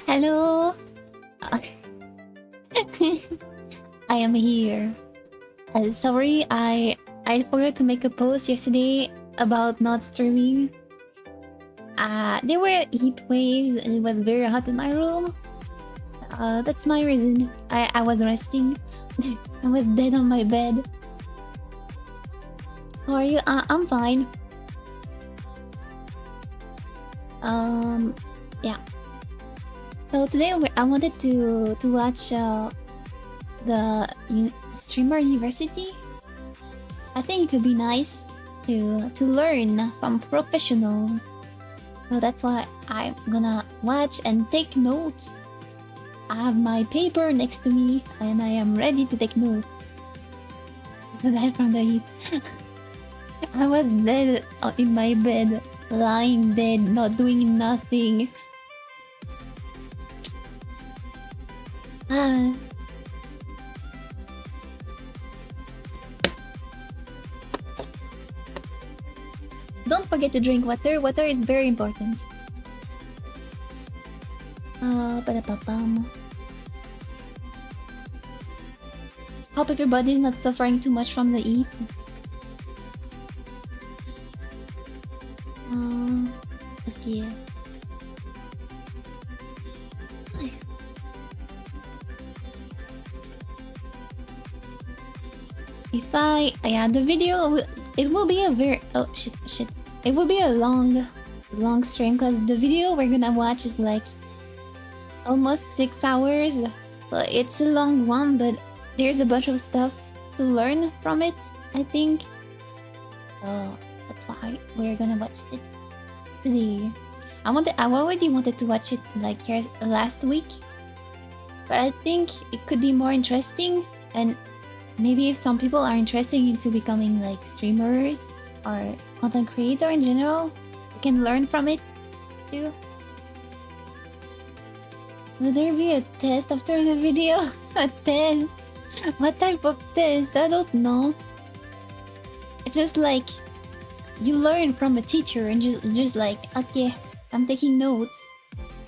Hello. I am here. Sorry, I forgot to make a post yesterday about not streaming. There were heat waves and it was very hot in my room. That's my reason. I was resting. I was dead on my bed. How are you? I'm fine. Yeah. So today I wanted to watch the streamer university. I think it could be nice to learn from professionals. So that's why I'm gonna watch and take notes. I have my paper next to me and I am ready to take notes. That from the heat. I was dead in my bed, lying dead, not doing nothing. Don't forget to drink water. Water is very important. Hope everybody is not suffering too much from the heat. Okay. If the video, it will be a very... Oh, shit. It will be a long long stream because the video we're gonna watch is like almost 6 hours. So it's a long one, but there's a bunch of stuff to learn from it, I think. So that's why we're gonna watch it today. I already wanted to watch it like here last week, but I think it could be more interesting, and maybe if some people are interested into becoming like streamers or content creator in general, they can learn from it too. Will there be a test after the video? A test? What type of test? I don't know. It's just like you learn from a teacher and just like, okay, I'm taking notes.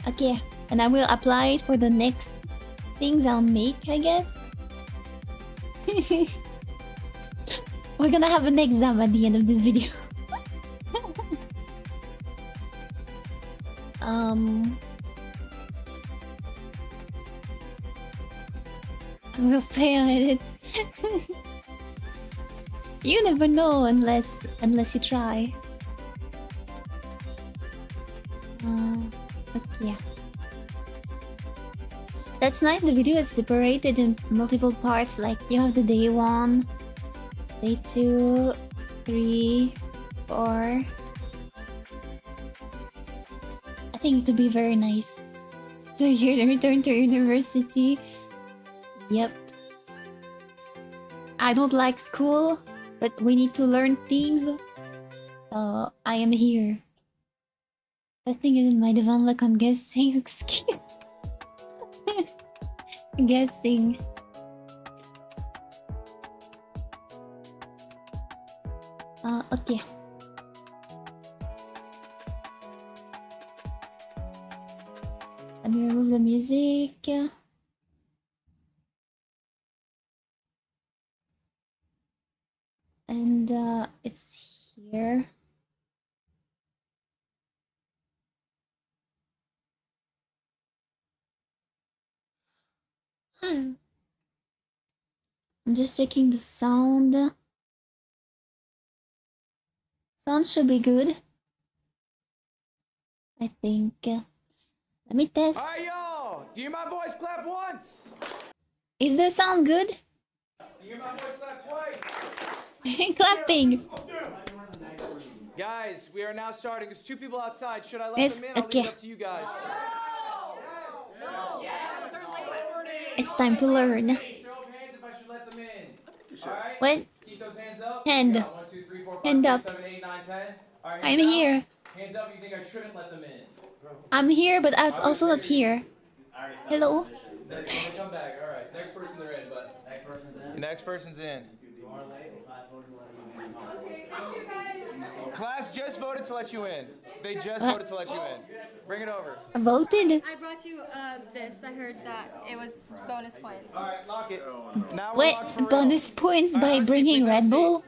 Okay, and I will apply it for the next things I'll make, I guess. We're gonna have an exam at the end of this video. We'll fail at it. You never know unless you try. Okay. That's nice. The video is separated in multiple parts. Like you have the day 1, day 2, 3, 4. I think it could be very nice. So you're to return to university. Yep. I don't like school, but we need to learn things. So I am here. Best thing is my divine luck on guessing skill. Guessing. Okay. Let me remove the music. And it's here. I'm just checking the sound. Sound should be good, I think. Let me test. Alright, y'all! Do you hear my voice clap once? Is the sound good? Do you hear my voice clap twice? Clapping. Guys, we are now starting. There's 2 people outside. Should I let Yes, them in? I'll okay. leave it up to you guys. It's time to learn. Show of hands if I should let them in. Alright? What? Keep those hands up. Hand. 1, 2, 3, 4, 5, Hand 6, up. 7, 8, 9, 10. Alright, I'm hands up. here. Hands up if you think I shouldn't let them in. I'm here, but I was also not here. Hello? When they come back. Alright, next person they're in, but next person's in. Class just voted to let you in. They just voted to let you in. Bring it over. Voted? I brought you this. I heard that it was bonus points. Alright, lock it. Now we're locked for What? real. Bonus points Alright, by have a seat, bringing please have a Red seat. Bull?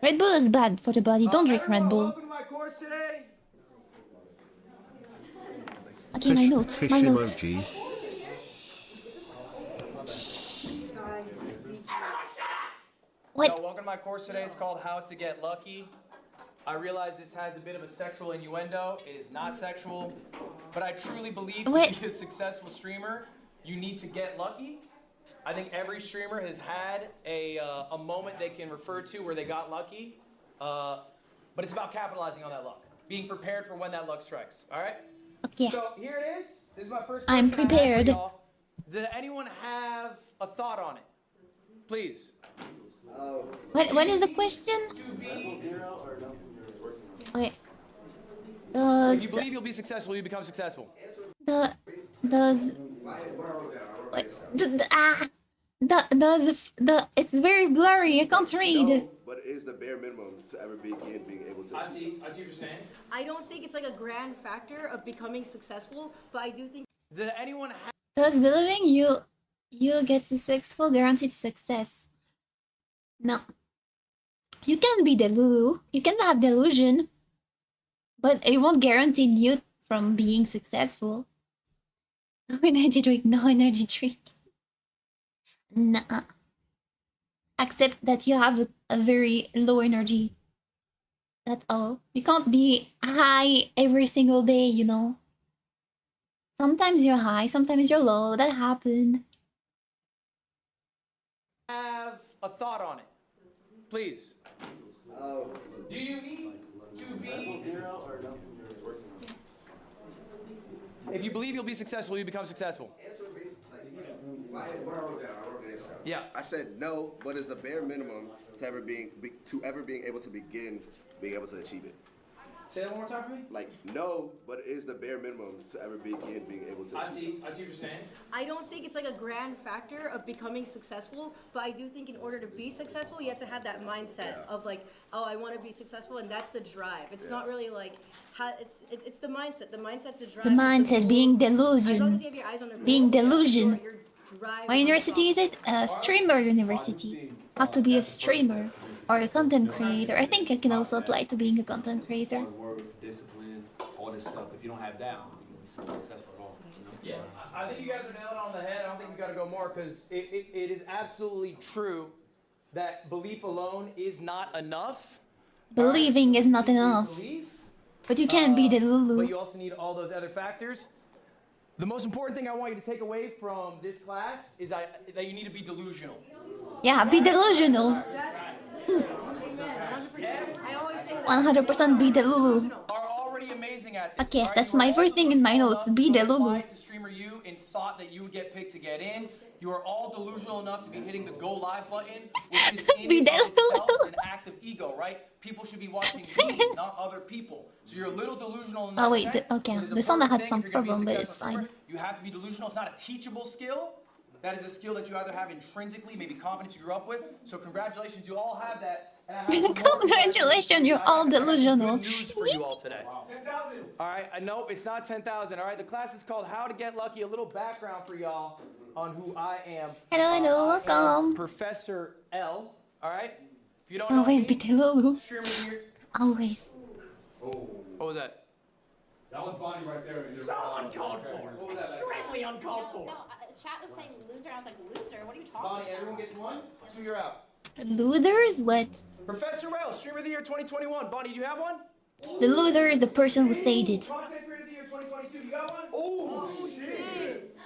Red Bull is bad for the body. Don't drink Everyone, Red Bull. welcome to my course today. Okay, my notes. Fish My notes. emoji. What? So, welcome to my course today. It's called How to Get Lucky. I realize this has a bit of a sexual innuendo. It is not sexual, but I truly believe to What? be a successful streamer, you need to get lucky. I think every streamer has had a moment they can refer to where they got lucky, but it's about capitalizing on that luck, being prepared for when that luck strikes. All right. Okay. So here it is. This is my first. I'm question I have for prepared. y'all. Does anyone have a thought on it? Please. What is the question? Okay. If Does you believe you'll be successful, you become successful. does it's very blurry. I can't read. No, but it is the bare minimum to ever begin being able to. I see what you're saying. I don't think it's like a grand factor of becoming successful, but I do think Does anyone have? Does believing you get successful guaranteed success? No. You can be delulu. You can have delusion, but it won't guarantee you from being successful. No energy drink. No energy drink. Nah. Except that you have a very low energy. That's all. You can't be high every single day, you know. Sometimes you're high, sometimes you're low. That happened. Have a thought on it, please. Do you need to be? If you believe you'll be successful, you become successful. What I wrote down, I wrote the answer down. Yeah. I said no, but it's the bare minimum to ever being able to begin being able to achieve it. Say that one more time for me. Like no, but it is the bare minimum to ever begin being able to achieve it. I see what you're saying. I don't think it's like a grand factor of becoming successful, but I do think in order to be successful, you have to have that mindset of like, oh, I want to be successful, and that's the drive. It's not really like how it's the mindset. The mindset's the drive. The mindset, being As long as delusion. you have your eyes on the goal, Being delusion. your drive What university is it? Streamer university. How to be a streamer or a content creator. I think it can also apply to being a content creator. Hard work, discipline, all this stuff. If you don't have that, I don't think you'll be successful at all. You know? Yeah, I think you guys are nailing it on the head. I don't think we got to go more because it is absolutely true that belief alone is not enough. Believing is not enough. Belief, But you can't be the but Lulu. you also need all those other factors. The most important thing I want you to take away from this class is that you need to be delusional. Yeah, be delusional. Amen. 100%. I always say that. 100% be the Lulu. Are already amazing at this. Okay, all right? that's You are my first all thing in my delusional notes. enough Be to the Lulu. apply to Streamer U and thought that you would get picked to get in. You are all delusional enough to be hitting the go live button, which is in Be and of itself delusional. an act of ego, right? People should be watching me, not other people. So you're a little delusional in that Oh, wait, sense. okay, It is a the song that had perfect some thing if you're gonna be a problem, but successful it's fine. streamer. You have to be delusional. It's not a teachable skill. That is a skill that you either have intrinsically, maybe confidence you grew up with. So congratulations, you all have that. And I have some more Congratulations, you're all I got some delusional. Good news for you all today. 10,000. All right, nope, it's not 10,000. All right, the class is called How to Get Lucky. A little background for y'all on who I am. Hello, hello, I am welcome. Professor L. All right. If you don't know Always me, be the Lulu. streamer here. Always. What was that? That was Bonnie right there. So uncalled for. What was that? Extremely uncalled for. No, chat was saying loser. I was like, loser? What are you talking Bonnie, about? everyone gets one. 2, you're out. Losers? What? Professor L, Streamer of the Year 2021. Bonnie, do you have one? The loser is the person who said it. Content Creator of the Year 2022. You got one? Oh, shit.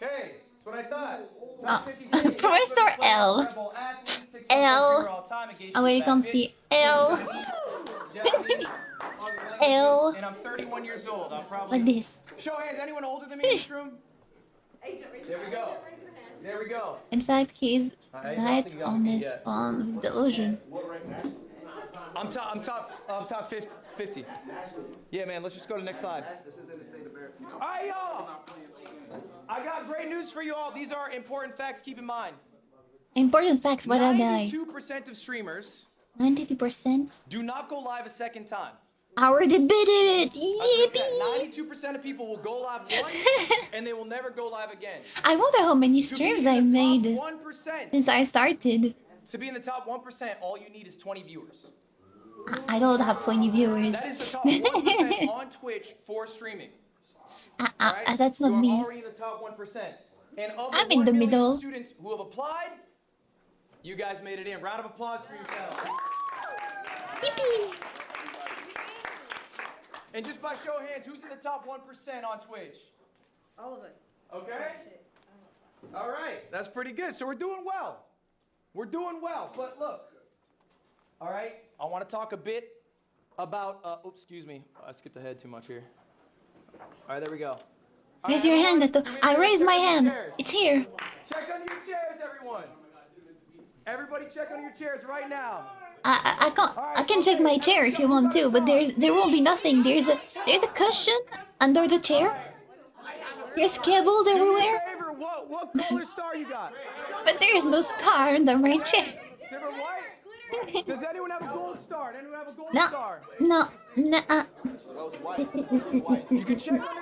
Okay, that's what I thought. Top 50 cities, Professor L. incredible athletes, 6 L. streamer all time, engaged Oh, wait, you in can't bad see. bits, L. Japanese, L. and I'm 31 years old. I'm probably. Like this. Show of hands, anyone older than me in this room? There we go. There we go. In fact, he's I right don't think you got on me this yet. on delusion. I'm top 50. Yeah, man, let's just go to the next slide. All right, y'all. I got great news for you all. These are important facts. Keep in mind. Important facts, what are they? 92% of streamers 92%? do not go live a second time. I already bid it! That's what I Yippee! said. 92% of people will go live once and they will never go live again. I wonder how many To be streams in I the made top 1%. since I started. To be in the top 1%, all you need is 20 viewers. I don't have 20 viewers. That is the top 1% on Twitch for streaming. Alright? That's not you are me. already in the top 1%. And of I'm the in 1 the million middle. students who have applied, you guys made it in. Round of applause for yourselves. Yippee! And just by show of hands, who's in the top 1% on Twitch? All of us. Okay? All right, that's pretty good. So we're doing well. We're doing well. But look, all right, I want to talk a bit about, oops, excuse me. I skipped ahead too much here. All right, there we go. All Raise right, your everyone, hand. do me a I favor, raised check my under your hand. chairs. It's here. Check under your chairs, everyone. Everybody check under your chairs right now. I can check my chair if you want to, but there won't be nothing. There's a cushion under the chair. There's cables Do me a everywhere, favor, what color star you got? but there's no star under my chair. Silver white? Does anyone have a gold star? Does anyone have a gold No, star? no, no. No, it's white. It's white. You can check under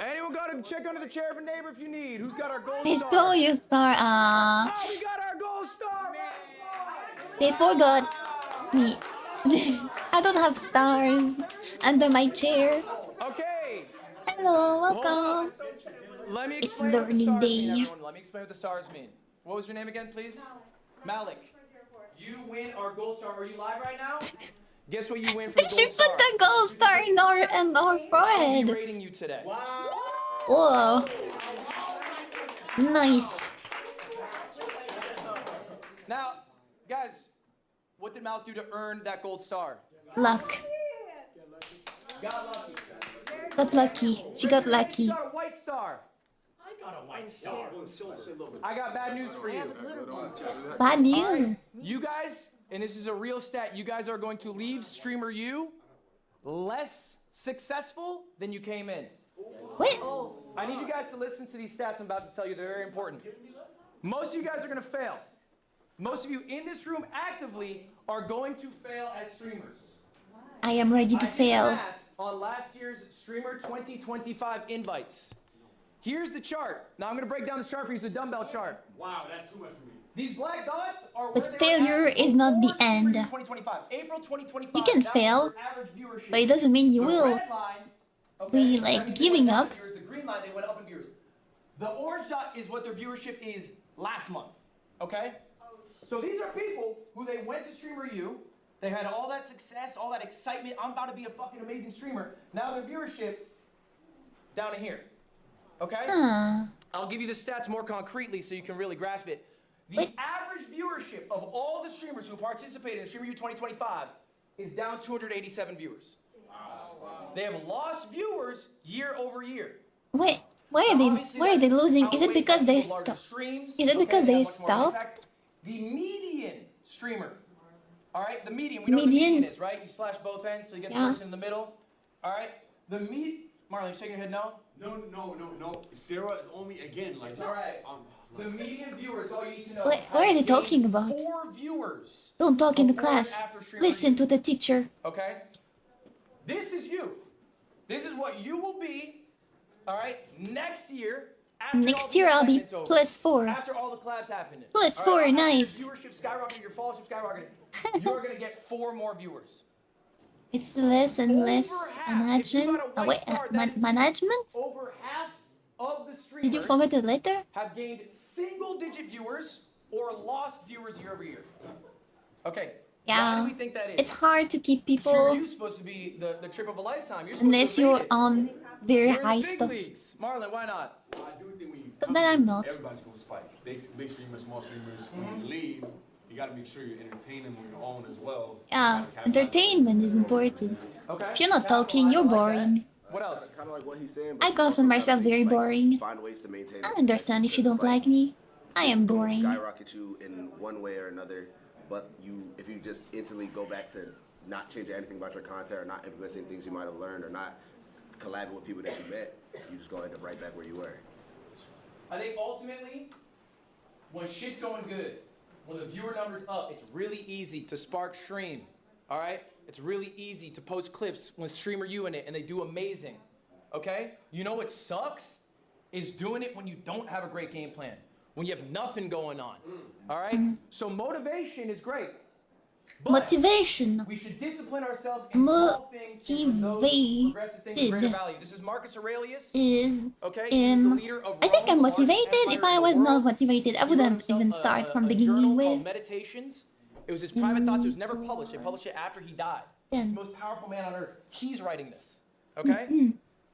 Anyone got to check under the chair of a neighbor if you need? Who's got our gold They star? stole your star. Oh, we got our gold star! They forgot me. I don't have stars under my chair. Okay. Hello, Hold welcome. up. Let me It's explain what the learning stars day. mean, everyone. Let me explain what the stars mean. What was your name again, please? Malik. You win our gold star. Are you live right now? Guess what you win for They the should gold put star? the gold star in our I'll be forehead. rating you today. Whoa. Nice. Now, guys, what did Mouth do to earn that gold star? Luck. Got lucky. Got lucky. She got lucky. You got a white star. I got a white star. I got bad news for you. Bad news. You guys, and this is a real stat, you guys are going to leave Streamer U less successful than you came in. Wait. I need you guys to listen to these stats I'm about to tell you. They're very important. Most of you guys are going to fail. Most of you in this room actively are going to fail as streamers. I am ready to I did fail. math on last year's Streamer 2025 invites. Here's the chart. Now I'm going to break down this chart for you. It's a dumbbell chart. Wow, that's too much for me. These black dots are where But they were failure at is not the before Streamer end. U 2025. April 2025. You can that was fail, your average viewership. but it doesn't mean you The will red line, be that like means they giving went down up. in viewers. The green line, they went up in viewers. The orange dot is what their viewership is last month. Okay? So these are people who they went to Streamer U. They had all that success, all that excitement. I'm about to be a fucking amazing streamer. Now their viewership down in here. Okay? Huh. I'll give you the stats more concretely so you can really grasp it. The Wait. average viewership of all the streamers who participated in Streamer U 2025 is down 287 viewers. They have lost viewers year over year. Wait. Why are they losing? Is it because they stop? Is it because they stopped? The median streamer. All right, the median. We know what the Median? median is, right? You slash both ends, so you get the Yeah. person in the middle. All right. The Marlon, you shaking your head no? No. Sarah is on me again. Like, It's all right. The median viewers, all you need to know. What are they has talking gained about? 4 viewers. Don't talk in the before and class. after Streamer Listen U. to the teacher. Okay? This is you. This is what you will be, all right, next year. After all Next the year I'll be excitement's over. +4. After all the collabs happen. Plus All 4, after nice. Your viewership skyrocketed, your followership skyrocketed. You're going to get 4 more viewers. It's less and less Over half. If you got a white star, that is management? Over half of the streamers Did you forget the letter? have gained single-digit viewers or lost viewers year over year. Okay. Why Yeah. do we think that is? It's hard to keep Streamer people U's supposed to be the trip of a lifetime. You're supposed unless to have you're made it. on very You're in the high big stuff. leagues. Marlon, why not? I do think when you Stuff that I'm not. everybody's gonna spike. Big streamers, small streamers. When you leave, you gotta make sure you're entertaining on your own as well. Yeah, You gotta capitalize. entertainment is important. Okay. If you're not talking, you're boring. What else? Kind of like what he's saying. I but consider myself very boring. Find ways to maintain. I understand if you don't like me. I am boring. Skyrocket you in one way or another, but if you just instantly go back to not changing anything about your content or not implementing things you might have learned or not collabing with people that you met, you just gonna end up right back where you were. I think ultimately, when shit's going good, when the viewer number's up, it's really easy to spark stream. All right? It's really easy to post clips with Streamer U in it, and they do amazing. Okay? You know what sucks? Is doing it when you don't have a great game plan, when you have nothing going on. All right? So motivation is great. But Motivation. we should discipline ourselves in small things and those progressive things of greater Motivated. value. This is Marcus Aurelius. Is Okay, he's the um leader of I think Rome, I'm the largest motivated. If empire I in the was not world. motivated, I He wrote wouldn't himself even start from a beginning journal with. called Meditations. It was his private thoughts. It was never published. They published it after he died. He's Then. the most powerful man on earth. He's writing this. Okay?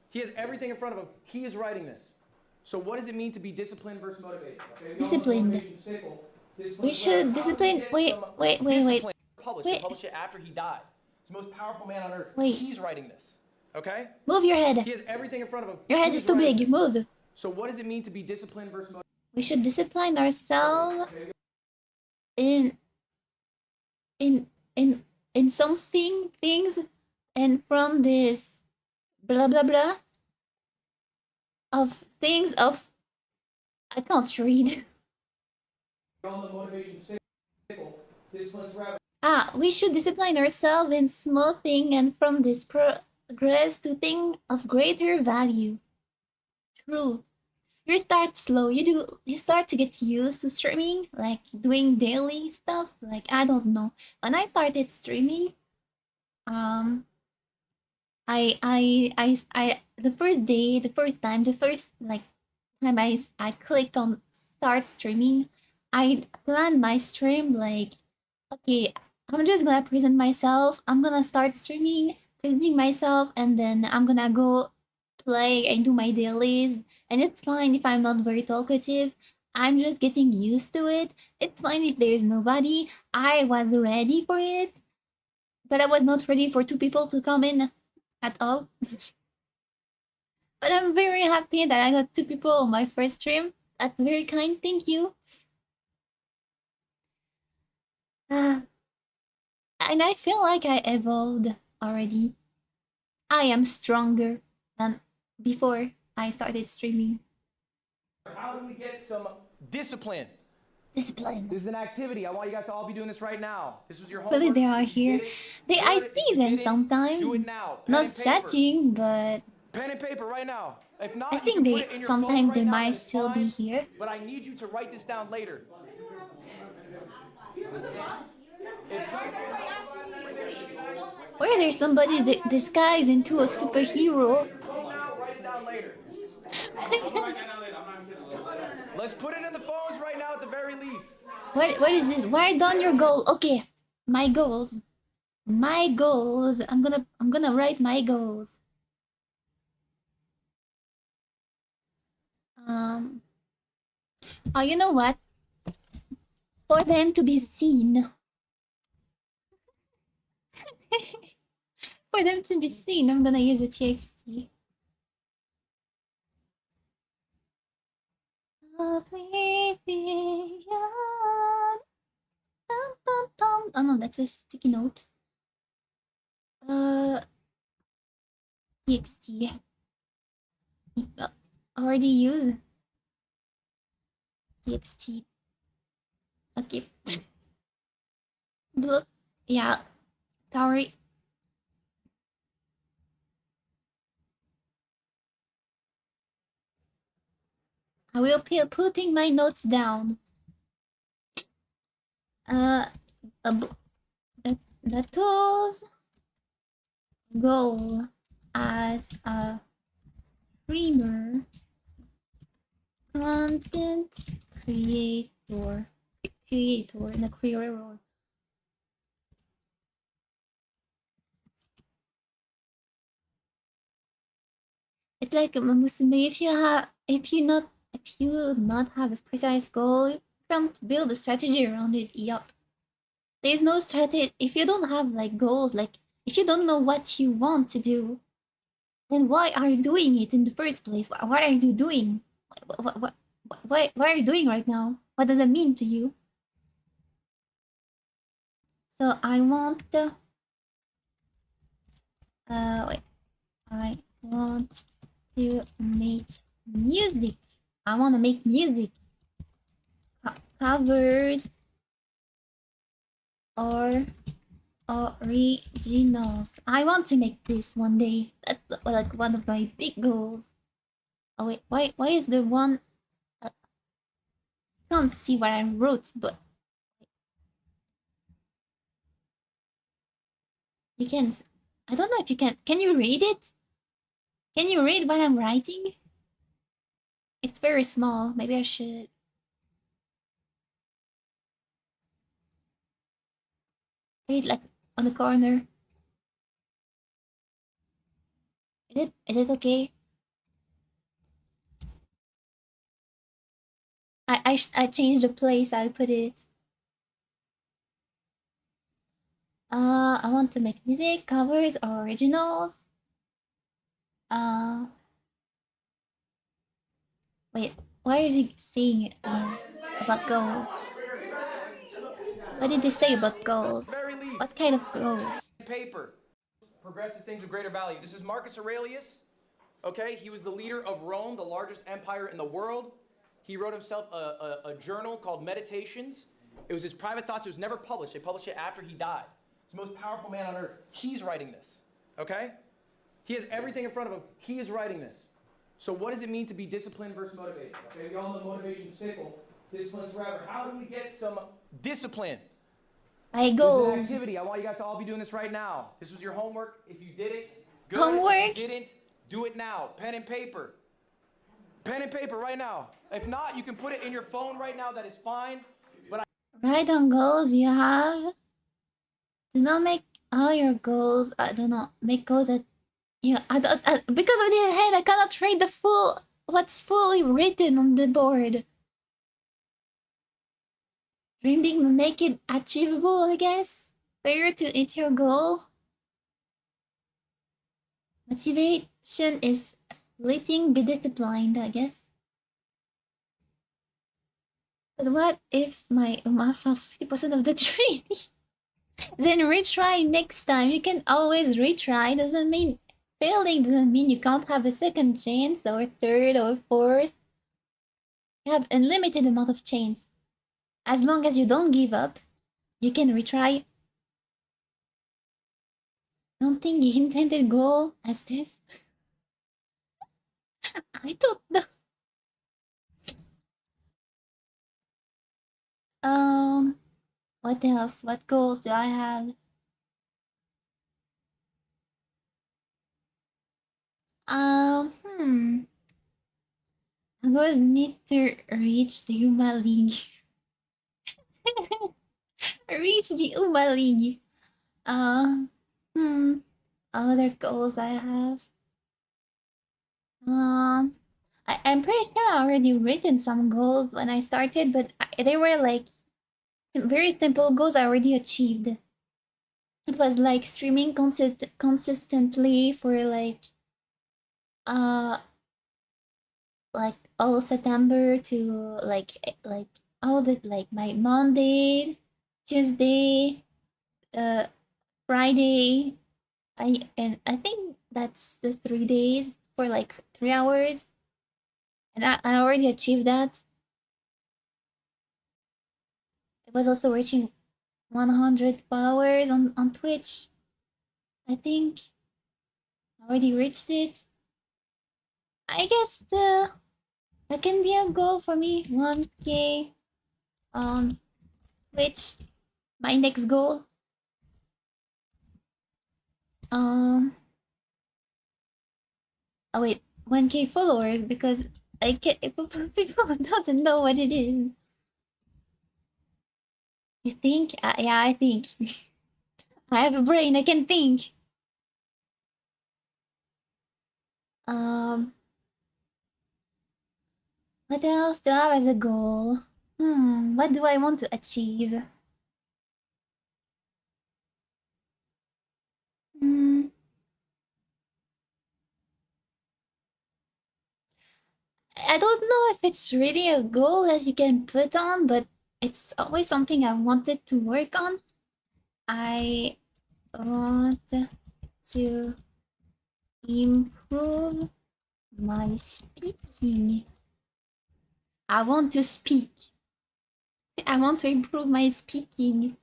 He has everything in front of him. He is writing this. So what does it mean to be disciplined versus motivated? Okay, we all know Disciplined. motivation's fickle. Discipline We is should how do we discipline. get Wait, some wait. discipline? Published. They Wait. published it after he died. He's the most powerful man on earth. Wait. He's writing this. Okay? Move your head. He has everything in front of him. Your head He's is too writing big. this. Move. So what does it mean to be disciplined versus motivated? We should discipline ourselves in something things, and from this blah blah blah of things of I can't read. All the motivation's fickle. Discipline's forever. We should discipline ourselves in small thing, and from this progress to thing of greater value. True. You start slow. You start to get used to streaming, like doing daily stuff. Like I don't know. When I started streaming, the first time I clicked on start streaming, I planned my stream like Okay, I'm just gonna present myself. I'm gonna start streaming, presenting myself, and then I'm gonna go play and do my dailies. And it's fine if I'm not very talkative. I'm just getting used to it. It's fine if there is nobody. I was ready for it, but I was not ready for two people to come in at all. But I'm very happy that I got two people on my first stream. That's very kind. Thank you. And I feel like I evolved already. I am stronger than before I started streaming. How do we get some discipline? Discipline. This is an activity. I want you guys to all be doing this right now. This was your Hopefully homework. they are If you here. did it, I good. If see you them didn't, sometimes. do it now. Pen Not and paper. chatting, but Pen and paper right now. If not, I you think can put they it in your phone sometimes right they now, might that is still be fine, here. But I need you to write this down later. Where there's somebody disguised into a superhero. Now, write it down later. Let's put it in the phones right now at the very least. What is this? Write down your goal. Okay, my goals. My goals. I'm gonna write my goals. Oh, you know what? For them to be seen. For them to be seen, I'm gonna use a TXT. Oh no, that's a sticky note. TXT. Already used. TXT. Okay. Look, yeah. Sorry. I will be putting my notes down. The tools goal as a streamer, content creator, in a career role. It's like Musume, if you not have a precise goal, you can't build a strategy around it. Yup. There's no strategy if you don't have like goals, like if you don't know what you want to do, then why are you doing it in the first place? What are you doing? What are you doing right now? What does it mean to you? So I want wait. I want to make music. I want to make music. Covers or originals. I want to make this one day. That's like one of my big goals. Oh wait, why is the one? I can't see what I wrote, but you can. I don't know if you can. Can you read it? Can you read what I'm writing? It's very small. Maybe I should. Read like on the corner. Is it okay? I changed the place I put it. I want to make music, covers, or originals. Wait, why is he saying about goals? What did they say about goals? What kind of goals? Paper. Progressive things of greater value. This is Marcus Aurelius. Okay, he was the leader of Rome, the largest empire in the world. He wrote himself a journal called Meditations. It was his private thoughts. It was never published. They published it after he died. He's the most powerful man on earth. He's writing this, okay? He has everything in front of him. He is writing this. So what does it mean to be disciplined versus motivated? Okay, we all know motivation's fickle. Discipline's forever. How do we get some discipline? My This goals. is an activity. I want you guys to all be doing this right now. This was your homework. If you did it, good. Homework? If you didn't, do it now. Pen and paper. Pen and paper right now. If not, you can put it in your phone right now. That is fine. But write on goals you have. Do not make all your goals. I don't know. Make goals that I don't. Because of the head, I cannot read the full. What's fully written on the board. Dream big will make it achievable, I guess. Failure to hit your goal. Motivation is fleeting. Be disciplined, I guess. But what if my 50% of the training? Then retry next time. You can always retry. Doesn't mean failing. Doesn't mean you can't have a second chance or third or fourth. You have unlimited amount of chance. As long as you don't give up, you can retry. Don't think the intended goal as this. I don't know. What else? What goals do I have? I'm going to need to reach the Uma League. Reach the Uma League. Other goals I have. I'm pretty sure I already written some goals when I started, but they were like very simple goals I already achieved. It was like streaming consistently for like all September to like all the like my Monday, Tuesday, Friday. I think that's the 3 days for like 3 hours. And I already achieved that. It was also reaching 100 followers on Twitch. I think I already reached it. I guess that can be a goal for me. 1K on Twitch. My next goal. Oh wait, 1K followers because I can't. People doesn't know what it is. You think? Yeah, I think. I have a brain. I can think. What else do I have as a goal? What do I want to achieve? I don't know if it's really a goal that you can put on, but it's always something I wanted to work on. I want to improve my speaking. I want to speak. I want to improve my speaking.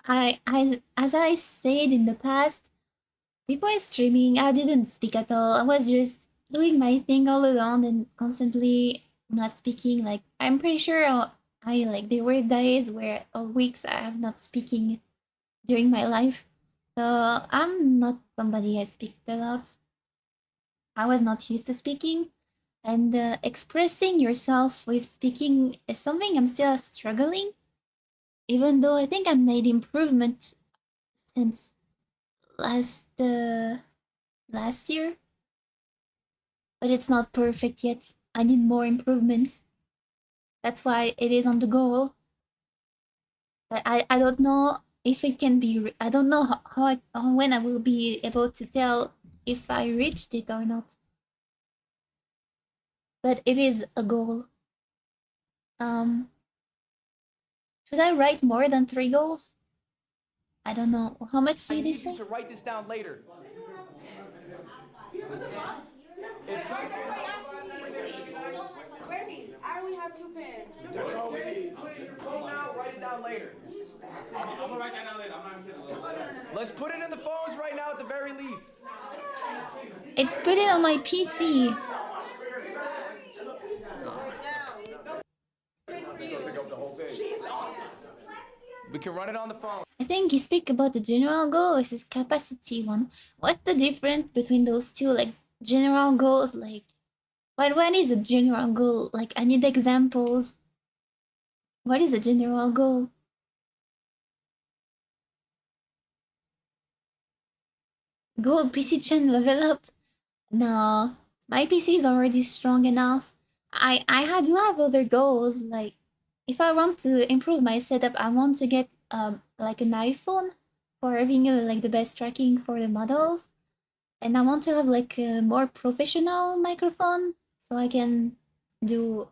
As I said in the past, before streaming, I didn't speak at all. I was just doing my thing all alone and constantly not speaking. Like I'm pretty sure I like there were days where or weeks I have not speaking during my life. So I'm not somebody I speak a lot. I was not used to speaking, and expressing yourself with speaking is something I'm still struggling. Even though I think I made improvement since last year, but it's not perfect yet. I need more improvement. That's why it is on the goal. But I don't know if it can be. I don't know when I will be able to tell if I reached it or not. But it is a goal. Should I write more than 3 goals? I don't know. How much I did need it say? you to write this down later. Wendy, I only have 2 pens. That's all we need. Go now, write it down later. I'm gonna write that down later. I'm not even kidding. Let's put it in the phones right now at the very least. It's put it on my PC. We can run it on the phone. I think you speak about the general goal versus capacity one. What's the difference between those two? Like general goals, like what is a general goal? Like I need examples. What is a general goal? Go PC Chen level up? No, my PC is already strong enough. Do have other goals. Like, if I want to improve my setup, I want to get like an iPhone for having like the best tracking for the models, and I want to have like a more professional microphone so I can do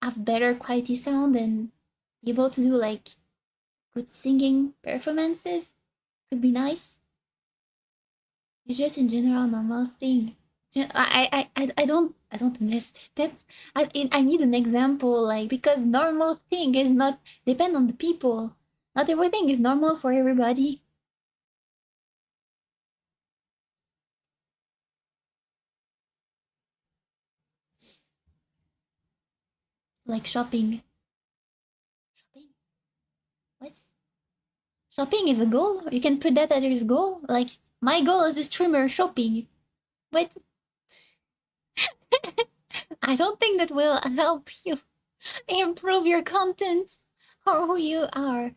have better quality sound and be able to do like good singing performances. Could be nice. It's just in general normal thing. I don't understand that. I need an example, like, because normal thing is not depend on the people. Not everything is normal for everybody. Like shopping. Shopping? What? Shopping is a goal? You can put that as your goal? Like, my goal as a streamer, shopping. What? I don't think that will help you improve your content or who you are.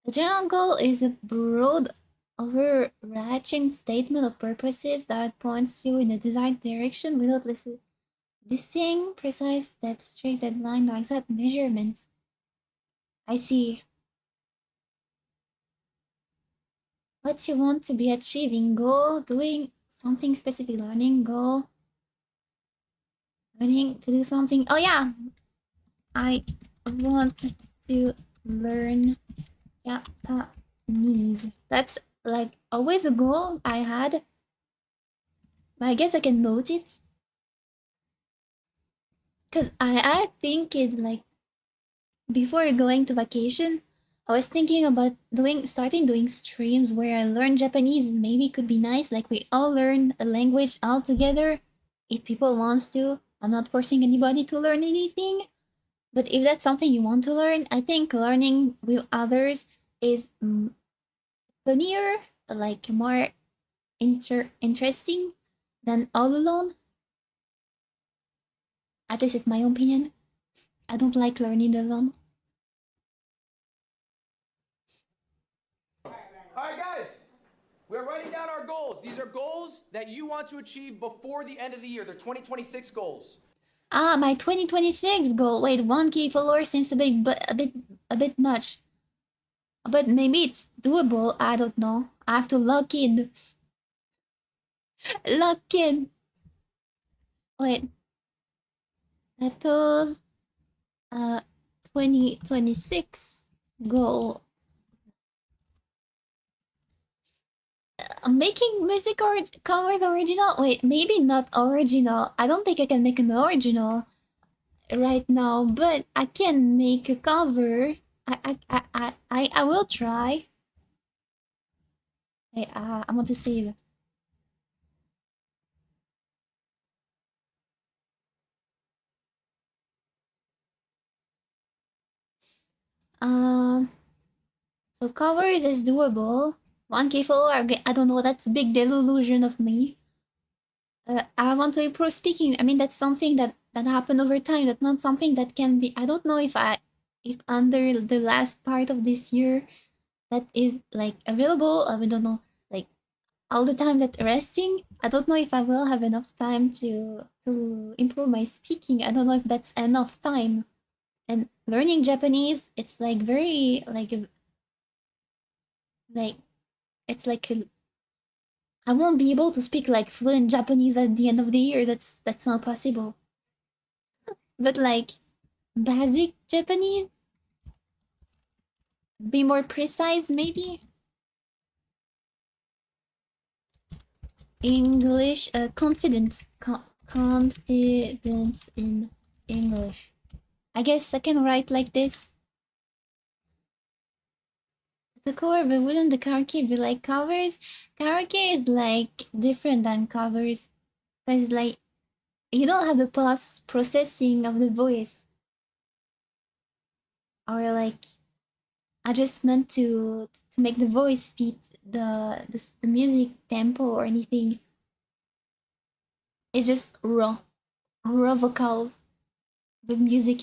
The general goal is a broad, overarching statement of purposes that points you in a desired direction without listing precise steps, strict deadline, or exact measurements. I see. What you want to be achieving, goal, doing something specific, learning, goal, learning to do something. Oh yeah, I want to learn Japanese. That's like always a goal I had. But I guess I can note it. Cause I think it like before going to vacation, I was thinking about starting doing streams where I learn Japanese. Maybe could be nice. Like we all learn a language all together. If people wants to, I'm not forcing anybody to learn anything. But if that's something you want to learn, I think learning with others is funnier, like more interesting than all alone. At least it's my opinion. I don't like learning alone. All right, guys, we're writing down our goals. These are goals that you want to achieve before the end of the year. They're 2026 goals. Ah, my 2026 goal. Wait, 1K followers seems a bit much. But maybe it's doable. I don't know. I have to lock in. Lock in. Wait, that was 2026 goal. Making music or covers original? Wait, maybe not original. I don't think I can make an original right now, but I can make a cover. I will try. Hey, I want to save. Um, so covers is doable. 1K follower, I don't know, that's big delusion of me. I want to improve speaking. I mean, that's something that happened over time. That's not something that can be. I don't know if under the last part of this year that is like available. I don't know, like all the time that resting. I don't know if I will have enough time to improve my speaking. I don't know if that's enough time. And learning Japanese, it's like very like it's like I won't be able to speak like fluent Japanese at the end of the year. That's not possible. But like basic Japanese, be more precise maybe. English, confidence in English. I guess I can write like this. The cover, but wouldn't the karaoke be like covers? Karaoke is like different than covers. Because like you don't have the post processing of the voice. Or like adjustment to make the voice fit the music tempo or anything. It's just raw vocals with music.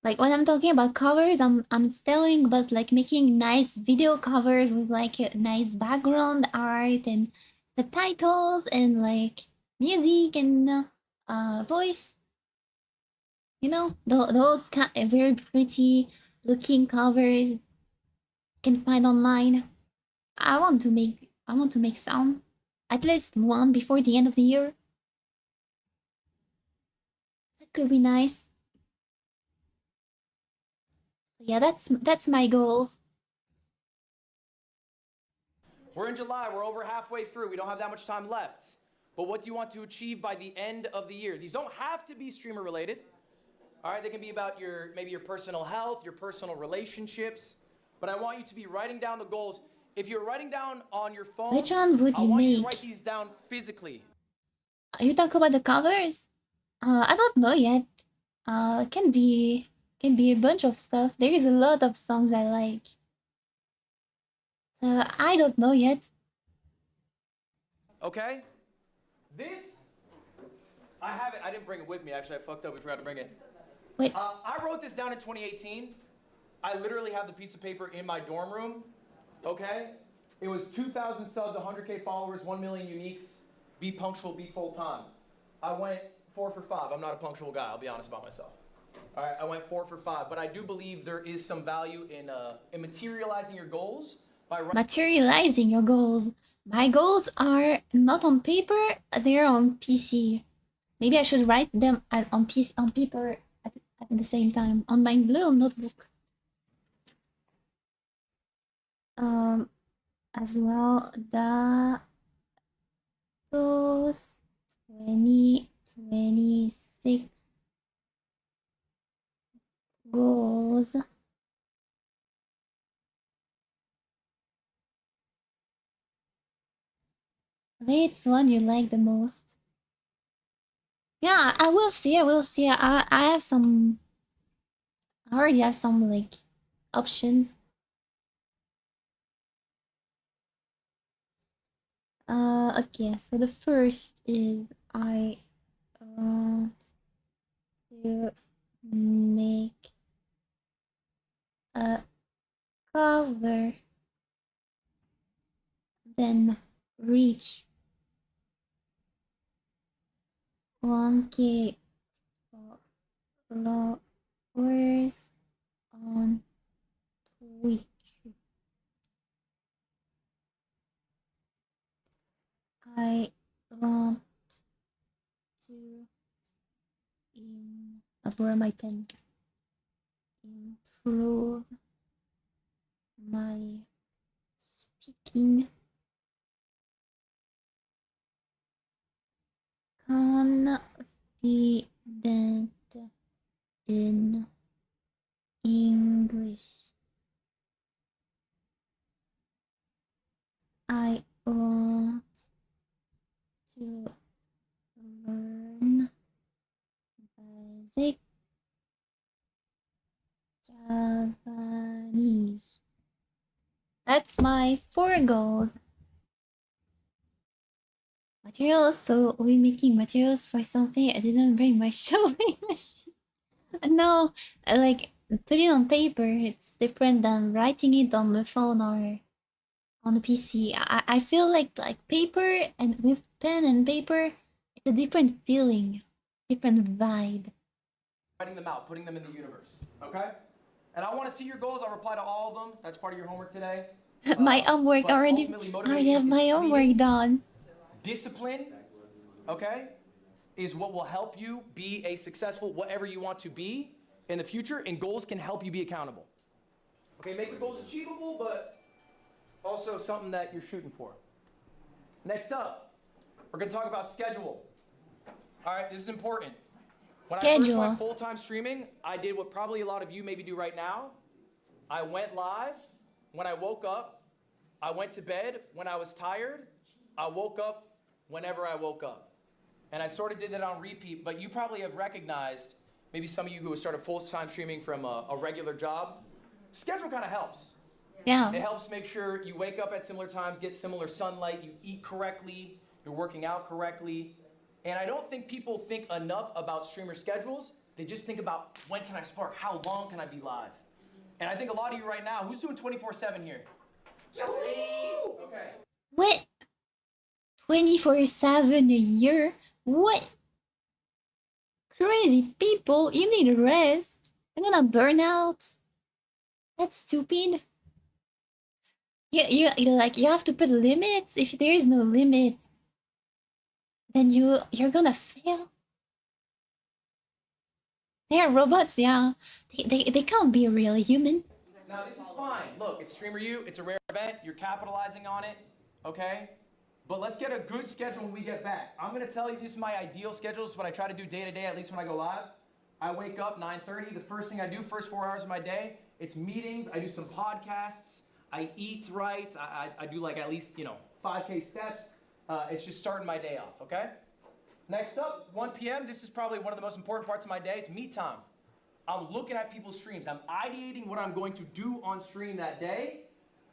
Like when I'm talking about covers, I'm telling about like making nice video covers with like a nice background art and subtitles and like music and voice. You know, those very pretty looking covers you can find online. I want to make some, at least one before the end of the year. That could be nice. Yeah, that's my goals. We're in July. We're over halfway through. We don't have that much time left. But what do you want to achieve by the end of the year? These don't have to be streamer related. All right, they can be about maybe your personal health, your personal relationships. But I want you to be writing down the goals. If you're writing down on your phone, Which one would I you want you to make? write these down physically. You talk about the covers? I don't know yet. Can be a bunch of stuff. There is a lot of songs I like. I don't know yet. Okay? This, I have it. I didn't bring it with me. Actually, I fucked up. We forgot to bring it. Wait. I wrote this down in 2018. I literally have the piece of paper in my dorm room. Okay? It was 2,000 subs, 100K followers, 1 million uniques. Be punctual, be full time. I went 4 for 5. I'm not a punctual guy. I'll be honest about myself. All right, I went 4 for 5, but I do believe there is some value in materializing your goals by Materializing your goals. My goals are not on paper; they're on PC. Maybe I should write them on paper at the same time on my little notebook. As well, those 2026 goals. Which one you like the most? Yeah, I will see. I will see. I have some. I already have some like options. Okay. So the first is I want to make a cover, then reach 1K followers on Twitch. I want to I'll borrow my pen. Improve my speaking confident in English. I want to learn basic Japanese. That's my 4 goals. Materials, so we're making materials for something. I didn't bring my sewing machine. No, like put it on paper. It's different than writing it on the phone or on the PC. I feel like paper and with pen and paper, it's a different feeling, different vibe. writing them out, putting them in the universe. Okay? And I want to see your goals. I'll reply to all of them. That's part of your homework today. My homework but already. ultimately, I motivation already have is my fleeting. homework done. Discipline, okay, is what will help you be a successful whatever you want to be in the future, and goals can help you be accountable. Okay, make the goals achievable, but also something that you're shooting for. Next up, we're going to talk about schedule. All right, this is important. When I first went full-time streaming, I did what probably a lot of you maybe do right now. I went live. When I woke up, I went to bed. When I was tired, I woke up whenever I woke up. And I sort of did that on repeat, but you probably have recognized, maybe some of you who have started full-time streaming from a regular job, schedule kind of helps. Yeah. It helps make sure you wake up at similar times, get similar sunlight, you eat correctly, you're working out correctly. And I don't think people think enough about streamer schedules they just think about when can I spark? How long can I be live? And I think a lot of you right now, who's doing 24/7 here? Okay. What? 24/7 a year? What? Crazy people, you need rest. You're gonna burn out. That's stupid. You have to put limits. If there is no limits, then you're gonna fail. They're robots, yeah. They can't be a real human. Now this is fine. Look, it's Streamer U. It's a rare event. You're capitalizing on it, okay? But let's get a good schedule when we get back. I'm gonna tell you this is my ideal schedule. This is what I try to do day to day, at least when I go live. I wake up 9:30. The first thing I do, first 4 hours of my day, it's meetings. I do some podcasts. I eat right. I do like at least 5K steps. It's just starting my day off, okay? Next up, 1 p.m. This is probably one of the most important parts of my day. It's me time. I'm looking at people's streams. I'm ideating what I'm going to do on stream that day.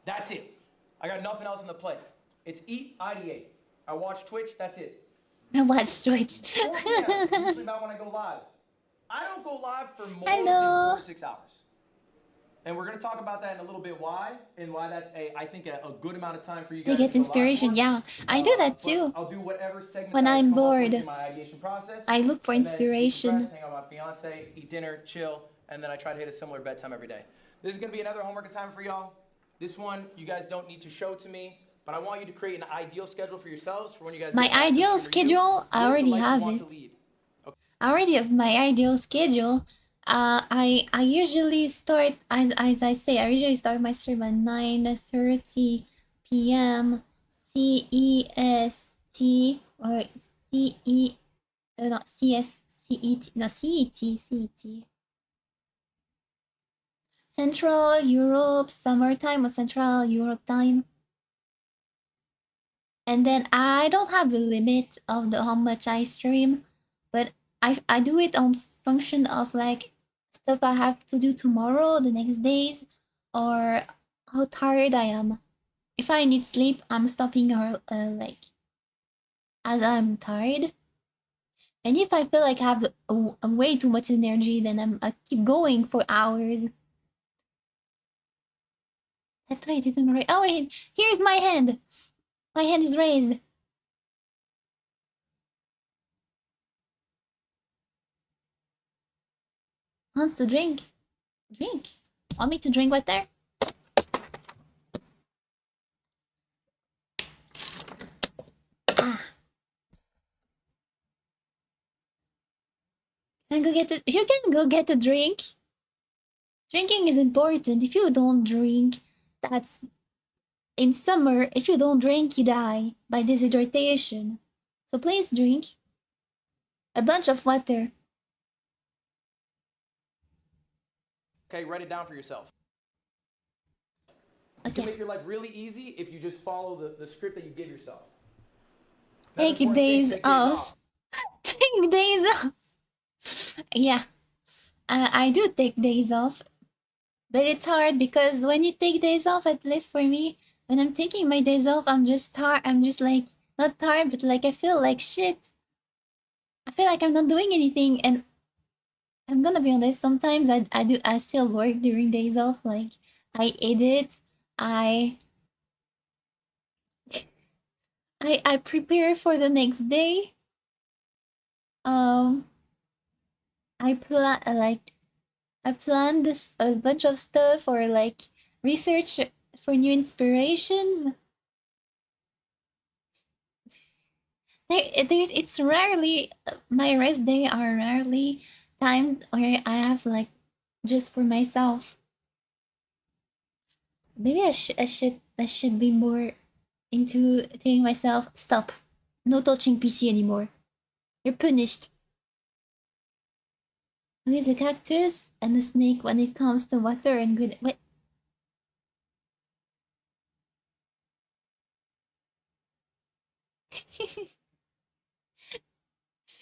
That's it. I got nothing else on the plate. It's eat, ideate. I watch Twitch, that's it. I watch Twitch. 4 p.m. usually about when I go live. I don't go live for more than Hello. 4 to 6 hours. And we're going to talk about that in a little bit why that's I think a good amount of time for you guys To get go live inspiration, for. yeah. I do that But too. I'll do whatever segments When I I'm come up with bored, in my ideation process. I look for And then inspiration. decompress, hang out with my fiance, eat dinner, chill, and then I try to hit a similar bedtime every day. This is going to be another homework assignment for y'all. This one you guys don't need to show to me, but I want you to create an ideal schedule for yourselves for when you guys My get back to ideal Streamer U. schedule, I What is the already life you have want it. to lead? I already have my ideal schedule. I usually start as I say, I usually start my stream at 9:30 p.m. CEST or CE not CET no CET. Central Europe summertime or Central Europe time. And then I don't have a limit of how much I stream, but I do it on function of like stuff I have to do tomorrow, the next days, or how tired I am. If I need sleep, I'm stopping or like as I'm tired. And if I feel like I have way too much energy, then I keep going for hours. That's why I didn't raise. Oh wait, here's my hand. My hand is raised. Wants to drink? Drink. Want me to drink water? Ah. Can I go get it? You can go get a drink. Drinking is important. If you don't drink, that's in summer. If you don't drink, you die by dehydration. So please drink a bunch of water. Okay, write it down for yourself. You can make your life really easy if you just follow the script that you give yourself. Take days off. Take days off. Yeah, I do take days off, but it's hard because when you take days off, at least for me, when I'm taking my days off, I'm just tired. I'm just like not tired, but like I feel like shit. I feel like I'm not doing anything, and I'm gonna be honest. Sometimes I still work during days off. Like I edit, I prepare for the next day. I plan this a bunch of stuff or like research for new inspirations. It's rarely my rest day are rarely times where I have like just for myself. Maybe I should be more into telling myself stop, no touching PC anymore. You're punished. Who is a cactus and a snake when it comes to water and good? What?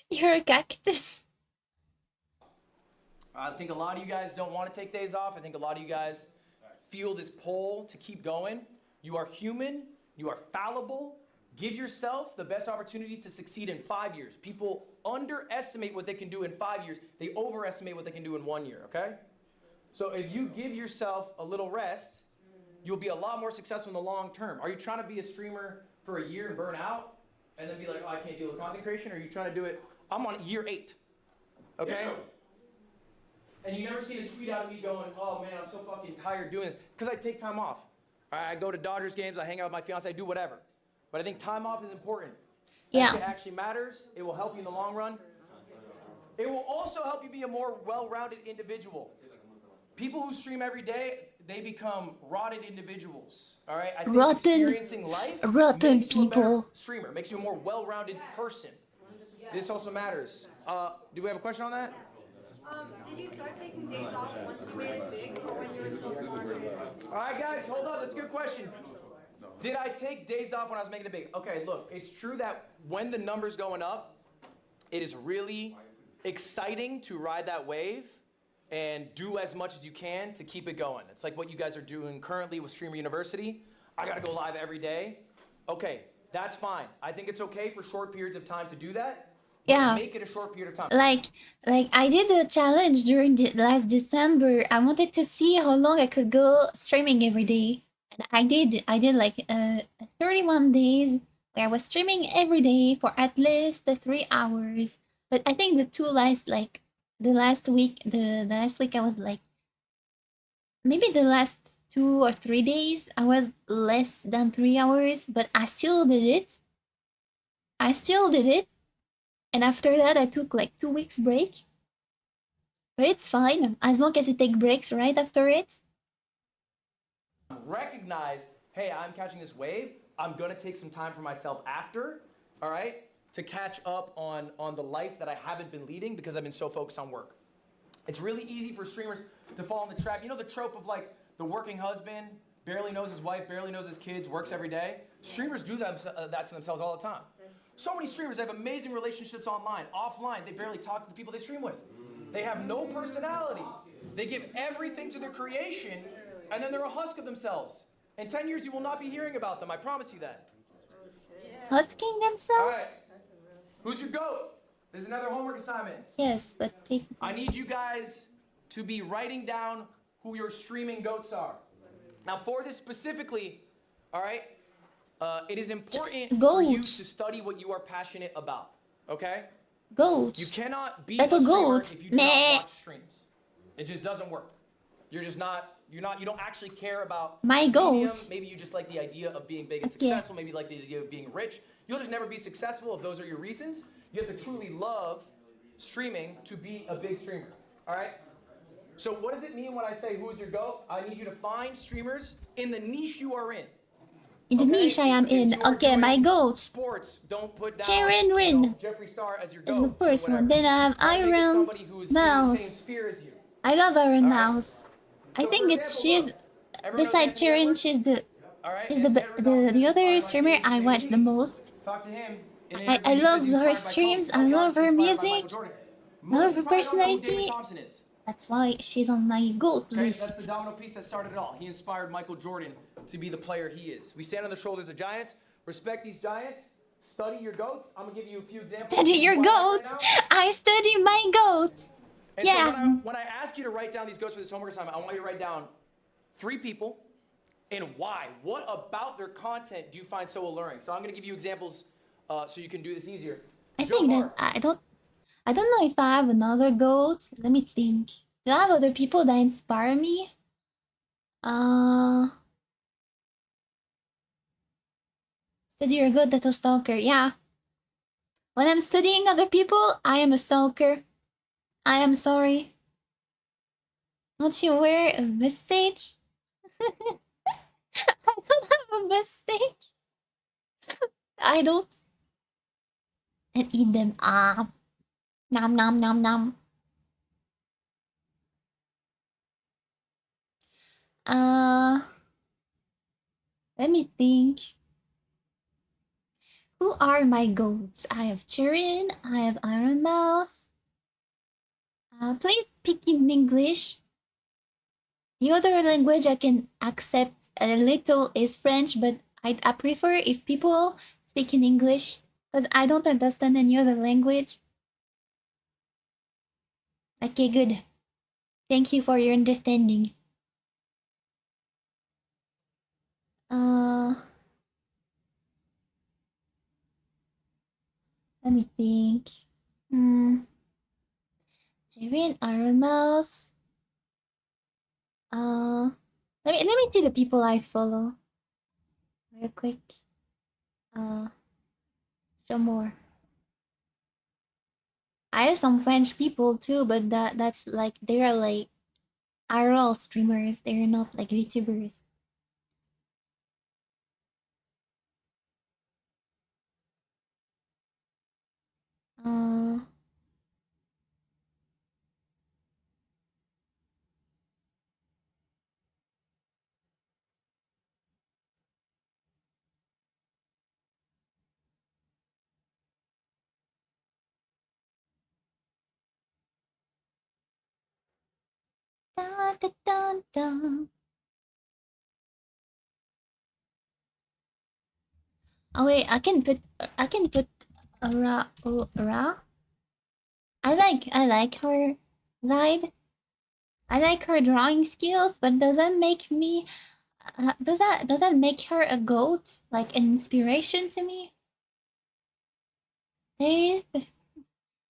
You're a cactus. I think a lot of you guys don't want to take days off. I think a lot of you guys feel this pull to keep going. You are human. You are fallible. Give yourself the best opportunity to succeed in 5 years. People underestimate what they can do in 5 years. They overestimate what they can do in 1 year, okay? So if you give yourself a little rest, you'll be a lot more successful in the long term. Are you trying to be a streamer for a year and burn out and then be like, oh, I can't deal with content creation? Or are you trying to do it, I'm on year 8, okay? And you never seen a tweet out of me going, oh man, I'm so fucking tired doing this. Because I take time off. I go to Dodgers games, I hang out with my fiance, I do whatever. But I think time off is important. Yeah. That shit actually matters. It will help you in the long run. It will also help you be a more well-rounded individual. People who stream every day, they become rotted individuals. All right? I think experiencing life rotten makes you a better people. streamer, makes you a more well-rounded person. This also matters. Do we have a question on that? Did you start taking days off once you made it big, or when you were still starting? All right, guys, hold up. That's a good question. Did I take days off when I was making it big? Okay, look, it's true that when the number's going up, it is really exciting to ride that wave and do as much as you can to keep it going. It's like what you guys are doing currently with Streamer University. I gotta go live every day. Okay, that's fine. I think it's okay for short periods of time to do that. Yeah. Make it a short period of time. Like I did a challenge during the last December. I wanted to see how long I could go streaming every day. And I did like 31 days where I was streaming every day for at least 3 hours. But I think the last week I was like, maybe the last 2 or 3 days I was less than 3 hours, but I still did it. And after that I took like 2 weeks break. But it's fine as long as you take breaks right after it. Recognize, hey, I'm catching this wave. I'm gonna take some time for myself after, all right, to catch up on the life that I haven't been leading because I've been so focused on work. It's really easy for streamers to fall in the trap. You know the trope of like the working husband, barely knows his wife, barely knows his kids, works every day? Streamers do that to themselves all the time. So many streamers have amazing relationships online. Offline, they barely talk to the people they stream with. They have no personality. They give everything to their creation, and then they're a husk of themselves. In 10 years, you will not be hearing about them. I promise you that. Husking All themselves? right. Who's your GOAT? There's another homework assignment. Yes, but take I need you guys to be writing down who your streaming GOATs are. Now, for this specifically, all right, it is important for you Goats. to study what you are passionate about, okay? goats. You cannot be That's a a streamer goat. if you do Meh. not watch streams. It just doesn't work. You don't actually care about My the medium. goat. Maybe you just like the idea of being big and Okay. successful. Maybe you like the idea of being rich. You'll just never be successful if those are your reasons. You have to truly love streaming to be a big streamer, all right? So what does it mean when I say who's your GOAT? I need you to find streamers in the niche you are in. In the Okay? niche I am If in. you are Okay, my doing goat Sports, don't put down Sharon Rin Jeffree Star as your is GOAT. the first one. whatever. Then I have Try to make it Iron somebody who's in the same Mouse. sphere as you. I love Iron All right. Mouse. I So, think for it's example, she's look, everyone knows beside Anthony Sharon. Edwards? She's the All right, she's Anthony Edwards obviously the is other inspired by streamer I Jay-Z. watch the most. Talk to him. In an I interview, he love says he's her inspired by streams. Kobe. I Tell me love honestly, her he's inspired by music. Michael Jordan. I Most love her people probably don't know who David personality. Thompson is. That's why she's on my goat Okay, that's the list. domino piece that started it all. He inspired Michael Jordan to be the player he is. We stand on the shoulders of giants. Respect these giants. Study your goats. I'm gonna give you a few examples. Study your What I like goat. right now. I study my goat. And Yeah. so when I ask you to write down these goats for this homework assignment, I want you to write down 3 people and why. What about their content do you find so alluring? So I'm gonna give you examples so you can do this easier. I Joe think Hart. that I don't know if I have another goat. Let me think. Do I have other people that inspire me? Study your goat, that a stalker. Yeah. When I'm studying other people, I am a stalker. I am sorry. Don't you wear a vestige? I don't have a vestige. I don't. And eat them. Ah. Nom nom nom nom. Let me think. Who are my goats? I have Chirin, I have Iron Mouse. Please pick in English. The other language I can accept a little is French, but I prefer if people speak in English because I don't understand any other language. Okay, good. Thank you for your understanding. Let me think. Syrian Iron Mouse. Let me see the people I follow. Real quick. Show more. I have some French people too, but that's like they're like IRL streamers. They're not like VTubers. Uh, dun, dun, dun, dun. Oh wait, I can put Ra. Ra. I like her vibe. I like her drawing skills, but does that make me? Does that make her a goat? Like an inspiration to me? There's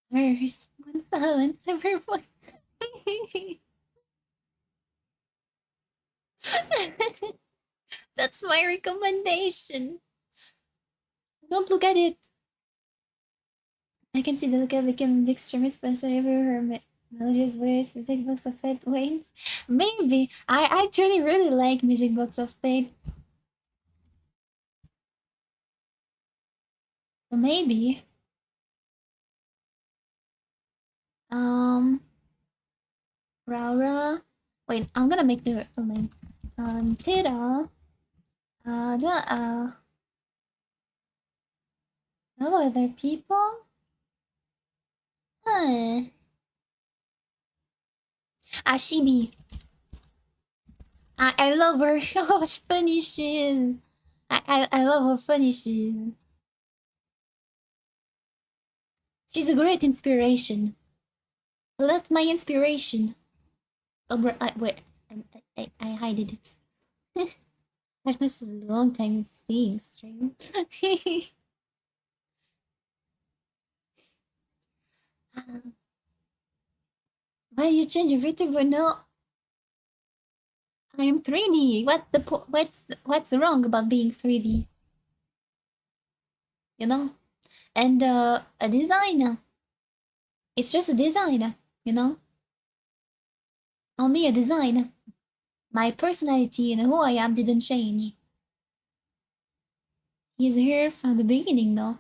one silence everyone. That's my recommendation. Don't look at it. I can see that the guy became a big streamer, especially over her melodious voice, music box of fate wanes. Maybe. I actually really like music box of fate. So maybe. Raura. Wait, I'm gonna make the full name. Tira. No other people? Huh. Ashibi. I love her. How funny she is. I love how funny she is. She's a great inspiration. So that's my inspiration. Oh, wait. I hided it. This is a long time seeing stream. Why you change your VTuber? No, I am 3D. What's wrong about being 3D? You know, and a design. It's just a design. You know, only a design. My personality and who I am didn't change. He's here from the beginning, though.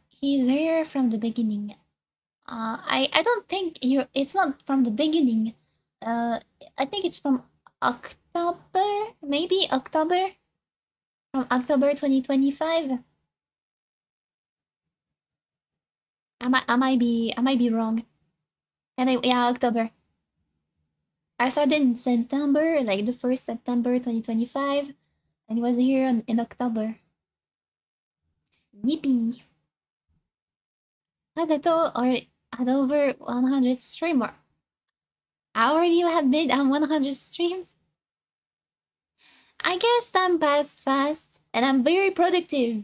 He's here from the beginning. I don't think it's not from the beginning. I think it's from October, maybe October, from October 2025. I might be wrong. Yeah, October. I started in September, like the 1st September 2025, and he was here in October. Yippee! Hazeto or had over 100 streamer. How already you have been on 100 streams? I guess time passed fast, and I'm very productive.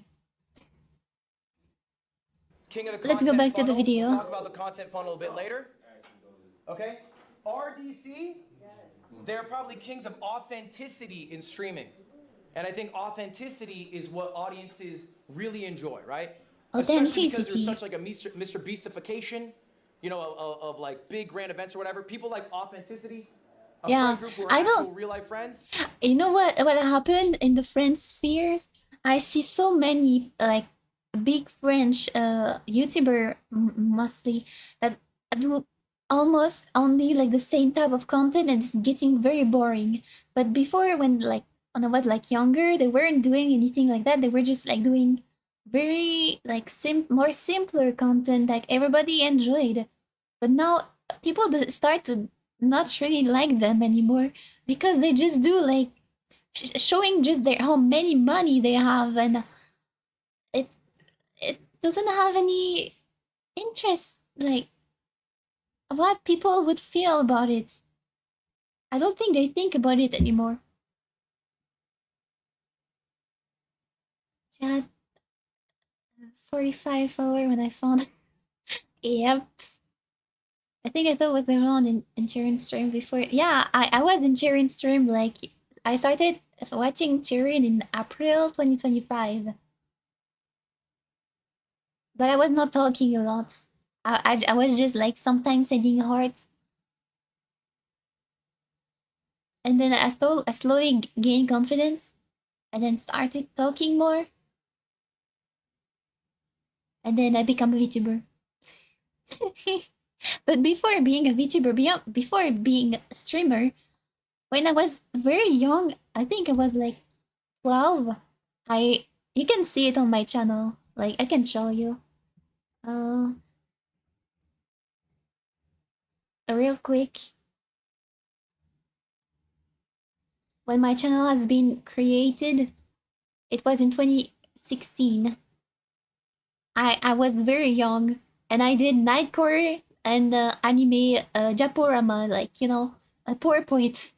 King of the Let's go back to the funnel. video. We'll talk about the content funnel a bit later. Okay? RDC, they're probably kings of authenticity in streaming. And I think authenticity is what audiences really enjoy, right? Especially because there's such like a Mr. Beastification, you know, of like big grand events or whatever. People like authenticity. Yeah, I don't. Real life friends. You know what happened in the French spheres? I see so many like big French YouTuber mostly that do almost only like the same type of content, and it's getting very boring. But before, when I was like younger, they weren't doing anything like that. They were just like doing very like more simpler content like everybody enjoyed. But now people start to not really like them anymore because they just do like showing just their how many money they have, and it's it doesn't have any interest like what people would feel about it. I don't think they think about it anymore. Chat 45 follower when I found. Yep. I think I thought was around in insurance stream before. Yeah, I was in insurance stream like I started watching Tyrion in April 2025. But I was not talking a lot. I was just like sometimes sending hearts. And then I slowly gained confidence and then started talking more. And then I become a VTuber. But before being a VTuber, before being a streamer, when I was very young, I think I was like 12. You can see it on my channel. Like I can show you. Uh real quick. When my channel has been created, it was in 2016. I was very young and I did Nightcore and anime Japorama, like, you know, a PowerPoint.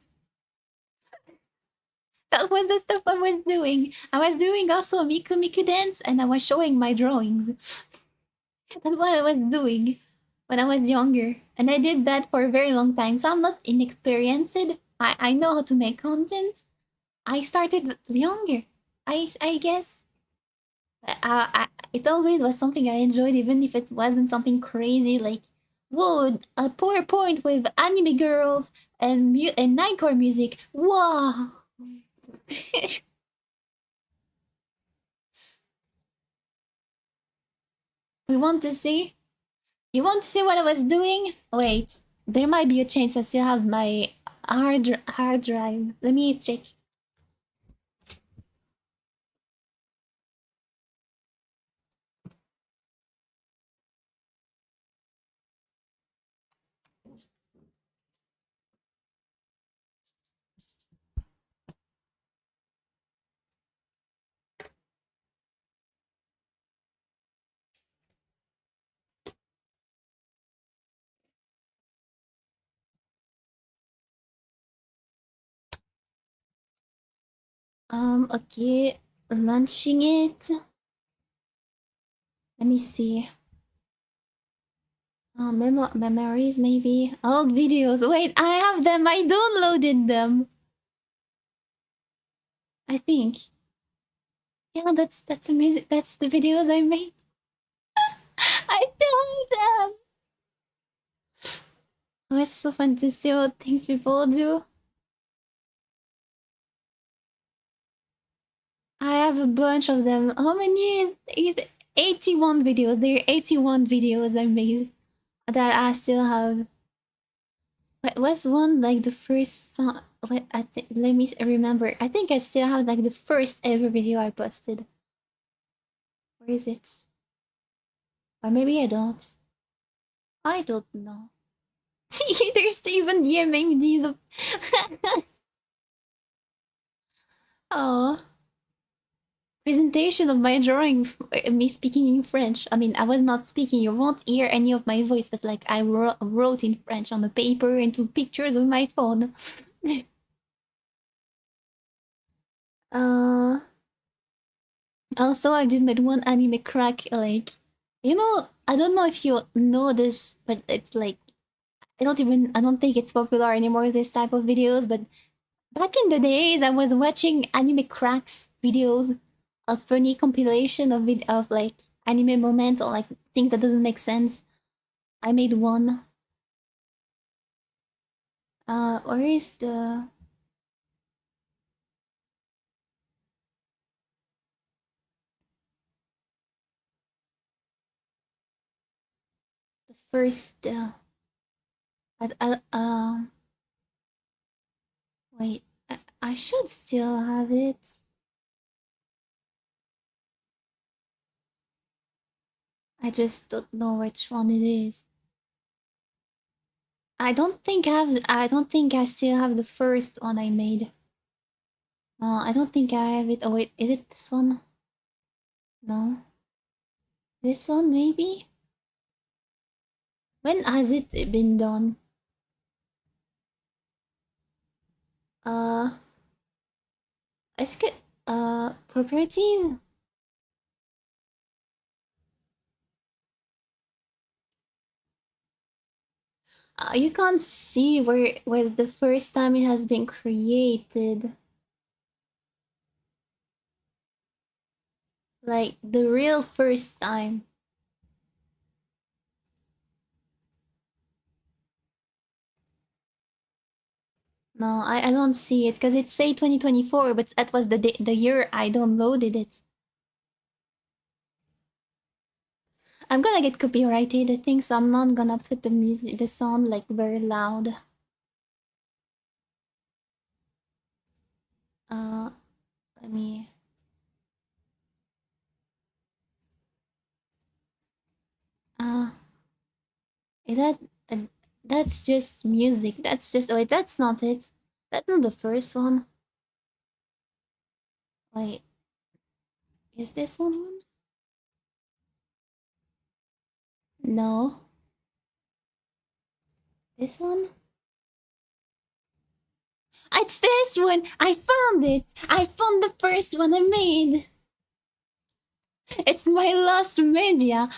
That was the stuff I was doing. I was doing also Miku Miku dance and I was showing my drawings. That's what I was doing when I was younger. And I did that for a very long time. So I'm not inexperienced. I know how to make content. I started younger. I guess. It always was something I enjoyed, even if it wasn't something crazy like, whoa, a PowerPoint with anime girls and Nightcore music. Wow. We want to see? You want to see what I was doing? Wait, there might be a chance I still have my hard drive. Let me check. Okay, launching it. Let me see. Memories, maybe. Old videos. Wait, I have them. I downloaded them. I think. Yeah, that's amazing. That's the videos I made. I still have them. Oh, it's so fun to see what things people do. I have a bunch of them. How many is it? 81 videos. There are 81 videos I made that I still have. What was one like the first song? What let me remember. I think I still have like the first ever video I posted. Where is it? Or maybe I don't. I don't know. There's even the emojis of. Oh. Presentation of my drawing, me speaking in French. I mean, I was not speaking. You won't hear any of my voice, but like I wrote in French on the paper and took pictures with my phone. uh. Also, I did my one anime crack. Like, you know, I don't know if you know this, but it's like I don't think it's popular anymore. This type of videos, but back in the days, I was watching anime cracks videos, a funny compilation of like anime moments or like things that doesn't make sense. I made one. Where is the first? Wait, I should still have it. I just don't know which one it is. I don't think I have. I don't think I still have the first one I made. I don't think I have it. Oh wait, is it this one? No. This one maybe? When has it been done? Let's get properties. You can't see where it was the first time it has been created. Like the real first time. No, I don't see it because it say 2024, but that was the year I downloaded it. I'm gonna get copyrighted, I think, so I'm not gonna put the sound like very loud. Let me. Is that that's just music. That's just wait. That's not it. That's not the first one. Wait, is this one? No. This one? It's this one! I found it! I found the first one I made! It's my lost media!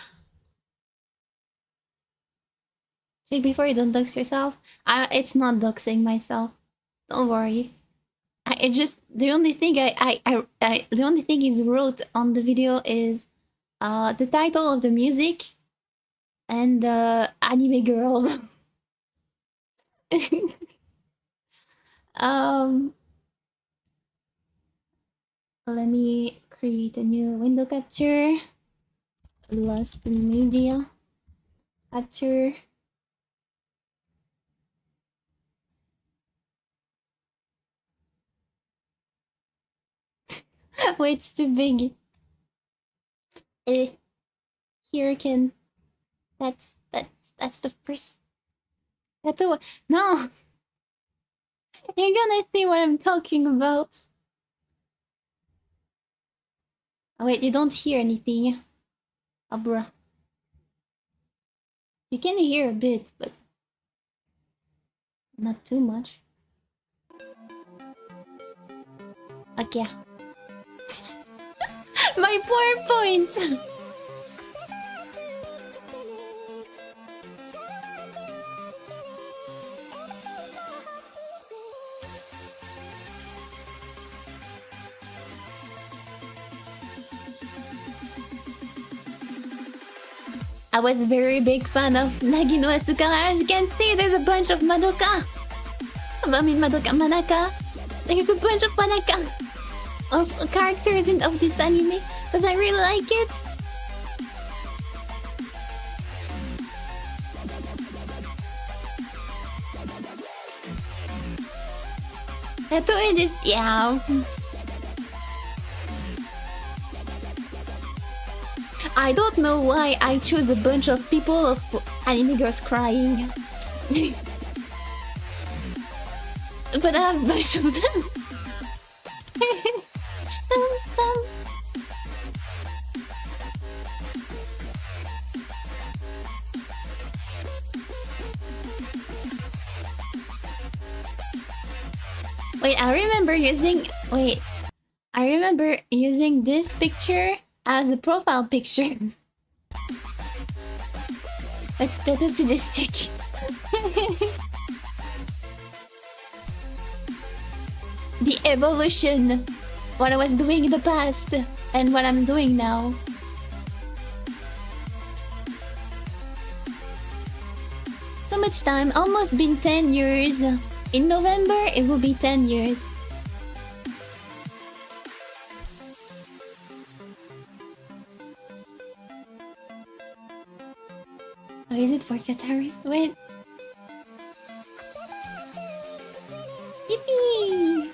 Check before you don't dox yourself. It's not doxing myself. Don't worry. I just the only thing the only thing is wrote on the video is the title of the music and the anime girls. Let me create a new window capture. Lost media capture. Wait, it's too big. Here can. That's the first. Tattoo. No. You're gonna see what I'm talking about. Oh wait, you don't hear anything. Oh, bruh. You can hear a bit, but not too much. Okay. My PowerPoint! I was very big fan of Nagi no Asuka. As you can see, there's a bunch of Madoka. I mean, Madoka Manaka. There's a bunch of Manaka of characters of this anime because I really like it. That's what it is, yeah. I don't know why I choose a bunch of people of anime girls crying. But I have a bunch of them. Wait, I remember using this picture as a profile picture. That was sadistic. The evolution. What I was doing in the past and what I'm doing now. So much time, almost been 10 years. In November, it will be 10 years. Or is it for guitarist? Wait. Yippee!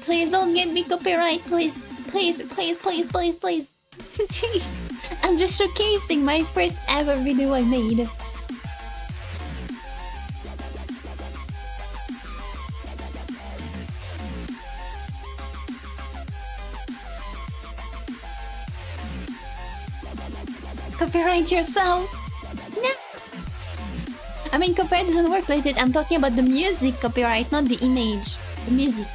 Please don't get me copyright, please. Please, please, please, please, please. I'm just showcasing my first ever video I made. Copyright yourself. No. I mean, copyright doesn't work like that. I'm talking about the music copyright, not the image. The music.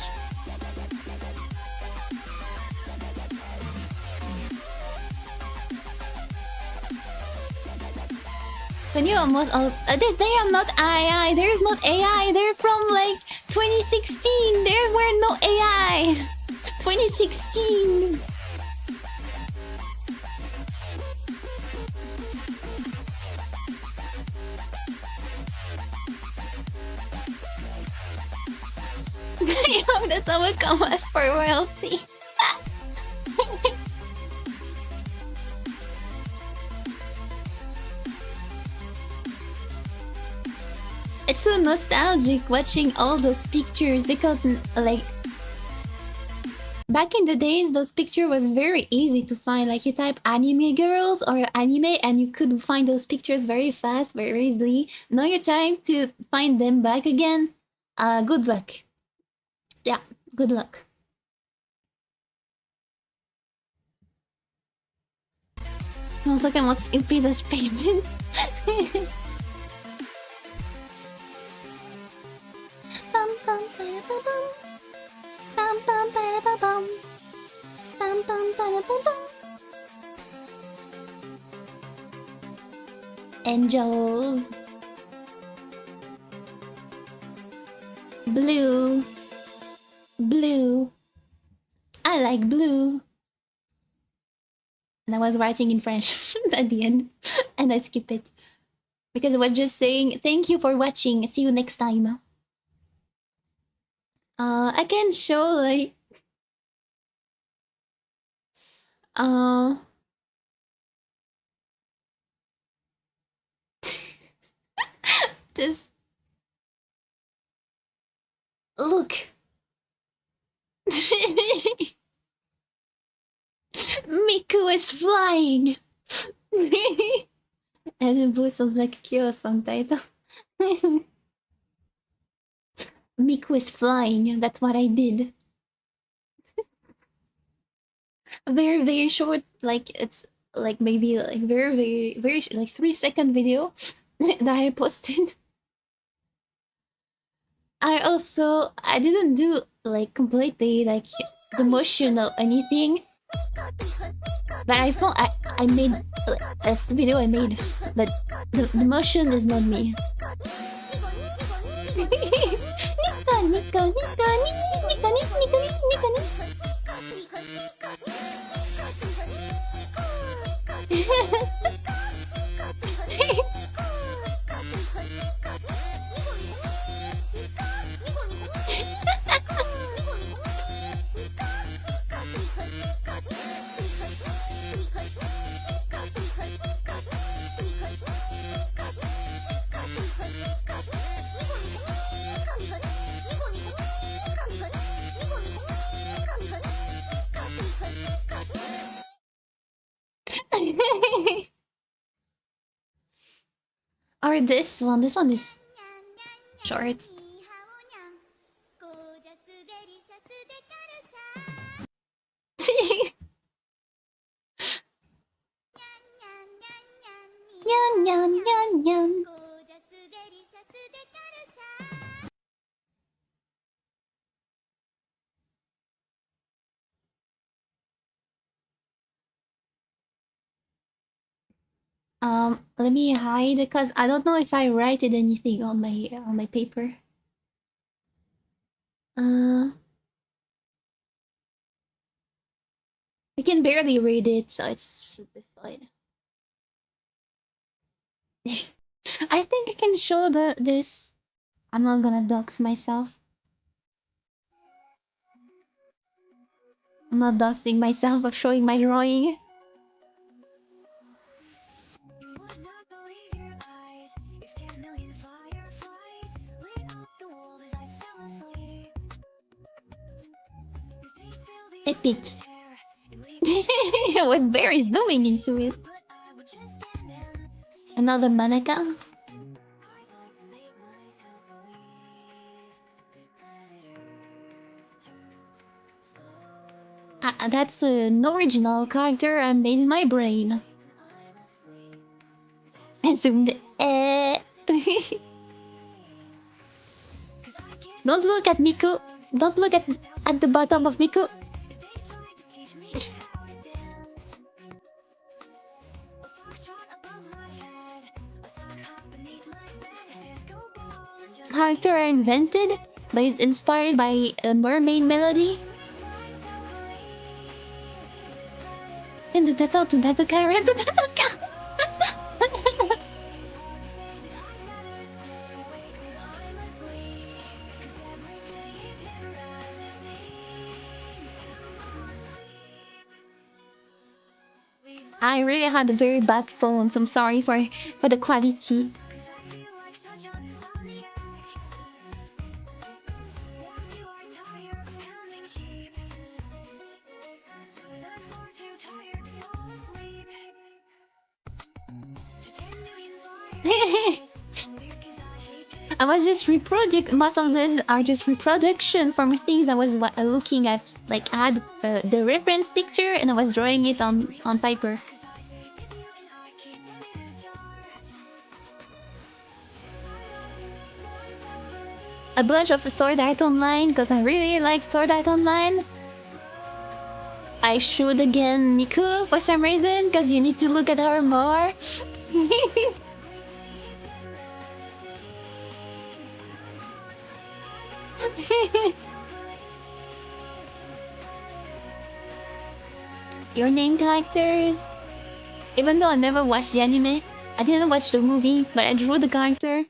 When you almost they are not AI. There's not AI. They're from like 2016. There were no AI. 2016. You know that I would come as for royalty. It's so nostalgic watching all those pictures because, like, back in the days, those pictures was very easy to find. Like, you type anime girls or anime and you could find those pictures very fast, very easily. Now you're trying to find them back again. Good luck. Yeah, good luck. I'm talking about Snoopy's as payments. Bum, bum, ba-da-ba-bum. Bum, bum, ba-da-ba-bum. Bum, bum, ba-da-ba-bum. Angels. Blue. Blue. I like blue. And I was writing in French at the end. And I skip it. Because I was just saying, thank you for watching. See you next time. I can show like this. Look. Miku is flying. And the voice sounds like a Kyo song title. Miku is flying. That's what I did. Very, very short. Like it's like maybe like very, very, very like 3-second video that I posted. I didn't do like completely like the motion or anything. But I thought I made that's the video I made, but the motion is not me. Nika nika nika nika nika nika Or this one is short. Nyan nyan nyan nyan. Let me hide because I don't know if I write anything on my paper. I can barely read it, so it's fine. I think I can show this. I'm not gonna dox myself. I'm not doxing myself of showing my drawing. Epic. I was very zooming into it. Another mannequin. That's an original character I made in my brain. I zoomed. Don't look at Miku. Don't look at the bottom of Miku. Character I invented, but it's inspired by a mermaid melody. And the I really had a very bad phone, so I'm sorry for the quality. I was just most of these are just reproduction from things I was looking at. Like I had the reference picture and I was drawing it on paper. A bunch of Sword Art Online because I really like Sword Art Online. I should again Miku for some reason because you need to look at her more. Your name characters. Even though I never watched the anime, I didn't watch the movie, but I drew the character,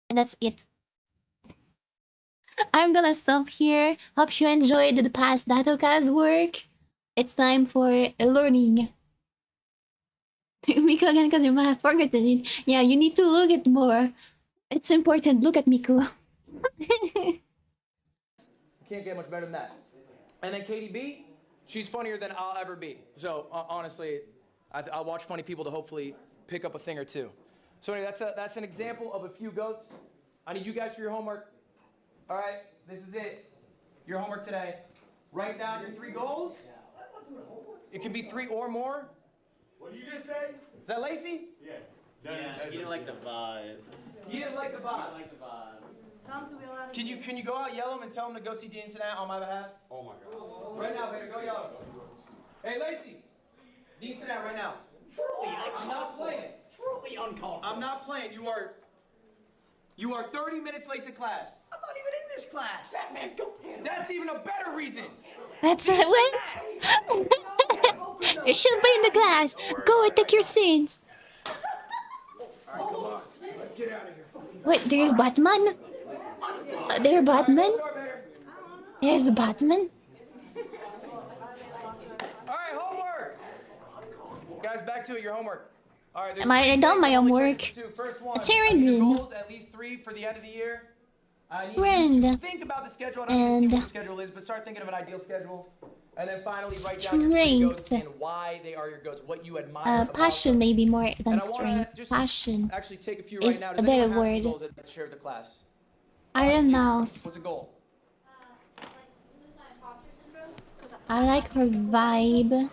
and that's it. I'm gonna stop here. Hope you enjoyed the past Datoka's work. It's time for learning. Miku again, because you might have forgotten it. Yeah, you need to look at more. It's important. Look at Miku. Can't get much better than that. And then Katie B, she's funnier than I'll ever be. So honestly, I'll watch funny people to hopefully pick up a thing or two. So anyway, that's an example of a few goats. I need you guys for your homework. All right, this is it. Your homework today. Write down your 3 goals. It can be 3 or more. What did you just say? Is that Lacey? Yeah. Yeah, he didn't like the vibe. He didn't like the vibe. He didn't like the vibe. Can you go out, yell him, and tell him to go see Dean Sinat on my behalf? Oh my god. Right now, baby, go yell him. Hey, Lacey, Dean Sinat right now. I'm not playing. Truly uncomfortable. I'm not playing. You are 30 minutes late to class. I'm not even in this class. Batman, go handle. That's even a better reason. That's what? You should be in the class. Go and take your sins. Alright, come on. Let's get out of here. Wait, there's Batman? There's Batman? There's a Batman? All right, homework. Guys, back to it. Your homework. All right. Am I done my homework? First one. Cherry I need your green. goals, at least 3 for the end of the year. I need you Friend. to think about the schedule. I don't need to see what the schedule is, but start thinking of an ideal schedule. And then finally write down your 3 goats and why they are your goats, what you admire about Passion them. maybe more than And I wanna strength. just Passion. actually take a few is right now. a Does better anyone have some word. goals that share with the class? Iron Mouse. What's a goal? I like her vibe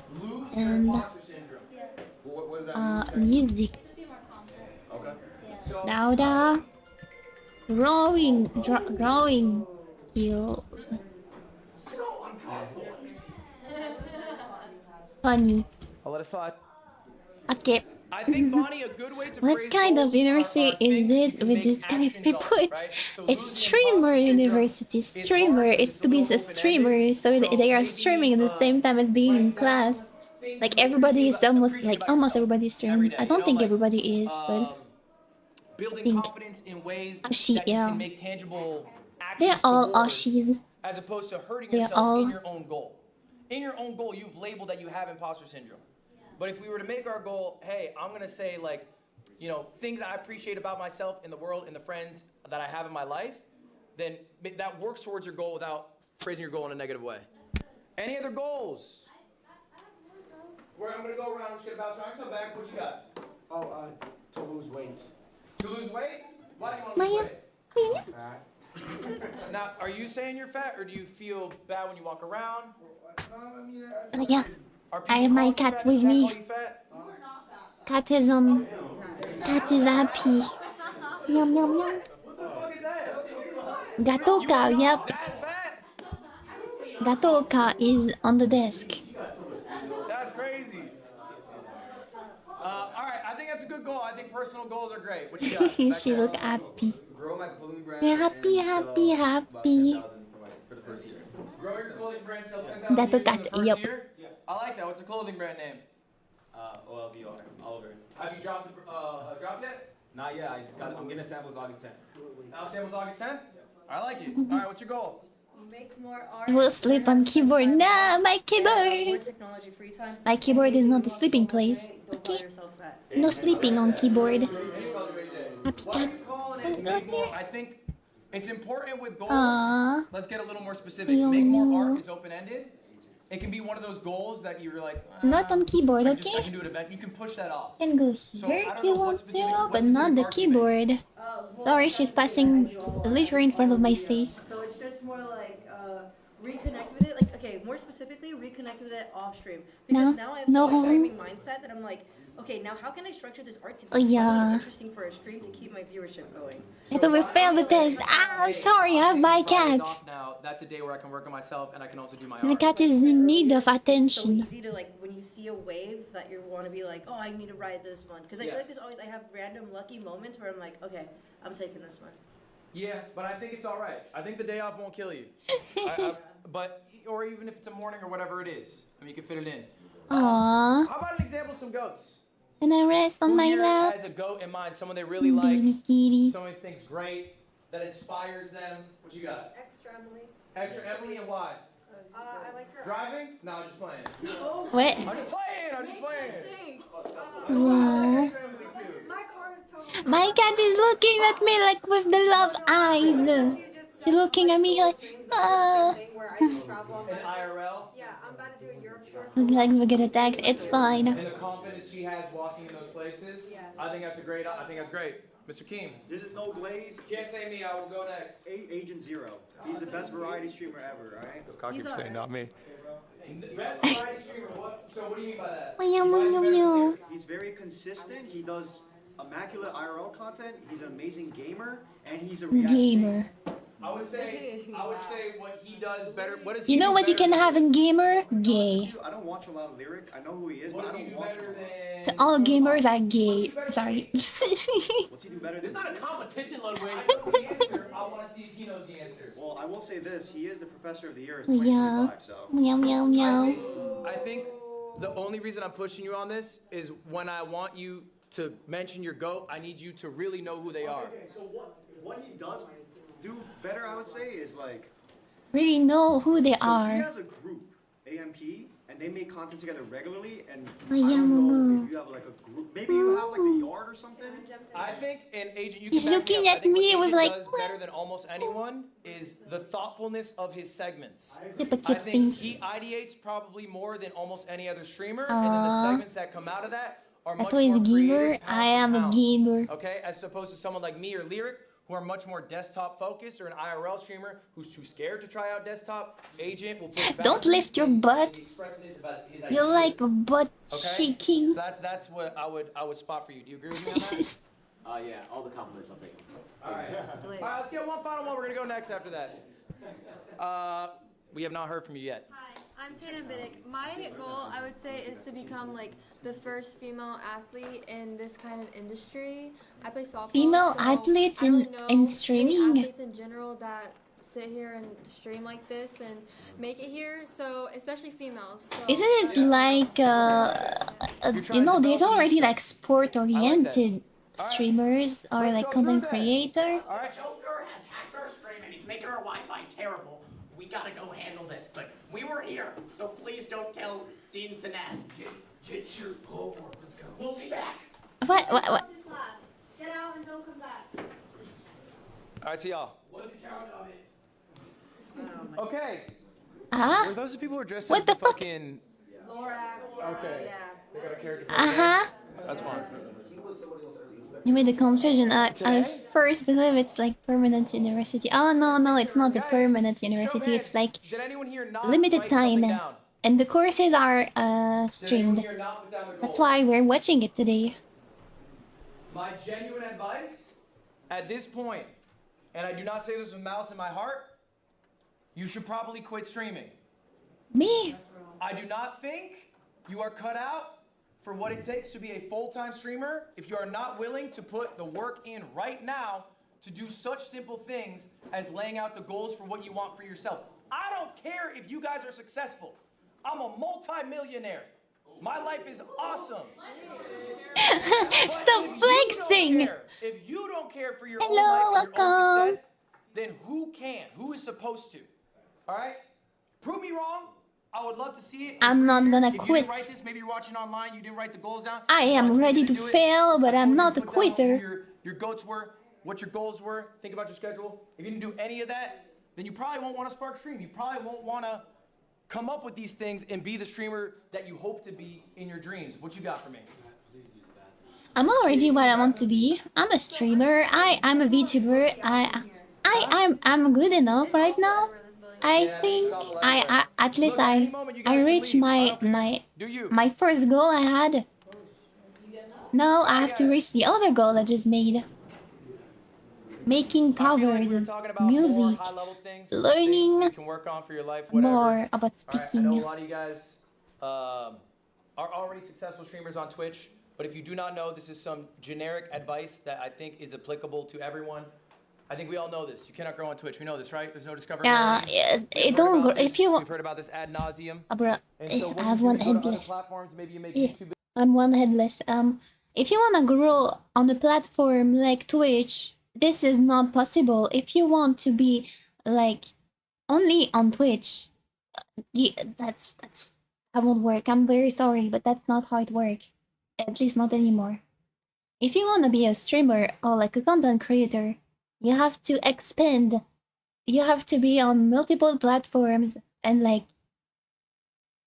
and What does that mean? music. Okay. Louder. Drawing skills. Funny. I'll let it slide. Okay. I think, Bonnie, a good way to What phrase kind of goals university are things is you it can with make this kind of actions people? of, It's right? So it's losing streamer imposter syndrome university. is Streamer. hard It's because to be it's a a little streamer, open-ended. so So they are maybe, streaming at the same time as being in write down class. things Like you everybody is almost appreciate about almost yourself everybody is every streaming. day, I you don't know, think like, everybody is, but building think- confidence in ways Ashi, that you yeah. can make tangible actions they're all towards, Ashis. as opposed to hurting They're yourself all- in your own goal. In your own goal, you've labeled that you have imposter syndrome. But if we were to make our goal, hey, I'm gonna say like, you know, things I appreciate about myself in the world and the friends that I have in my life, then that works towards your goal without phrasing your goal in a negative way. Any other goals? I'm gonna go around. I'm just gonna bounce around. Come back. What you got? Oh, to lose weight. To lose weight? Why do you want to lose weight? Fat. Now, are you saying you're fat, or do you feel bad when you walk around? I mean, Yeah, Are I people have my calling you cat fat? with Does Cat me. call you fat? Cat is on. Cat is happy. Yum yum yum. What the fuck is that? Gatoka, yep. That fat? Gatoka is on the desk. That's crazy. All right, I think that's a good goal. I think personal goals are great. What you got? She look happy. Grow my clothing brand. We're happy, and sell happy, about happy. 10,000 for the first year. Grow your clothing brand, sell 10,000 That's a units in cat, the first yep. year? I like that. What's the clothing brand name? OLVR, Oliver. Have you dropped a drop yet? Not yet. I'm getting samples August 10th. Now samples August 10th? I like it. All right, what's your goal? Make more art. I will sleep on keyboard. Nah, my More keyboard. technology free time. My keyboard is not a sleeping place. Don't call Okay? yourself fat. No sleeping on keyboard. Happy Happy cat. I think it's important with goals. Aww. Let's get a little more specific. Yo, Make more yo. art is open-ended. It can be one of those goals that you're like, Not on keyboard, I okay? can do it event. You can push that off. Can go So, here I if don't you know what want specific- to, what but not specific the art you make. keyboard. Sorry, she's passing literally in front of my face. So it's just more like reconnect with it. Like, okay, more specifically, reconnect with it off stream. Because No, now I have no. such a streaming mindset that I'm like, okay, now how can I structure this art to be Oh, yeah. really interesting for a stream to keep my viewership going? I thought we failed the test. Ah, I'm sorry, I have my Fridays cat. off now. That's a day where I can work on myself and I can also do my My art. cat is in need of It's so attention. easy to like when you see a wave that you want to be like, oh, I need to ride this one. Because I feel like there's always I have random lucky moments where I'm like, okay, I'm taking this one. Yeah, but I think it's all right. I think the day off won't kill you. But or even if it's a morning or whatever it is, I mean, you can fit it in. Aww. How about an example of some goats? Can I rest on Who my here lap? has a goat in mind? Someone they really like, Baby kitty. someone who thinks great, that inspires them. What you got? Extra Emily. Extra Emily, and why? I like her. Driving? No, I'm just playing. What? I'm just playing. I'm just playing. Yeah. Extra Emily too. My car is totally. My cat is looking at me like with the love eyes. She's looking at me like, ah. Where I just travel on In IRL, Yeah, I'm about to do a Europe tour. Look like we get attacked. It's fine. and the confidence she has walking in those places, I think that's great. Mr. Keem. This is No Glaze, Can't say me. I will go next. Agent Zero. He's the best variety streamer ever, alright? He's alright. not me. Best variety streamer. So what do you mean by that? Meow, meow, meow. He's very consistent. He does immaculate IRL content. He's an amazing gamer, and he's a reaction Gamer. I would say what he does better. What does You he know do what you better can have in gamer? Gay. I don't watch a lot of lyric. I know who he is, What but I does he don't do watch better him a lot. than? So all gamers are gay. Sorry. What's he do better It's than? not a competition, Ludwig. I know the answer. I want to see if he knows the answer. Well, I will say this. He is the professor of the year in Yeah. 2025, so. Meow, meow, meow. I think the only reason I'm pushing you on this is when I want you to mention your GOAT, I need you to really know who they are. Okay, so what he does do better, I would say, is like. Really know who they So he are. has a group, AMP, and they make content together regularly. And Oh, I yeah, don't know Momo. if you have like a group. Maybe you have like the yard or something. I think an agent you He's can back looking me up. I at think what me with Agent like, does better than almost anyone is the thoughtfulness of his segments. Zip a I cute think face. he ideates probably more than almost any other streamer, and then the Aw. segments that come out of that are much That was more gamer. creative, I pound am for a pound. gamer. Okay, as opposed to someone like me or Lyric, who are much more desktop focused, or an IRL streamer who's too scared to try out desktop. Agent will push back. Don't lift your butt. You're like a butt shaking. So that's what I would spot for you. Do you agree with me on that? Yeah, all the compliments I'll take. All right. All right, let's get one final one. We're gonna go next after that. We have not heard from you yet. Hi, I'm Tatum Biddick. My goal, I would say, is to become like the first female athlete in this kind of industry. I play softball. Female so athletes I in- really know in many streaming? athletes in general that sit here and stream like this and make it here. So especially females. So Isn't it like, you know, there's already like sport-oriented streamers or like content creator. All right. Joker has hacked our stream and he's making our Wi-Fi terrible. We gotta go handle this, but we were here, so please don't tell Dean Sinat. Get your homework, let's go. We'll be back. What? Get out and don't come back. All right, see y'all. Okay. Ah? Were those the people who are dressed What as the the fuck? fucking... Lorax. Okay. They got a character for Uh-huh. That's fine. You made the confusion. I Today? first believe it's like permanent university. Oh no, it's not a Guys, permanent show of university. It's hands. like Did anyone here not limited write something time, down? and the courses are Did anyone streamed. here not put down their That's goals? why we're watching it today. My genuine advice at this point, and I do not say this with malice in my heart, you should probably quit streaming. Me? I do not think you are cut out for what it takes to be a full-time streamer if you are not willing to put the work in right now to do such simple things as laying out the goals for what you want for yourself. I don't care if you guys are successful. I'm a multi-millionaire. My life is awesome. Stop flexing! If you don't care for your Hello, own life and your own welcome. success, then who can? Who is supposed to? All right? Prove me wrong. I would love to see it. I'm not gonna If you quit. didn't write this, maybe you're watching online, you didn't write the goals down. I you am wanted ready to do it. fail, but I I'm told you not to a put down who quitter. your goals were, what your goals were. Think about your schedule. If you didn't do any of that, then you probably won't want to spark stream. You probably won't want to come up with these things and be the streamer that you hope to be in your dreams. What you got for me? I'm already what I want to be. I'm a streamer. I'm a VTuber. I'm good enough right now. I think I at least I reached my first goal I had. Now I have to reach the other goal I just made. Making covers, music, learning you can work on for your life, whatever. more about All right, I know a speaking. lot of you guys are already successful streamers on Twitch, but if you do not know, this is some generic advice that I think is applicable to everyone. I think we all know this. You cannot grow on Twitch. We know this, right? There's no discovery. Yeah, it don't grow if you. We've heard about this ad nauseum. Bro, And so I when have you one go to other headless. platforms, maybe you make Yeah, YouTube. I'm one headless. If you wanna grow on a platform like Twitch, this is not possible. If you want to be like only on Twitch, that's that won't work. I'm very sorry, but that's not how it works. At least not anymore. If you wanna be a streamer or like a content creator, you have to expand. You have to be on multiple platforms and like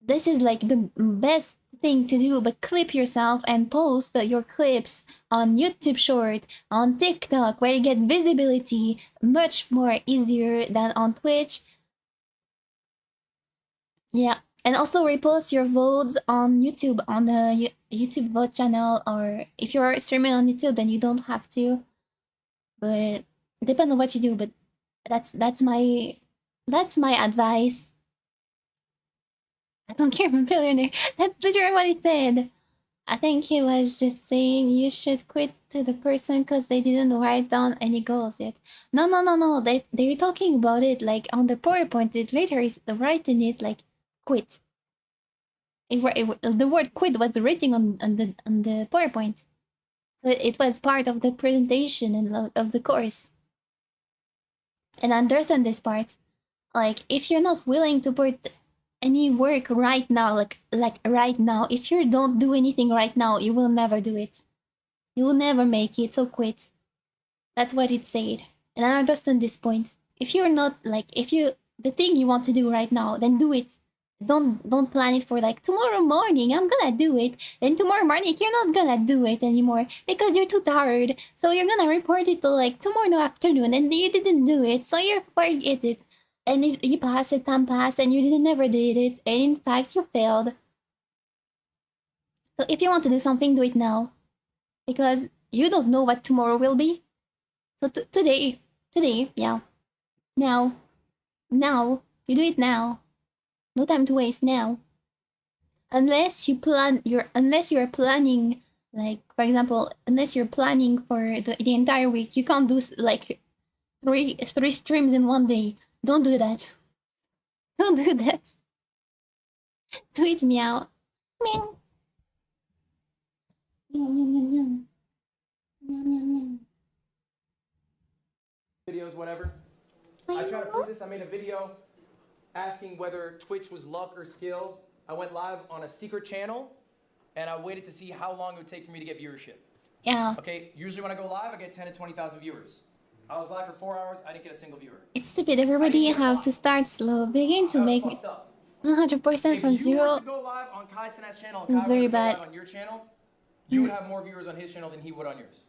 this is like the best thing to do, but clip yourself and post your clips on YouTube Short, on TikTok, where you get visibility much more easier than on Twitch. Yeah, and also repost your votes on YouTube, on the YouTube vote channel, or if you're streaming on YouTube, then you don't have to. But it depends on what you do. But that's my advice. I don't care if I'm a billionaire. That's literally what he said. I think he was just saying you should quit to the person because they didn't write down any goals yet. No. They're talking about it like on the PowerPoint. It later is writing it like quit. The word quit was written on the PowerPoint. So it was part of the presentation and of the course. And I understand this part. Like if you're not willing to put any work right now, like right now, if you don't do anything right now, you will never do it. You will never make it, so quit. That's what it said. And I understand this point. If you're not like the thing you want to do right now, then do it. Don't plan it for like tomorrow morning I'm gonna do it. Then tomorrow morning you're not gonna do it anymore because you're too tired. So you're gonna report it to like tomorrow afternoon and you didn't do it, so you forget it. And you pass it, time passed, and you never did it, and in fact, you failed. So if you want to do something, do it now. Because you don't know what tomorrow will be. So today, yeah. Now, you do it now. No time to waste now. Unless you're planning, like, for example, unless you're planning for the entire week, you can't do, like, three streams in one day. Don't do that. Don't do that. Tweet meow. Meow. Meow, meow, meow, meow. Meow, meow, meow. Videos, whatever. I tried to prove this. I made a video asking whether Twitch was luck or skill. I went live on a secret channel, and I waited to see how long it would take for me to get viewership. Yeah. Okay, usually when I go live, I get 10 to 20,000 viewers. I was live for 4 hours. I didn't get a single viewer. It's stupid. Everybody have to start slow. Begin to That was make fucked up. 100% If from you were zero. to go live on Kai Sinat's channel and It's Kai were very to go bad. live on your channel, you would have more viewers on his channel than he would on yours.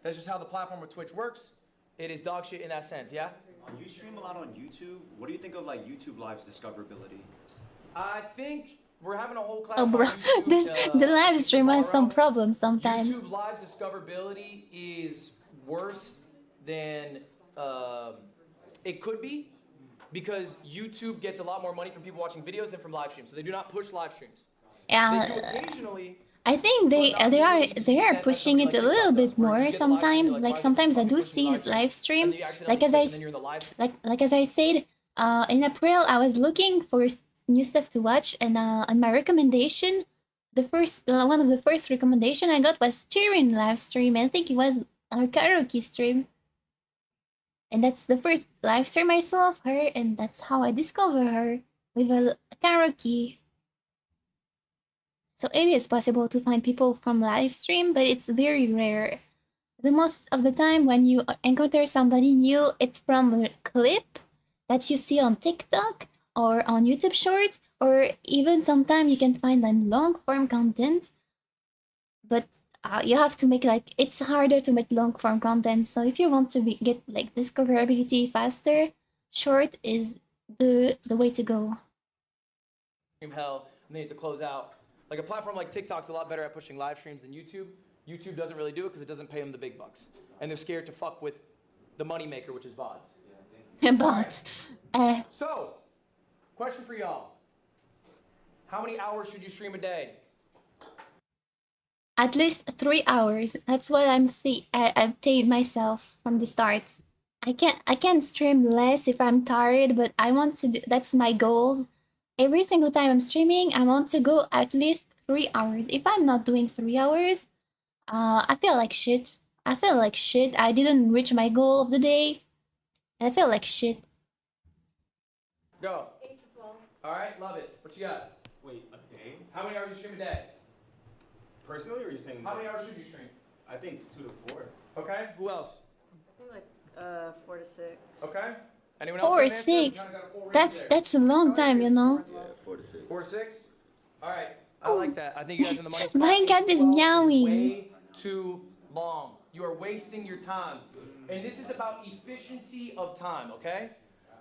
That's just how the platform of Twitch works. It is dog shit in that sense, yeah? You stream a lot on YouTube. What do you think of like YouTube Live's discoverability? I think we're having a whole class Oh, bro, on YouTube, this the live stream has some tomorrow. problems sometimes. YouTube Live's discoverability is worse than it could be because YouTube gets a lot more money from people watching videos than from live streams. So they do not push live streams. Yeah, They do occasionally. I think they are pushing it a little bit more sometimes. Like sometimes I do see live stream. Like as I said, in April I was looking for new stuff to watch, and my recommendation, one of the first recommendation I got was Tyrion live stream. I think it was our karaoke stream, and that's the first live stream I saw of her, and that's how I discovered her with a karaoke. So it is possible to find people from live stream, but it's very rare. The most of the time when you encounter somebody new, it's from a clip that you see on TikTok or on YouTube Shorts, or even sometimes you can find like long form content. But you have to make it's harder to make long form content. So if you want to get like discoverability faster, short is the way to go. Hell, and they have to close out. Like a platform like TikTok's a lot better at pushing live streams than YouTube. YouTube doesn't really do it because it doesn't pay them the big bucks. And they're scared to fuck with the moneymaker, which is VODs. Bots. So, question for y'all. How many hours should you stream a day? At least 3 hours. That's what I've taken myself from the start. I can't stream less if I'm tired, but I want to do, that's my goals. Every single time I'm streaming, I want to go at least 3 hours. If I'm not doing 3 hours, I feel like shit. I didn't reach my goal of the day. I feel like shit. Go. 8 to 12. All right, love it. What you got? Wait, a day? How many hours you stream a day? Personally, or are you saying? How many hours should you stream? I think 2 to 4. Okay. Who else? I think like 4 to 6. Okay. Anyone else? 4 or have an answer? 6. We kinda got a full range there. That's a long time, you know. Yeah, 4 to 6. 4 or 6. All right. I like that. I think you guys are in the money spot. My cat is 12 meowing. Way too long. You are wasting your time. And this is about efficiency of time, okay?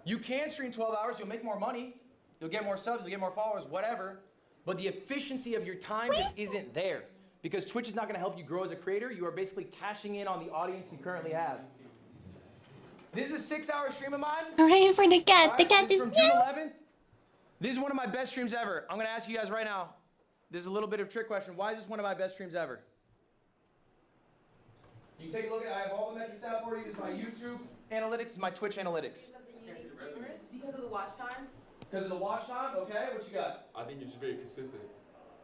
You can stream 12 hours, you'll make more money, you'll get more subs, you'll get more followers, whatever. But the efficiency of your time just isn't there. Because Twitch is not gonna help you grow as a creator. You are basically cashing in on the audience you currently have. This is a 6-hour stream of mine. I'm ready for the cat. All The right, cat this is from June meowing. 11th. This is one of my best streams ever. I'm gonna ask you guys right now. This is a little bit of a trick question. Why is this one of my best streams ever? You can take a look at, I have all the metrics out for you. This is my YouTube analytics, this is my Twitch analytics. Because of the watch time? Because of the watch time, okay, what you got? I think you're just very consistent.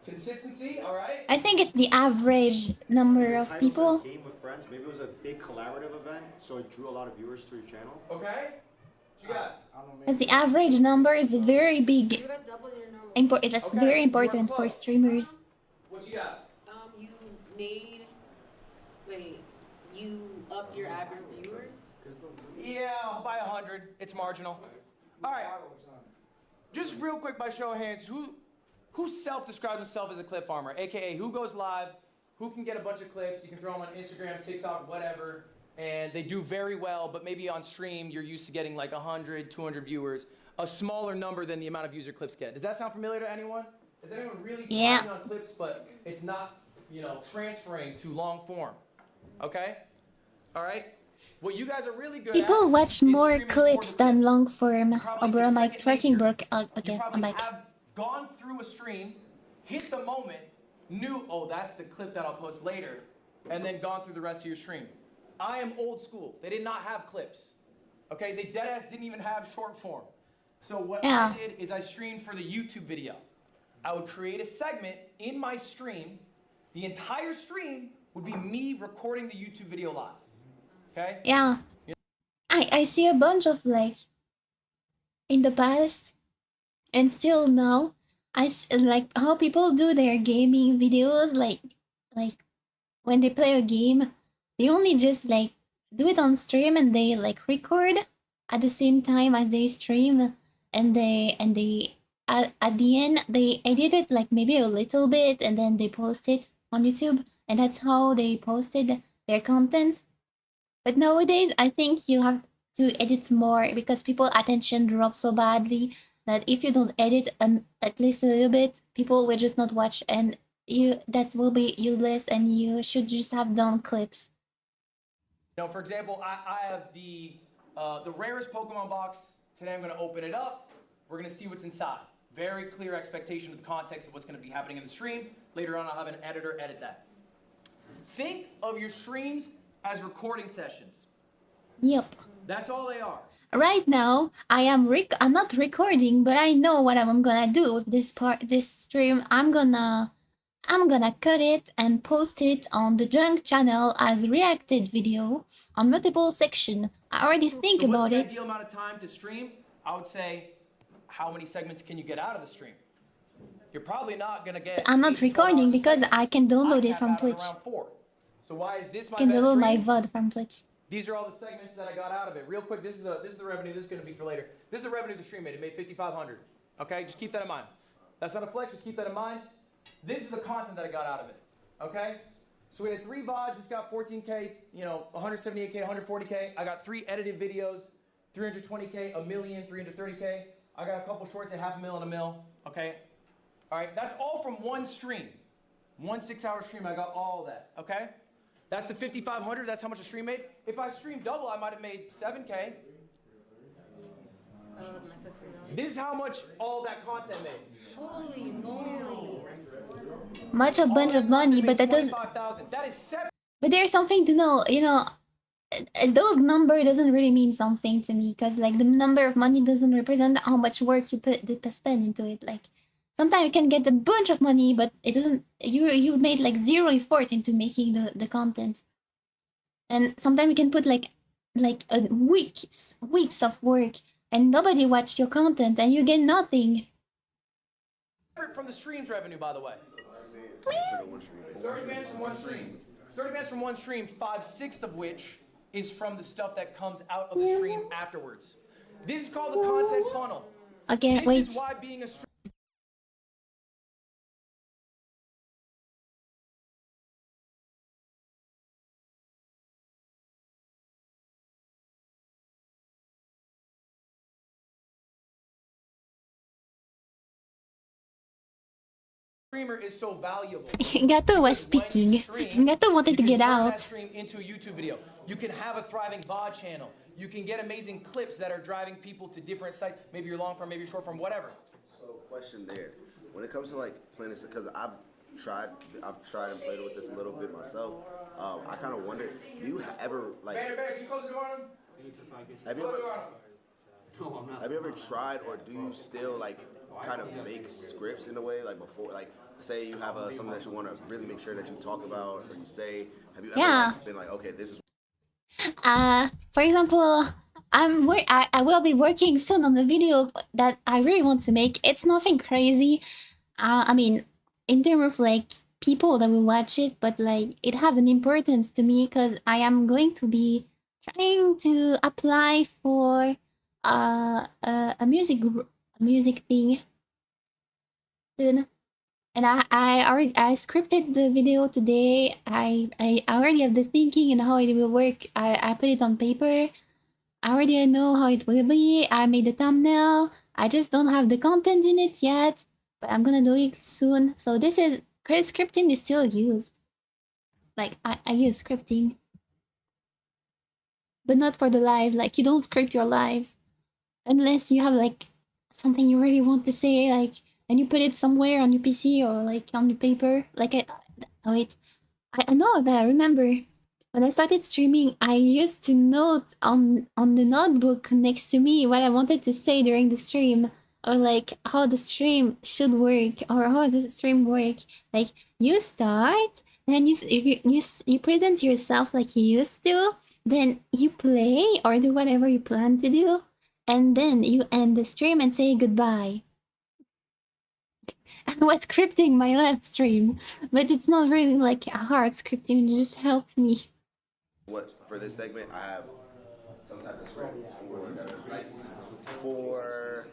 Consistency, all right. I think it's the average number of Titles people. of Game with Friends. Maybe it was a big collaborative event, so it drew a lot of viewers to your channel. Okay, what you got? Because the average number is very big. You got double your normal. That's Okay, very you are important for close. streamers. What you got? You made, you upped your average viewers? Yeah, by 100, it's marginal. All right, just real quick by show of hands, who self-describes himself as a clip farmer? AKA, who goes live, who can get a bunch of clips, you can throw them on Instagram, TikTok, whatever, and they do very well, but maybe on stream you're used to getting like 100, 200 viewers, a smaller number than the amount of views your clips get. Does that sound familiar to anyone? Is anyone really finding on clips, but it's not, transferring to long form? Okay? All right? What you guys are really good People at watch is more streaming clips for the than clip. long form. Probably Oh, bro, it's my second tracking nature. broke. You Okay, I'm probably back. have gone through a stream, hit the moment, knew, oh, that's the clip that I'll post later, and then gone through the rest of your stream. I am old school. They did not have clips. Okay, they deadass didn't even have short form. So what I did is I streamed for the YouTube video. I would create a segment in my stream. The entire stream would be me recording the YouTube video live. Okay? Yeah. I see a bunch of in the past and still now, like how people do their gaming videos, like when they play a game, they only just do it on stream and they like record at the same time as they stream, and they at the end they edit it like maybe a little bit and then they post it on YouTube, and that's how they posted their content. But nowadays I think you have to edit more because people attention drops so badly that if you don't edit at least a little bit, people will just not watch, and that will be useless, and you should just have done clips. Now, for example, I have the rarest Pokemon box. Today I'm going to open it up. We're going to see what's inside. Very clear expectation of the context of what's going to be happening in the stream. Later on, I'll have an editor edit that. Think of your streams as recording sessions. Yep. That's all they are. Right now, I'm not recording, but I know what I'm gonna do with this stream. I'm gonna cut it and post it on the Junk channel as reacted video on multiple section. I already think about it. What's the ideal amount of time to stream? I would say, how many segments can you get out of the stream? You're probably not gonna get. I'm not recording because I can download it from Twitch. So why is this my I can best download stream? my VOD from Twitch. These are all the segments that I got out of it. Real quick, this is the revenue. This is going to be for later. This is the revenue the stream made. It made $5,500. Okay, just keep that in mind. That's not a flex. Just keep that in mind. This is the content that I got out of it. Okay, so we had 3 VODs. Just got 14K. 178K, 140K. I got 3 edited videos, 320K, a million, 330K. I got a couple shorts at $500,000 and $1 million. Okay, all right. That's all from one stream. One 6-hour stream. I got all of that. Okay. That's the 5,500. That's how much a stream made. If I streamed double, I might have made 7K. This is how much all that content made. Holy moly. Much a bunch of money, but that does. That is 7. But there's something to know. Those number doesn't really mean something to me, because like the number of money doesn't represent how much work you spend into it. Like sometimes you can get a bunch of money, but it doesn't. You made like 0 effort into making the content, and sometimes you can put like a weeks of work, and nobody watched your content, and you get nothing. From the stream's revenue, by the way. 30 bands from one stream. 30 bands from one stream. 5/6 of which is from the stuff that comes out of the stream afterwards. This is called the content funnel. Okay, this wait. is why being a streamer is so valuable. Gato was speaking. Gato wanted to get out. Stream into a YouTube video. You can have a thriving VOD channel. You can get amazing clips that are driving people to different sites. Maybe you're long form, maybe you're short form, whatever. So, question there. When it comes to like playing this, because I've tried and played with this a little bit myself. I kind of wonder, do you ever like? Banner, can you close the door on him? Have you ever tried, or do you still like kind of make scripts in a way, like before, like say you have something that you want to really make sure that you talk about or you say? Have you ever been like, okay, this is? For example, I will be working soon on a video that I really want to make. It's nothing crazy. I mean, in terms of like people that will watch it, but like it have an importance to me because I am going to be trying to apply for a music thing soon. And I scripted the video today. I already have the thinking and how it will work. I put it on paper. I already know how it will be. I made the thumbnail. I just don't have the content in it yet, but I'm gonna do it soon. So this is scripting is still used. Like I use scripting, but not for the live. Like you don't script your lives unless you have like something you really want to say, like. And you put it somewhere on your PC or like on your paper. Like I know that I remember when I started streaming, I used to note on the notebook next to me what I wanted to say during the stream, or like how the stream should work, or how the stream work. Like you start, then you present yourself like you used to, then you play or do whatever you plan to do, and then you end the stream and say goodbye. I was scripting my live stream, but it's not really like a hard scripting, it just helped me. What for this segment? I have some type of script like for.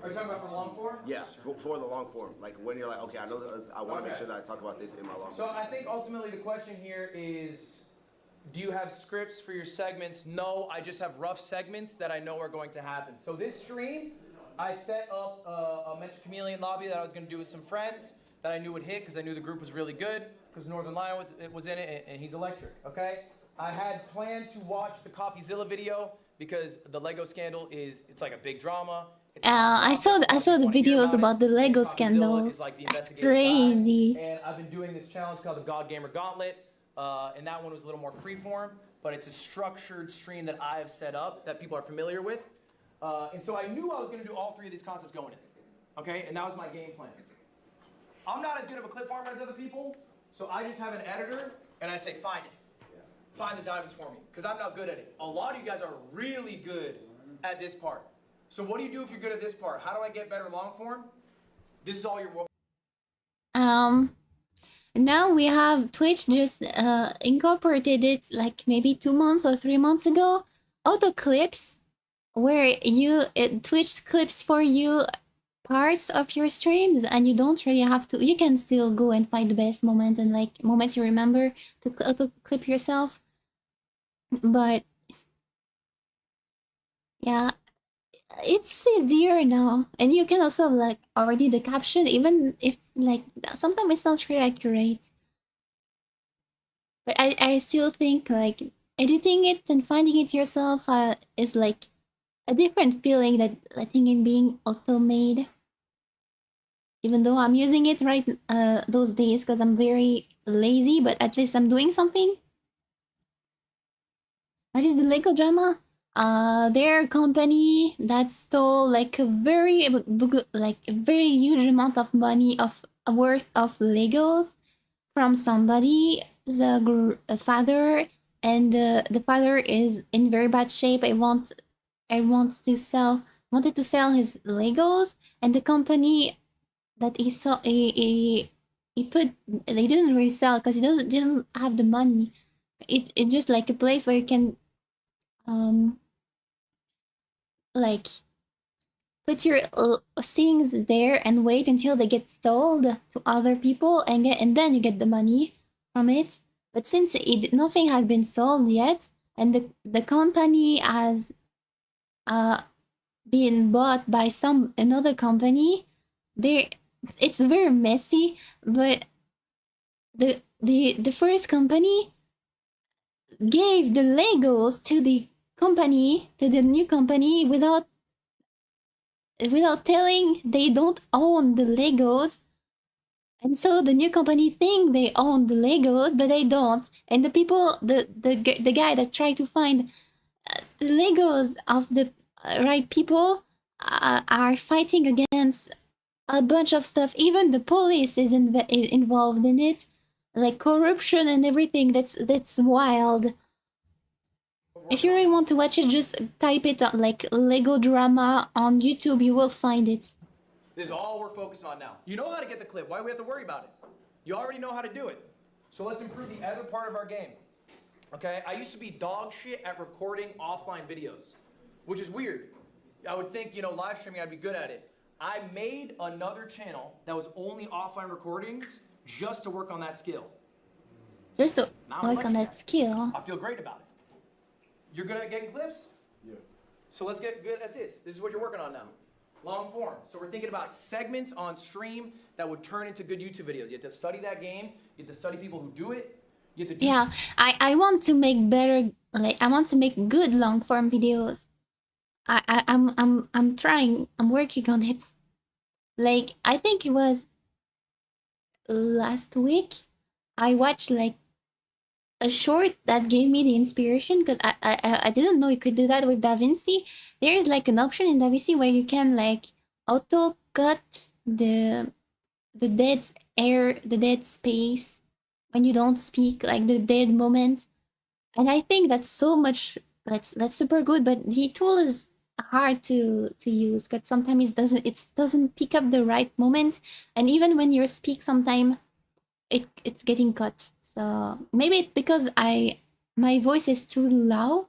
Are you talking about for long form? Yeah, for the long form. Like when you're like, okay, I know that I want to make sure that I talk about this in my long So form. I think ultimately the question here is, do you have scripts for your segments? No, I just have rough segments that I know are going to happen. So this stream, I set up a Metro Chameleon lobby that I was going to do with some friends that I knew would hit because I knew the group was really good because Northern Lion was in it and he's electric, okay? I had planned to watch the CoffeeZilla video because the Lego scandal it's like a big drama. I saw the videos about the Lego scandals. Like the That's investigative crazy. guy. And I've been doing this challenge called the God Gamer Gauntlet, and that one was a little more freeform, but it's a structured stream that I have set up that people are familiar with. And so I knew I was going to do all three of these concepts going in, okay? And that was my game plan. I'm not as good of a clip farmer as other people, so I just have an editor, and I say, find it. Find the diamonds for me, because I'm not good at it. A lot of you guys are really good at this part. So what do you do if you're good at this part? How do I get better long form? This is all your work. Now we have Twitch just incorporated it like maybe 2 months or 3 months ago. Auto clips, where Twitch clips for you parts of your streams, and you don't really have to. You can still go and find the best moments and like moments you remember to auto clip yourself. But yeah, it's easier now, and you can also like already the caption, even if like sometimes it's not really accurate. But I still think like editing it and finding it yourself is like a different feeling that letting it being auto-made. Even though I'm using it right those days because I'm very lazy, but at least I'm doing something. What is the Lego drama? Their company that stole like a very huge amount of money worth of Legos from somebody, the father, and the father is in very bad shape. I wanted to sell his Legos, and the company that he put, they didn't really sell because he didn't have the money. It's just like a place where you can like put your things there and wait until they get sold to other people and then you get the money from it. But since nothing has been sold yet, and the company has been bought by another company, it's very messy. But the first company gave the Legos to the new company without telling they don't own the Legos. And so the new company think they own the Legos, but they don't. And the people, the guy that tried to find the Legos of the right people are fighting against a bunch of stuff. Even the police is involved in it, like corruption and everything. That's wild. If you really want to watch it, just type it up like Lego drama on YouTube. You will find it. This is all we're focused on now. You know how to get the clip. Why do we have to worry about it? You already know how to do it. So let's improve the other part of our game. Okay? I used to be dog shit at recording offline videos, which is weird. I would think, live streaming, I'd be good at it. I made another channel that was only offline recordings just to work on that skill. Just to work on that skill. I feel great about it. You're good at getting clips? Yeah. So let's get good at this. This is what you're working on now. Long form. So we're thinking about segments on stream that would turn into good YouTube videos. You have to study that game. You have to study people who do it. You have to do Yeah, I want to make better, like I want to make good long form videos. I'm trying. I'm working on it. Like I think it was last week I watched like a short that gave me the inspiration, because I didn't know you could do that with DaVinci. There is like an option in DaVinci where you can like auto cut the dead air, the dead space when you don't speak, like the dead moment. And I think that's so much, that's super good, but the tool is hard to use because sometimes it doesn't pick up the right moment, and even when you speak sometimes it's getting cut. So maybe it's because my voice is too loud,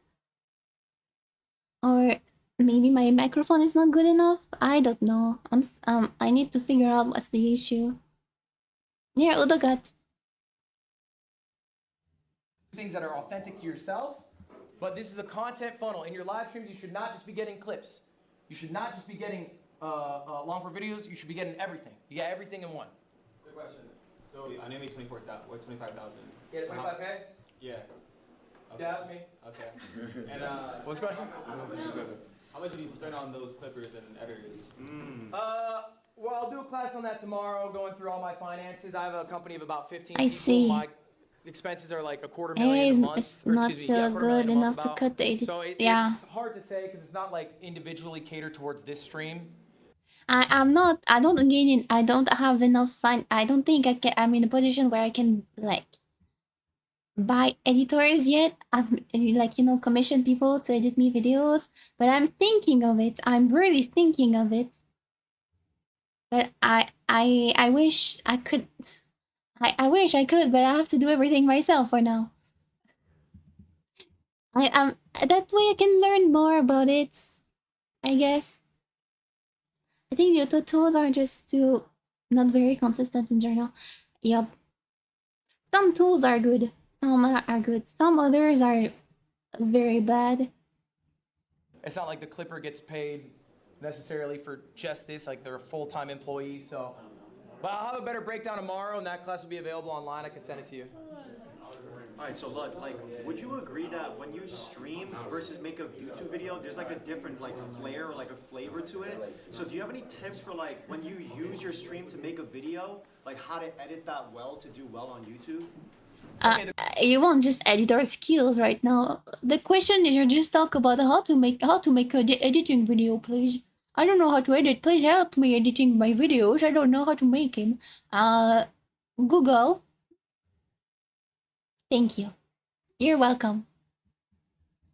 or maybe my microphone is not good enough. I don't know. I need to figure out what's the issue. Yeah, Udagat. Things that are authentic to yourself, but this is a content funnel. In your live streams, you should not just be getting clips. You should not just be getting long form videos. You should be getting everything. You get everything in one. Good question. So I know you made 25,000. Yeah, 25K? Yeah. Okay. Yeah, that's me. Okay. And What's the question? how much did you spend on those clippers and editors? Well, I'll do a class on that tomorrow, going through all my finances. I have a company of about 15 I people. see. My expenses are like $250,000 Hey, a month. it's or, not excuse me, so yeah, $250,000 good a month enough to about. cut the edit. So Yeah. it's hard to say because it's not like individually catered towards this stream. I'm not. I don't gain it. I don't have enough fun. I don't think I can. I'm in a position where I can like buy editors yet. I'm like, you know, commission people to edit me videos. But I'm thinking of it. I'm really thinking of it. But I wish I could. I wish I could, but I have to do everything myself for now. That way I can learn more about it, I guess. I think the tools are just too not very consistent in general. Yup. Some tools are good, some are good, some others are very bad. It's not like the clipper gets paid necessarily for just this, like they're a full-time employee, so. But I'll have a better breakdown tomorrow, and that class will be available online. I can send it to you. Alright, so look, like, would you agree that when you stream versus make a YouTube video, there's like a different like flair or like a flavor to it? So do you have any tips for like when you use your stream to make a video, like how to edit that well to do well on YouTube? You want just editor skills right now. The question is, you just talk about how to make a editing video, please. I don't know how to edit. Please help me editing my videos. I don't know how to make them. Google. Thank you. You're welcome.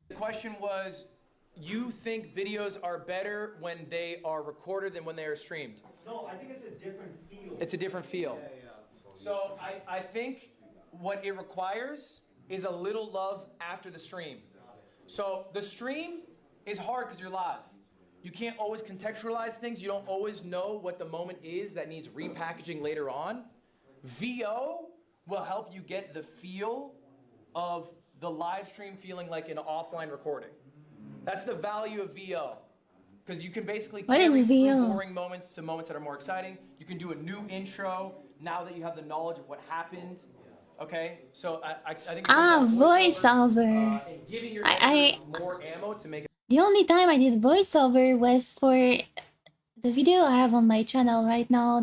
The question was, you think videos are better when they are recorded than when they are streamed? No, I think it's a different feel. It's a different feel. Yeah. So I think what it requires is a little love after the stream. So the stream is hard because you're live. You can't always contextualize things. You don't always know what the moment is that needs repackaging later on. VO will help you get the feel of the live stream feeling like an offline recording. That's the value of VO. Because you can basically carry through boring moments to moments that are more exciting. You can do a new intro now that you have the knowledge of what happened. Okay? So I think voiceover. And giving your editors more ammo to make it. The only time I did voiceover was for the video I have on my channel right now,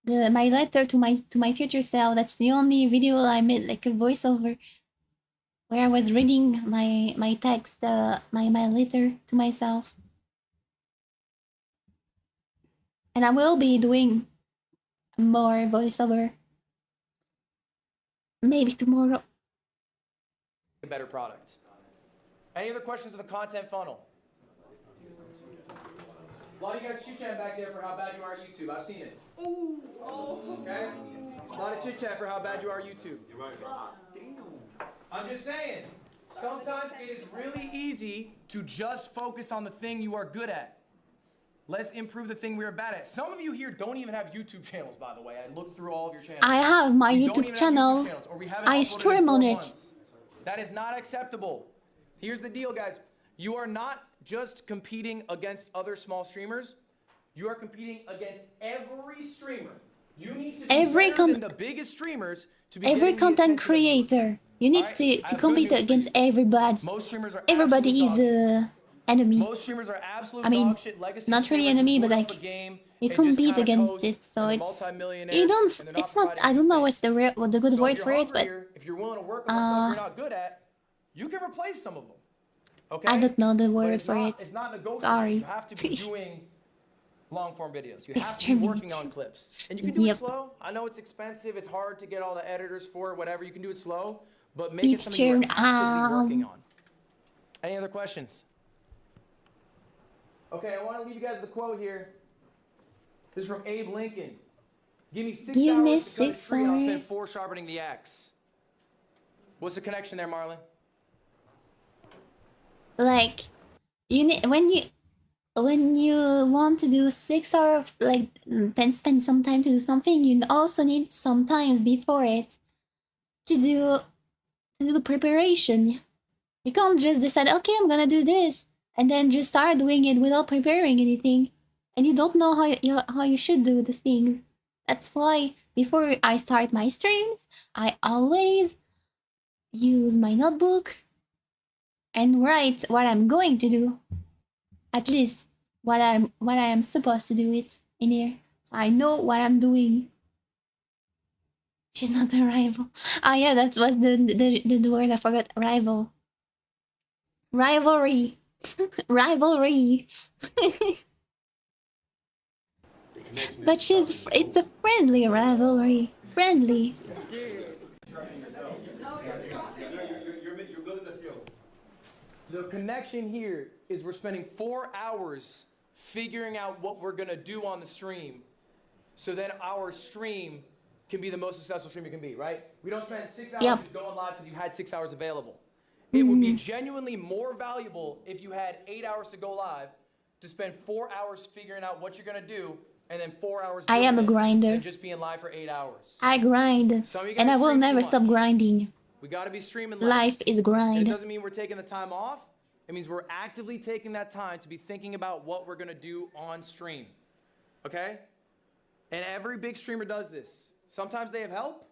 my letter to my future self. That's the only video I made like a voiceover where I was reading my text, my letter to myself. And I will be doing more voiceover. Maybe tomorrow. A better product. Any other questions on the content funnel? A lot of you guys chit-chat back there for how bad you are at YouTube. I've seen it. Okay? A lot of chit-chat for how bad you are at YouTube. You're right. I'm just saying, sometimes it is really easy to just focus on the thing you are good at. Let's improve the thing we are bad at. Some of you here don't even have YouTube channels, by the way. I looked through all of your channels. I have my You don't YouTube even have channel. YouTube channels, or we haven't I uploaded in stream 4 on it. months. That is not acceptable. Here's the deal, guys. You are not just competing against other small streamers. You are competing against every streamer. You need to be better than the biggest streamers to be every getting the content attention of viewers. creator. You need to compete against everybody. Most streamers are Everybody is enemy. Most streamers are absolute I mean, dog shit legacy not really streamers enemy, who but put like up a game they and just compete kinda against coast it. So and it's multimillionaires you don't. and they're It's not. providing I don't know anything. what's the good So word if you're for it, but hungrier, if you're willing to work on the stuff you're not good at, you can replace some of them. Okay? I don't know the But word it's for not, it. It's not negotiable. Sorry. You have to be doing long form videos. You have to be working on clips. And you can do it slow. I know it's expensive. It's hard to get all the editors for it, whatever. You can do it slow, but make it something you're actively working on. Any other questions? Okay, I want to leave you guys with a quote here. This is from Abe Lincoln. Give me 6 Give hours me to cut it 6 free, and I'll spend hours. 4 sharpening the axe. What's the connection there, Marlon? Like, you need when you want to do 6 hours, like spend some time to do something, you also need some times before it to do the preparation. You can't just decide, okay, I'm gonna do this, and then just start doing it without preparing anything, and you don't know how you should do this thing. That's why before I start my streams, I always use my notebook and write what I'm going to do. At least what I am supposed to do it in here. So I know what I'm doing. She's not a rival. Ah yeah, that was the word I forgot. Rival. Rivalry. Rivalry. But it's a friendly rivalry. Friendly. You're building the skill. The connection here is we're spending 4 hours figuring out what we're gonna do on the stream, so then our stream can be the most successful stream it can be, right? We don't spend 6 hours just going live because you had 6 hours available. It would be genuinely more valuable if you had 8 hours to go live, to spend 4 hours figuring out what you're gonna do, and then 4 hours I am a grinder. and just being live for 8 hours. I grind, and I will never stop grinding. We gotta be streaming less. Life is grind. And it doesn't mean we're taking the time off. It means we're actively taking that time to be thinking about what we're gonna do on stream. Okay? And every big streamer does this. Sometimes they have help,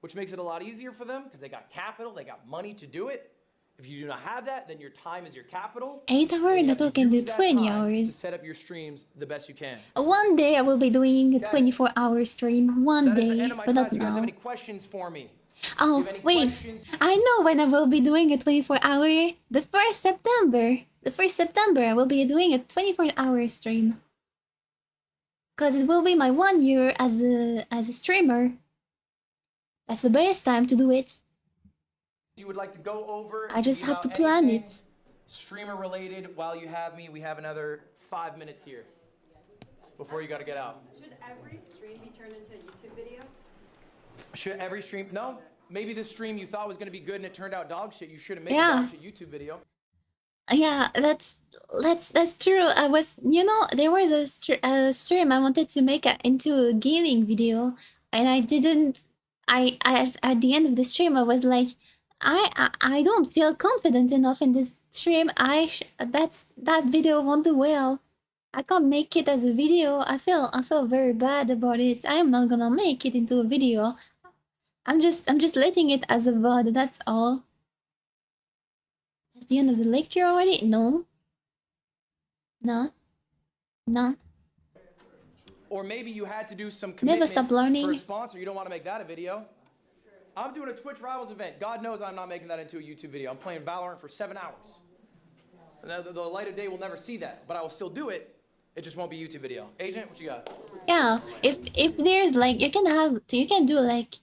which makes it a lot easier for them because they got capital, they got money to do it. If you do not have that, then your time is your capital. 8 hours, that I can do 20 To hours. set up your streams the best you can. One day I will be doing a 24-hour stream. One That is the day, end of my but class. not You guys have now. any questions for me? Oh, have any wait. questions? I know when I will be doing a 24-hour. The 1st September. The 1st September, I will be doing a 24-hour stream. Because it will be my 1 year as a streamer. That's the best time to do it. You would like to go over? I just have to about plan anything it. Streamer related while you have me. We have another 5 minutes here before you got to get out. Should every stream be turned into a YouTube video? Should every stream? No. Maybe this stream you thought was going to be good and it turned out dog shit. You should have made Yeah. a dog shit YouTube video. Yeah, that's true. I was, there was a stream I wanted to make into a gaming video, and I didn't. I at the end of the stream I was like, I don't feel confident enough in this stream. That video won't do well. I can't make it as a video. I feel very bad about it. I am not gonna make it into a video. I'm just letting it as a VOD. That's all. It's the end of the lecture already? No. No. No. Or maybe you had to do some Never commitment stop learning. for a sponsor. You don't want to make that a video. I'm doing a Twitch Rivals event. God knows I'm not making that into a YouTube video. I'm playing Valorant for 7 hours. The light of day will never see that, but I will still do it. It just won't be a YouTube video. Agent, what you got? Yeah. If there's like you can do like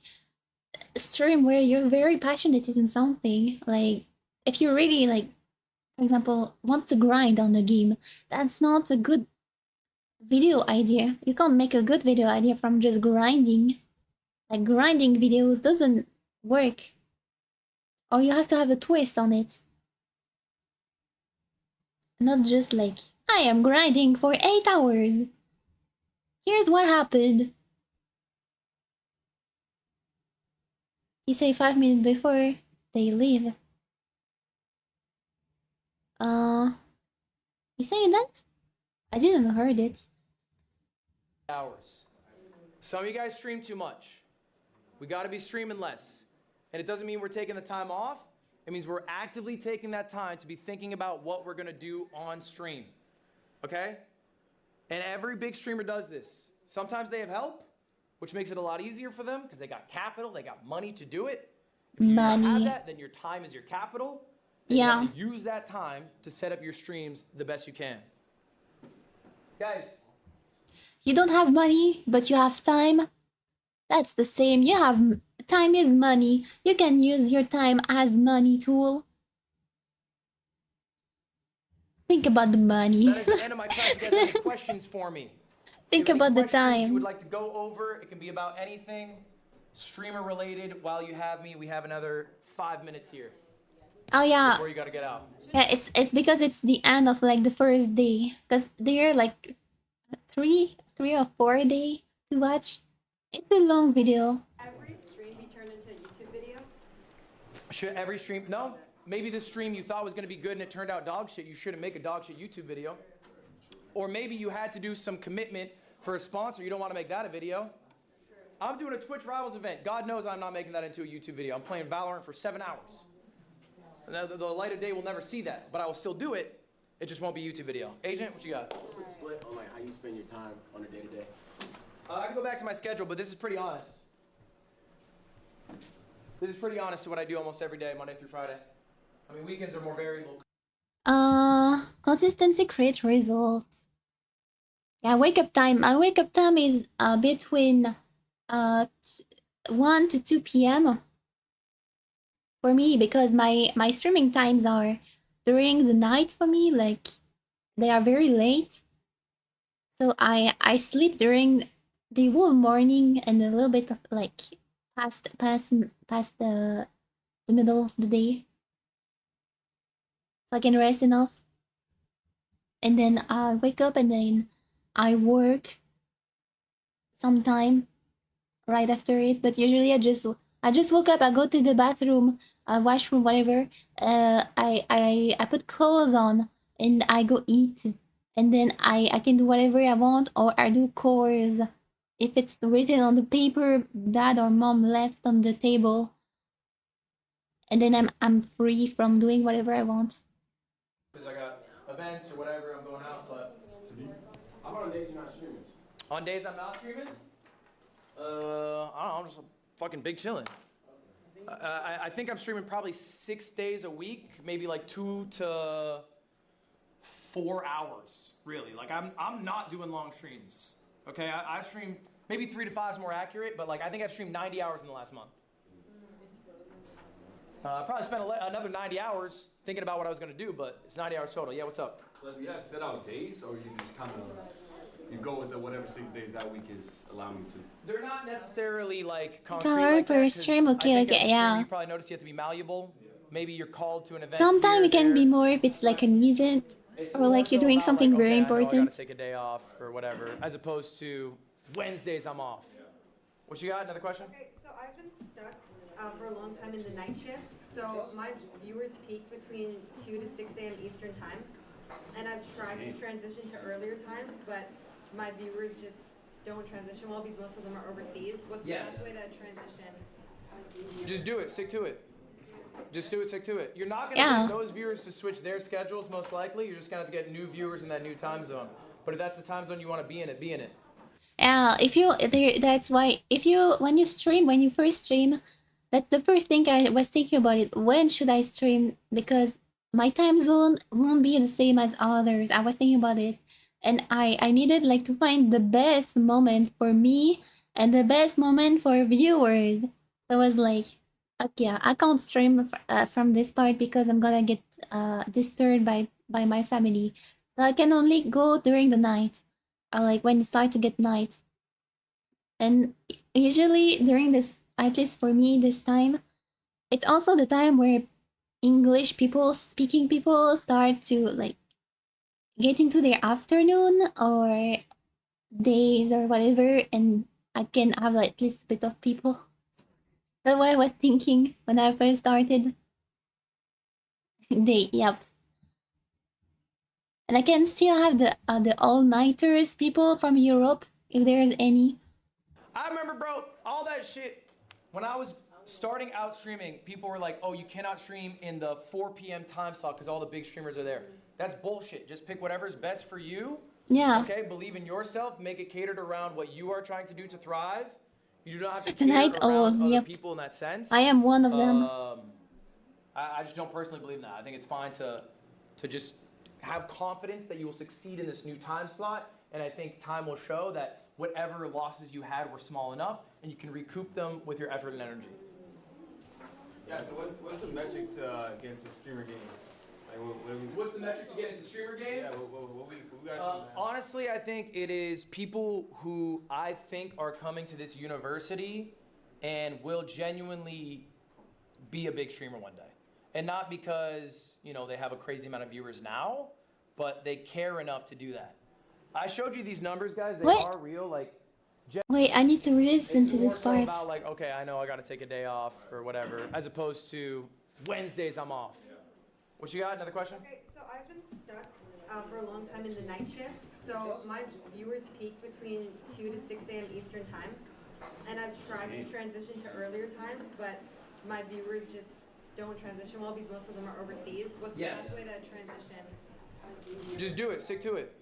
a stream where you're very passionate in something. Like if you really like, for example, want to grind on a game, that's not a good video idea. You can't make a good video idea from just grinding. Like grinding videos doesn't work. Or you have to have a twist on it. Not just like, I am grinding for 8 hours. Here's what happened. You say 5 minutes before they leave. You saying that? I didn't heard it. Hours. Some of you guys stream too much. We got to be streaming less. And it doesn't mean we're taking the time off. It means we're actively taking that time to be thinking about what we're going to do on stream. Okay? And every big streamer does this. Sometimes they have help, which makes it a lot easier for them because they got capital, they got money to do it. If you don't have that, then your time is your capital. And you have to use that time to set up your streams the best you can. Guys. You don't have money, but you have time. That's the same. You have time is money. You can use your time as money tool. Think about the money. That is the end of my class. You guys have any questions for me? think If you have about any the questions you time. would like to go over, it can be about anything streamer related. While you have me, we have another 5 minutes here Oh yeah. before you gotta get out. Yeah, it's because it's the end of like the first day. Cause there are like three or 4 day to watch. It's a long video. Every stream be turned into a YouTube video? Should every stream? No. Maybe this stream you thought was gonna be good and it turned out dog shit. You shouldn't make a dog shit YouTube video. Or maybe you had to do some commitment for a sponsor. You don't want to make that a video. I'm doing a Twitch Rivals event. God knows I'm not making that into a YouTube video. I'm playing Valorant for 7 hours. The light of day will never see that, but I will still do it. It just won't be a YouTube video. Agent, what you got? What's the split on like how you spend your time on a day-to-day? I can go back to my schedule, but this is pretty honest. This is pretty honest to what I do almost every day, Monday through Friday. I mean, weekends are more variable. Consistency creates results. Yeah, wake up time. My wake up time is between 1 to 2 p.m. for me, because my streaming times are during the night for me, like they are very late. So I sleep during the whole morning and a little bit of like past the middle of the day, so I can rest enough. And then I wake up and then I work sometime right after it. But usually I just woke up, I go to the bathroom, washroom, whatever. I put clothes on and I go eat. And then I can do whatever I want, or I do chores. If it's written on the paper dad or mom left on the table. And then I'm free from doing whatever I want. Because I got events or whatever, I'm going out, but How about on days you're not streaming? on days I'm not streaming, I don't know, I'm just fucking big chilling. I think I'm streaming probably 6 days a week, maybe like 2 to 4 hours, really. Like I'm not doing long streams. Okay, I stream maybe 3 to 5 is more accurate, but like I think I've streamed 90 hours in the last month. I probably spent another 90 hours thinking about what I was gonna do, but it's 90 hours total. Yeah, what's up? So do you have set out days, or you just kind of you go with the whatever 6 days that week is allowing you to? They're not necessarily like concrete Hour like per that, 'cause stream, I okay, think as a okay, streamer, yeah. You probably notice you have to be malleable. Maybe you're called to an event. Sometimes here, it can there. be more if it's like an event, It's or more like you're so doing about, something like, very okay, I know I important. gotta take a day off or whatever, as opposed to Wednesdays I'm off. What you got? Another question? Okay, so I've been stuck for a long time in the night shift. So my viewers peak between 2 to 6 a.m. Eastern time. And I've tried to transition to earlier times, but my viewers just don't transition well because most of them are overseas. What's the best way to transition? Just do it. Stick to it. Just do it. Stick to it. You're not gonna Yeah. get those viewers to switch their schedules most likely. You're just gonna have to get new viewers in that new time zone. But if that's the time zone you want to be in it, be in it. Yeah, that's why when you first stream, that's the first thing I was thinking about it. When should I stream? Because my time zone won't be the same as others. I was thinking about it, and I needed like to find the best moment for me and the best moment for viewers. So I was like, okay, I can't stream from this part because I'm gonna get disturbed by my family. So I can only go during the night, like when it starts to get night. And usually during this, at least for me this time, it's also the time where English people, speaking people start to like get into their afternoon or days or whatever, and I can have like at least a bit of people. That's what I was thinking when I first started. Yep. And I can still have the all-nighters people from Europe, if there's any. I remember, bro, all that shit. When I was starting out streaming, people were like, oh, you cannot stream in the 4 p.m. time slot because all the big streamers are there. That's bullshit. Just pick whatever's best for you. Yeah. Okay, believe in yourself. Make it catered around what you are trying to do to thrive. You do not have to The cater night around owls, other yep. people in that sense. I am one of them. I just don't personally believe in that. I think it's fine to just have confidence that you will succeed in this new time slot. And I think time will show that whatever losses you had were small enough, and you can recoup them with your effort and energy. Yeah, so what's the metric to get into streamer games? What's the metric to get into streamer games? Yeah, what we got? Honestly, I think it is people who I think are coming to this university and will genuinely be a big streamer one day. And not because, you know, they have a crazy amount of viewers now, but they care enough to do that. I showed you these numbers, guys. They What? are real. Like, Wait, I need to listen it's to more this so part. about like, okay, I know I got to take a day off or whatever, as opposed to Wednesdays I'm off. What you got? Another question? Okay, so I've been stuck for a long time in the night shift. So my viewers peak between 2 to 6 a.m. Eastern time. And I've tried to transition to earlier times, but my viewers just don't transition well because most of them are overseas. What's the best way to transition? Just do it. Stick to it.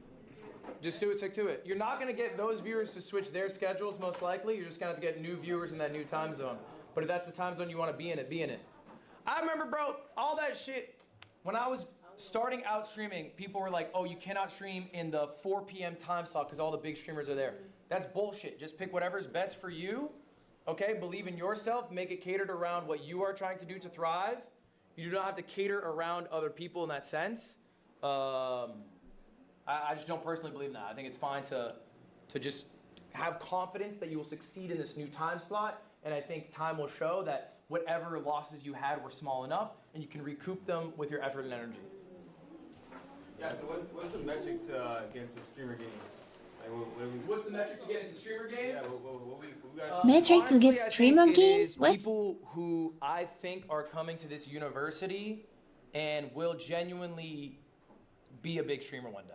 Just do it. Stick to it. You're not going to get those viewers to switch their schedules, most likely. You're just going to have to get new viewers in that new time zone. But if that's the time zone you want to be in it, be in it. I remember, bro, all that shit. When I was starting out streaming, people were like, oh, you cannot stream in the 4 p.m. time slot because all the big streamers are there. That's bullshit. Just pick whatever's best for you. Okay? Believe in yourself. Make it catered around what you are trying to do to thrive. You do not have to cater around other people in that sense. I just don't personally believe in that. I think it's fine to just have confidence that you will succeed in this new time slot. And I think time will show that whatever losses you had were small enough, and you can recoup them with your effort and energy. Yeah, so what's the metric to get into streamer games? Like, What's the metric to get into streamer games? Yeah, what we got? Metric to Honestly, get I think streamer it games? is What? People who I think are coming to this university and will genuinely be a big streamer one day.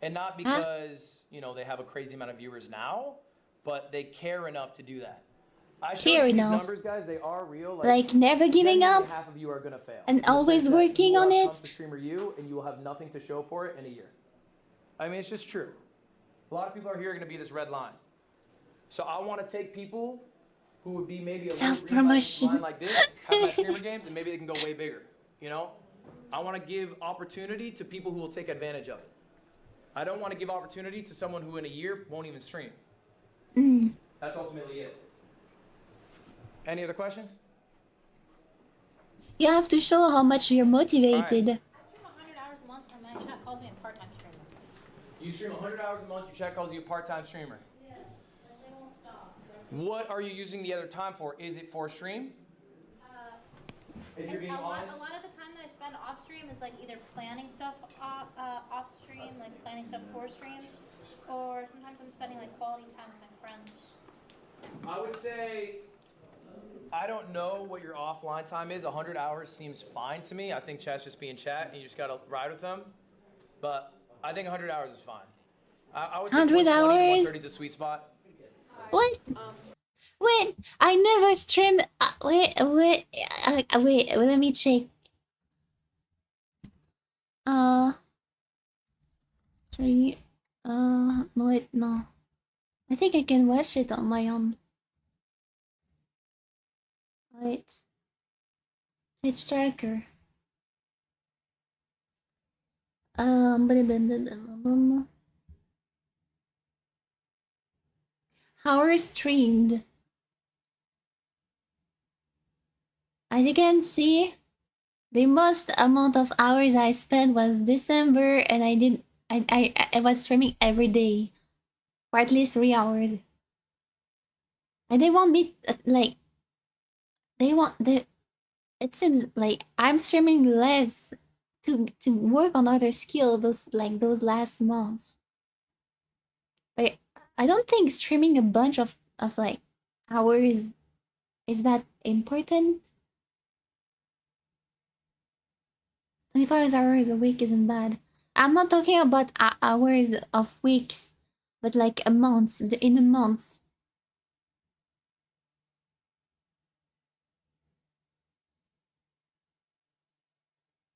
And not because, you know, they have a crazy amount of viewers now, but they care enough to do that. I showed Care you these enough. numbers, guys. They are real. Like never giving genuinely up half of you are gonna fail. and In the always sense that working you will on have it. come to streamer you, and you will have nothing to show for it in a year. I mean, it's just true. A lot of people are here going to be this red line. So I want to take people who would be maybe a little Self-promotion. line like this, have my streamer games, and maybe they can go way bigger. You know, I want to give opportunity to people who will take advantage of it. I don't want to give opportunity to someone who in a year won't even stream. That's ultimately it. Any other questions? You have to show how much you're motivated. I stream 100 hours a month and my chat calls me a part-time streamer. You stream 100 hours a month, your chat calls you a part-time streamer. Yeah, they won't stop. What are you using the other time for? Is it for stream? If you're being honest. A lot of the time that I spend off stream is like either planning stuff off stream, like planning stuff for streams, or sometimes I'm spending like quality time with my friends. I would say, I don't know what your offline time is. 100 hours seems fine to me. I think chat's just being chat, and you just gotta ride with them. But I think 100 hours is fine. I would think 100 120 to hours? 130 is a sweet spot. What? Wait, I never streamed. Wait, let me check. Three. No, wait, no. I think I can watch it on my own. Wait. It's darker. Hours streamed. As you can see, the most amount of hours I spent was December, and I was streaming every day for at least 3 hours. And they want me like it seems like I'm streaming less to work on other skills those last months. But I don't think streaming a bunch of like hours is that important. 25 hours a week isn't bad. I'm not talking about hours of weeks, but like a month, in a month.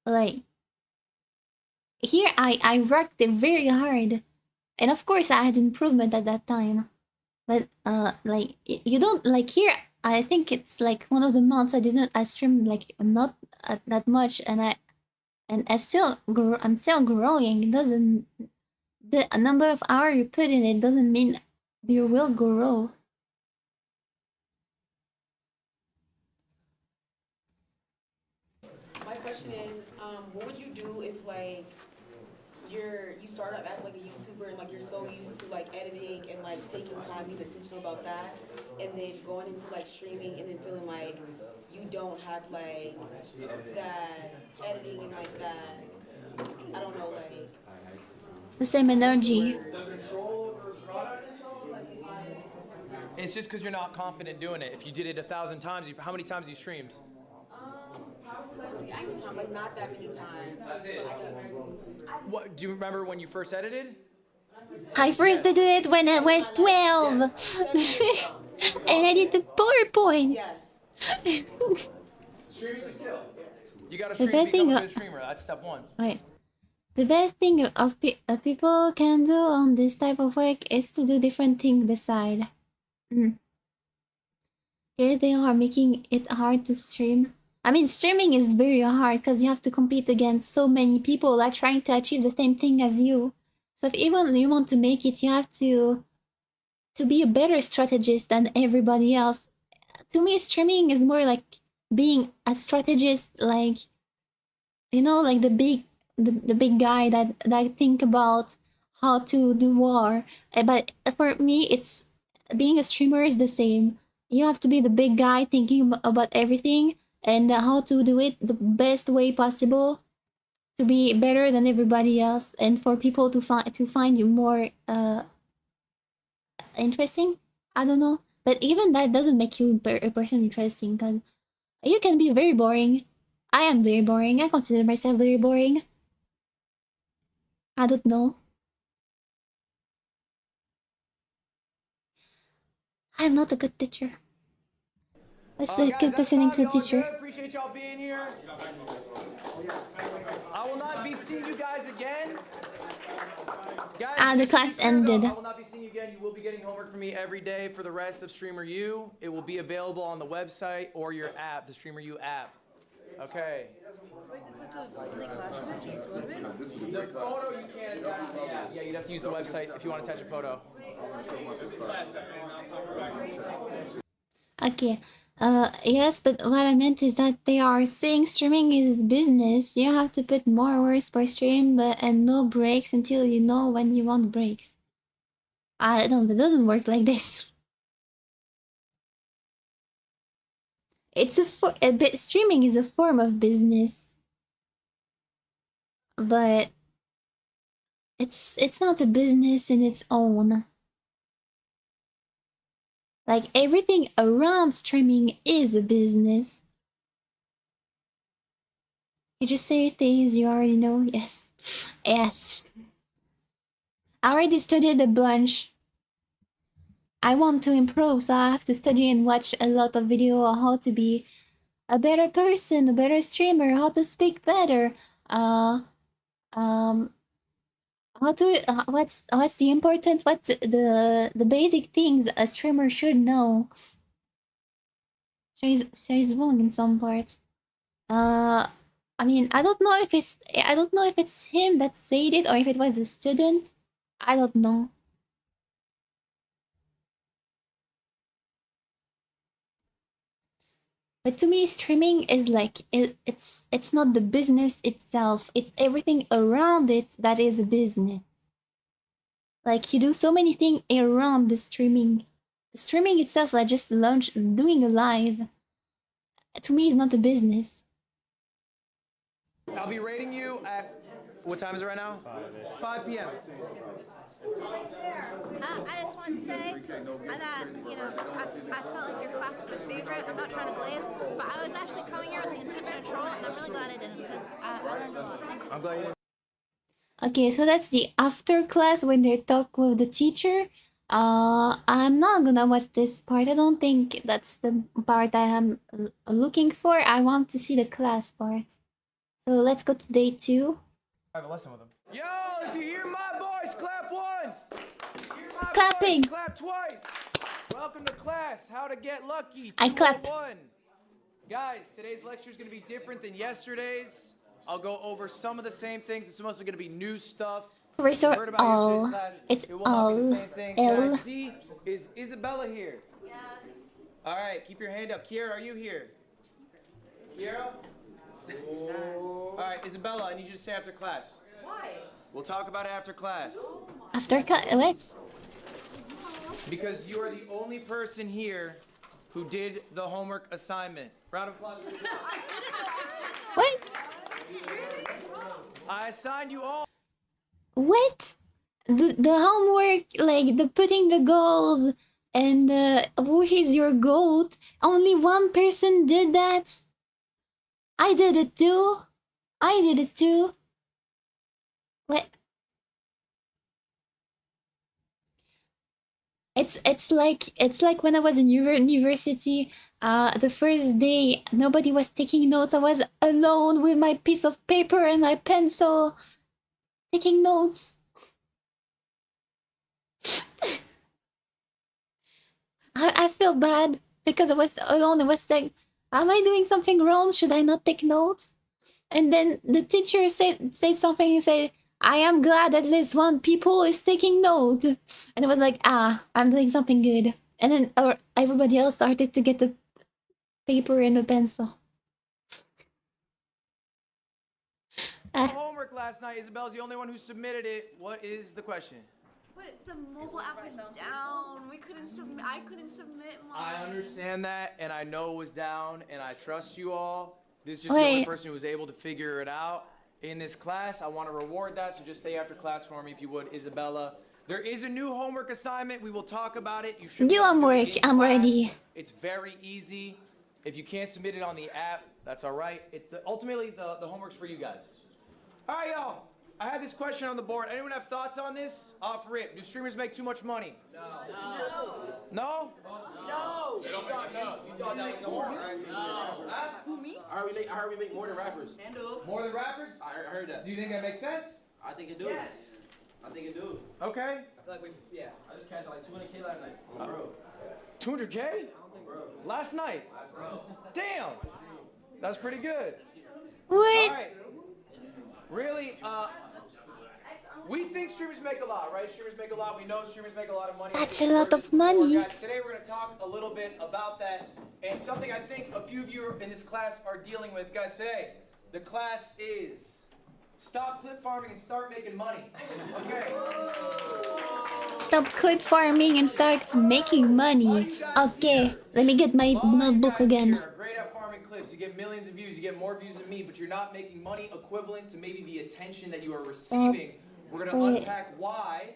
Like, here I worked very hard. And of course I had improvement at that time. But like, you don't, like here, I think it's like one of the months I streamed like not that much, and I'm still growing. It doesn't, the number of hours you put in it doesn't mean you will grow. My question is, what would you do start up as like a YouTuber and like you're so used to like editing and like taking time, being intentional about that, and then going into like streaming and then feeling like you don't have like that editing and like that, I don't know, like The same energy. It's just because you're not confident doing it. If you did it 1,000 times, how many times you streamed? probably like a few times, like not that many times. That's it. What do you remember when you first edited? I first did it when I was 12. And I did the PowerPoint. Streaming is skill. You gotta The stream, bad become thing- a good streamer. That's step one. Wait. The best thing people can do on this type of work is to do different things beside. Okay, they are making it hard to stream. I mean, streaming is very hard because you have to compete against so many people that are trying to achieve the same thing as you. So if even you want to make it, you have to be a better strategist than everybody else. To me, streaming is more like being a strategist, like, you know, like the big guy that think about how to do war. But for me, it's being a streamer is the same. You have to be the big guy thinking about everything and how to do it the best way possible to be better than everybody else, and for people to find you more interesting. I don't know, but even that doesn't make you a person interesting, because you can be very boring. I am very boring. I consider myself very boring. I don't know. I'm not a good teacher. Let's keep listening to the teacher. Appreciate y'all being here. I will not be seeing you guys again. Guys, The class ended. I will not be seeing you again. You will be getting homework from me every day for the rest of Streamer U. It will be available on the website or your app, the Streamer U app. Okay. The photo you can't attach. Yeah, you'd have to use the website if you want to attach a photo. Okay. Yes, but what I meant is that they are saying streaming is business. You have to put more hours per stream, and no breaks until you know when you want breaks. I don't know, that doesn't work like this. It's but streaming is a form of business, but it's not a business in its own. Like, everything around streaming is a business. You just say things you already know. Yes. Yes. I already studied a bunch. I want to improve, so I have to study and watch a lot of video on how to be a better person, a better streamer, how to speak better, how to what's the important, what's the basic things a streamer should know. She's wrong in some parts. I mean, I don't know if it's him that said it or if it was a student. I don't know. But to me, streaming is like it's not the business itself. It's everything around it that is a business. Like, you do so many things around the streaming. Streaming itself, like just doing a live, to me is not a business. I'll be rating you at, what time is it right now? 5 p.m. I just want to say that, you know, I felt like your class was my favorite. I'm not trying to glaze, but I was actually coming here with the intention of troll, and I'm really glad I didn't, because I learned a lot. Thank you. I'm glad you didn't. Okay, so that's the after class when they talk with the teacher. I'm not gonna watch this part. I don't think that's the part that I'm looking for. I want to see the class part. So let's go to day 2. I have a lesson with him. Yo, if you hear my voice, clap once. If you hear my Clapping. voice, clap twice. Welcome to class, How to Get Lucky. I clapped. 201. Guys, today's lecture is going to be different than yesterday's. I'll go over some of the same things. It's mostly going to be new stuff. Professor Heard about all. yesterday's class. It's It will not be the all. same thing. Can I L. see? Is Isabella here? Yeah. All right, keep your hand up. Kiera, are you here? Kiera? All right, Isabella, I need you to say after class. We'll talk about it after class. After what? Because you are the only person here who did the homework assignment. Round of applause. What? I assigned you all. What? The homework, like the putting the goals and who is your goat? Only one person did that. I did it too. I did it too. What? It's like when I was in university. The first day, nobody was taking notes. I was alone with my piece of paper and my pencil, taking notes. I feel bad because I was alone. I was like, am I doing something wrong? Should I not take notes? And then the teacher said something and said, I am glad at least one people is taking note. And I was like, I'm doing something good. And then everybody else started to get the paper and a pencil. Homework last night. Isabel's the only one who submitted it. What is the question? But the mobile app was down. We couldn't submit. I couldn't submit mine. I understand that, and I know it was down, and I trust you all. This is just the only person who was able to figure it out in this class. I want to reward that, so just stay after class for me if you would, Isabella. There is a new homework assignment. We will talk about it. You should do homework. I'm ready. It's very easy. If you can't submit it on the app, that's all right. Ultimately, the homework's for you guys. All right, y'all. I had this question on the board. Anyone have thoughts on this? Off rip. Do streamers make too much money? No. No? No. You thought that was more, right? Huh? Who, me? I heard we make more than rappers. More than rappers? I heard that. Do you think that makes sense? I think it do. Yes. I think it do. Okay. I feel like I just cashed like 200K last night. Bro. 200K? Last night? Damn. That's pretty good. What? All right. Really, we think streamers make a lot, right? Streamers make a lot. We know streamers make a lot of money. That's a lot of money. Guys, today we're going to talk a little bit about that and something I think a few of you in this class are dealing with. Guys, today the class is stop clip farming and start making money. Okay. Stop clip farming and start making money. Okay, let me get my notebook again. You're great at farming clips. You get millions of views. You get more views than me, but you're not making money equivalent to maybe the attention that you are receiving. We're going to unpack why.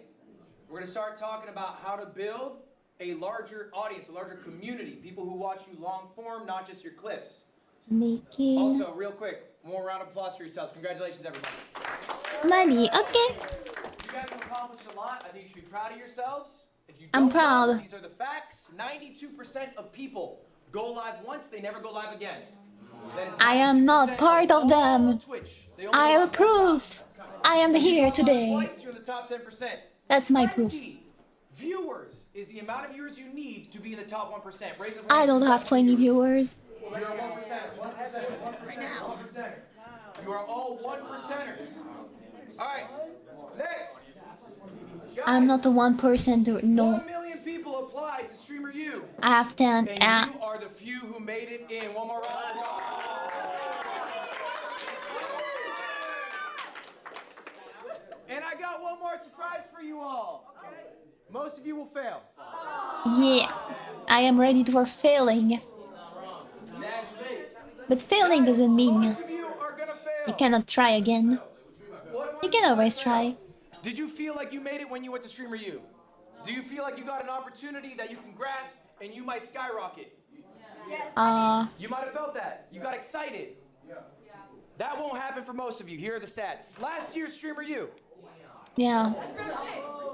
We're going to start talking about how to build a larger audience, a larger community. People who watch you long form, not just your clips. Making Also, real quick, one more round of applause for yourselves. Congratulations, everybody. money. Okay. You guys have accomplished a lot. I think you should be proud of yourselves. If you I'm don't proud. know, these are the facts. 92% of people go live once, they never go live again. That is I am not part of them. Twitch. They only I go am live one proof. I am here today. Twice, you're in the top 10%. That's my proof. 20 viewers is the amount of viewers you need to be in the top 1%. Raise a I don't have 20 viewers. You're a 1%. 1%. Right now. 1%. You are all 1%ers. All right. Next. I'm not a 1%. No. 1 million people applied to Streamer U. I have 10. And you are the few who made it in. One more round of applause. And I got one more surprise for you all. Okay. Most of you will fail. Yeah, I am ready for failing. But failing doesn't mean you cannot try again. You can always try. Did you feel like you made it when you went to Streamer U? Do you feel like you got an opportunity that you can grasp and you might skyrocket? You might have felt that. You got excited. That won't happen for most of you. Here are the stats. Last year's Streamer U. Yeah.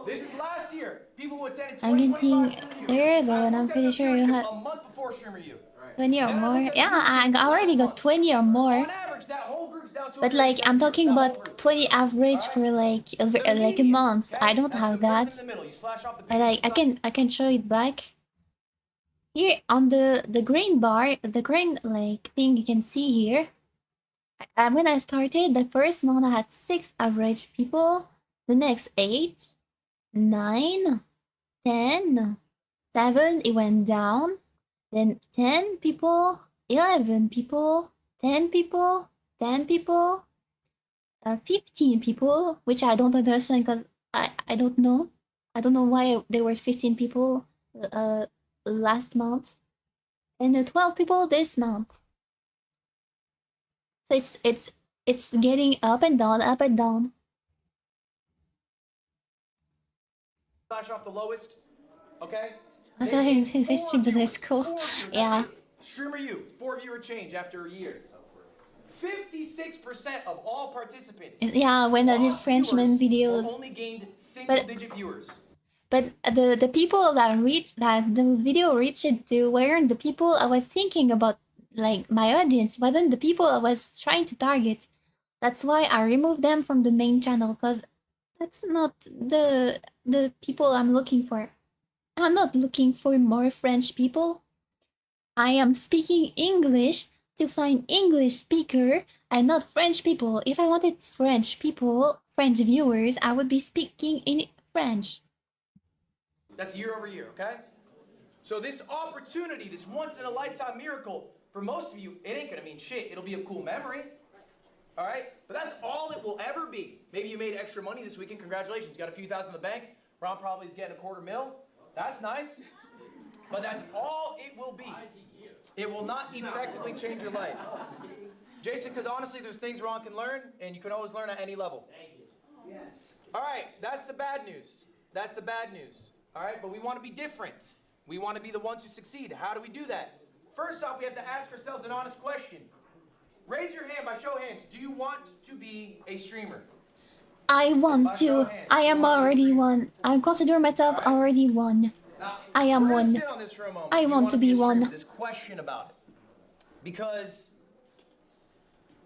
This is last year. People who attended I'm getting there though, and I'm pretty sure you have a month before Streamer U. 20 or more. Yeah, I already got 20 or more. But like, I'm talking about 20 average for like a month. I don't have that. I can show it back. Here on the green bar, the green like thing you can see here. When I started, the first month I had 6 average people. The next 8, 9, 10, 7, it went down. Then 10 people, 11 people, 10 people, 10 people. 15 people, which I don't understand because I don't know. I don't know why there were 15 people last month, and 12 people this month. So it's getting up and down, up and down. Slash off the lowest, okay? So his stream to the school. Yeah. Streamer you, 4 viewer change after a year. 56% of all participants. Yeah, when I did Frenchman videos. Only gained single-digit viewers. But the people that those videos reached to weren't the people I was thinking about. Like my audience wasn't the people I was trying to target. That's why I removed them from the main channel, because that's not the people I'm looking for. I'm not looking for more French people. I am speaking English to find English speaker and not French people. If I wanted French people, French viewers, I would be speaking in French. That's year over year, okay? So this opportunity, this once-in-a-lifetime miracle, for most of you, it ain't gonna mean shit. It'll be a cool memory, all right? But that's all it will ever be. Maybe you made extra money this weekend. Congratulations. You got a few thousand in the bank. Ron probably is getting $250,000. That's nice. But that's all it will be. It will not effectively change your life. Jason, because honestly, there's things Ron can learn, and you can always learn at any level. Thank you. Yes. All right, that's the bad news. That's the bad news. All right, but we want to be different. We want to be the ones who succeed. How do we do that? First off, we have to ask ourselves an honest question. Raise your hand by show of hands. Do you want to be a streamer? I want to. I am already one. I consider myself already one. I am one. I want to be one. This question about it. Because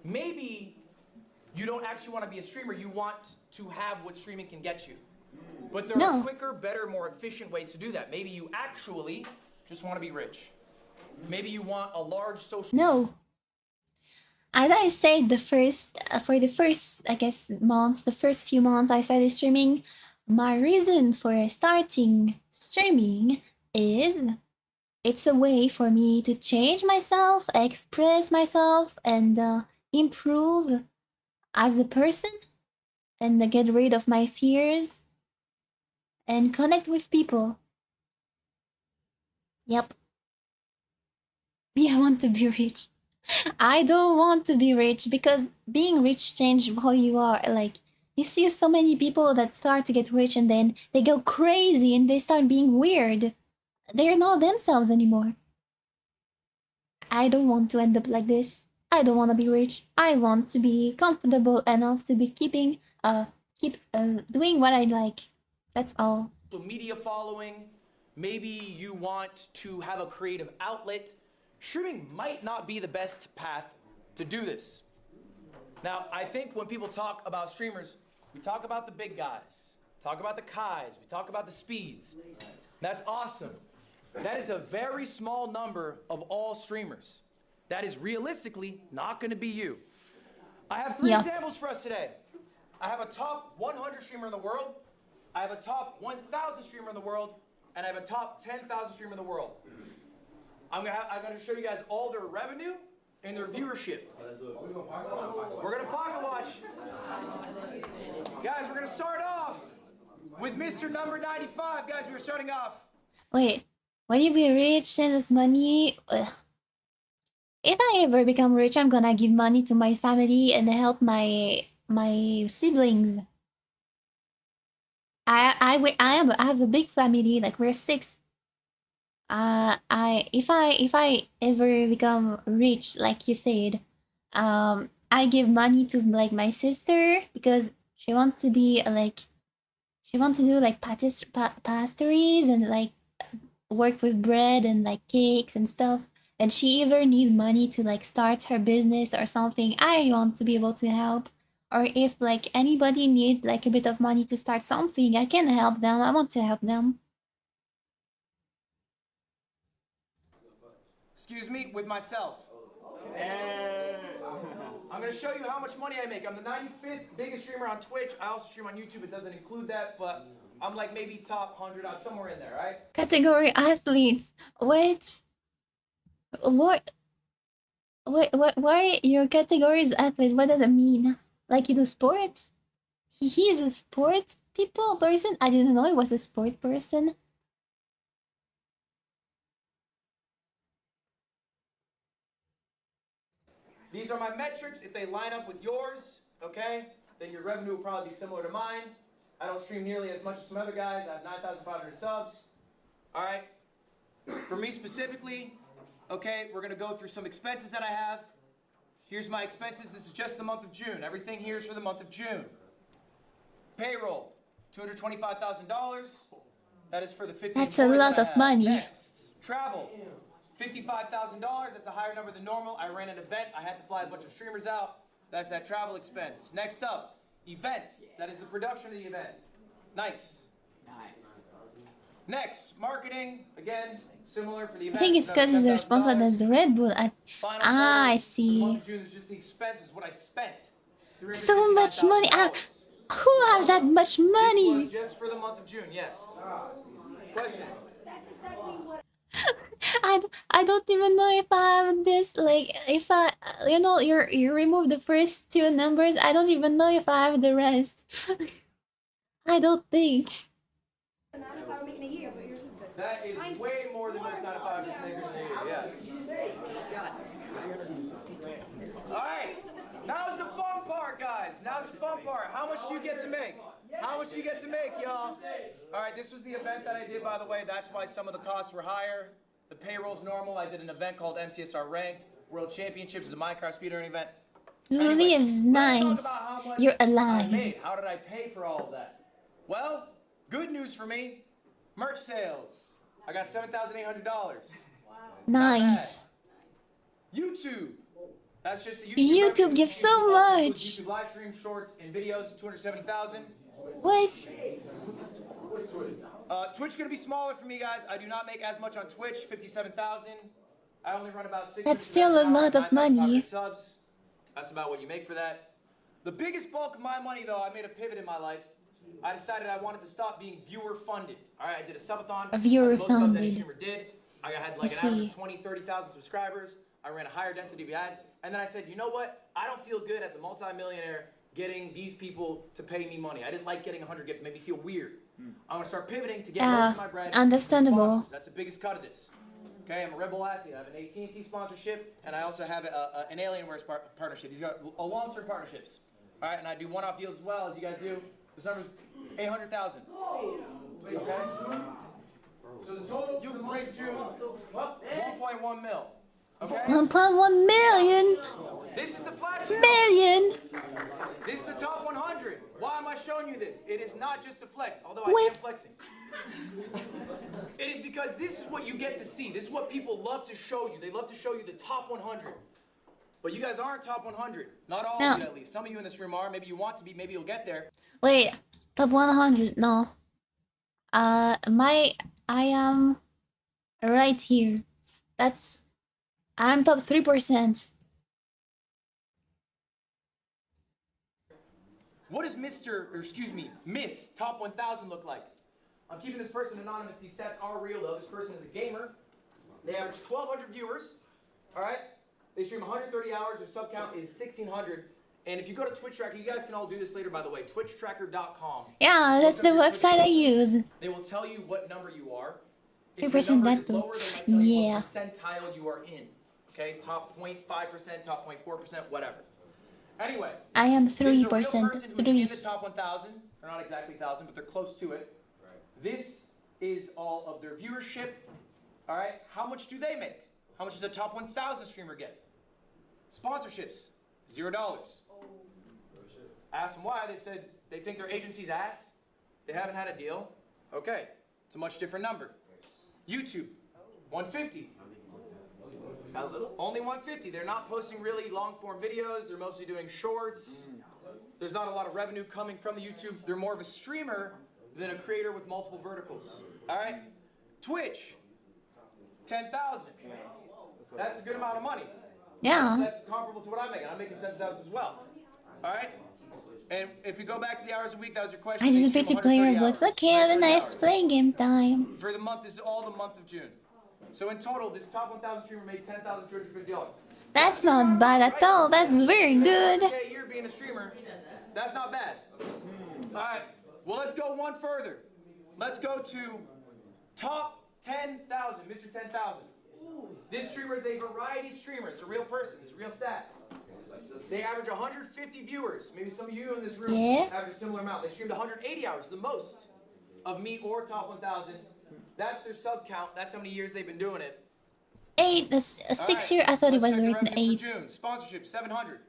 maybe you don't actually want to be a streamer. You want to have what streaming can get you. But there are quicker, better, more efficient ways to do that. Maybe you actually just want to be rich. Maybe you want a large social... No. As I said, for the first, I guess, months, the first few months I started streaming, my reason for starting streaming is it's a way for me to change myself, express myself, and improve as a person, and get rid of my fears, and connect with people. Yep. Me, I want to be rich. I don't want to be rich because being rich changes how you are. Like, you see so many people that start to get rich and then they go crazy and they start being weird. They're not themselves anymore. I don't want to end up like this. I don't want to be rich. I want to be comfortable enough to be keep doing what I like. That's all. Social media following. Maybe you want to have a creative outlet. Streaming might not be the best path to do this. Now, I think when people talk about streamers, we talk about the big guys, talk about the Kais, we talk about the Speeds. That's awesome. That is a very small number of all streamers. That is realistically not going to be you. I have three examples for us today. I have a top 100 streamer in the world, I have a top 1,000 streamer in the world, and I have a top 10,000 streamer in the world. I'm gonna show you guys all their revenue and their viewership. We're gonna pocket watch. Guys, we're gonna start off with Mr. Number 95. Guys, we're starting off. Wait, when you be rich, send us money. If I ever become rich, I'm gonna give money to my family and help my siblings. I have a big family. Like, we're 6. If I ever become rich, like you said, I give money to like my sister because she wants to be she wants to do like pastries and like work with bread and like cakes and stuff. And she either need money to like start her business or something. I want to be able to help. Or if like anybody needs like a bit of money to start something, I can help them. I want to help them. Excuse me, with myself. Hey. I'm gonna show you how much money I make. I'm the 95th biggest streamer on Twitch. I also stream on YouTube. It doesn't include that, but I'm like maybe top 100, somewhere in there, right? Category athletes. Wait. What? Why your category is athlete? What does it mean? Like you do sports? He's a sports person? I didn't know he was a sport person. These are my metrics. If they line up with yours, okay, then your revenue will probably be similar to mine. I don't stream nearly as much as some other guys. I have 9,500 subs. All right. For me specifically, okay, we're going to go through some expenses that I have. Here's my expenses. This is just the month of June. Everything here is for the month of June. Payroll, $225,000. That is for the 15 That's a employees lot that I of have. money. Next, travel, $55,000. That's a higher number than normal. I ran an event. I had to fly a bunch of streamers out. That's that travel expense. Next up, events. That is the production of the event. Nice. Next, marketing. Again, similar for the event. I think it's because he's responsible as Red Bull. I see. Month of June is just the expenses, what I spent. So much money. Who have that much money? This was just for the month of June, yes. Question. I don't even know if I have this. Like, if I, you remove the first two numbers. I don't even know if I have the rest. I don't think. That is way more than most 9-to-5 makers in a year, yeah. Alright, now's the fun part, guys. Now's the fun part. How much do you get to make? How much do you get to make, y'all? Alright, this was the event that I did, by the way. That's why some of the costs were higher. The payroll's normal. I did an event called MCSR Ranked. World Championships is a Minecraft speedrunning event. Lives nice. You're alive. How did I pay for all of that? Well, good news for me. Merch sales. I got $7,800. Nice. YouTube. That's just the YouTube gives so much. YouTube live stream, shorts, and videos. 270,000. What? Twitch gonna be smaller for me, guys. I do not make as much on Twitch. 57,000. I only run about 6. That's still a lot of money. Subs. That's about what you make for that. The biggest bulk of my money, though, I made a pivot in my life. I decided I wanted to stop being viewer funded. All right, I did a subathon. A viewer most subs any funded. streamer did. I had like an average of 20, 30,000 subscribers. I ran a higher density of ads. And then I said, you know what? I don't feel good as a multimillionaire getting these people to pay me money. I didn't like getting 100 gifts. It made me feel weird. I'm gonna start pivoting to get most of my bread. Understandable. Sponsors. That's the biggest cut of this. Okay, I'm a Red Bull athlete. I have an AT&T sponsorship, and I also have an Alienware partnership. These are long-term partnerships. All right, and I do one-off deals as well, as you guys do. This number's 800,000. Okay? So the total you can break to 1.1 mil. Okay? 1.1 million. This is the flash million. This is the top 100. Why am I showing you this? It is not just a flex, although I am flexing. It is because this is what you get to see. This is what people love to show you. They love to show you the top 100. But you guys aren't top 100. Not all of you, at least. Some of you in this room are. Maybe you want to be. Maybe you'll get there. Wait, top 100? No. I am right here. I'm top 3%. What does Miss Top 1000 look like? I'm keeping this person anonymous. These stats are real, though. This person is a gamer. They average 1,200 viewers. All right? They stream 130 hours. Their sub count is 1,600. And if you go to Twitch Tracker, you guys can all do this later, by the way. TwitchTracker.com. Yeah, that's the website I use. They will tell you what number you are. 3% that too. Yeah. What percentile you are in. Okay? Top 0.5%, top 0.4%, whatever. Anyway. I am 3%. This is a real person who's in the top 1,000. They're not exactly 1,000, but they're close to it. This is all of their viewership. All right? How much do they make? How much does a top 1,000 streamer get? Sponsorships, $0. Asked them why. They said they think their agency's ass. They haven't had a deal. Okay, it's a much different number. YouTube, 150. How little? Only 150. They're not posting really long-form videos. They're mostly doing shorts. There's not a lot of revenue coming from the YouTube. They're more of a streamer than a creator with multiple verticals. All right? Twitch, 10,000. That's a good amount of money. Yeah. That's comparable to what I'm making. I'm making 10,000 as well. All right? And if we go back to the hours a week, that was your question. I just a player of Blocks. Okay, have a nice playing game time. For the month, this is all the month of June. So in total, this top 1,000 streamer made $10,250. That's not bad at all. That's very good. $100K a year being a streamer, that's not bad. All right, well, let's go one further. Let's go to top 10,000, Mr. 10,000. This streamer is a variety streamer. It's a real person. It's real stats. They average 150 viewers. Maybe some of you in this room average a similar amount. They streamed 180 hours, the most of me or top 1,000. That's their sub count. That's how many years they've been doing it. 6 years. I thought it was written 8. June. Sponsorship, 700.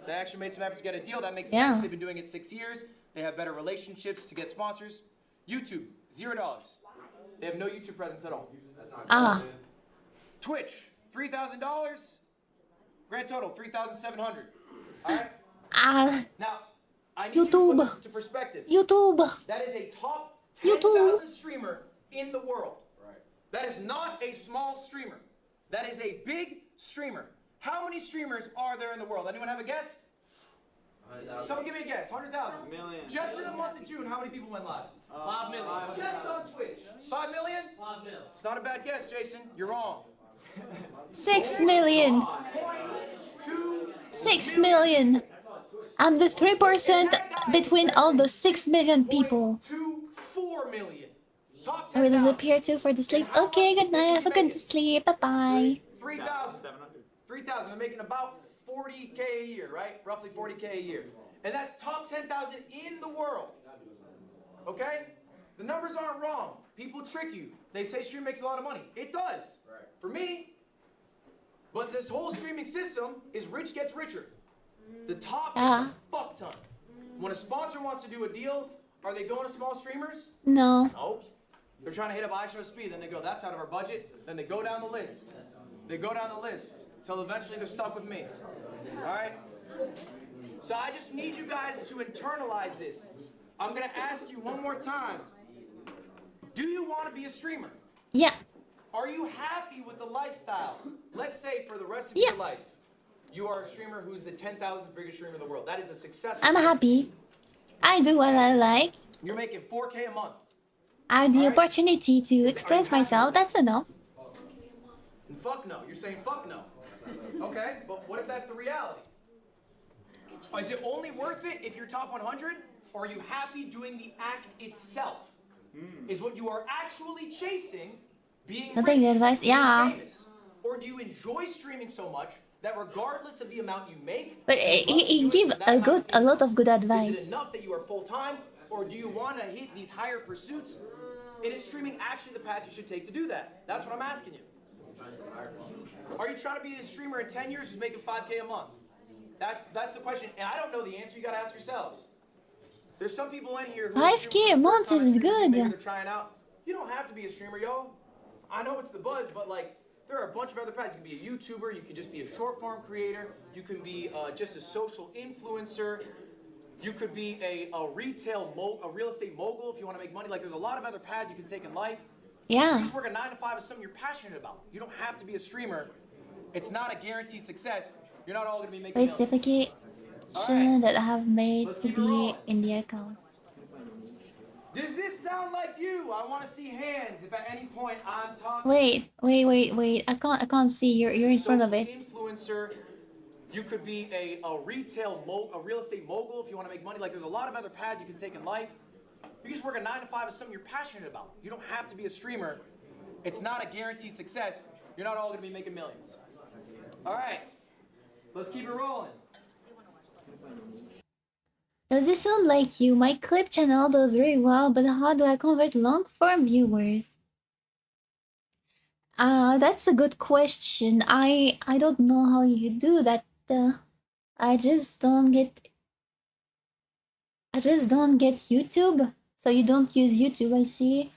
They actually made some effort to get a deal. That makes Yeah. sense. They've been doing it 6 years. They have better relationships to get sponsors. YouTube, $0. They have no YouTube presence at all. Ah. Twitch, $3,000. Grand total, 3,700. All right? Now, I need YouTube. you to put this into perspective. YouTube. That is a top YouTube. 10,000 streamer in the world. That is not a small streamer. That is a big streamer. How many streamers are there in the world? Anyone have a guess? Someone give me a guess. 100,000. Million. Just in the month of June, how many people went live? 5 million. Just on Twitch. 5 million? 5 million. It's not a bad guess, Jason. You're wrong. 6 million. 6 million. I'm the 3% between all the 6 million people. To 4 million. Top I will 10,000. disappear too for the sleep. Okay, good night. Have a good sleep. Bye bye. 3,000. 3,000. They're making about 40K a year, right? Roughly 40K a year. And that's top 10,000 in the world. Okay? The numbers aren't wrong. People trick you. They say stream makes a lot of money. It does. For me. But this whole streaming system is rich gets richer. The top is a fuck ton. When a sponsor wants to do a deal, are they going to small streamers? No. No. They're trying to hit up iShow Speed, then they go, that's out of our budget. Then they go down the list. They go down the list until eventually they're stuck with me. All right? So I just need you guys to internalize this. I'm going to ask you one more time. Do you want to be a streamer? Yeah. Are you happy with the lifestyle? Let's say for the rest of your life, you are a streamer who's the 10,000th biggest streamer in the world. That is a successful. I'm happy. I do what I like. You're making 4K a month. I have the opportunity to express myself. That's enough. And fuck no. You're saying fuck no. Okay, but what if that's the reality? Is it only worth it if you're top 100? Or are you happy doing the act itself? Is what you are actually chasing being Don't take the advice. being Yeah. famous? Or do you enjoy streaming so much that regardless of the amount you make, But he give a lot of good is it advice. enough that you are full-time? Or do you want to hit these higher pursuits? And is streaming actually the path you should take to do that? That's what I'm asking you. Are you trying to be a streamer in 10 years who's making 5K a month? That's the question. And I don't know the answer. You got to ask yourselves. There's some people in here who 5K a month is maybe good. they're trying out. You don't have to be a streamer, yo. I know it's the buzz, but like there are a bunch of other paths. You can be a YouTuber. You can just be a short form creator. You can be just a social influencer. You could be a real estate mogul if you want to make money. Like there's a lot of other paths you can take in life. Yeah. You just work a 9 to 5 is something you're passionate about. You don't have to be a streamer. It's not a guaranteed success. You're not all going to be making Wait, the application that I have made to be in the account. Does this sound like you? I want to see hands if at any point I'm talking. Wait. I can't see. You're in front of it. Influencer. You could be a real estate mogul if you want to make money. Like there's a lot of other paths you can take in life. You just work a 9 to 5 is something you're passionate about. You don't have to be a streamer. It's not a guaranteed success. You're not all going to be making millions. All right. Let's keep it rolling. Does this sound like you? My clip channel does really well, but how do I convert long form viewers? That's a good question. I don't know how you do that. I just don't get YouTube. So you don't use YouTube, I see.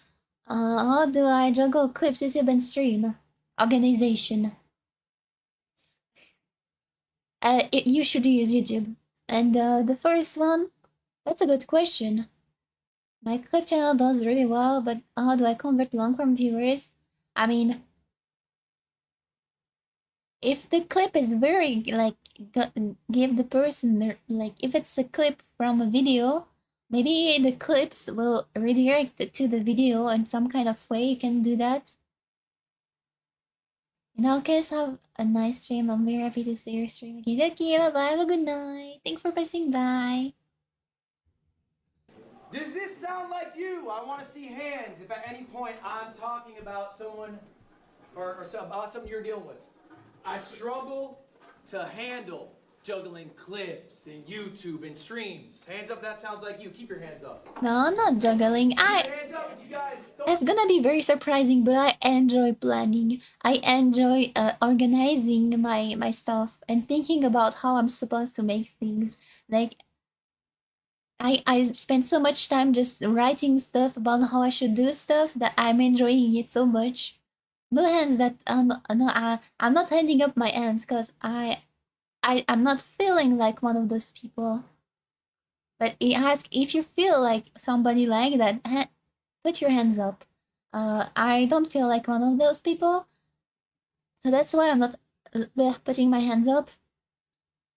How do I juggle clips, YouTube and stream? Organization. You should use YouTube. And the first one, that's a good question. My clip channel does really well, but how do I convert long-form viewers? I mean, if the clip is very, like, give the person, like, if it's a clip from a video, maybe the clips will redirect to the video in some kind of way. You can do that. In all case, have a nice stream. I'm very happy to see your stream again. Okay, bye bye. Have a good night. Thanks for passing by. Does this sound like you? I want to see hands if at any point I'm talking about someone or about something you're dealing with. I struggle to handle juggling clips and YouTube and streams. Hands up, that sounds like you. Keep your hands up. No, I'm not juggling. Keep your hands up if you guys don't. It's gonna be very surprising, but I enjoy planning. I enjoy organizing my stuff and thinking about how I'm supposed to make things. Like, I spend so much time just writing stuff about how I should do stuff that I'm enjoying it so much. No hands that I'm not handing up my hands because I'm not feeling like one of those people. But he asked if you feel like somebody like that, put your hands up. I don't feel like one of those people, so that's why I'm not putting my hands up.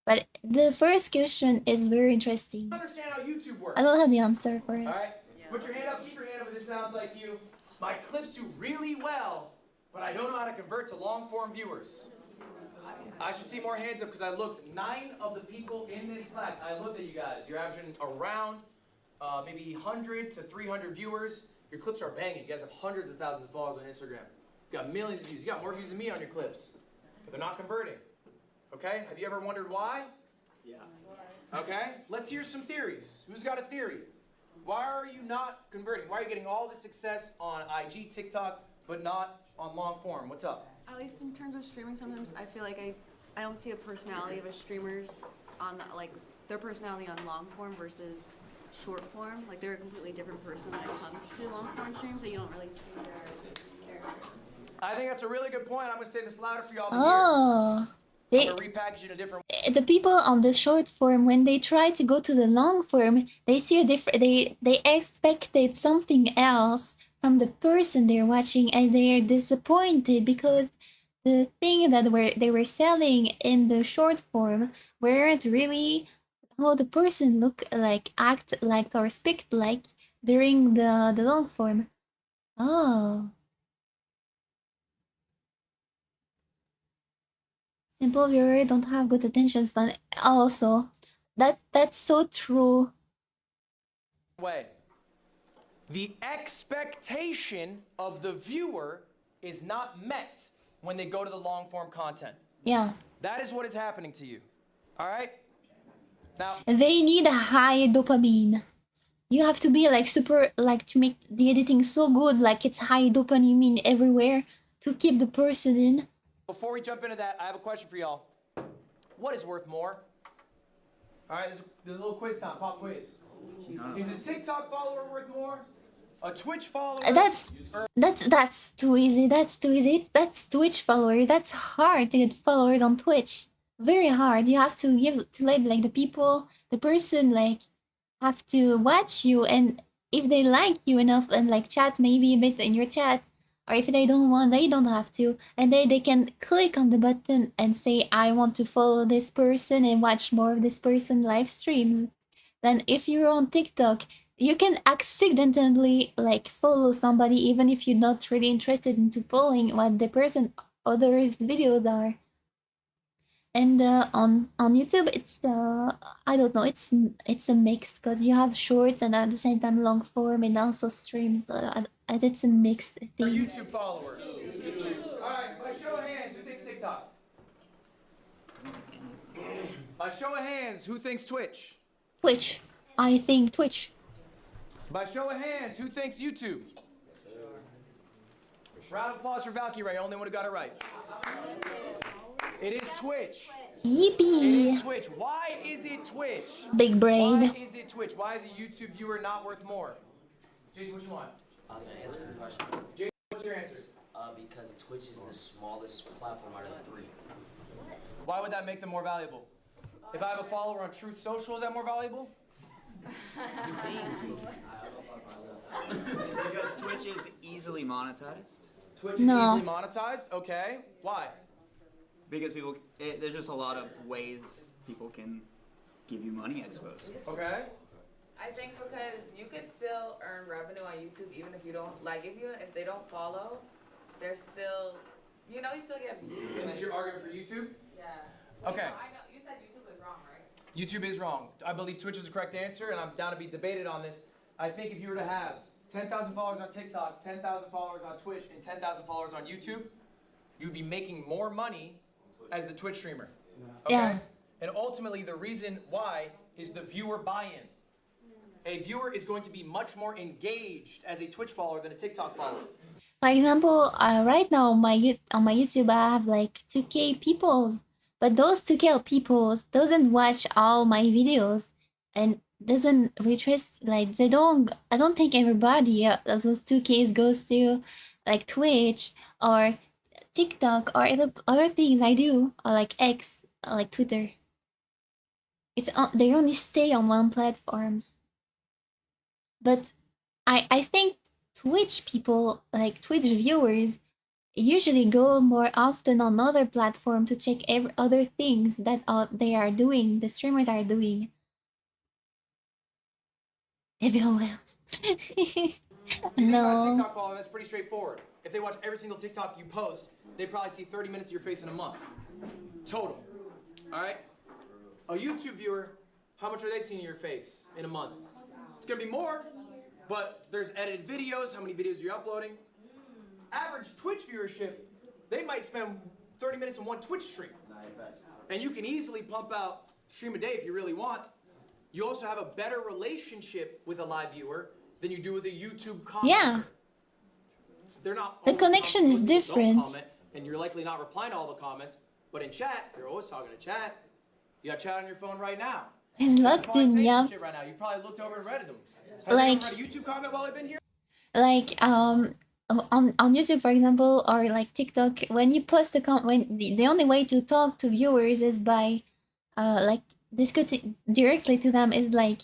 But the first question is very interesting. Understand how YouTube works. I don't have the answer for it. All right, put your hand up. Keep your hand up if this sounds like you. My clips do really well, but I don't know how to convert to long-form viewers. I should see more hands up because I looked. 9 of the people in this class, I looked at you guys. You're averaging around maybe 100 to 300 viewers. Your clips are banging. You guys have hundreds of thousands of followers on Instagram. You got millions of views. You got more views than me on your clips, but they're not converting. Okay? Have you ever wondered why? Yeah. Okay? Let's hear some theories. Who's got a theory? Why are you not converting? Why are you getting all this success on IG, TikTok, but not on long form? What's up? At least in terms of streaming, sometimes I feel like I don't see a personality of a streamers on like their personality on long form versus short form. Like they're a completely different person when it comes to long form streams, that you don't really see their character. I think that's a really good point. I'm going to say this louder for y'all to Oh. hear. I'm going to repackage it in a different way. The people on the short form, when they try to go to the long form, they see a different. They expected something else from the person they're watching, and they're disappointed because the thing that they were selling in the short form weren't really how the person look like, act like, or speak like during the long form. Oh. Simple viewer don't have good attention span. Also, that's so true. Way. The expectation of the viewer is not met when they go to the long form content. Yeah. That is what is happening to you. All right? Now, They need a high dopamine. You have to be like super, like to make the editing so good, like it's high dopamine everywhere to keep the person in. before we jump into that, I have a question for y'all. What is worth more? All right, there's a little quiz time, pop quiz. Is a TikTok follower worth more? A Twitch follower? That's too easy. That's too easy. That's Twitch followers. That's hard to get followers on Twitch. Very hard. You have to let like the person like have to watch you, and if they like you enough and like chat maybe a bit in your chat, or if they don't want, they don't have to, and they can click on the button and say I want to follow this person and watch more of this person live streams. Then if you're on TikTok, you can accidentally like follow somebody even if you're not really interested into following what the person others videos are. And on YouTube, it's I don't know, it's a mix because you have shorts and at the same time long form and also streams. And it's a mixed thing. YouTube follower. All right, by show of hands, who thinks TikTok? By show of hands, who thinks Twitch? Twitch. I think Twitch. By show of hands, who thinks YouTube? Round of applause for Valkyrie, only one who got it right. It is Twitch. Yippee! It is Twitch. Why is it Twitch? Big brain. Why is it Twitch? Why is a YouTube viewer not worth more? Jason, which one? I'm gonna answer your question. Jason, what's your answer? Because Twitch is the smallest platform out of the three. Why would that make them more valuable? If I have a follower on Truth Social, is that more valuable? Because Twitch is easily monetized. Twitch is easily monetized? Okay. Why? Because there's just a lot of ways people can give you money, I suppose. Okay. I think because you could still earn revenue on YouTube even if you don't if they don't follow, they're still You know, you still get views. And this is your argument for YouTube? Yeah. Okay. No, I know. You said YouTube was wrong, right? YouTube is wrong. I believe Twitch is the correct answer, and I'm down to be debated on this. I think if you were to have 10,000 followers on TikTok, 10,000 followers on Twitch, and 10,000 followers on YouTube, you'd be making more money as the Twitch streamer. Okay? Yeah. And ultimately, the reason why is the viewer buy-in. A viewer is going to be much more engaged as a Twitch follower than a TikTok follower. For example, right now on my YouTube I have like 2K people, but those 2K people doesn't watch all my videos and doesn't retrace, like they don't. I don't think everybody of those 2Ks goes to like Twitch or TikTok or other things I do, or like X, or like Twitter. It's they only stay on one platforms. But I think Twitch people, like Twitch viewers, usually go more often on other platform to check other things that they are doing, the streamers are doing. Everyone else. No. TikTok follower, that's pretty straightforward. If they watch every single TikTok you post, they probably see 30 minutes of your face in a month. Total. All right? A YouTube viewer, how much are they seeing your face in a month? It's gonna be more, but there's edited videos, how many videos you're uploading. Average Twitch viewership, they might spend 30 minutes in one Twitch stream. And you can easily pump out stream a day if you really want. You also have a better relationship with a live viewer than you do with a YouTube commenter. Yeah. They're not. The connection is different. Comment, and you're likely not replying to all the comments, but in chat, you're always talking to chat. You got chat on your phone right now. He's locked in, yeah. Shit right now. You probably looked over and read them. Has like, anyone read a YouTube comment while I've been here? Like on YouTube, for example, or like TikTok, when you post a the only way to talk to viewers is by like discussing directly to them, is like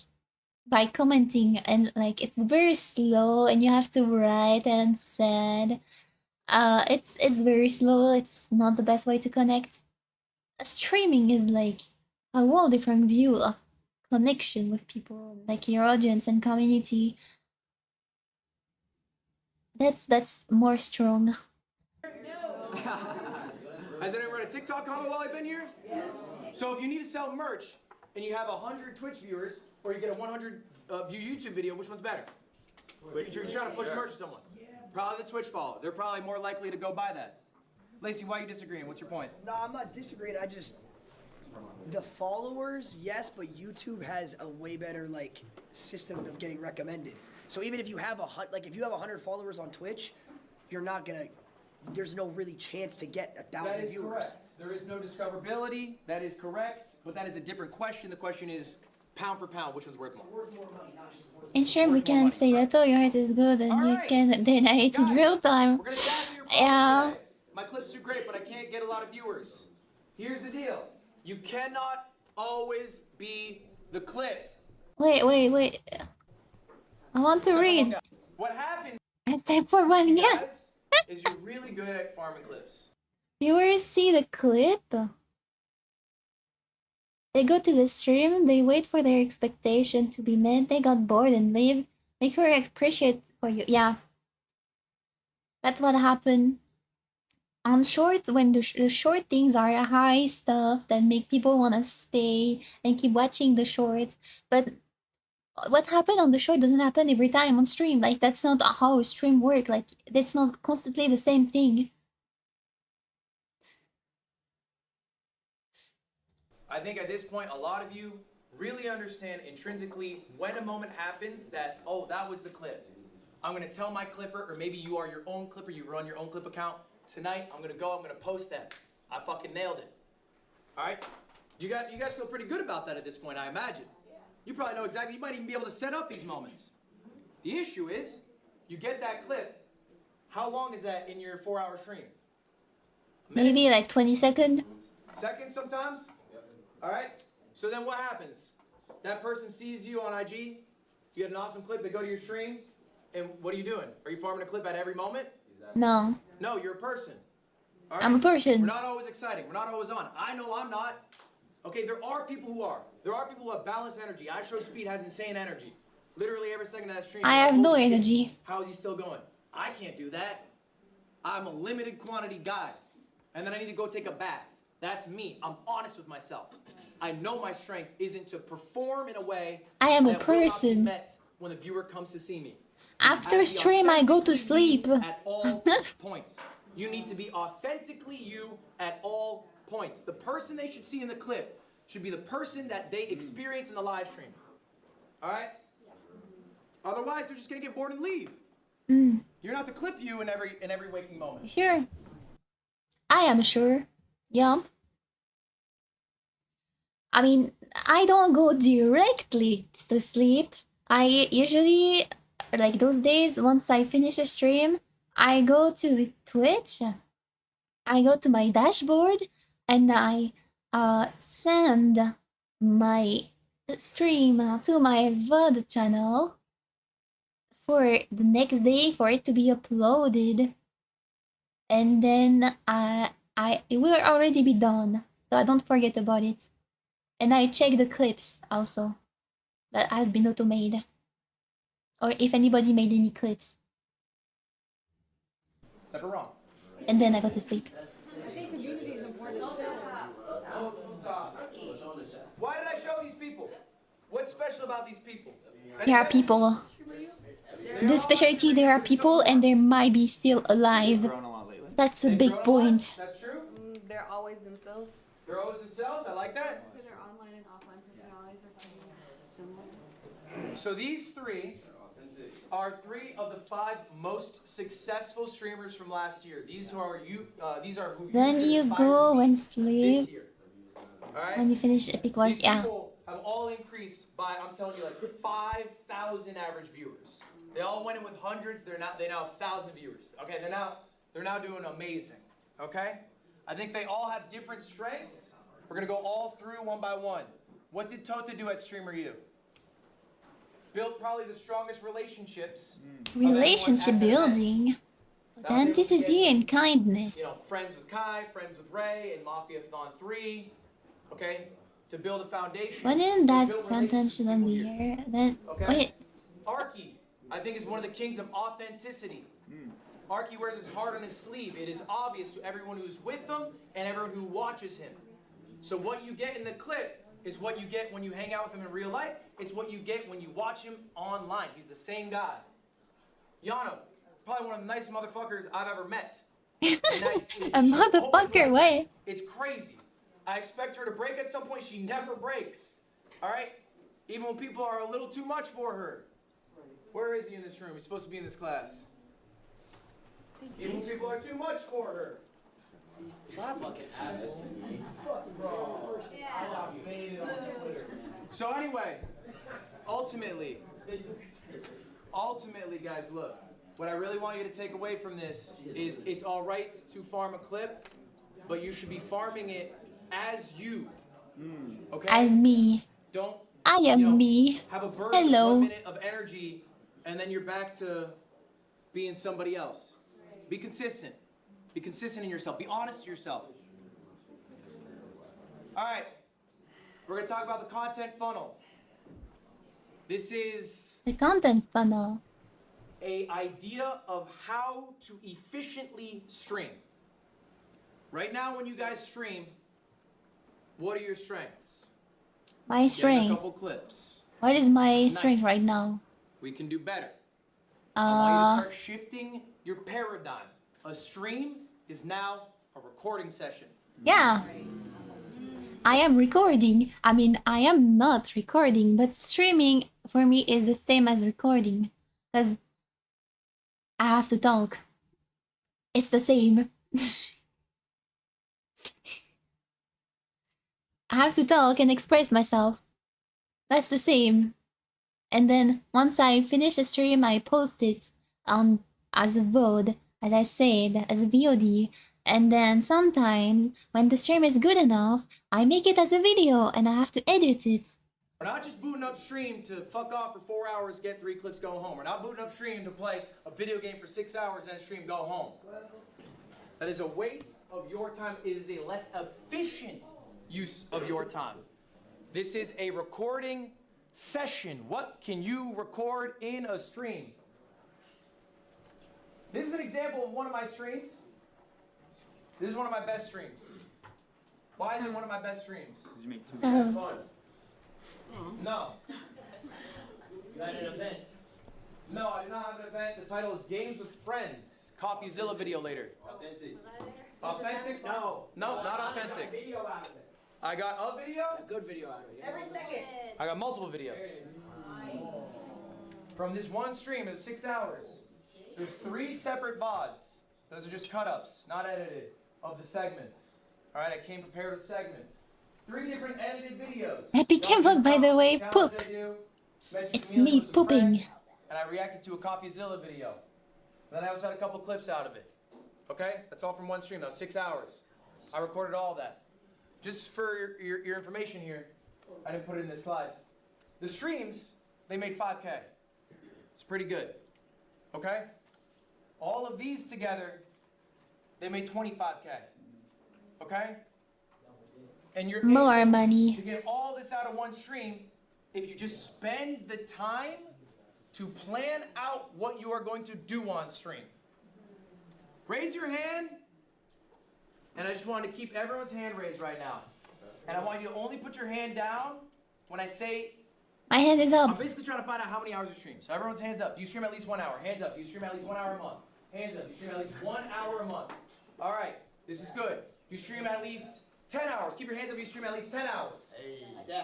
by commenting, and like it's very slow and you have to write and said it's very slow. It's not the best way to connect. Streaming is like a whole different view of connection with people, like your audience and community. That's more strong. Has anyone read a TikTok comment while I've been here? Yes. So if you need to sell merch and you have 100 Twitch viewers, or you get a 100 view YouTube video, which one's better? You're trying to push merch to someone. Probably the Twitch follower. They're probably more likely to go buy that. Lacey, why are you disagreeing? What's your point? No, I'm not disagreeing. I just, the followers, yes, but YouTube has a way better like system of getting recommended. So even if you have if you have 100 followers on Twitch, you're not gonna. There's no really chance to get 1,000 viewers. Correct. There is no discoverability. That is correct. But that is a different question. The question is pound for pound, which one's worth more? Worth more money, not just worth. In stream, we can say that, oh, your heart is good, and you can deny it in real time. We're gonna tap your phone Yeah. today. My clips do great, but I can't get a lot of viewers. Here's the deal. You cannot always be the clip. Wait. I want to read. What happens I type for one, yeah. is you're really good at farming clips. Viewers see the clip. They go to the stream, they wait for their expectation to be met, they got bored and leave. Make her appreciate for you. Yeah. That's what happened. On shorts, when the short things are high stuff that make people want to stay and keep watching the shorts. But what happened on the short doesn't happen every time on stream. Like, that's not how stream work. Like, that's not constantly the same thing. I think at this point, a lot of you really understand intrinsically when a moment happens that, oh, that was the clip. I'm going to tell my clipper, or maybe you are your own clipper, you run your own clip account. Tonight, I'm going to post that. I fucking nailed it. All right? You guys feel pretty good about that at this point, I imagine. You probably know exactly, you might even be able to set up these moments. The issue is, you get that clip, how long is that in your 4-hour stream? Maybe like 20 seconds. Seconds sometimes? All right? So then what happens? That person sees you on IG, you had an awesome clip, they go to your stream, and what are you doing? Are you farming a clip at every moment? No. No, you're a person. All right? I'm a person. We're not always exciting. We're not always on. I know I'm not. Okay, there are people who are. There are people who have balanced energy. I Show Speed has insane energy. Literally every second of that stream. I have no energy. How is he still going? I can't do that. I'm a limited quantity guy. and then I need to go take a bath. That's me. I'm honest with myself. I know my strength isn't to perform in a way I am a that will not be person. met when the viewer comes to see me. After Have to be stream, I go to authentically sleep. you at all points. You need to be authentically you at all points. The person they should see in the clip should be the person that they experience in the live stream. All right? Otherwise, they're just gonna get bored and leave. You're not the clip you in every waking moment. Sure. I am sure. Yup. I mean, I don't go directly to sleep. I usually, like those days, once I finish a stream, I go to the Twitch, I go to my dashboard, and I send my stream to my VOD channel for the next day for it to be uploaded. And then it will already be done, so I don't forget about it. And I check the clips also that has been auto-made, or if anybody made any clips. Never wrong. And then I go to sleep. I think community is important. Why did I show these people? What's special about these people? There are people. The specialty, there are people and they might be still alive. That's a big point. That's true. They're always themselves. They're always themselves. I like that. So their online and offline personalities are similar. So these three are 3 of the 5 most successful streamers from last year. These are you. These are who. Then you you aspire go to be and this sleep. year. All right. When you finish Epic Wars, These yeah. people have all increased by, I'm telling you, like 5,000 average viewers. They all went in with hundreds. They now have 1,000 viewers. Okay, they're now doing amazing. Okay, I think they all have different strengths. We're gonna go all through one by one. What did Tota do at Streamer U? Built probably the strongest relationships. of anyone Relationship at that event. building, That was able to authenticity get, and kindness. you know, friends with Kai, friends with Ray, and Mafia Thon 3. Okay, to build a foundation. Why didn't to that build sentence shouldn't be here? Then Okay. wait. Arky, I think, is one of the kings of authenticity. Arky wears his heart on his sleeve. It is obvious to everyone who's with him and everyone who watches him. So what you get in the clip is what you get when you hang out with him in real life. It's what you get when you watch him online. He's the same guy. Yano, probably one of the nicest motherfuckers I've ever met. A motherfucker, way. It's crazy. I expect her to break at some point. She never breaks. All right? Even when people are a little too much for her. Where is he in this room? He's supposed to be in this class. Even when people are too much for her. Fucking assholes. So anyway, ultimately, guys, look. What I really want you to take away from this is it's all right to farm a clip, but you should be farming it as you. Okay? As me. Don't. I am me. Have a burst Hello. of 1 minute of energy, and then you're back to being somebody else. Be consistent. Be consistent in yourself. Be honest to yourself. All right. We're going to talk about the content funnel. This is The content funnel. an idea of how to efficiently stream. Right now, when you guys stream, what are your strengths? My Getting strength. a couple clips. What is my Nice. strength right now? We can do better. I want you to Uh, start shifting your paradigm. A stream is now a recording session. yeah. I am recording. I mean, I am not recording, but streaming for me is the same as recording. Because I have to talk. It's the same. I have to talk and express myself. That's the same. And then once I finish a stream, I post it on as a VOD, as I said, as a VOD. And then sometimes, when the stream is good enough, I make it as a video and I have to edit it. We're not just booting up stream to fuck off for 4 hours, get 3 clips, go home. We're not booting up stream to play a video game for 6 hours and stream, go home. That is a waste of your time. It is a less efficient use of your time. This is a recording session. What can you record in a stream? This is an example of one of my streams. This is one of my best streams. Why is it one of my best streams? You make two. Fun. No. You had an event. No, I do not have an event. The title is Games with Friends. CoffeeZilla video later. Authentic. Authentic? No. No, not authentic. Video out of it. I got a video? A good video out of it. Every second. I got multiple videos. From this one stream, it was 6 hours. There's 3 separate VODs. Those are just cut-ups, not edited, of the segments. All right, I came prepared with segments. 3 different edited videos. Happy Kimbo, by the way, poop. It's me pooping. And I reacted to a CoffeeZilla video. And then I also had a couple clips out of it. Okay? That's all from one stream. That was 6 hours. I recorded all that. Just for your information here, I didn't put it in this slide. The streams, they made 5K. It's pretty good. Okay? All of these together, they made 25K. Okay? And you're More able money. to get all this out of one stream if you just spend the time to plan out what you are going to do on stream. Raise your hand, and I just want to keep everyone's hand raised right now. And I want you to only put your hand down when I say... My hand is I'm up. basically trying to find out how many hours you stream. So everyone's hands up. Do you stream at least 1 hour? Hands up. Do you stream at least 1 hour a month? Hands up. Do you stream at least 1 hour a month? All right. This is good. Do you stream at least 10 hours? Keep your hands up if you stream at least 10 hours.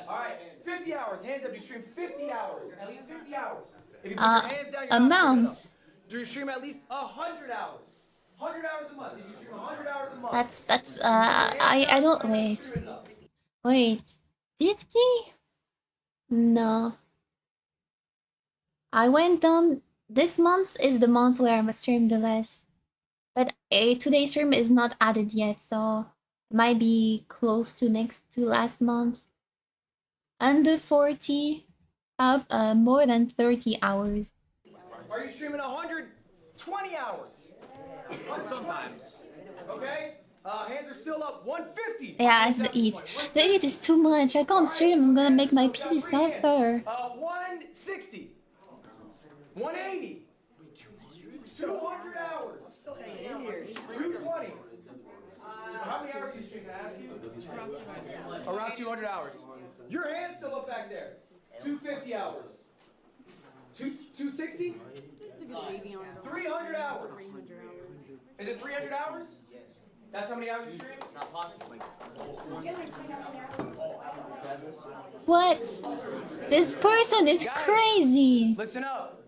All right. 50 hours. Hands up. Do you stream 50 hours? At least 50 hours. If you put your hands down, you're not streaming Amount. enough. Do you stream at least 100 hours? 100 hours a month. Did you stream 100 hours a month? I don't, wait. 50? No. I went down, this month is the month where I'm stream the less. But today's stream is not added yet, so it might be close to last month. Under 40, more than 30 hours. Are you streaming 120 hours? Sometimes. Okay? Hands are still up. 150. Yeah, it's the eat. The eat is too much. I can't stream. I'm gonna make my PC suffer. 160. 180. 200 hours. 220. How many hours do you stream? Can I ask you? Around 200 hours. Your hand's still up back there. 250 hours. 260? 300 hours. Is it 300 hours? That's how many hours you stream? Not possible. What? This person is Guys, crazy. Listen up.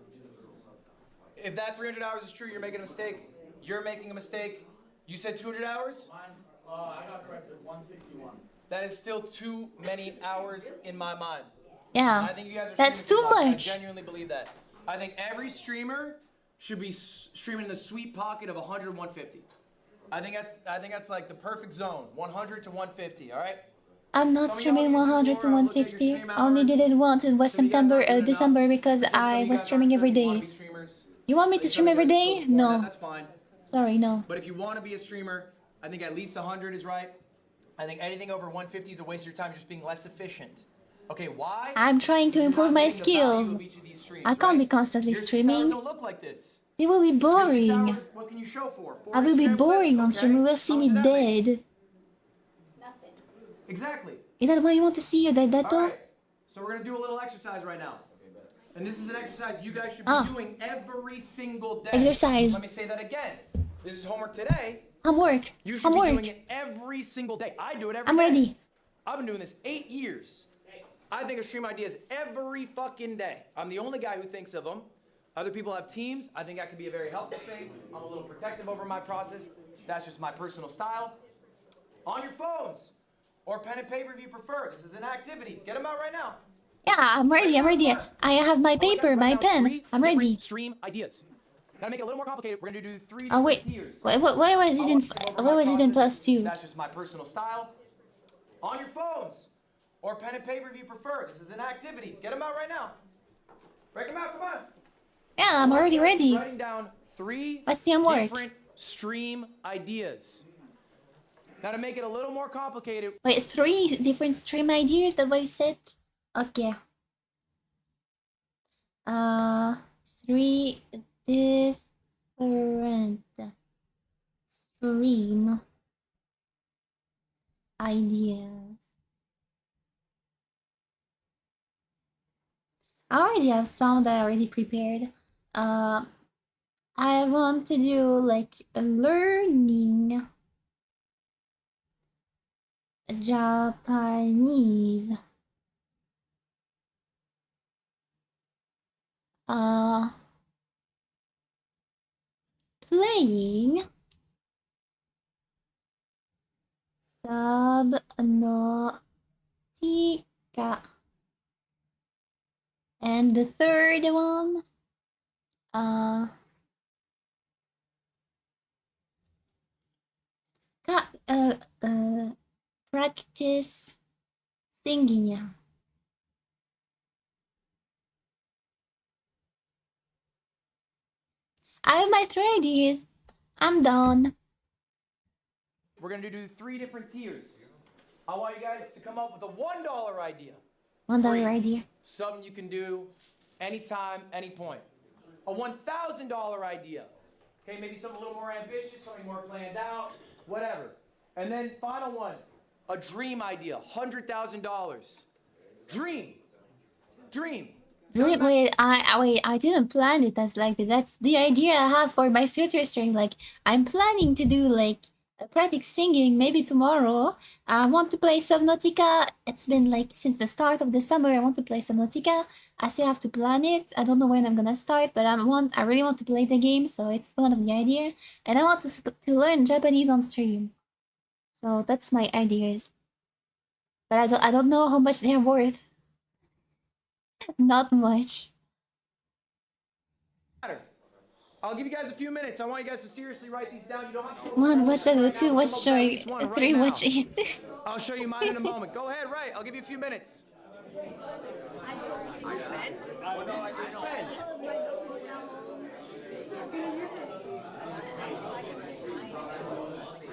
If that 300 hours is true, you're making a mistake. You're making a mistake. You said 200 hours? I got corrected. 161. That is still too many hours in my mind. Yeah, I think you guys are that's streaming too much. much. I genuinely believe that. I think every streamer should be streaming in the sweet pocket of 100 150. I think that's like the perfect zone, 100 to 150. All right. I'm not streaming 100 to 150. I only did it once. It was December because I was streaming every day. You want me to stream every day? No. That's fine. Sorry, no. But if you want to be a streamer, I think at least 100 is right. I think anything over 150 is a waste of your time. You're just being less efficient. Okay, why? I'm trying to improve my skills. I can't be constantly streaming. Don't look like this. It will be boring. What can you show for? I will be boring on stream. You will see me dead. Exactly. Is that why you want to see you dead, Dato? All right. So we're gonna do a little exercise right now. And this is an exercise you guys should be doing every single day. Exercise. Let me say that again. This is homework today. Homework. You should be doing it every single day. I do it every day. I'm ready. I've been doing this 8 years. I think of stream ideas every fucking day. I'm the only guy who thinks of them. Other people have teams. I think that could be a very helpful thing. I'm a little protective over my process. That's just my personal style. On your phones or pen and paper if you prefer. This is an activity. Get them out right now. Yeah, I'm ready. I have my paper, my pen. I'm ready. Stream ideas. Gotta make it a little more complicated. We're gonna do 3 Oh wait, tiers. why was it in? Why was it in +2? That's just my personal style. On your phones or pen and paper if you prefer. This is an activity. Get them out right now. Break them out. Come on. Yeah, I'm already ready. Writing down 3 What's the homework? different stream ideas. Now to make it a little more complicated. Wait, 3 different stream ideas. That what you said? Okay. 3 different stream ideas. I already have some that are already prepared. I want to do like a learning Japanese. Playing Subnautica. And the third one, uh, ka, practice singing. Yeah. I have my 3 ideas. I'm done. We're gonna do 3 different tiers. I want you guys to come up with a $1 idea. $1 idea. Something you can do anytime, any point. A $1,000 idea. Okay, maybe something a little more ambitious, something more planned out, whatever. And then final one, a dream idea, $100,000. Dream. Dream. Wait, I didn't plan it as like that. That's the idea I have for my future stream. Like, I'm planning to do like a practice singing maybe tomorrow. I want to play Subnautica. It's been like since the start of the summer. I want to play Subnautica. I still have to plan it. I don't know when I'm gonna start, but I really want to play the game. So it's one of the idea, and I want to learn Japanese on stream. So that's my ideas. But I don't know how much they're worth. Not much. I'll give you guys a few minutes. I want you guys to seriously write these down. You don't have to. 1, watch shadow, 2, watch story, 3, watch east. I'll show you mine in a moment. Go ahead, write. I'll give you a few minutes.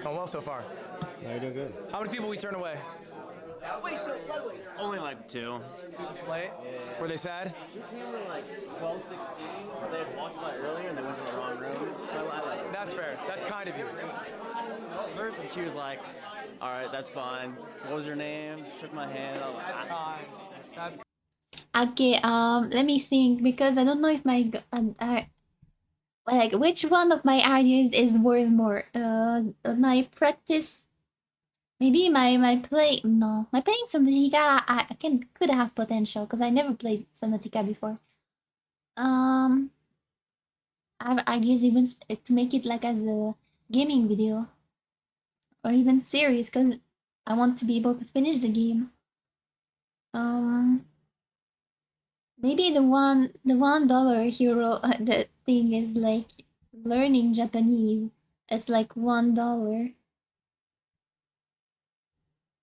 Going well so far. No, you're doing good. How many people we turn away? Wait, so Ludwig. Only like 2. Late? Were they sad? She came in like 12, 16. They had walked by earlier and they went to the wrong room. That's fair. That's kind of you. First, and she was like, all right, that's fine. What was your name? Shook my hand. That's fine. That's Okay, let me think, because I don't know if like which one of my ideas is worth more. My practice, maybe my playing Subnautica. I could have potential because I never played Subnautica before. I have ideas even to make it like as a gaming video or even series, because I want to be able to finish the game. Maybe the $1 hero the thing is like learning Japanese. It's like $1.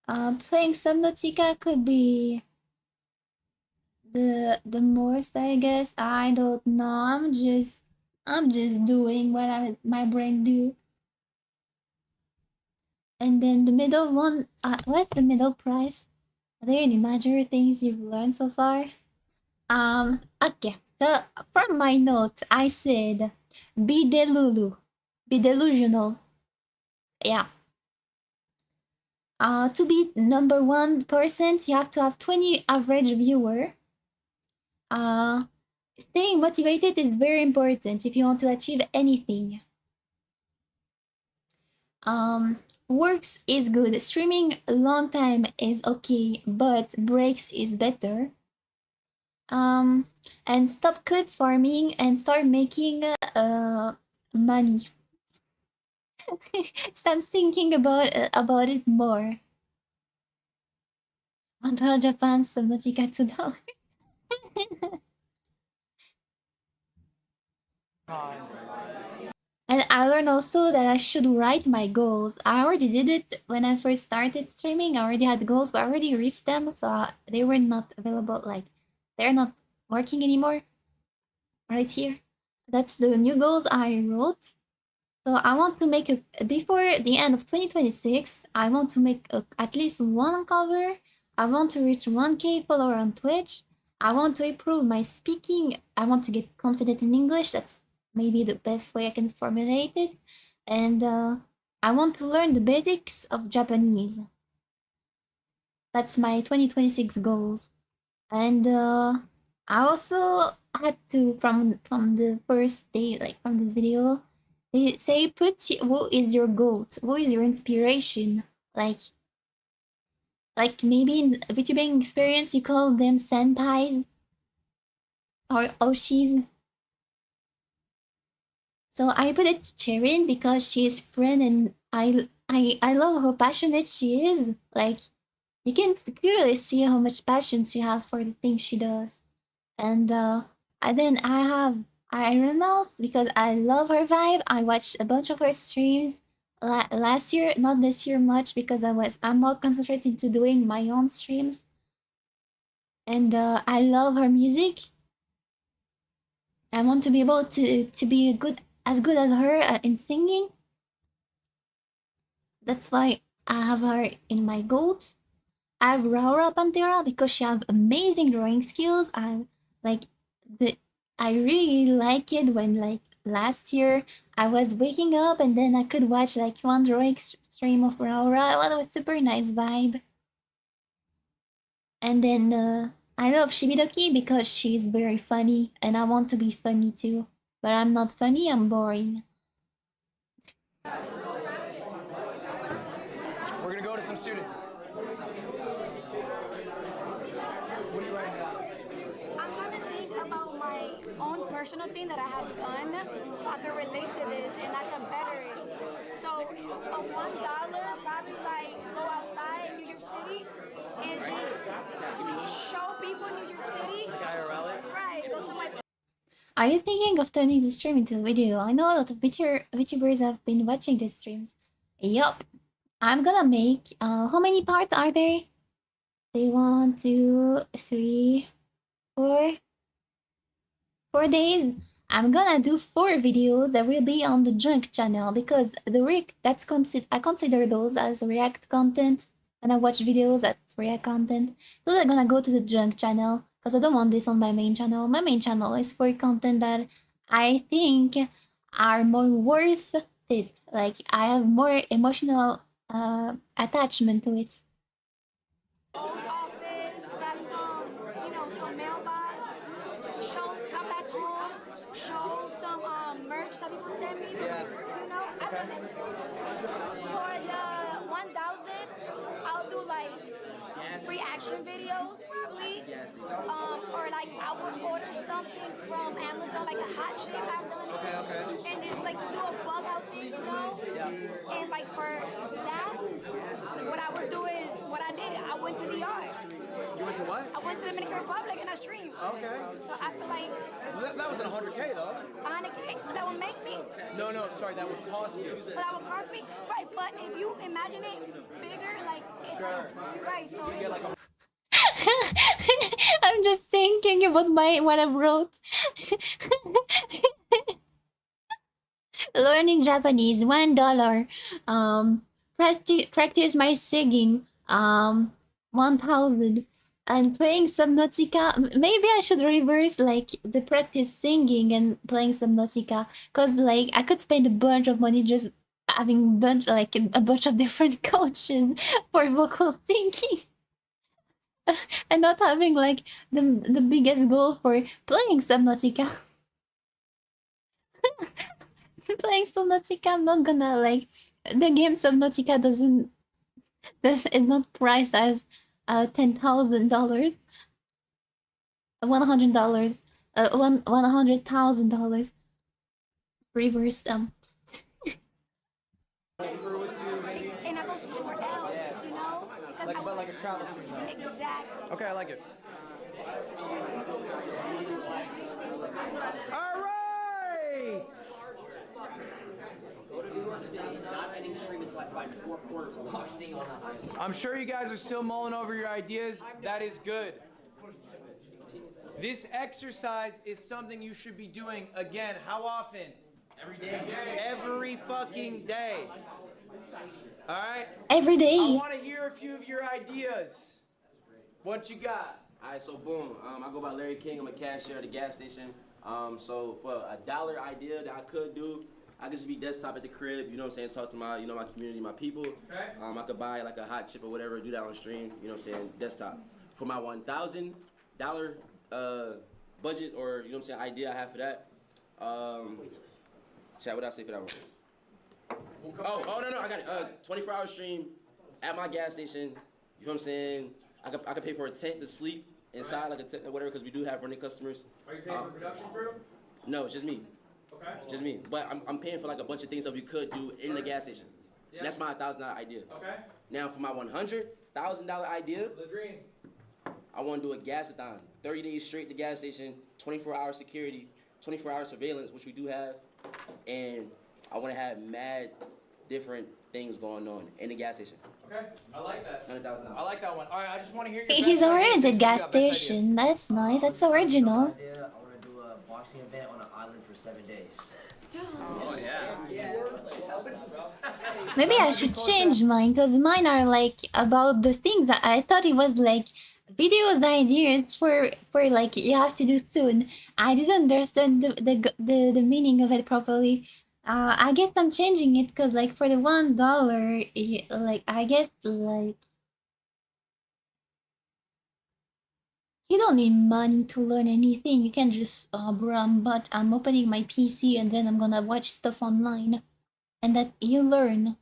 Playing Subnautica could be the most, I guess. I don't know. I'm just doing what my brain do. And then the middle one, what's the middle price? Are there any major things you've learned so far? Okay. So from my notes, I said be delusional. Yeah. To be number 1%, you have to have 20 average viewer. Staying motivated is very important if you want to achieve anything. Works is good. Streaming a long time is okay, but breaks is better. And stop clip farming and start making money. Stop thinking about it more. $1 Japan, Subnautica $2. And I learned also that I should write my goals. I already did it when I first started streaming. I already had goals, but I already reached them, so they were not available. Like, they're not working anymore. Right here. That's the new goals I wrote. So I want to make before the end of 2026, I want to make at least 1 cover. I want to reach 1K follower on Twitch. I want to improve my speaking. I want to get confident in English. That's maybe the best way I can formulate it. And I want to learn the basics of Japanese. That's my 2026 goals. And I also had to from the first day, like from this video, they say who is your goat, who is your inspiration, like maybe in VTubing experience you call them senpais or oshis. So I put it to Cherin because she is friend and I love how passionate she is. Like you can clearly see how much passion she has for the things she does. And then I have Iron Mouse because I love her vibe. I watched a bunch of her streams last year, not this year much because I'm more concentrated to doing my own streams. And I love her music. I want to be able to be as good as her in singing. That's why I have her in my goat. I have Raura Pantera because she have amazing drawing skills. I really like it when like last year I was waking up and then I could watch like one drawing stream of Raura. Well, it was super nice vibe. And then I love Shibidoki because she's very funny and I want to be funny too. But I'm not funny, I'm boring. We're gonna go to some students. What are you writing down? I'm trying to think about my own personal thing that I have done so I can relate to this and I can better it. So a $1 probably like go outside New York City and just show people New York City. Like IRL? Right, go to my Are you thinking of turning the stream into a video? I know a lot of VTubers have been watching these streams. Yup. I'm gonna make, how many parts are there? 1, 2, 3, 4. 4 days. I'm gonna do 4 videos that will be on the junk channel because I consider those as React content and I watch videos as React content. So they're gonna go to the junk channel because I don't want this on my main channel. My main channel is for content that I think are more worth it. Like I have more emotional attachment to it. office, grab some, some mailbox, come back home, show some merch that people send me. I've done that before. For the 1,000, I'll do like reaction videos probably, or like I would order something from Amazon, like a hot chip. I've done it, and just like do a bug out thing, And like for that, what I would do is what I did. I went to the yard. You went to what? I went to the Dominican Republic and I streamed. Okay. So I feel like That wasn't 100K though. 100K, that would make me. No, sorry, that would cost you. So that would cost me, right? But if you imagine it bigger, like it's right. So You get like a I'm just thinking about what I wrote. Learning Japanese, $1. Practice my singing, 1,000. And playing Subnautica. Maybe I should reverse like the practice singing and playing Subnautica, cause like I could spend a bunch of money just having a bunch of different coaches for vocal singing. And not having like the biggest goal for playing Subnautica. Playing Subnautica, I'm not gonna like the game Subnautica is not priced as $10,000, $100, $100,000. Reverse them. And I go somewhere else, like a travel stream though. Exactly. Okay, I like it. All right. Not ending stream until I find 4 quarters of boxing on that. I'm sure you guys are still mulling over your ideas. That is good. This exercise is something you should be doing again. How often? Every day. Every fucking day. All right? Every day. I want to hear a few of your ideas. What you got? All right, so boom. I go by Larry King. I'm a cashier at a gas station. So for $1 idea that I could do, I could just be desktop at the crib, you know what I'm saying, talk to my, my community, my people. Okay. I could buy like a hot chip or whatever, do that on stream, you know what I'm saying, desktop. For my $1,000 budget or, you know what I'm saying, idea I have for that, chat, what did I say for that one? No, I got it. 24-hour stream at my gas station, you know what I'm saying, I could pay for a tent to sleep inside, like a tent or whatever, because we do have running customers. Are you paying for production crew? No, it's just me. Okay. Just me. But I'm paying for like a bunch of things that we could do in the gas station. Yeah. And that's my $1,000 idea. Okay. Now for my $100,000 idea, The dream. I want to do a gas-a-thon. 30 days straight to gas station, 24-hour security, 24-hour surveillance, which we do have. And I want to have mad different things going on in the gas station. Okay. I like that. $100,000. I like that one. All right. I just want to hear your He's best already idea. at the gas Best idea. station. That's nice. That's original. Idea, I want to do a boxing event on an island for 7 days. Oh yeah. Maybe I should change mine, because mine are like about the things that I thought it was like videos ideas for like you have to do soon. I didn't understand the meaning of it properly. I guess I'm changing it because like for the $1, like I guess like you don't need money to learn anything. You can just but I'm opening my PC and then I'm gonna watch stuff online, and that you learn.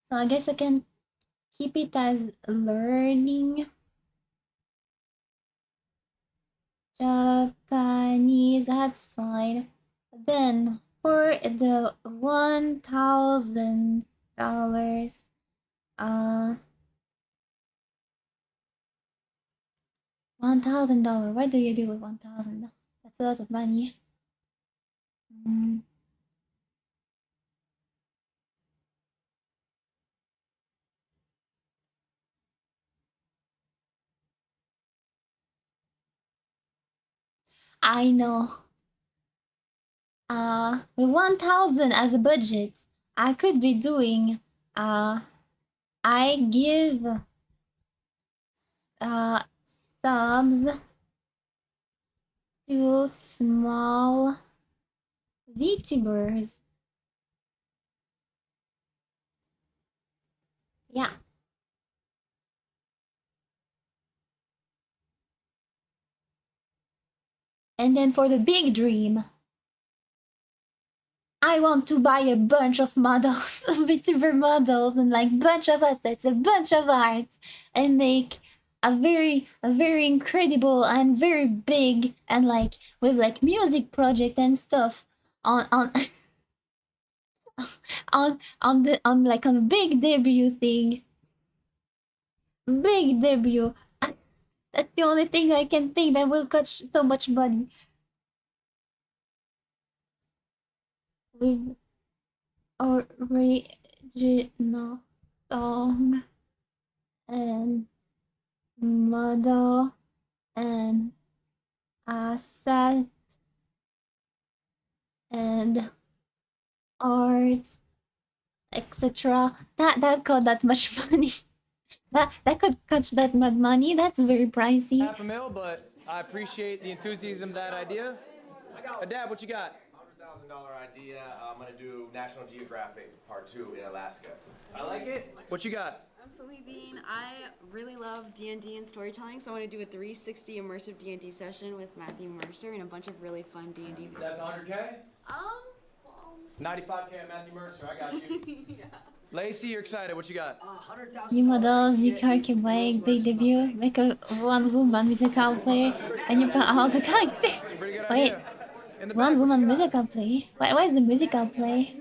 So I guess I can keep it as learning. Japanese, that's fine. Then for the $1,000, $1,000. What do you do with 1,000? That's a lot of money. I know. With 1,000 as a budget, I could be doing. I give subs to small VTubers. Yeah. And then for the big dream, I want to buy a bunch of models, VTuber models, and like bunch of assets, a bunch of art, and make a very incredible and very big and like with like music project and stuff on on like on a big debut thing. Big debut. That's the only thing I can think that will cost so much money. With original song and model and asset and art, etc. That cost that much money. That could cost that much money. That's very pricey. $500,000, but I appreciate the enthusiasm of that idea. Dad, what you got? $100,000 idea. I'm gonna do National Geographic Part 2 in Alaska. I like it. What you got? I'm Philippine. I really love D&D and storytelling, so I want to do a 360 immersive D&D session with Matthew Mercer and a bunch of really fun D&D videos. That's 100K? 95K on Matthew Mercer. I got you. Yeah. Lacey, you're excited. What you got? New models, you can make big debut, make a one-woman musical play, and you put all the characters. Wait, one-woman musical play? What is the musical play?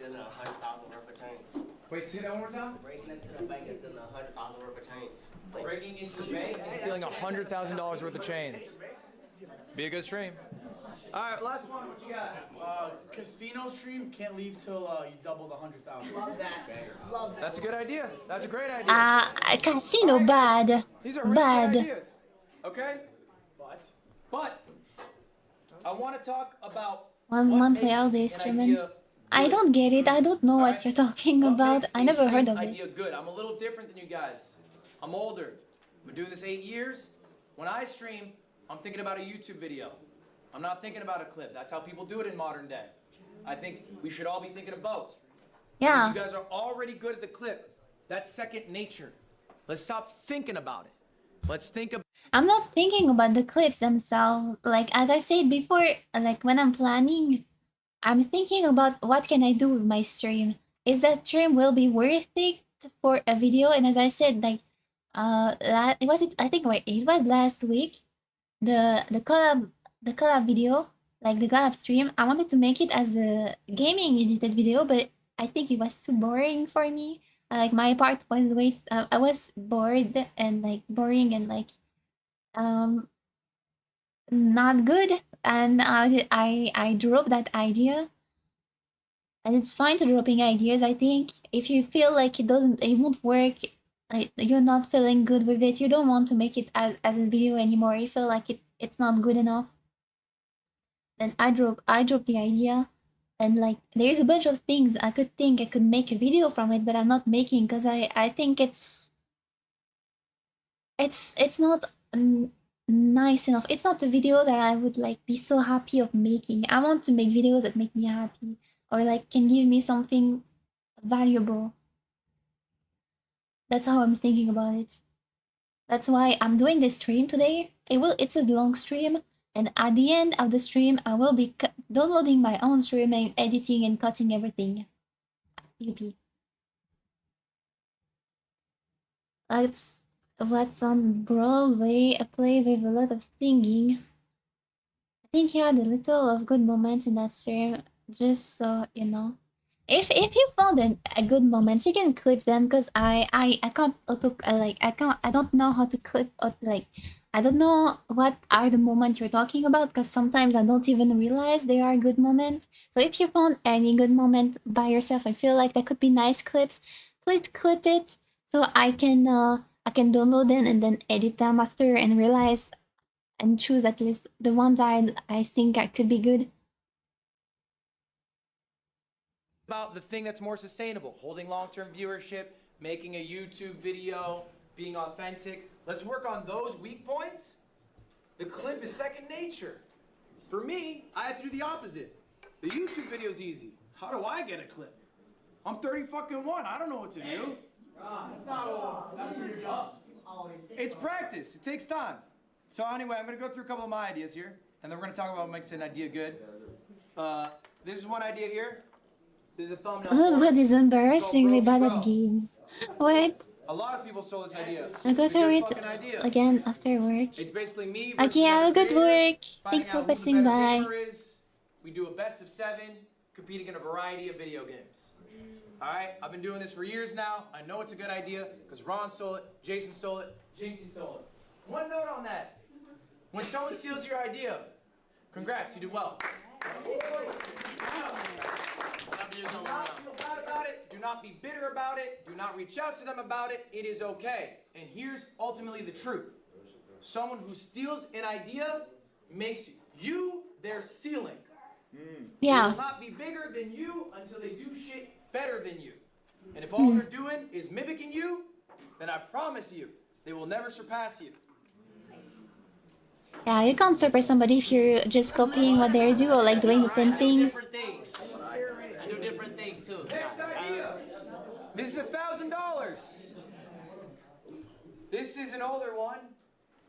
Stealing 100,000 worth of chains. Wait, say that one more time? Breaking into the bank and stealing 100,000 worth of chains. Breaking into the bank and stealing $100,000 worth of chains. Be a good stream. All right, last one. What you got? Casino stream can't leave till you double the 100,000. Love that. Love that. That's a good idea. That's a great idea. Casino bad. These are really Bad. good ideas. Okay? But I want to talk about One play all day streaming. I don't get it. I don't know what you're talking about. I never heard of idea it. good. I'm a little different than you guys. I'm older. I've been doing this 8 years. When I stream, I'm thinking about a YouTube video. I'm not thinking about a clip. That's how people do it in modern day. I think we should all be thinking of both. Yeah. You guys are already good at the clip. That's second nature. Let's stop thinking about it. Let's think about. I'm not thinking about the clips themselves. Like as I said before, like when I'm planning, I'm thinking about what can I do with my stream. Is that stream will be worth it for a video? And as I said, like it was it. I think wait, it was last week. The collab video, like the collab stream. I wanted to make it as a gaming edited video, but I think it was too boring for me. Like my part was I was bored and like boring and like not good, and I dropped that idea. And it's fine to dropping ideas. I think if you feel like it won't work, like you're not feeling good with it, you don't want to make it as a video anymore. You feel like it's not good enough. Then I drop the idea, and like there's a bunch of things I could make a video from it, but I'm not making because I think it's not nice enough. It's not a video that I would like be so happy of making. I want to make videos that make me happy or like can give me something valuable. That's how I'm thinking about it. That's why I'm doing this stream today. It's a long stream, and at the end of the stream, I will be downloading my own stream and editing and cutting everything. Yippee. That's what's on Broadway, a play with a lot of singing. I think he had a little of good moments in that stream, just so you know. If you found a good moment, you can clip them because I can't I don't know how to clip like I don't know what are the moments you're talking about because sometimes I don't even realize they are good moments. So if you found any good moment by yourself and feel like that could be nice clips, please clip it so I can download them and then edit them after and realize and choose at least the ones that I think could be good. About the thing that's more sustainable, holding long-term viewership, making a YouTube video, being authentic. Let's work on those weak points. The clip is second nature. For me, I had to do the opposite. The YouTube video is easy. How do I get a clip? I'm 30 fucking one. I don't know what to do. That's not that's where you're young. It's practice. It takes time. So anyway, I'm gonna go through a couple of my ideas here, and then we're gonna talk about what makes an idea good. This is one idea here. This is a thumbnail. What is embarrassingly bad at games? What? A lot of people stole this idea. I'll go It's a through good it fucking idea. again after work. It's basically me versus Okay, have a another good creator, work. finding Thanks for out who the passing better by. gamer is. We do a best of 7, competing in a variety of video games. All right, I've been doing this for years now. I know it's a good idea because Ron stole it, Jason stole it, Jinxie stole it. One note on that. When someone steals your idea, congrats, you did well. Do not feel bad about it. Do not be bitter about it. Do not reach out to them about it. It is okay. And here's ultimately the truth. Someone who steals an idea makes you their ceiling. Yeah. They will not be bigger than you until they do shit better than you. And if all they're doing is mimicking you, then I promise you, they will never surpass you. Yeah, you can't surprise somebody if you're just copying what they do or like doing the same things. Different things. I do different things too. Next idea. This is $1,000. This is an older one.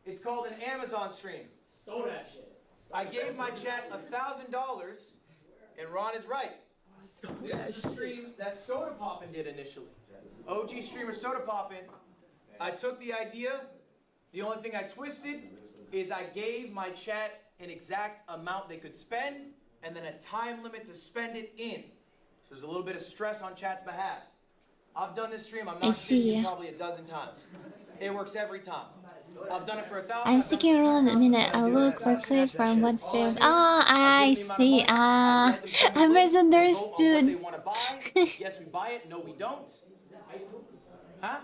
It's called an Amazon stream. Stole that shit. I gave my chat $1,000, and Ron is right. This is a stream that Soda Poppin' did initially. OG streamer Soda Poppin'. I took the idea. The only thing I twisted is I gave my chat an exact amount they could spend and then a time limit to spend it in. So there's a little bit of stress on chat's behalf. I've done this stream, I'm not kidding you, probably a dozen times. It works every time. I've done it for 1,000. I'm sticking around a minute. I'll look for play from what stream. Oh, I see. I misunderstood. They want to buy. Yes, we buy it. No, we don't. Huh?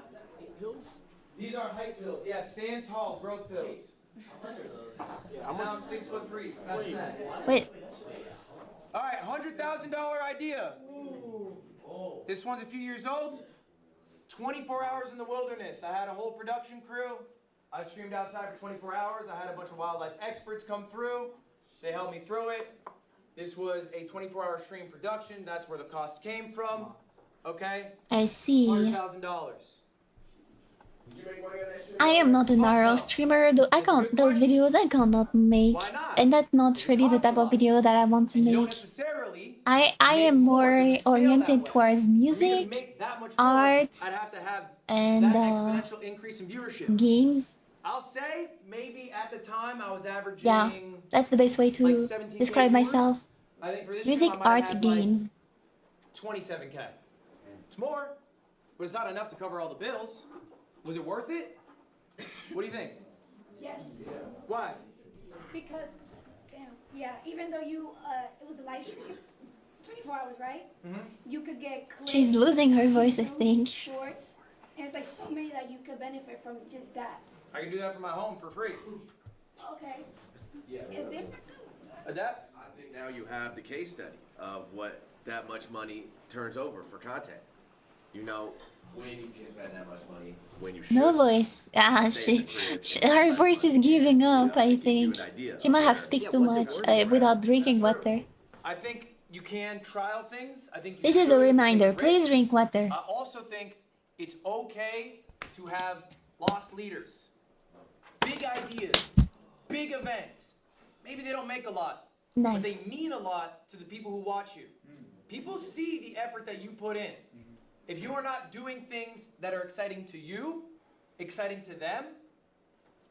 Pills? These are height pills. Yeah, stand tall, growth pills. I'm now 6'3". That's that. Wait. All right, $100,000 idea. This one's a few years old. 24 hours in the wilderness. I had a whole production crew. I streamed outside for 24 hours. I had a bunch of wildlife experts come through. They helped me through it. This was a 24-hour stream production. That's where the cost came from. Okay? I see. $100,000. I am not a narrow streamer, though I can't, those videos I cannot make, and that's not really the type of video that I want to make. I am more oriented towards music, art, and Exponential increase in viewership. games. I'll say maybe at the time I was averaging. Yeah, that's the best way to like 17K describe viewers. myself. I think for this Music, stream, I might have art, had, games. Like 27K. It's more, but it's not enough to cover all the bills. Was it worth it? What do you think? Yes. Why? Because, yeah, even though it was a live stream, 24 hours, right? Mm-hmm. You could get clips. She's losing her voice, I think. Shorts, and it's like so many that you could benefit from just that. I can do that from my home for free. Okay. Yeah. It's different too. Adapt? I think now you have the case study of what that much money turns over for content. You know, when you can spend that much money, when you should. No voice. Her voice is giving up, I think. She might have speak too much without drinking water. I think you can trial things. I think you This is a should reminder. take Please risks. drink water. I also think it's okay to have lost leaders. Big ideas, big events. Maybe they don't make a lot, Nice. but they mean a lot to the people who watch you. People see the effort that you put in. If you are not doing things that are exciting to you, exciting to them,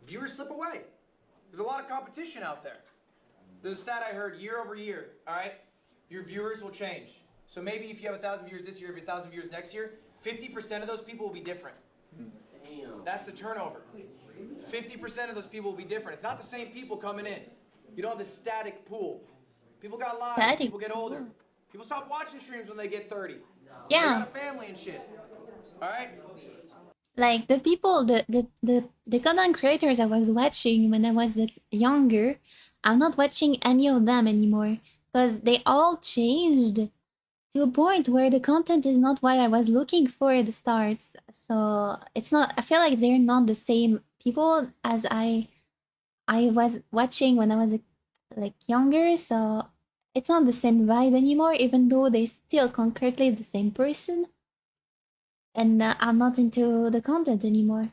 viewers slip away. There's a lot of competition out there. There's a stat I heard year over year, all right? Your viewers will change. So maybe if you have 1,000 viewers this year, if you have 1,000 viewers next year, 50% of those people will be different. That's the turnover. 50% of those people will be different. It's not the same people coming in. You don't have the static pool. People got lives, Static people get older. People stop watching streams when they get 30. Yeah. They got a family and shit. All right? Like the people, the content creators I was watching when I was younger, I'm not watching any of them anymore because they all changed to a point where the content is not what I was looking for at the start. So it's not. I feel like they're not the same people as I was watching when I was like younger. So it's not the same vibe anymore, even though they still concretely the same person. And I'm not into the content anymore.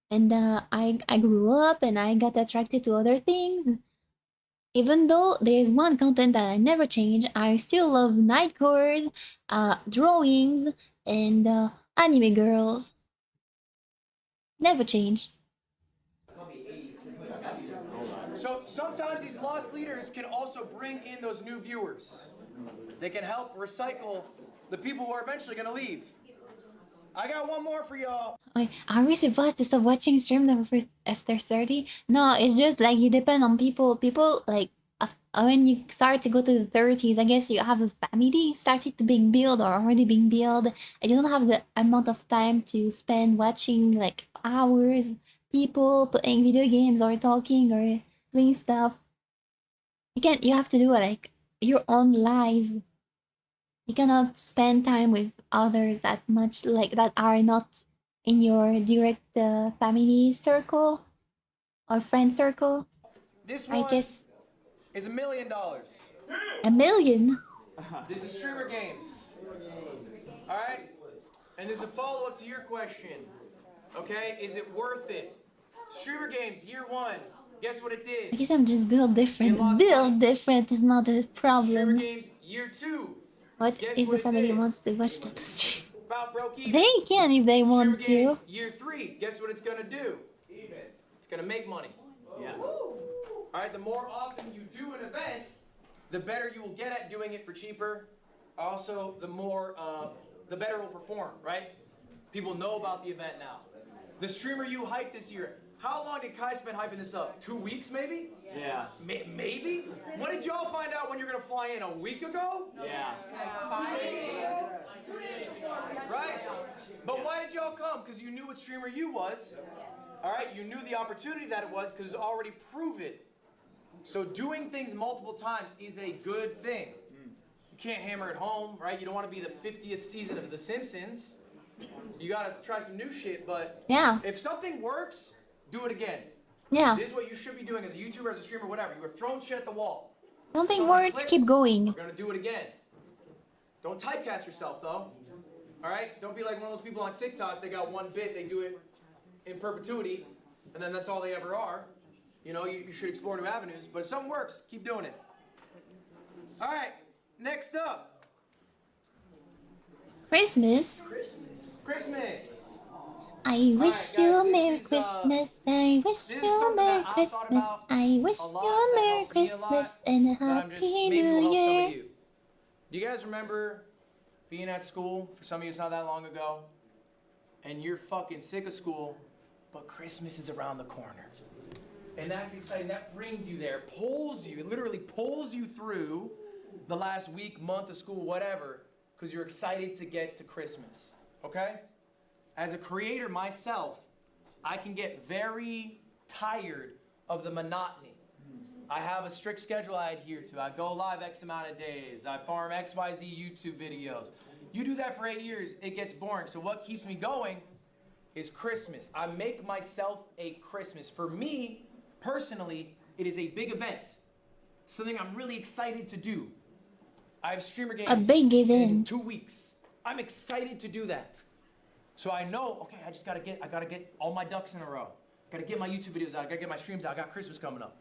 And I grew up and I got attracted to other things. Even though there's one content that I never change, I still love nightcores, drawings, and anime girls. Never change. So sometimes these lost leaders can also bring in those new viewers. They can help recycle the people who are eventually going to leave. I got one more for y'all. Wait, are we supposed to stop watching streams after 30? No, it's just like you depend on people. People like when you start to go to the 30s, I guess you have a family started to being built or already being built, and you don't have the amount of time to spend watching like hours people playing video games or talking or doing stuff. You have to do like your own lives. You cannot spend time with others that much, like that are not in your direct family circle or friend circle. This I one guess is $1 million. $1 million. This is streamer games. All right? And this is a follow-up to your question. Okay? Is it worth it? Streamer games, year one. Guess what it I did? guess I'm just built different. Built different is not a Streamer problem. games, year two. What Guess if what the it family did? wants to watch that stream? About broke even. They can if they Streamer want to. games, year three. Guess what it's gonna do? It's gonna make money. Yeah. All right. The more often you do an event, the better you will get at doing it for cheaper. Also, the better it will perform. Right? People know about the event now. The streamer you hyped this year. How long did Kai spend hyping this up? 2 weeks, maybe? Yeah. Maybe? When did y'all find out when you're gonna fly in? A week ago? Yeah. Right? But why did y'all come? Because you knew what streamer you was. All right? You knew the opportunity that it was because it's already proven. So doing things multiple times is a good thing. You can't hammer it home, right? You don't want to be the 50th season of The Simpsons. You got to try some new shit, but Yeah. if something works, do it again. Yeah. This is what you should be doing as a YouTuber, as a streamer, whatever. You are throwing shit at the wall. Something Someone words, clicks, keep going. We're gonna do it again. Don't typecast yourself though. All right? Don't be like one of those people on TikTok. They got one bit, they do it in perpetuity, and then that's all they ever are. You know, you should explore new avenues. But if something works, keep doing it. All right. Next up. Christmas. Christmas. I wish you a Merry Christmas. I wish you a Merry Christmas. I wish you a Merry Christmas and a Happy New Year. Do you guys remember being at school? For some of you, it's not that long ago. And you're fucking sick of school, but Christmas is around the corner. And that's exciting. That brings you there, pulls you. It literally pulls you through the last week, month of school, whatever, because you're excited to get to Christmas. Okay? As a creator myself, I can get very tired of the monotony. I have a strict schedule I adhere to. I go live X amount of days. I farm XYZ YouTube videos. You do that for 8 years, it gets boring. So what keeps me going is Christmas. I make myself a Christmas. For me, personally, it is a big event. Something I'm really excited to do. I have streamer games A big event. in 2 weeks. I'm excited to do that. So I know, okay, I gotta get all my ducks in a row. Gotta get my YouTube videos out, gotta get my streams out, I got Christmas coming up.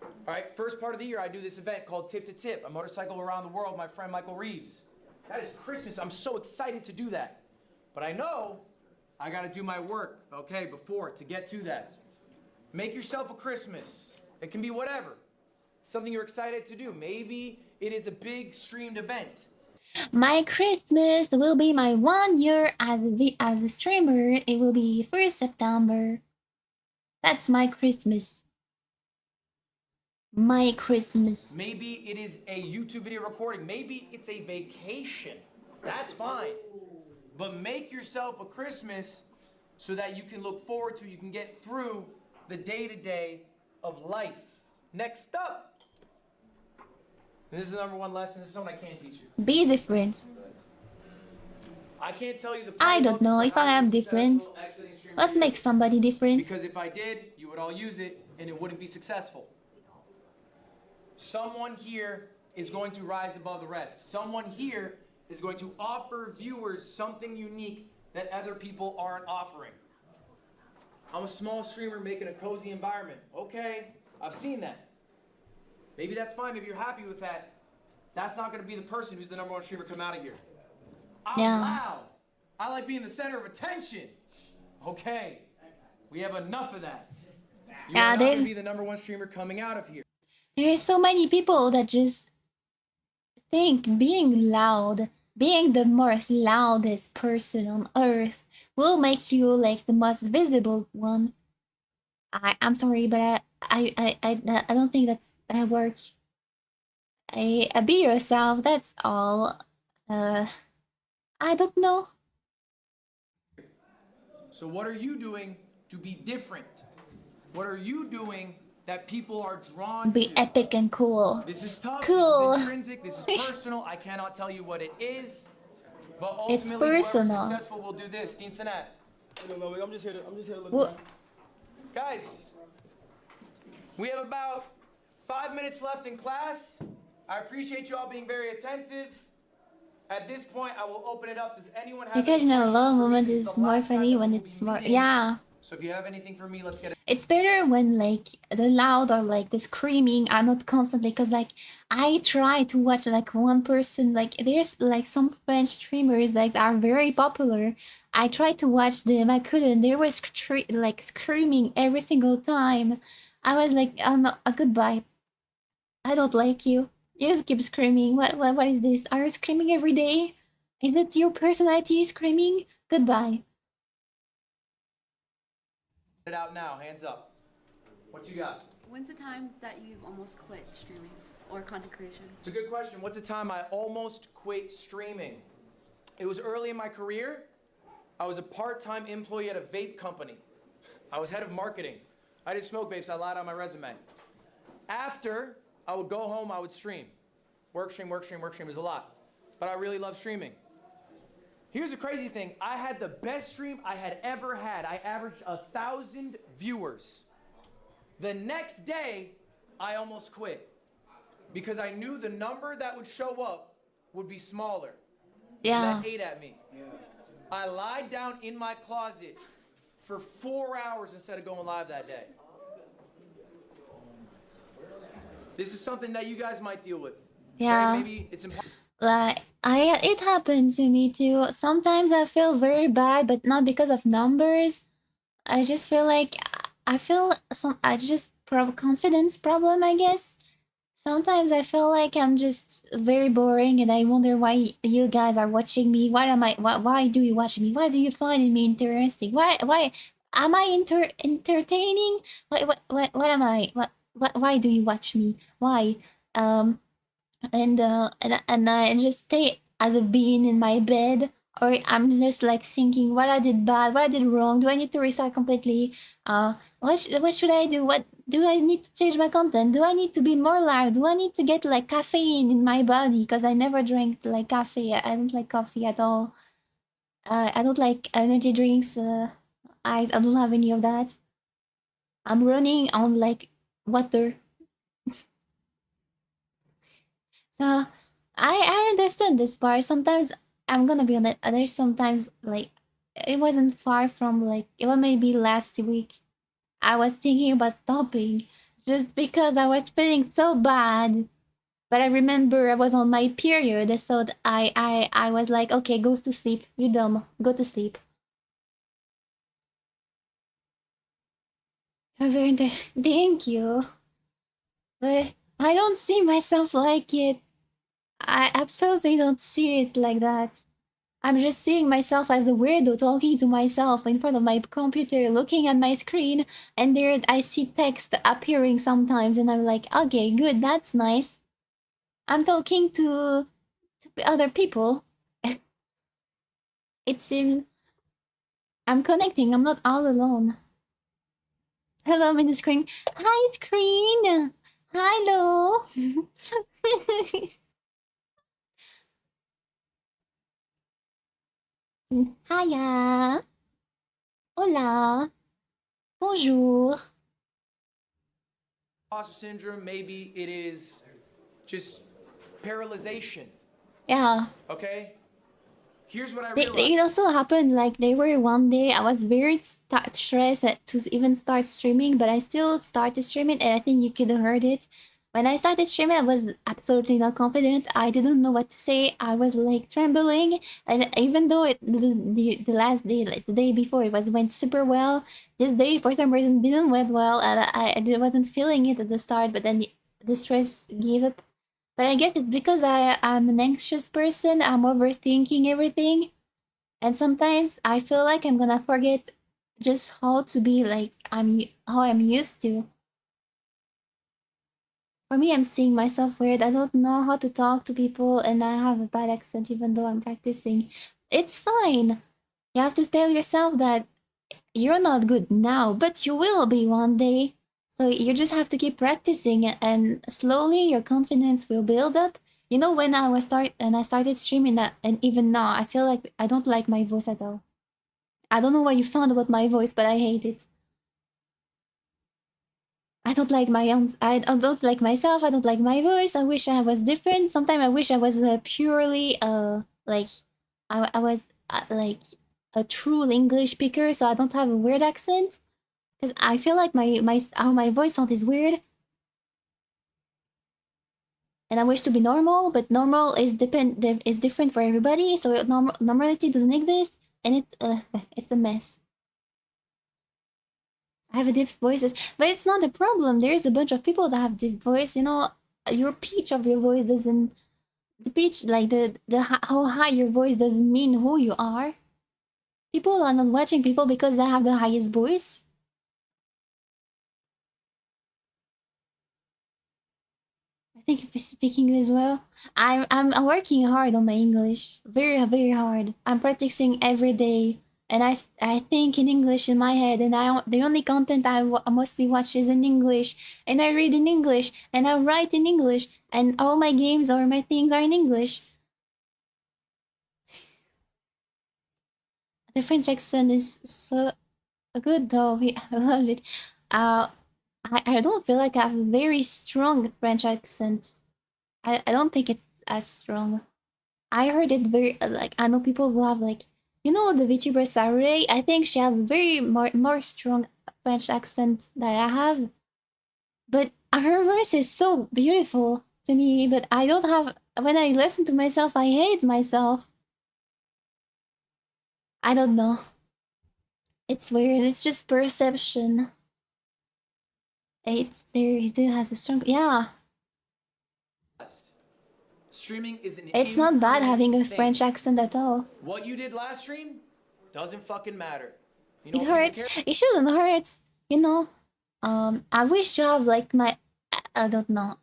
All right, first part of the year, I do this event called Tip to Tip, a motorcycle around the world, my friend Michael Reeves. That is Christmas, I'm so excited to do that. But I know I gotta do my work, okay, before, to get to that. Make yourself a Christmas. It can be whatever. Something you're excited to do. Maybe it is a big streamed event. My Christmas will be my 1 year as a streamer. It will be 1st September. That's my Christmas. My Christmas. Maybe it is a YouTube video recording. Maybe it's a vacation. That's fine. But make yourself a Christmas so that you can look forward to, you can get through the day-to-day of life. Next up. And this is the #1 lesson. This is something I can't teach you. Be different. I can't tell you the I don't know if I am different. What makes somebody different? Because if I did, you would all use it and it wouldn't be successful. Someone here is going to rise above the rest. Someone here is going to offer viewers something unique that other people aren't offering. I'm a small streamer making a cozy environment. Okay, I've seen that. Maybe that's fine, maybe you're happy with that. That's not gonna be the person who's the #1 streamer come out of here. I'm loud. I like being the center of attention. Okay, we have enough of that. You're not gonna be the #1 streamer coming out of here. There's so many people that just think being loud, being the most loudest person on earth will make you like the most visible one. I'm sorry, but I don't think that works. Be yourself, that's all. I don't know. So what are you doing to be different? What are you doing that people are drawn Be to? epic and cool. This is tough, Cool. this is intrinsic, this is personal. I cannot tell you what it is. But It's ultimately, whoever's personal. successful will do this. Dean Sinat. I'm just here to look. Wha- Guys, we have about 5 minutes left in class. I appreciate you all being very attentive. At this point, I will open it up. Does anyone have Because any a questions low for me? moment This is the more last time funny that when we will it's be more, meeting. yeah. So if you have anything for me, let's get it. It's better when like the loud or like the screaming are not constantly, because like I try to watch like one person, like there's like some French streamers like are very popular. I tried to watch them, I couldn't. They were like screaming every single time. I was like, oh no, goodbye. I don't like you. You keep screaming. What is this? Are you screaming every day? Is it your personality screaming? Goodbye. It out now. Hands up. What you got? When's the time that you've almost quit streaming or content creation? It's a good question. What's the time I almost quit streaming? It was early in my career. I was a part-time employee at a vape company. I was head of marketing. I didn't smoke vapes. I lied on my resume. After, I would go home, I would stream. Work stream is a lot. But I really love streaming. Here's the crazy thing. I had the best stream I had ever had. I averaged 1,000 viewers. The next day, I almost quit because I knew the number that would show up would be smaller. Yeah. And that ate at me. I lied down in my closet for 4 hours instead of going live that day. This is something that you guys might deal with. Yeah. Okay? Maybe it's impossible. Like it happened to me too. Sometimes I feel very bad, but not because of numbers. I just feel like I just confidence problem, I guess. Sometimes I feel like I'm just very boring, and I wonder why you guys are watching me. Why do you watch me? Why do you find me interesting? Why am I entertaining? What am I? Why do you watch me? Why? Um and I just stay as a being in my bed, or I'm just like thinking what I did bad, what I did wrong. Do I need to restart completely? What should I do? What do I need to change my content? Do I need to be more loud? Do I need to get like caffeine in my body? Because I never drank like coffee. I don't like coffee at all. I don't like energy drinks. I don't have any of that. I'm running on like water. So I understand this part. Sometimes I'm gonna be honest. There's sometimes like it wasn't far from like it was maybe last week. I was thinking about stopping just because I was feeling so bad. But I remember I was on my period, so I was like, okay, go to sleep. You dumb. Go to sleep. You're very thank you. But I don't see myself like it. I absolutely don't see it like that. I'm just seeing myself as a weirdo talking to myself in front of my computer, looking at my screen, and there I see text appearing sometimes, and I'm like, okay, good, that's nice. I'm talking to other people. It seems I'm connecting, I'm not all alone. Hello, mini screen. Hi, screen. Hello. Hiya. Hola. Bonjour. Imposter syndrome, maybe it is just paralyzation. Yeah. Okay? Here's what I It realized. also happened like they were one day I was very stressed to even start streaming, but I still started streaming, and I think you could have heard it. When I started streaming, I was absolutely not confident. I didn't know what to say. I was like trembling, and even though the last day, like the day before, it went super well. This day, for some reason, didn't went well, and I wasn't feeling it at the start. But then the stress gave up. But I guess it's because I'm an anxious person. I'm overthinking everything. And sometimes I feel like I'm gonna forget just how to be like how I'm used to. For me, I'm seeing myself weird. I don't know how to talk to people, and I have a bad accent even though I'm practicing. It's fine. You have to tell yourself that you're not good now, but you will be one day. So you just have to keep practicing, and slowly your confidence will build up. You know, when I started streaming that, and even now, I feel like I don't like my voice at all. I don't know what you found about my voice, but I hate it. I don't like my own. I don't like myself. I don't like my voice. I wish I was different. Sometimes I wish I was purely like I was like a true English speaker, so I don't have a weird accent. Because I feel like my voice sound is weird, and I wish to be normal, but normal is different for everybody. So normality doesn't exist, and it's a mess. I have a deep voices, but it's not a problem. There's a bunch of people that have deep voice. You know, your pitch of your voice doesn't. The pitch, like how high your voice doesn't mean who you are. People are not watching people because they have the highest voice. I think you're speaking as well. I'm working hard on my English, very hard. I'm practicing every day, and I think in English in my head, and the only content I mostly watch is in English, and I read in English, and I write in English, and all my games or my things are in English. The French accent is so good though. I love it. I don't feel like I have a very strong French accent. I don't think it's as strong. I heard it very like I know people who have like you know the VTuber Saturday. I think she have a very more strong French accent that I have. But her voice is so beautiful to me. But I don't have when I listen to myself, I hate myself. I don't know. It's weird. It's just perception. It's there. He still has a strong. Yeah. Streaming is an It's not bad impermanent having a thing. French accent at all. What you did last stream doesn't fucking matter. You It know what hurts. people care? It shouldn't hurt. You know. I wish to have like my. I don't know.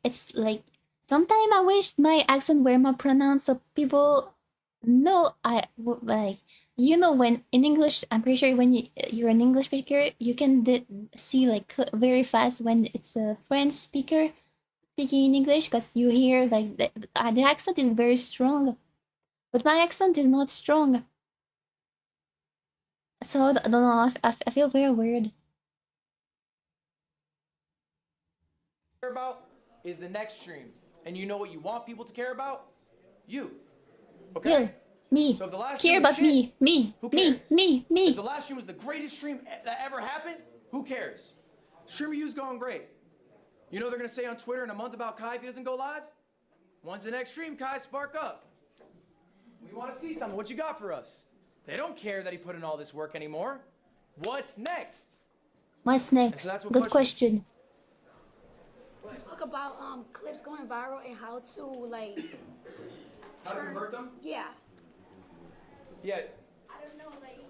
It's like sometimes I wish my accent were more pronounced so people know like you know when in English I'm pretty sure when you're an English speaker you can see like very fast when it's a French speaker speaking in English because you hear like the accent is very strong, but my accent is not strong. So I don't know. I feel very weird. Care about is the next stream, and you know what you want people to care about? You. Okay. Yeah, me. So if the last Care stream was about shit, me. Who cares? Me. If the last stream was the greatest stream that ever happened, who cares? Stream review's going great. You know they're gonna say on Twitter in a month about Kai if he doesn't go live? When's the next stream, Kai? Spark up. We want to see something. What you got for us? They don't care that he put in all this work anymore. What's next? What's next? So that's what Good question. Let's talk about clips going viral and how to like How to convert them? Yeah. Yeah. I don't know, like.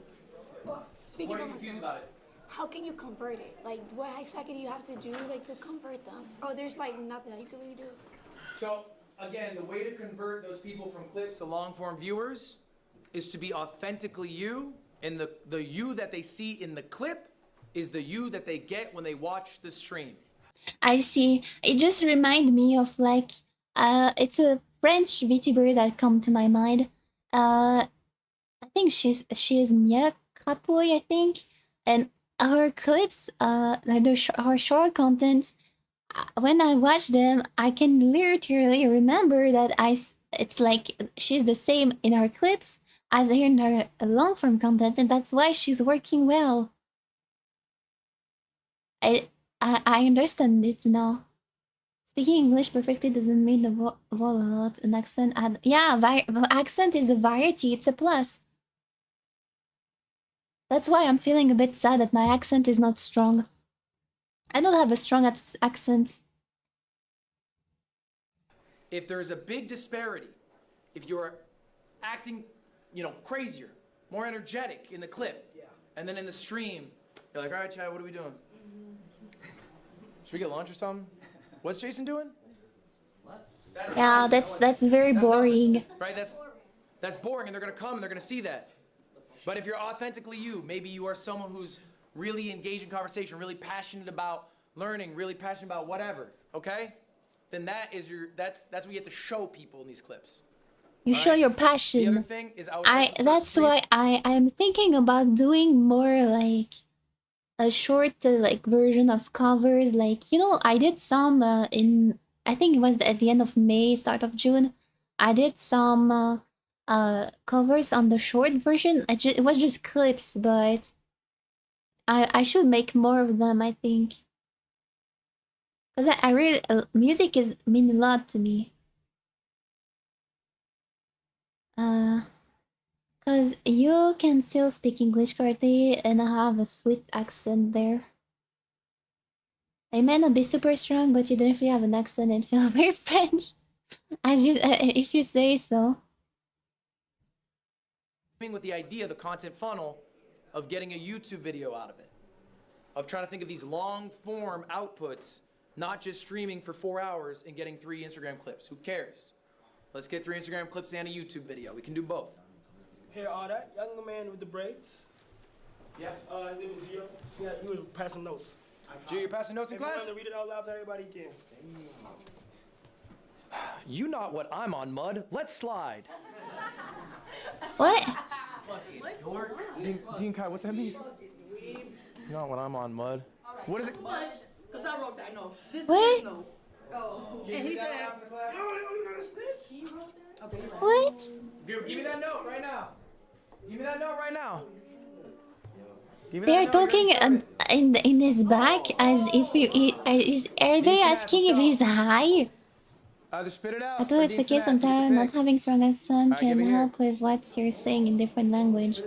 Well, speaking What are of you confused myself, about it? how can you convert it? Like, what exactly do you have to do like to convert them? Oh, there's like nothing that you can really do. So again, the way to convert those people from clips to long-form viewers is to be authentically you, and the you that they see in the clip is the you that they get when they watch the stream. I see. It just remind me of like it's a French VTuber that come to my mind. I think she is Mia Crapoy, I think, and her clips, her short content. When I watch them, I can literally remember that it's like she's the same in her clips as in her long form content, and that's why she's working well. I understand it now. Speaking English perfectly doesn't mean the a lot. An accent and yeah, accent is a variety. It's a plus. That's why I'm feeling a bit sad that my accent is not strong. I don't have a strong accent. If there is a big disparity, if you're acting, crazier, more energetic in the clip, and then in the stream, you're like, all right, Chad, what are we doing? Should we get lunch or something? What's Jason doing? What? Yeah, that's very boring. Right? That's boring, and they're gonna come and they're gonna see that. But if you're authentically you, maybe you are someone who's really engaged in conversation, really passionate about learning, really passionate about whatever, okay? Then that's what you have to show people in these clips. You show your passion. The other thing is that's why I'm thinking about doing more like a short like version of covers. Like I did some in I think it was at the end of May, start of June. I did some covers on the short version. It was just clips, but I should make more of them. I think because I really music mean a lot to me. Cause you can still speak English correctly and have a sweet accent there. I may not be super strong, but you definitely have an accent and feel very French, as you if you say so. With the idea, the content funnel, of getting a YouTube video out of it, of trying to think of these long form outputs, not just streaming for 4 hours and getting 3 Instagram clips. Who cares? Let's get 3 Instagram clips and a YouTube video. We can do both. Here, that young man with the braids. Yeah. His name is Gio. Yeah, he was passing notes. Gio, you're passing notes in If you class? want to read it out loud to everybody, you can. You not what I'm on, Mud. Let's slide. What? Dean Kai, what's that mean? You not what I'm on, Mud. What is it? Because I wrote that, no. This What? kid, no. Oh. Can And you he read that said, after class? you're not a snitch. she wrote that? Okay, you're right. What? Give me that note right now. Give me that note right now. Give me They that are note, you talking already started. in his back as if are they asking if he's high? Either spit it out. I thought it's the case sometimes not having strong accent can help with what you're saying in different language.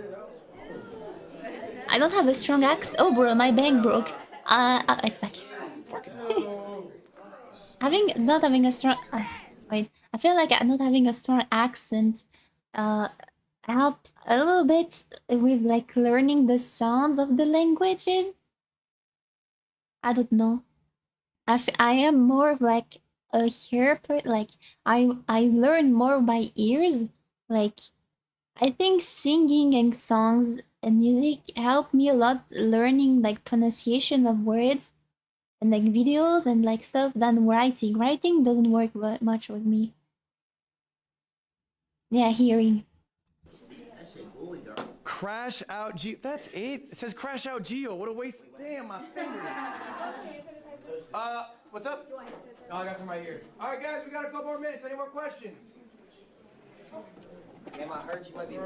I don't have a strong accent. Oh bro, my bank broke. It's back. Not having a strong wait, I feel like not having a strong accent help a little bit with like learning the sounds of the languages. I don't know. I am more of like a like I learn more by ears. Like I think singing and songs and music help me a lot learning like pronunciation of words and like videos and like stuff than writing. Writing doesn't work much with me. Yeah, hearing. Crash out Geo. That's 8. It says crash out Geo. What a waste. Damn, my fingers. What's up? Oh, I got some right here. All right, guys, we got a couple more minutes. Any more questions? Damn, I heard you might be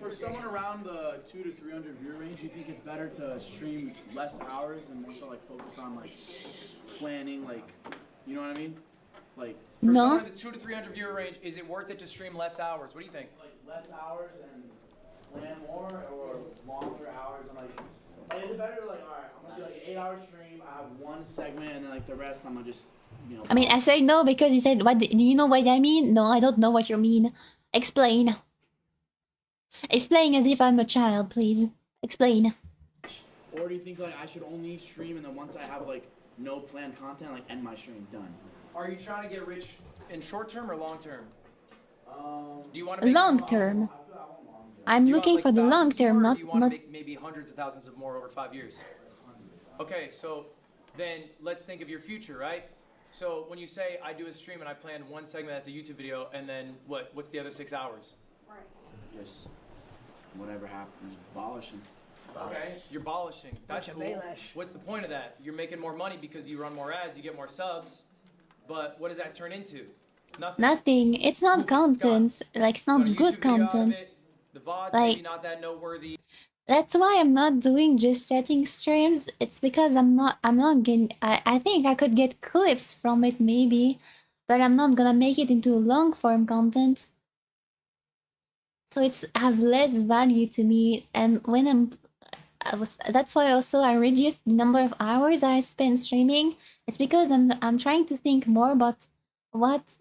for someone around the 200 to 300 viewer range. Do you think it's better to stream less hours and more so like focus on like planning, like you know what I mean? Like For No. someone in the 200 to 300 viewer range, is it worth it to stream less hours? What do you think? Like less hours and plan more, or longer hours and like is it better to like all right, I'm gonna do like an 8-hour stream. I have one segment and then like the rest I'm gonna just I mean, I say no because he said, "What do you know what I mean?" No, I don't know what you mean. Explain. Explain as if I'm a child, please. Explain. Or do you think like I should only stream and then once I have like no planned content, like end my stream done? Are you trying to get rich in short term or long term? Do you want Long term. I'm looking for the long term, or not do you want to not. make maybe hundreds of thousands of more over 5 years? Okay, so then let's think of your future, right? So when you say I do a stream and I plan one segment that's a YouTube video, and then what's the other 6 hours? Just whatever happens, abolishing. Okay, you're abolishing. That's Bunch of cool. Baylash. What's the point of that? You're making more money because you run more ads, you get more subs, but what does that turn into? Nothing. Nothing. It's not content. Like it's not Got a good YouTube video out of content. it. The VOD's Like maybe not that noteworthy. that's why I'm not doing just chatting streams. It's because I'm not getting. I think I could get clips from it maybe, but I'm not gonna make it into long form content. So it's have less value to me, and when that's why also I reduced the number of hours I spend streaming. It's because I'm trying to think more about what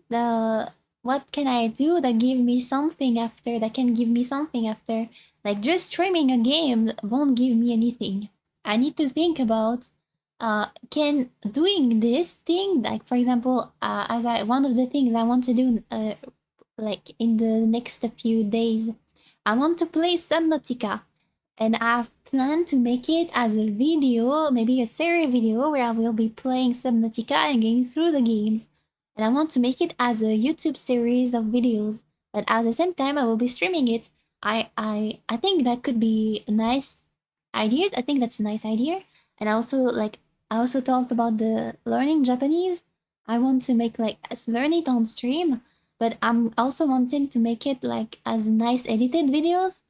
can I do that give me something after, that can give me something after. Like just streaming a game won't give me anything. I need to think about can doing this thing, like for example, one of the things I want to do like in the next few days, I want to play Subnautica. And I've planned to make it as a video, maybe a series video where I will be playing Subnautica and going through the games. And I want to make it as a YouTube series of videos, but at the same time I will be streaming it. I think that could be a nice idea. I think that's a nice idea. And I also talked about the learning Japanese. I want to make like learn it on stream, but I'm also wanting to make it like as nice edited videos.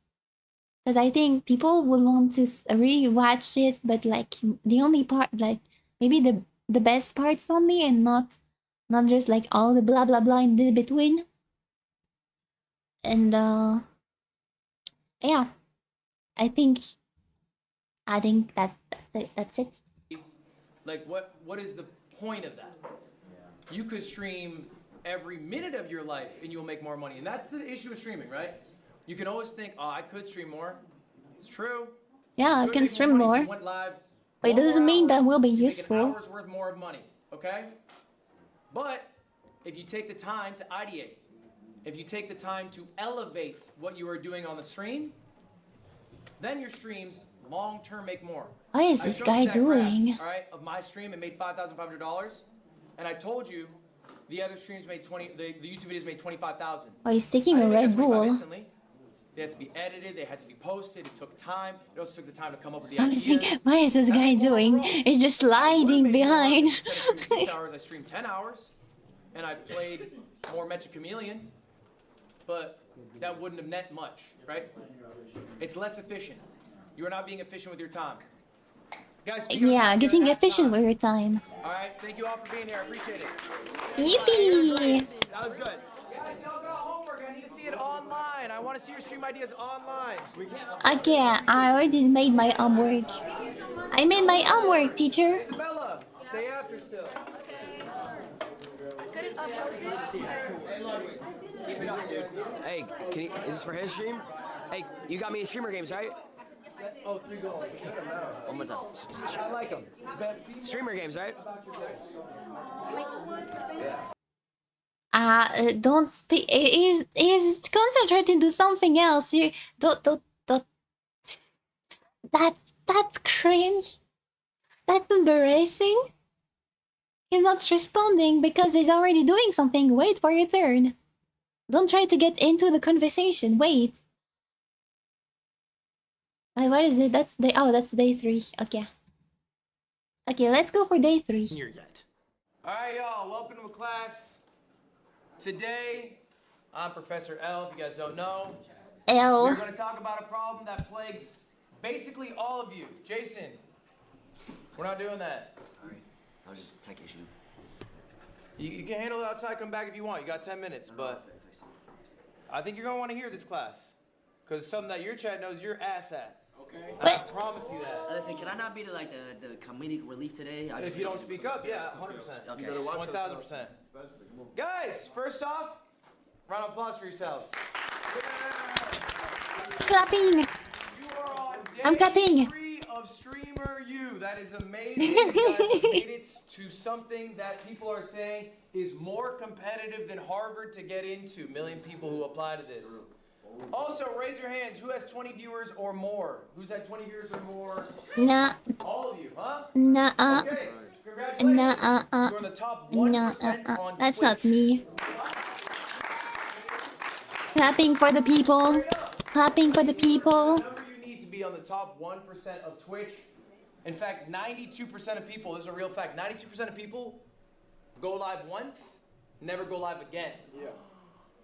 Because I think people would want to re-watch it, but like the only part, like maybe the best parts only, and not just like all the blah blah blah in the between. And yeah, I think that's it. Like what is the point of that? You could stream every minute of your life and you'll make more money. And that's the issue with streaming, right? You can always think, oh, I could stream more. It's true. Yeah, I could can make stream money if more. you went live But it one more doesn't mean hour, that will be you make an useful. hour's worth more of money, okay? But if you take the time to ideate, if you take the time to elevate what you are doing on the stream, then your streams long-term make more. What is I this showed guy you that graph, doing? all right, of my stream, it made $5,500, and I told you the other streams made the YouTube videos made $25,000. Oh, he's taking I a didn't make Red that 25 Bull. instantly. They had to be edited. They had to be posted. It took time. It also took the time to come up with the I was ideas. thinking, what is this guy doing? He's just sliding behind. Instead of streaming 6 hours, I streamed 10 hours, and I played more Magic Chameleon, but that wouldn't have meant much, right? It's less efficient. You are not being efficient with your time. Guys, speaking of Yeah, time, getting we're at efficient time. with your time. All right, thank you all for being here. I appreciate it. Yippee! That was good. Guys, y'all got homework. I need to see it online. I want to see your stream ideas online. We can't. Okay, I already made my homework. I made my homework, teacher. Isabella, stay after still. Couldn't upload this. Keep it up, dude. Hey, is this for his stream? Hey, you got me in streamer games, right? Oh, 3 goals. One more time. I like them. Streamer games, right? Don't speak. He's concentrating to something else. You don't. That's cringe. That's embarrassing. He's not responding because he's already doing something. Wait for your turn. Don't try to get into the conversation. Wait. What is it? That's day. Oh, that's day 3. Okay. Okay, let's go for day 3. Here yet. All right, y'all. Welcome to class. Today, I'm Professor L. If you guys don't know, L. We're going to talk about a problem that plagues basically all of you. Jason, we're not doing that. Sorry, that was just a tech issue. You can handle it outside. Come back if you want. You got 10 minutes, but I think you're going to want to hear this class because it's something that your chat knows your ass at. Okay. And I promise you that. Listen, can I not be the comedic relief today? If you don't speak up, yeah, 100%. Okay. 1,000%. Guys, first off, round of applause for yourselves. Clapping. I'm clapping. 3 of Streamer U. That is amazing. You guys have made it to something that people are saying is more competitive than Harvard to get into. Million people who apply to this. Also, raise your hands. Who has 20 viewers or more? Who's had 20 viewers or more? Nah. All of you, huh? Nah. Okay. Congratulations. You're in the top 1% on That's Twitch. not me. Clapping for the people. Clapping for the people. The number you need to be on the top 1% of Twitch. In fact, 92% of people, this is a real fact, 92% of people go live once, never go live again. Yeah.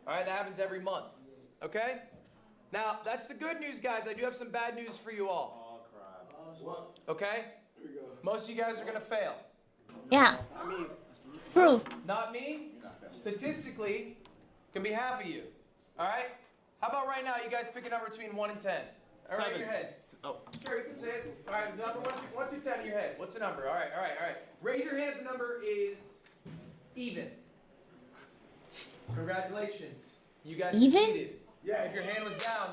All right, that happens every month. Okay? Now, that's the good news, guys. I do have some bad news for you all. Oh, crap. Okay? Here we go. Most of you guys are going to fail. Yeah. I mean, true. Not me. Statistically, can be half of you. All right? How about right now, you guys pick a number between 1 and 10? All right, in your head. Oh. Sure, you can say it. All right, number 1 through 10 in your head. What's the number? All right. Raise your hand if the number is even. Congratulations. You guys Even? succeeded. Yeah. If your hand was down,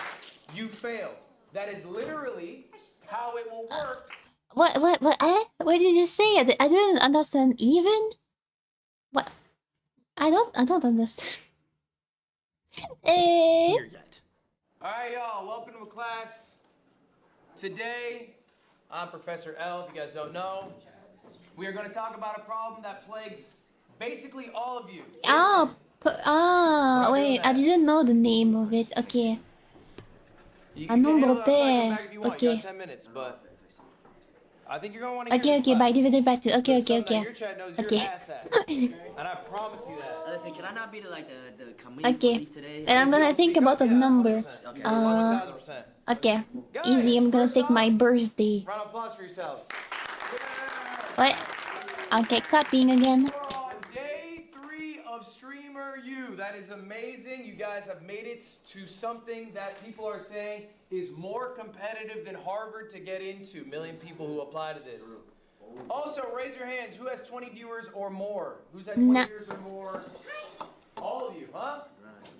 you failed. That is literally how it will work. What? What did you say? I didn't understand. Even? What? I don't understand. Here yet. All right, y'all. Welcome to class. Today, I'm Professor L. If you guys don't know, we are going to talk about a problem that plagues basically all of you. Wait, I didn't know the name of it. Okay. Un nombre pair. Okay. You got 10 minutes, but I think you're going to want to Okay, hear okay, this by class. divided by 2. Okay. Your chat knows your ass at, and I promise you that. Listen, can I not be the comedic Okay. relief today? And I'm gonna think about a number. 1,000%. Okay. Easy, I'm gonna take my birthday. Round of applause for yourselves. What? Okay, clapping again. Day 3 of Streamer U. That is amazing. You guys have made it to something that people are saying is more competitive than Harvard to get into. Million people who apply to this. Also, raise your hands. Who has 20 viewers or more? Who's had 20 viewers or more? All of you, huh?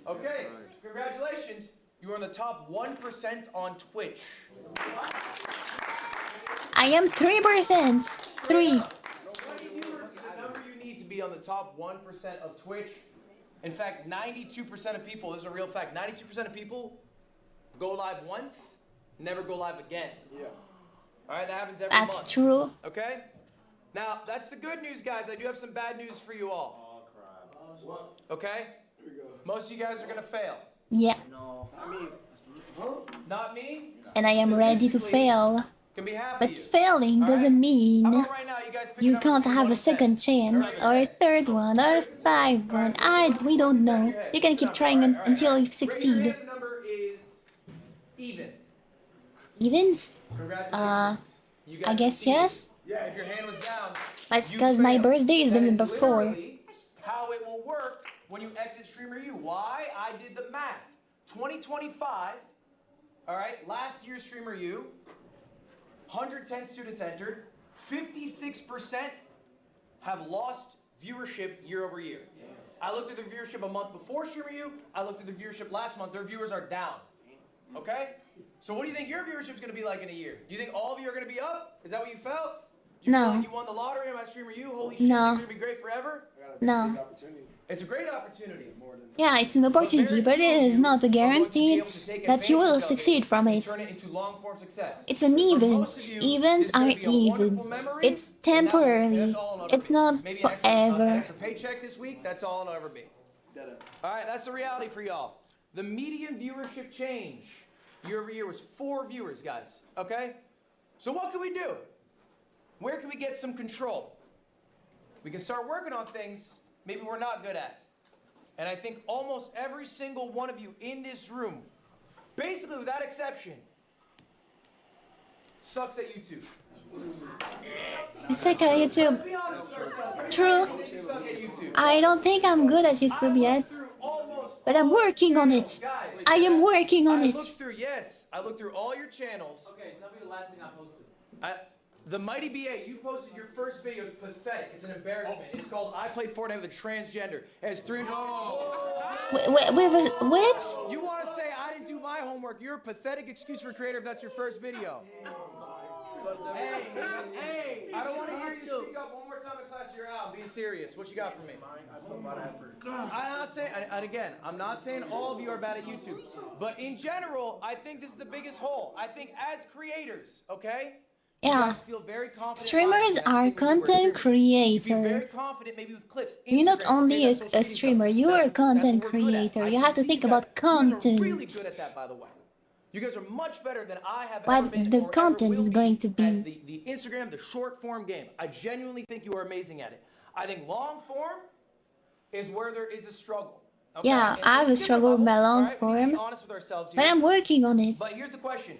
Okay. Congratulations. You are in the top 1% on Twitch. I am 3%. 3. 20 viewers is the number you need to be on the top 1% of Twitch. In fact, 92% of people, this is a real fact, 92% of people go live once, never go live again. Yeah. All right, that happens every month. That's true. Okay? Now, that's the good news, guys. I do have some bad news for you all. Oh, crap. Okay? Here we go. Most of you guys are going to fail. Yeah. No. I mean, Not me. and I am ready to fail. Can be half of But you. failing doesn't mean Right now, you guys pick you a number can't between have 1 a and 10. second chance, or a third one, or a five one. We don't know. You can keep trying until you succeed. The number is even. Even? Congratulations. You I guys guess succeeded. yes. If your hand was down, That's you because my failed. birthday is That November 4. literally how it will work when you exit Streamer U. Why? I did the math. 2025, all right, last year's Streamer U, 110 students entered, 56% have lost viewership year over year. I looked at the viewership a month before Streamer U, I looked at the viewership last month, their viewers are down. Okay? So what do you think your viewership is going to be like in a year? Do you think all of you are going to be up? Is that what you felt? Do you feel No. like you won the lottery on my Streamer U? Holy shit, No. it's going to be great forever? No. It's a great opportunity. Yeah, it's an opportunity, but it is not a guarantee that you will succeed from it. Turn it into long form success. It's an event. Events are events. It's temporarily. It's not Maybe forever. an extra paycheck this week, that's all it'll ever be. All right, that's the reality for y'all. The median viewership change year over year was 4 viewers, guys. Okay? So what can we do? Where can we get some control? We can start working on things maybe we're not good at. And I think almost every single one of you in this room, basically without exception, sucks at YouTube. I suck at YouTube. True. I don't think I'm good at YouTube yet. But I'm working on it. I am working on it. I looked through all your channels. Okay, tell me the last thing I posted. The Mighty BA, you posted your first video. It's pathetic. It's an embarrassment. It's called I Played Fortnite with a Transgender. It has 300... What? You want to say I didn't do my homework. You're a pathetic excuse for a creator if that's your first video. Hey, I don't want to hear you speak up one more time in class. You're out. I'm being serious. What you got for me? I put a lot of effort. I'm not saying, and again, I'm not saying all of you are bad at YouTube, but in general, I think this is the biggest hole. I think as creators, okay? Yeah. Streamers are content creators. You're not only a streamer, you are a content creator. You have to think about content. Really good at that, by the way. You guys are much better than I have ever What been the or content ever is will going to be. be. The Instagram, the short form game. I genuinely think you are amazing at it. I think long form is where there is a struggle. Okay? Yeah, And I have a there's struggle with my long We need to form, be honest with ourselves but here. I'm working on it. But here's the question.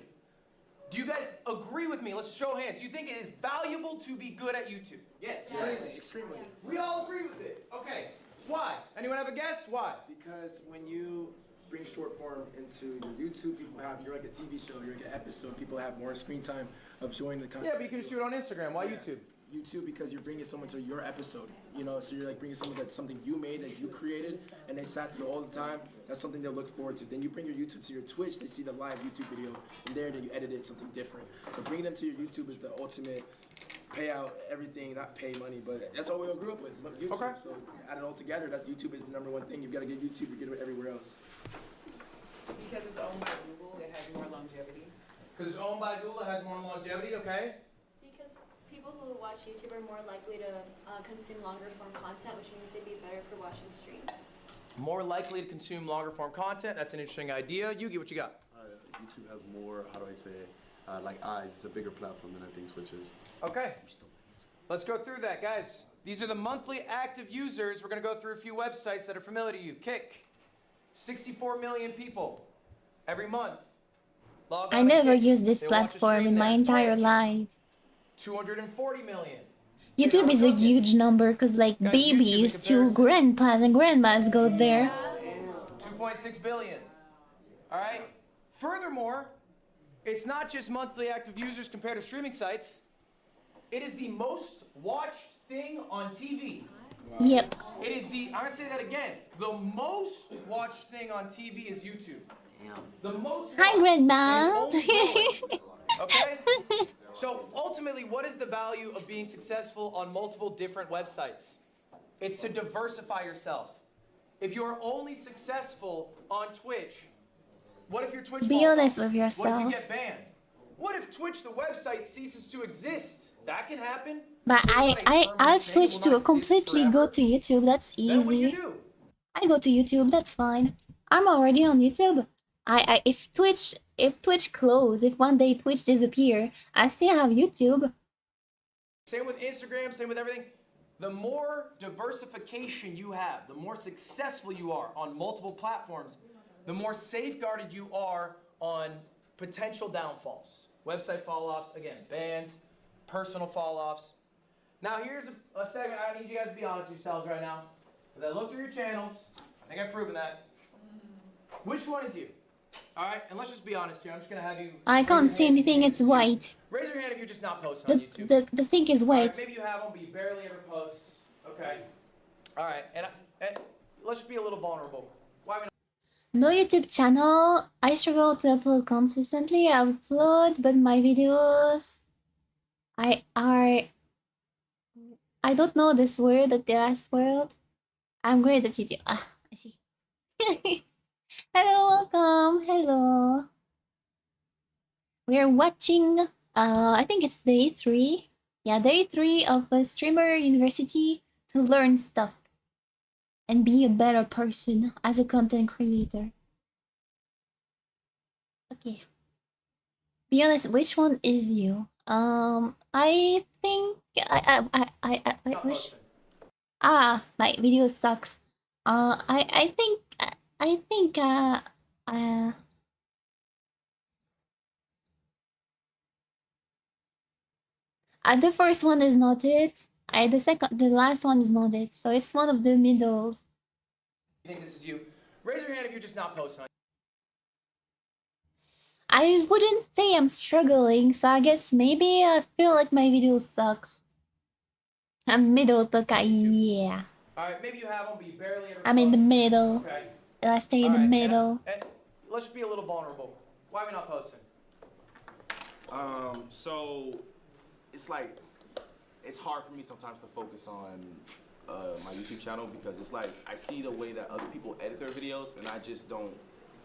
Do you guys agree with me? Let's show hands. You think it is valuable to be good at YouTube? Yes. Extremely. We all agree with it. Okay. Why? Anyone have a guess? Why? Because when you bring short form into your YouTube, you're like a TV show, you're like an episode, people have more screen time of showing the content. Yeah, but you can just do it on Instagram. Why YouTube? YouTube because you're bringing someone to your episode, you know, so you're like bringing someone that's something you made, that you created, and they sat through all the time. That's something they'll look forward to. Then you bring your YouTube to your Twitch, they see the live YouTube video, and there then you edit it something different. So bringing them to your YouTube is the ultimate payout, everything, not pay money, but that's all we all grew up with, YouTube. Okay. So add it all together, that YouTube is the #1 thing. You've got to get YouTube to get it everywhere else. Because it's owned by Google, it has more longevity. Because it's owned by Google, it has more longevity, okay? Because people who watch YouTube are more likely to consume longer form content, which means they'd be better for watching streams. More likely to consume longer form content. That's an interesting idea. Yugi, what you got? YouTube has more, how do I say, like eyes. It's a bigger platform than I think Twitch is. Okay. Let's go through that, guys. These are the monthly active users. We're going to go through a few websites that are familiar to you. Kick. 64 million people every month. Log I on to never Kick. used this They watch a platform stream in my there. entire Twitch, life. 240 million. YouTube is a huge number because like babies to grandpas and grandmas go there. 2.6 billion. All right. Furthermore, it's not just monthly active users compared to streaming sites. It is the most watched thing on TV. Yep. It is the, I'm going to say that again. The most watched thing on TV is YouTube. The most Hi, watched, Grandma. and it's only growing. Okay? So ultimately, what is the value of being successful on multiple different websites? It's to diversify yourself. If you're only successful on Twitch, what if your Twitch Be falls honest off? with yourself. What if you get banned? What if Twitch, the website, ceases to exist? That can happen. But I'll switch to a completely go to YouTube. That's easy. I go to YouTube. That's fine. I'm already on YouTube. If Twitch if Twitch close, if one day Twitch disappear, I still have YouTube. Same with Instagram, same with everything. The more diversification you have, the more successful you are on multiple platforms, the more safeguarded you are on potential downfalls. Website fall-offs, again, bans, personal fall-offs. Now here's a segment, I need you guys to be honest with yourselves right now. As I look through your channels, I think I've proven that. Which one is you? Alright, and let's just be honest here, I'm just gonna have you... I can't see anything, it's white. Raise your hand if you're just not posting on YouTube. The thing is white. Right, maybe you have them, but you barely ever post. Okay. Alright, and let's just be a little vulnerable. Why are we No YouTube channel. I struggle to upload consistently. I upload, but my videos... I don't know this word, the last word. I'm great at YouTube. Ah, I see. Hello, welcome. Hello. We're watching, I think it's day 3. Yeah, day 3 of a streamer university to learn stuff and be a better person as a content creator. Okay. Be honest, which one is you? I think I wish. Ah, my video sucks. I think the first one is not it. The last one is not it. So it's one of the middles. You think this is you? Raise your hand if you're just not posting on I wouldn't say I'm struggling, so I guess maybe I feel like my video sucks. I'm middle toka, yeah. Alright, maybe you have them, but you barely ever I'm in the post. middle. Okay. I stay in the middle. And let's just be a little vulnerable. Why are we not posting? So it's like it's hard for me sometimes to focus on my YouTube channel because it's like I see the way that other people edit their videos and I just don't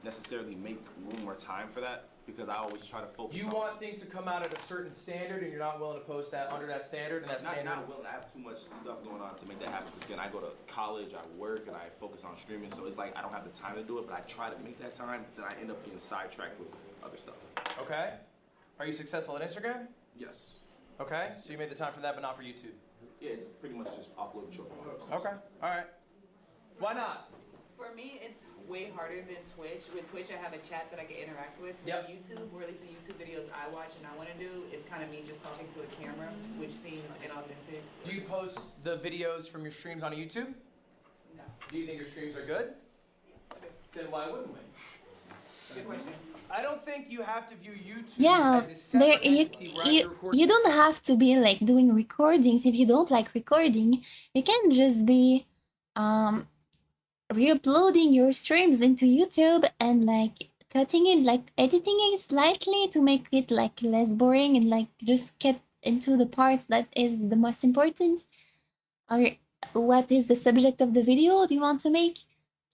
necessarily make room or time for that because I always try to focus You on want things to come out at a certain standard and you're not willing to post that under that standard and that standard. not willing. I have too much stuff going on to make that happen. Again, I go to college, I work, and I focus on streaming, so it's like I don't have the time to do it, but I try to make that time, then I end up getting sidetracked with other stuff. Okay. Are you successful at Instagram? Yes. Okay. So you made the time for that, but not for YouTube. Yeah, it's pretty much just offloading short videos. Okay. All right. Why not? For me, it's way harder than Twitch. With Twitch, I have a chat that I can interact with. Yep. With YouTube, or at least the YouTube videos I watch and I want to do, it's kind of me just talking to a camera, which seems inauthentic. Do you post the videos from your streams on YouTube? No. Do you think your streams are good? Then why wouldn't we? Good question. I don't think you have to view YouTube Yeah, as a separate entity where you're recording. you don't have to be like doing recordings if you don't like recording. You can just be re-uploading your streams into YouTube and like cutting it, like editing it slightly to make it like less boring and like just get into the parts that is the most important or what is the subject of the video do you want to make,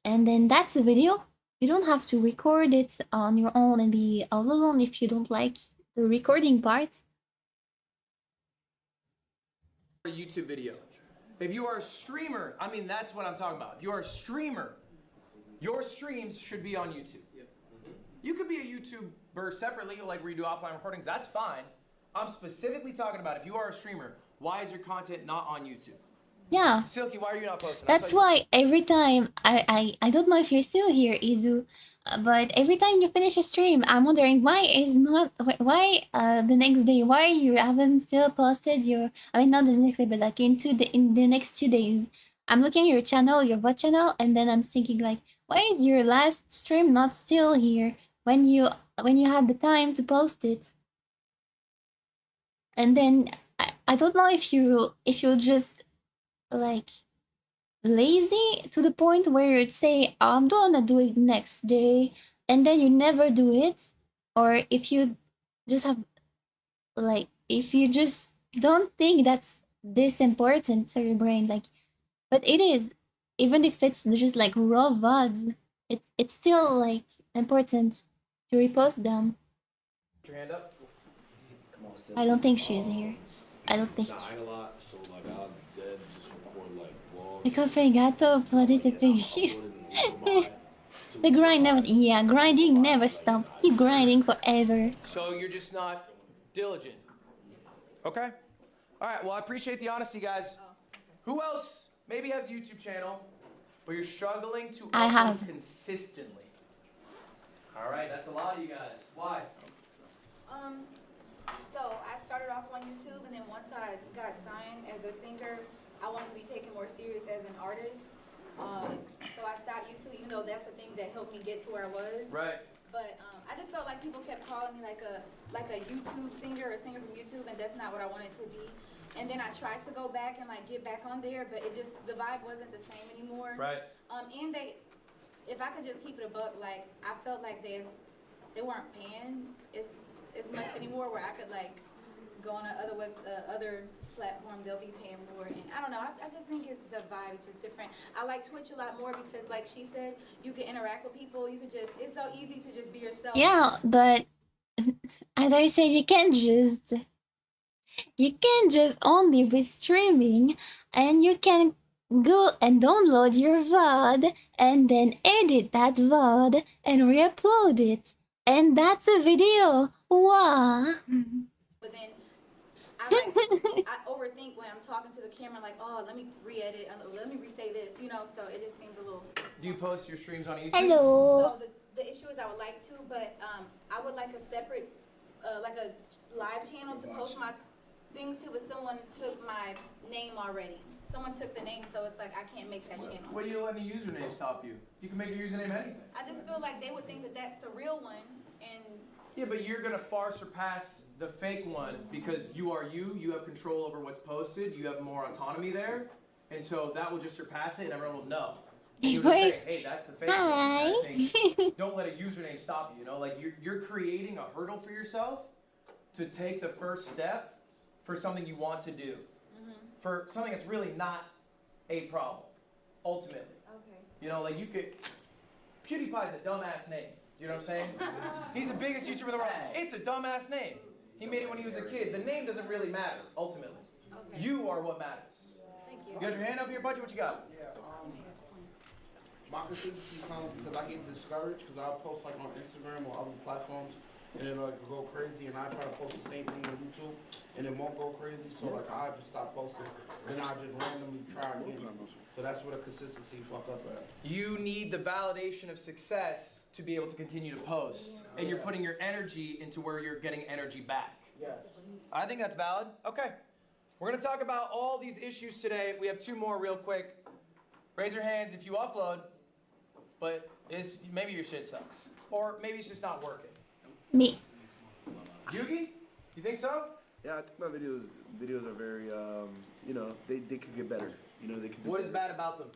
and then that's a video. You don't have to record it on your own and be all alone if you don't like the recording part. A YouTube video. If you are a streamer, I mean, that's what I'm talking about. If you are a streamer, your streams should be on YouTube. You could be a YouTuber separately, like where you do offline recordings, that's fine. I'm specifically talking about if you are a streamer, why is your content not on YouTube? Yeah. Silky, why are you not posting? That's why every time I don't know if you're still here, Izu, but every time you finish a stream, I'm wondering why the next day, why you haven't still posted your, I mean not the next day, but like in the next 2 days. I'm looking at your channel, your VOD channel, and then I'm thinking like, why is your last stream not still here when you had the time to post it? And then I don't know if you're just like lazy to the point where you'd say, oh, I'm gonna do it next day, and then you never do it, or if you just have like, if you just don't think that's this important to your brain, like, but it is, even if it's just like raw VODs, it's still like important to repost them. Put your hand up. I don't think she's here. I don't think. Dying a lot, so like I'll dead just record like vlogs. Because Fregato uploaded the pictures. To The grind never, yeah, grinding never stops. Keep grinding forever. So you're just not diligent. Okay. All right. Well, I appreciate the honesty, guys. Who else maybe has a YouTube channel, but you're struggling to I upload have. consistently? All right. That's a lot of you guys. Why? So I started off on YouTube, and then once I got signed as a singer, I wanted to be taken more serious as an artist. So I stopped YouTube, even though that's the thing that helped me get to where I was. Right. But I just felt like people kept calling me like a YouTube singer or a singer from YouTube, and that's not what I wanted to be. And then I tried to go back and like get back on there, but the vibe wasn't the same anymore. Right. And if I could just keep it a buck, like I felt like they weren't paying as much anymore, where I could like go on other platform, they'll be paying more, and I don't know. I just think the vibe is just different. I like Twitch a lot more because, like she said, you can interact with people. You can it's so easy to just be yourself. Yeah, but as I said, you can't just only be streaming, and you can go and download your VOD and then edit that VOD and re-upload it, and that's a video. Wow. But then I overthink when I'm talking to the camera, like, oh, let me re-edit, let me re-say this, so it just seems a little... Do you post your streams on YouTube? Hello. So the issue is I would like to, but I would like a separate, like a live channel to post my things to, but someone took my name already. Someone took the name, so it's like I can't make that channel. What do you let any username stop you? You can make your username anything. I just feel like they would think that that's the real one, and... Yeah, but you're gonna far surpass the fake one because you are you. You have control over what's posted. You have more autonomy there, and so that will just surpass it, and everyone will know. You'll just say, "Hey, that's the fake one." Hi. I think, don't let a username stop you. Like you're creating a hurdle for yourself to take the first step for something you want to do, for something that's really not a problem. Ultimately, okay. Like you could. PewDiePie's a dumbass name. You know what I'm saying? He's the biggest YouTuber in the world. It's a dumbass name. He made it when he was a kid. The name doesn't really matter, ultimately. Okay. You are what matters. Thank you. You got your hand up here, Budget? What you got? Yeah, my consistency comes because I get discouraged because I'll post like on Instagram or other platforms and it'll like go crazy, and I try to post the same thing on YouTube and it won't go crazy, so like I just stop posting, then I just randomly try again. So that's where the consistency fuck up at. You need the validation of success to be able to continue to post, and you're putting your energy into where you're getting energy back. Yeah. I think that's valid. Okay. We're going to talk about all these issues today. We have two more real quick. Raise your hands if you upload, but maybe your shit sucks. Or maybe it's just not working. Me. Yugi? You think so? Yeah, I think my videos are very, they could get better. They could. What is bad about them?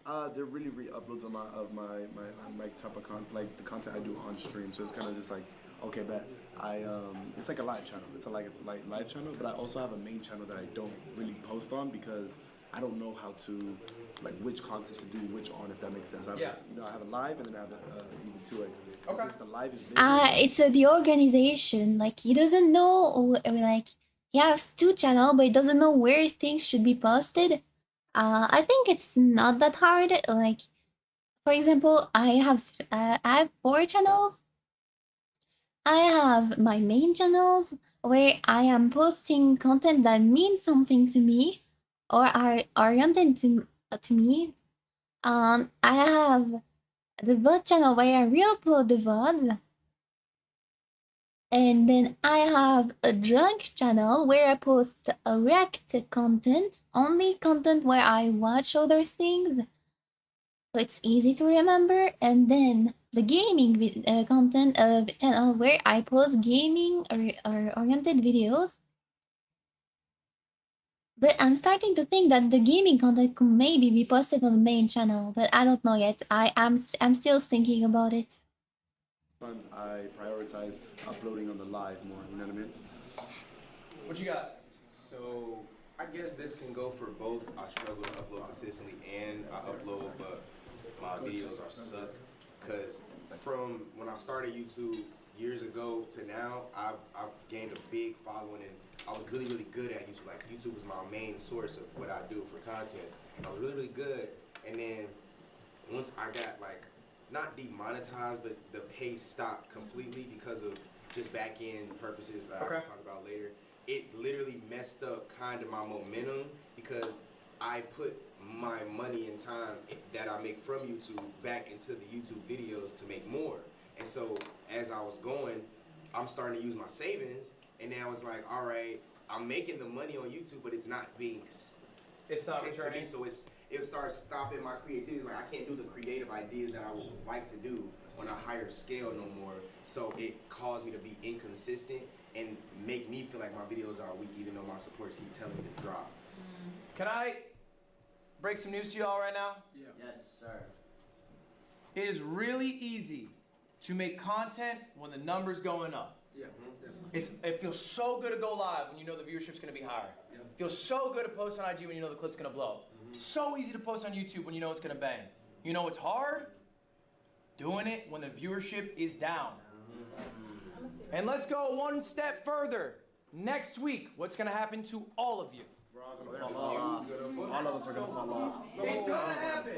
Huh? They're really re-uploads of my type of content, like the content I do on stream. So it's kind of just like, okay, bet it's like a live channel. It's a live channel, but I also have a main channel that I don't really post on because I don't know how to, like, which content to do which on, if that makes sense. I have a live and then I have even 2x. Okay. Since the live is big, It's the organization. Like, he doesn't know, like, he has 2 channels, but he doesn't know where things should be posted. I think it's not that hard. Like, for example, I have 4 channels. I have my main channels where I am posting content that means something to me or are oriented to me. I have the VOD channel where I re-upload the VODs. And then I have a drunk channel where I post react content, only content where I watch other things, so it's easy to remember. And then the gaming content channel where I post gaming or oriented videos. But I'm starting to think that the gaming content could maybe be posted on the main channel, but I don't know yet. I'm still thinking about it. Sometimes I prioritize uploading on the live more, you know what I mean? What you got? So I guess this can go for both. I struggle to upload consistently and I upload, but my videos are suck. Cause from when I started YouTube years ago to now, I've gained a big following, and I was really, really good at YouTube. Like, YouTube was my main source of what I do for content. I was really, really good, and then once I got like not demonetized, but the pay stopped completely because of just back end purposes I can talk about later. It literally messed up kind of my momentum because I put my money and time that I make from YouTube back into the YouTube videos to make more. And so as I was going, I'm starting to use my savings, and now it's like, all right, I'm making the money on YouTube, but it's not being It's not sent to returning. me, so it starts stopping my creativity. It's like I can't do the creative ideas that I would like to do on a higher scale no more. So it caused me to be inconsistent and make me feel like my videos are weak, even though my supporters keep telling me to drop. Can I break some news to y'all right now? Yeah. Yes, sir. It is really easy to make content when the number's going up. Yeah, definitely. It feels so good to go live when you know the viewership's gonna be higher. Yeah. It feels so good to post on IG when you know the clip's gonna blow up. So easy to post on YouTube when you know it's gonna bang. You know what's hard? Doing it when the viewership is down. And let's go one step further. Next week, what's gonna happen to all of you? All of us are gonna fall off. It's gonna happen.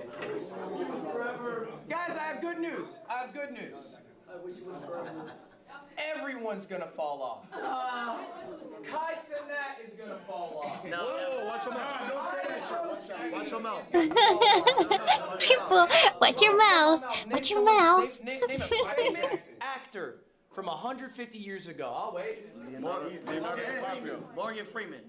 Guys, I have good news. I have good news. Everyone's gonna fall off. Kai Cenat is gonna fall off. Whoa, watch your mouth. Don't say that shit. Watch your mouth. People, watch your mouth. Watch your mouth. Name a famous actor from 150 years ago. I'll wait. Morgan Freeman.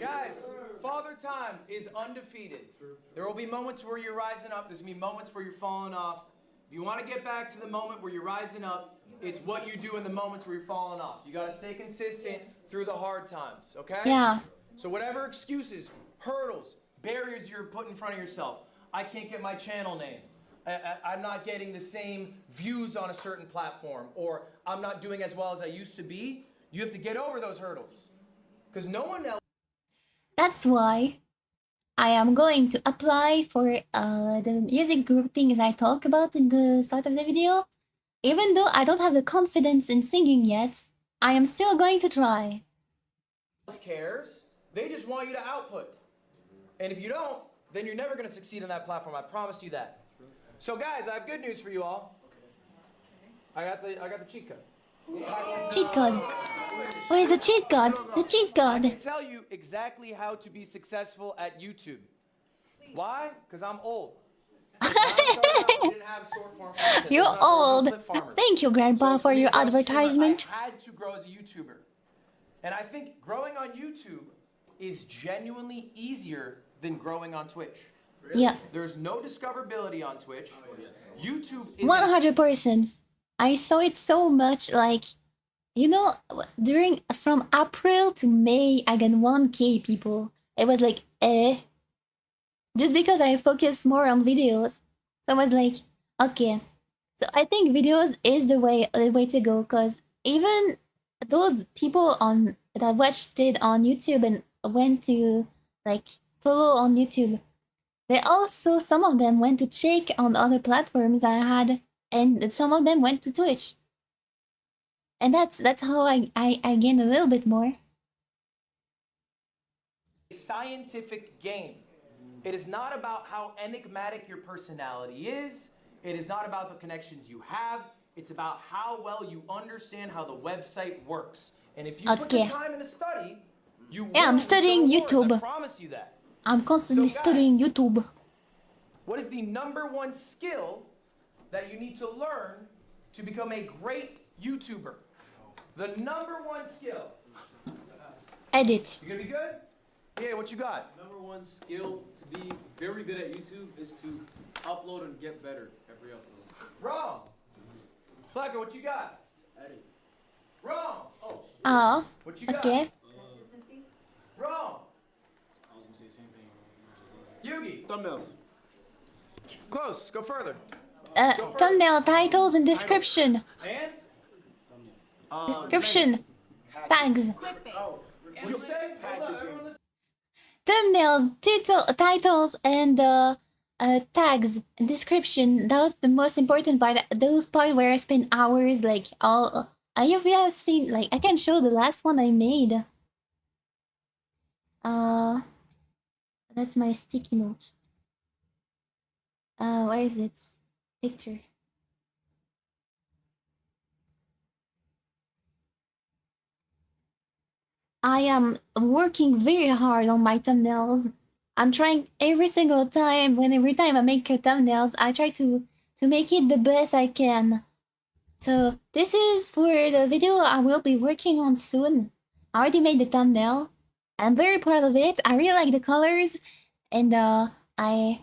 Guys, Father Time is undefeated. There will be moments where you're rising up. There's going to be moments where you're falling off. If you want to get back to the moment where you're rising up, it's what you do in the moments where you're falling off. You got to stay consistent through the hard times, okay? Yeah. So whatever excuses, hurdles, barriers you're putting in front of yourself. I can't get my channel name. I'm not getting the same views on a certain platform, or I'm not doing as well as I used to be. You have to get over those hurdles. Because no one else... That's why I am going to apply for the music group things I talk about in the start of the video. Even though I don't have the confidence in singing yet, I am still going to try. cares. They just want you to output. And if you don't, then you're never going to succeed on that platform. I promise you that. So guys, I have good news for you all. I got the cheat code. Cheat code. What is the cheat code? The cheat I code. can tell you exactly how to be successful at YouTube. Why? Because I'm old. You're old. Thank you, Grandpa, for your advertisement. I had to grow as a YouTuber. And I think growing on YouTube is genuinely easier than growing on Twitch. Yeah. There's no discoverability on Twitch. YouTube is 100%. I saw it so much, like, you know, from April to May, I got 1K people. It was like, just because I focus more on videos. So I was like, okay. So I think videos is the way to go, because even those people that watched it on YouTube and went to like follow on YouTube, they also, some of them went to check on other platforms I had, and some of them went to Twitch. And that's how I gained a little bit more. scientific game. It is not about how enigmatic your personality is. It is not about the connections you have. It's about how well you understand how the website works. And if you put the time in the study, you will I'm studying reach your rewards. YouTube. I promise you that. I'm constantly So, guys, studying YouTube. What is the #1 skill that you need to learn to become a great YouTuber? The #1 skill. Edit. You gonna be good? Yeah, what you got? #1 skill to be very good at YouTube is to upload and get better every upload. Wrong. Flacco, what you got? Edit. Wrong. Oh. Oh, What you got? okay. Wrong. I was gonna say the same thing. Yugi. Thumbnails. Close. Go further. Thumbnail, titles, and description. And? Description. Tags. What you say? Thumbnails, titles, and tags, description. That was the most important part. Those parts where I spent hours, like all. I have seen, like, I can show the last one I made. That's my sticky note. Where is it? Picture. I am working very hard on my thumbnails. I'm trying every single time. Every time I make a thumbnails, I try to make it the best I can. So this is for the video I will be working on soon. I already made the thumbnail. I'm very proud of it. I really like the colors, and I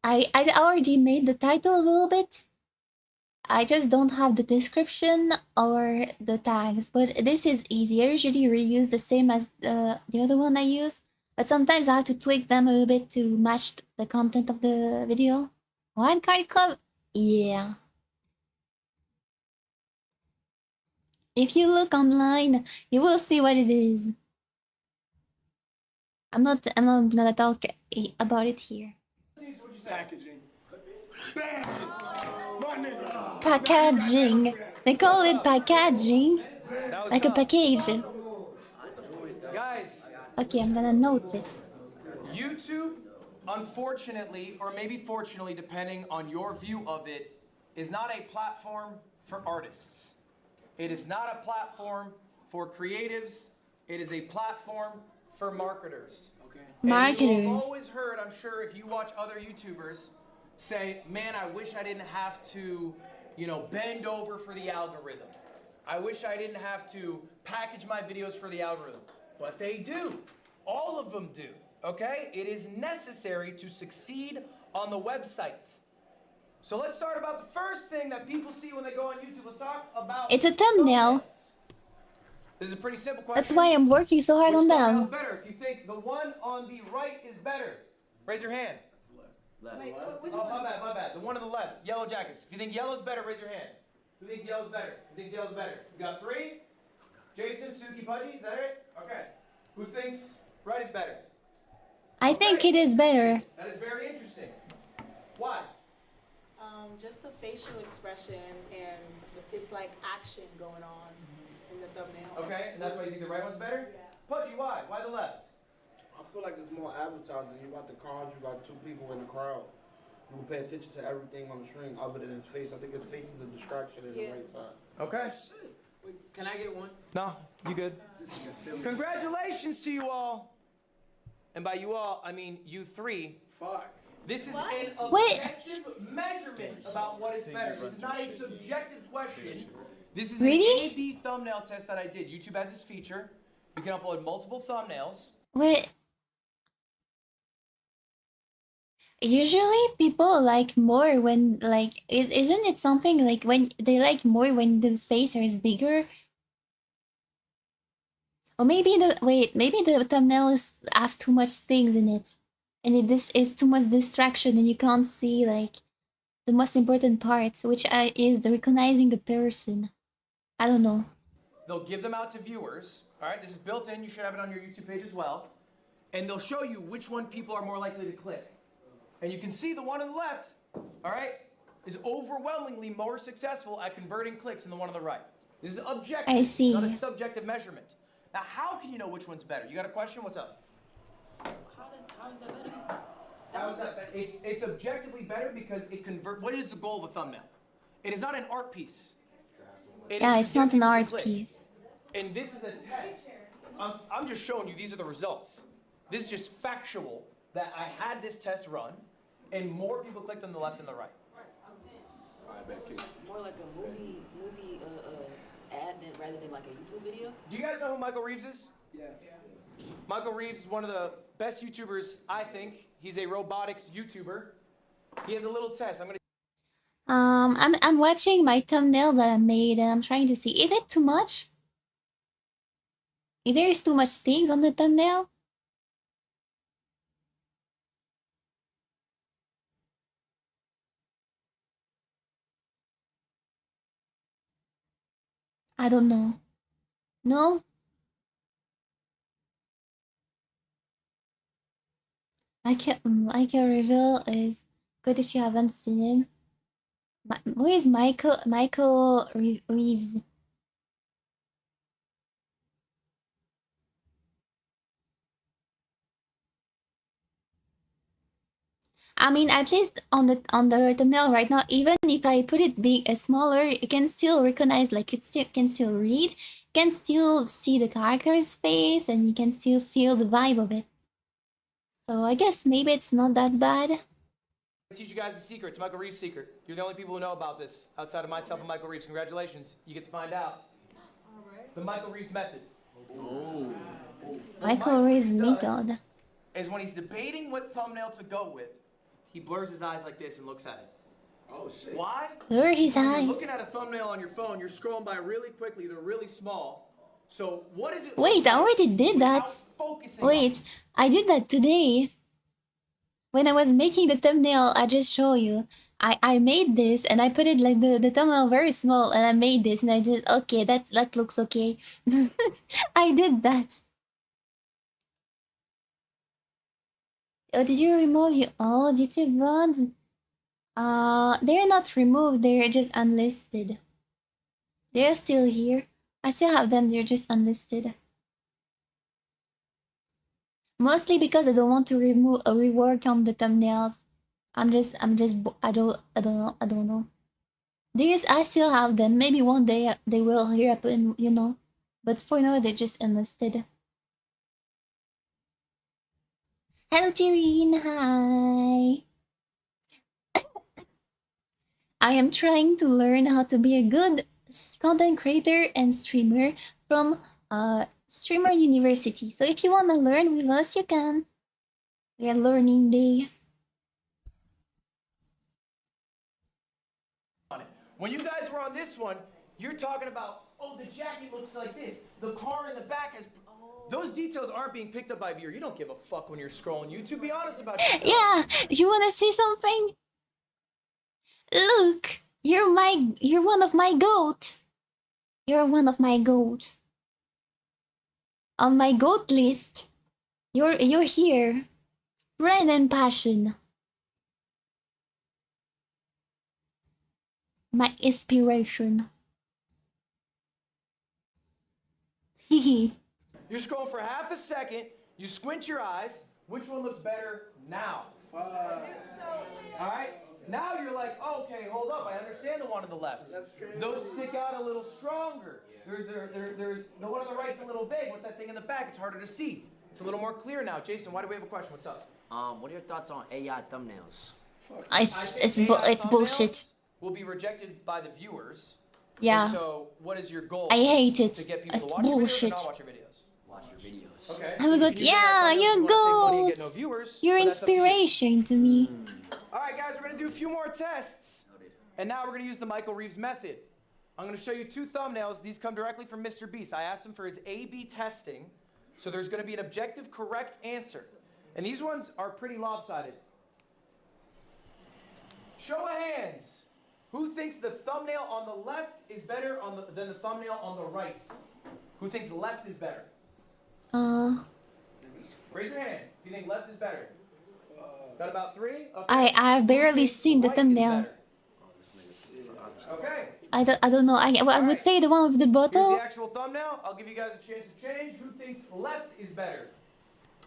already made the title a little bit. I just don't have the description or the tags, but this is easy. I usually reuse the same as the other one I use, but sometimes I have to tweak them a little bit to match the content of the video. Wildcard Club? Yeah. If you look online, you will see what it is. I'm not gonna talk about it here. Packaging. Bam! My nigga. Packaging. They call it packaging. Like a package. Guys. Okay, I'm gonna note it. YouTube, unfortunately, or maybe fortunately, depending on your view of it, is not a platform for artists. It is not a platform for creatives. It is a platform for marketers. Okay. Marketers. And you've always heard, I'm sure, if you watch other YouTubers, say, man, I wish I didn't have to, bend over for the algorithm. I wish I didn't have to package my videos for the algorithm. But they do. All of them do. Okay? It is necessary to succeed on the website. So let's start about the first thing that people see when they go on YouTube. Let's talk about It's a thumbnail. This is a pretty simple question. That's why I'm working so hard on them. Which better? If you think the one on the right is better, raise your hand. Left. Wait, which one? My bad. The one on the left, yellow jackets. If you think yellow's better, raise your hand. Who thinks yellow's better? Who thinks yellow's better? We got 3. Jason, Suki, Pudgy, is that it? Okay. Who thinks red is better? I think it is better. That is very interesting. Why? Just the facial expression and it's like action going on in the thumbnail. Okay, and that's why you think the right one's better? Yeah. Pudgy, why? Why the left? I feel like there's more advertising. You got the cars, you got 2 people in the crowd. You will pay attention to everything on the screen other than his face. I think his face is a distraction in the right time. Okay. Wait, can I get one? No, you good. Congratulations to you all. And by you all, I mean you 3. Fuck. This is an objective measurement about what is better. This is not a subjective question. This is an A/B thumbnail test that I did. YouTube has this feature. You can upload multiple thumbnails. Wait. Usually people like more when isn't it something like when they like more when the face is bigger? Or maybe the thumbnail have too much things in it. And this is too much distraction and you can't see the most important part, which is the recognizing the person. I don't know. They'll give them out to viewers. All right, this is built in. You should have it on your YouTube page as well. And they'll show you which one people are more likely to click. And you can see the one on the left, all right, is overwhelmingly more successful at converting clicks than the one on the right. This is objective. I see. Not a subjective measurement. Now, how can you know which one's better? You got a question? What's up? How is that better? How is that better? It's objectively better because it convert. What is the goal of a thumbnail? It is not an art piece. It's not an art piece. And this is a test. I'm just showing you these are the results. This is just factual that I had this test run, and more people clicked on the left than the right. More like a movie ad rather than like a YouTube video. Do you guys know who Michael Reeves is? Yeah. Michael Reeves is one of the best YouTubers, I think. He's a robotics YouTuber. He has a little test. I'm watching my thumbnail that I made and I'm trying to see, is it too much? If there is too much things on the thumbnail? I don't know. No? Michael Reveal is good if you haven't seen him. Who is Michael Reeves? I mean, at least on the thumbnail right now, even if I put it big, smaller, you can still recognize, like it still can still read, you can still see the character's face, and you can still feel the vibe of it. So I guess maybe it's not that bad. I teach you guys a secret. It's Michael Reeves' secret. You're the only people who know about this outside of myself and Michael Reeves. Congratulations. You get to find out. The Michael Reeves method. Oh. Michael Reeves method is when he's debating what thumbnail to go with, he blurs his eyes like this and looks at it. Oh shit. Why? Blur his When eyes. you're looking at a thumbnail on your phone, you're scrolling by really quickly, they're really small. So what is it? Wait, I already did that. Wait, I did that today. When I was making the thumbnail, I just show you. I made this and I put it like the thumbnail very small, and I made this and I did okay, that looks okay. I did that. Oh, did you remove your old YouTube VODs? They're not removed, they're just unlisted. They're still here. I still have them, they're just unlisted. Mostly because I don't want to remove or rework on the thumbnails. I don't know. I still have them. Maybe one day they will happen, you know. But for now, they're just enlisted. Hello, Tyrene. Hi. I am trying to learn how to be a good content creator and streamer from Streamer University. So if you want to learn with us, you can. We are learning day. When you guys were on this one, you're talking about, oh, the jacket looks like this. The car in the back has... Those details aren't being picked up by viewer. You don't give a fuck when you're scrolling YouTube. Be honest about yourself. Yeah, you want to see something? Look, you're one of my goat. You're one of my goat. On my goat list. You're here. Friend and passion. My inspiration. Hehe. You're scrolling for half a second. You squint your eyes. Which one looks better now? All right? Now you're like, oh, okay, hold up. I understand the one on the left. Those stick out a little stronger. There's the one on the right's a little vague. What's that thing in the back? It's harder to see. It's a little more clear now. Jason, why do we have a question? What's up? What are your thoughts on AI thumbnails? It's bullshit. Will be rejected by the viewers. Yeah. And so, what is your goal? I hate it. To get people It's to watch bullshit. your videos or not watch your videos? Watch your videos. Okay. Have a good. Yeah, you go. You're inspiration to me. All right, guys, we're gonna do a few more tests, and now we're gonna use the Michael Reeves method. I'm gonna show you two thumbnails. These come directly from Mr. Beast. I asked him for his A/B testing, so there's gonna be an objective, correct answer, and these ones are pretty lopsided. Show of hands. Who thinks the thumbnail on the left is better than the thumbnail on the right? Who thinks left is better? Raise your hand if you think left is better. Got about three? Okay. I've barely seen the thumbnail. Okay. I don't know. I would say the one with the Here's bottle. the actual thumbnail. I'll give you guys a chance to change. Who thinks left is better?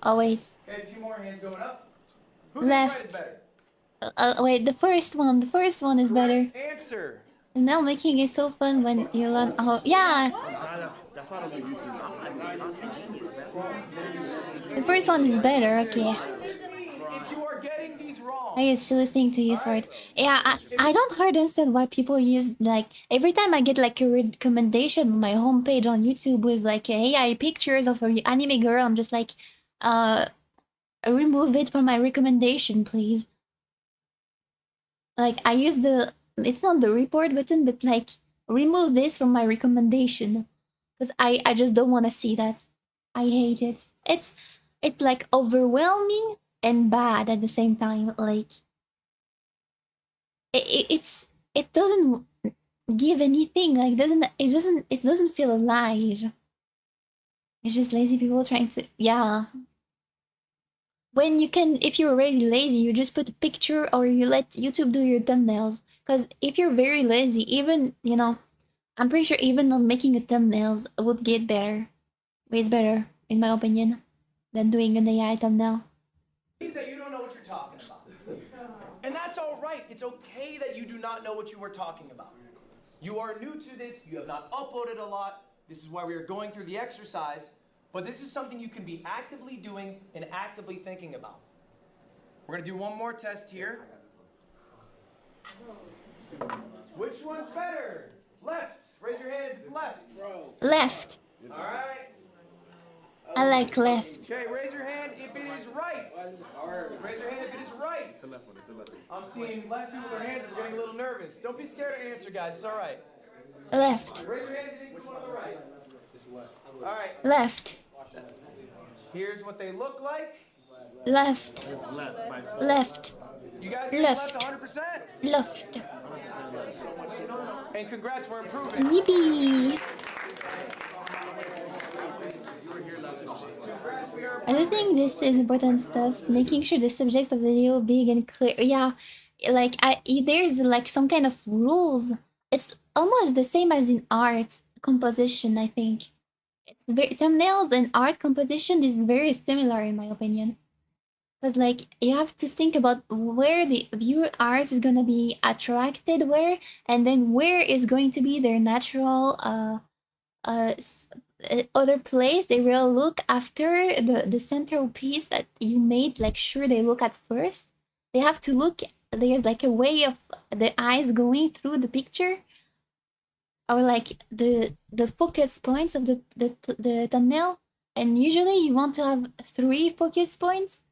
Oh wait. Okay, a few more hands going up. Who Left. thinks right is better? Wait, the first one. The first one is better. Answer. And now making it so fun when you learn. Oh yeah. That's why I don't do YouTube. The first one is better. Okay. If you are getting these wrong. I use silly thing to use for it. Yeah, I don't understand why people use, like, every time I get like a recommendation on my homepage on YouTube with like AI pictures of an anime girl, I'm just like, remove it from my recommendation, please. Like, I use it's not the report button, but like, remove this from my recommendation. Because I just don't want to see that. I hate it. It's like overwhelming and bad at the same time. Like, it doesn't give anything. Like, it doesn't feel alive. It's just lazy people trying to, yeah. When you can, if you're already lazy, you just put a picture or you let YouTube do your thumbnails. Because if you're very lazy, even, you know, I'm pretty sure even not making a thumbnails would get better. Ways better, in my opinion, than doing an AI thumbnail. Means that you don't know what you're talking about. it's okay that you do not know what you are talking about. You are new to this, you have not uploaded a lot. This is why we are going through the exercise, but this is something you can be actively doing and actively thinking about. We're gonna do one more test here. Which one's better? Left. Raise your hand if it's left. Left. All right. I like left. Okay, raise your hand if it is right. Raise your hand if it is right. It's the left one. It's the left one. I'm seeing less people with their hands. We're getting a little nervous. Don't be scared to answer, guys. It's all right. Left. Raise your hand if you think it's one on the right. It's left. All right. Left. Here's what they look like. Left. Left. You guys think Left. left 100%? Left. And congrats, we're improving. Yippee! I do think this is important stuff. Making sure the subject of the video big and clear. Yeah, like there's like some kind of rules. It's almost the same as in art composition. I think it's thumbnails and art composition is very similar in my opinion. Because like you have to think about where the viewer eyes is gonna be attracted where, and then where is going to be their natural other place they will look after the central piece that you made. Like sure they look at first. They have to look. There's like a way of the eyes going through the picture, or like the focus points of the thumbnail. And usually you want to have 3 focus points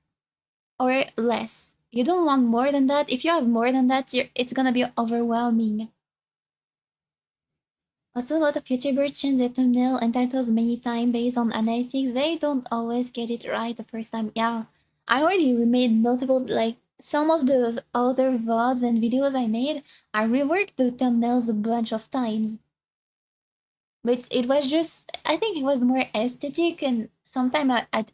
or less. You don't want more than that. If you have more than that, it's gonna be overwhelming. Also, a lot of YouTubers change their thumbnail and titles many times based on analytics. They don't always get it right the first time. Yeah, I already made multiple, like, some of the other VODs and videos I made, I reworked the thumbnails a bunch of times. But it was just, I think it was more aesthetic, and sometimes at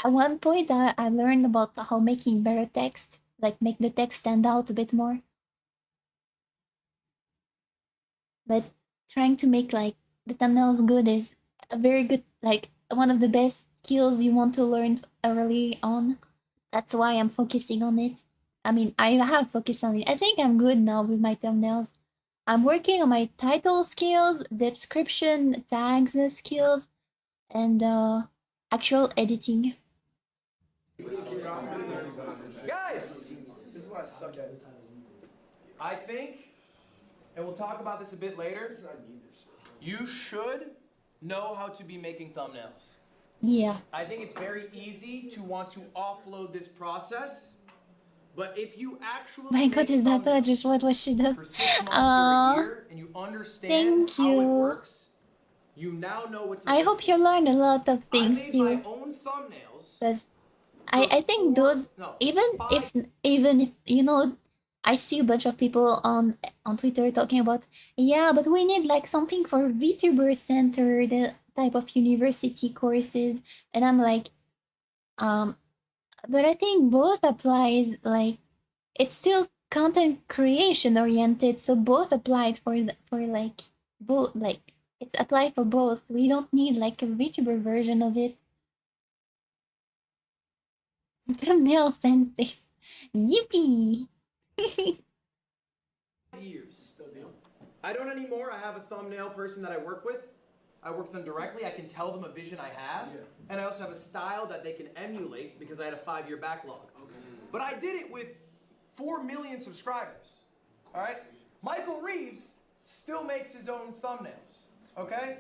one point I learned about how making better text, like make the text stand out a bit more. But trying to make like the thumbnails good is a very good, like one of the best skills you want to learn early on. That's why I'm focusing on it. I mean, I have focused on it. I think I'm good now with my thumbnails. I'm working on my title skills, description, tags skills, and actual editing. Guys, this is what I suck at. I think, and we'll talk about this a bit later, you should know how to be making thumbnails. Yeah. I think it's very easy to want to offload this process, but if you actually My god, is that just what she does? and you understand thank how it you. works, you now know what to I do. hope you learned a lot of things I too. made my own thumbnails. Because I think those, even if you know, I see a bunch of people on Twitter talking about, yeah, but we need like something for VTuber Center, the type of university courses, and I'm like, but I think both applies. Like, it's still content creation oriented, so both applied for like both, like it's applied for both. We don't need like a VTuber version of it. Thumbnail sensei. Yippee! Years. I don't anymore. I have a thumbnail person that I work with. I work with them directly. I can tell them a vision I have. And I also have a style that they can emulate because I had a 5-year backlog. But I did it with 4 million subscribers. All right? Michael Reeves still makes his own thumbnails. Okay?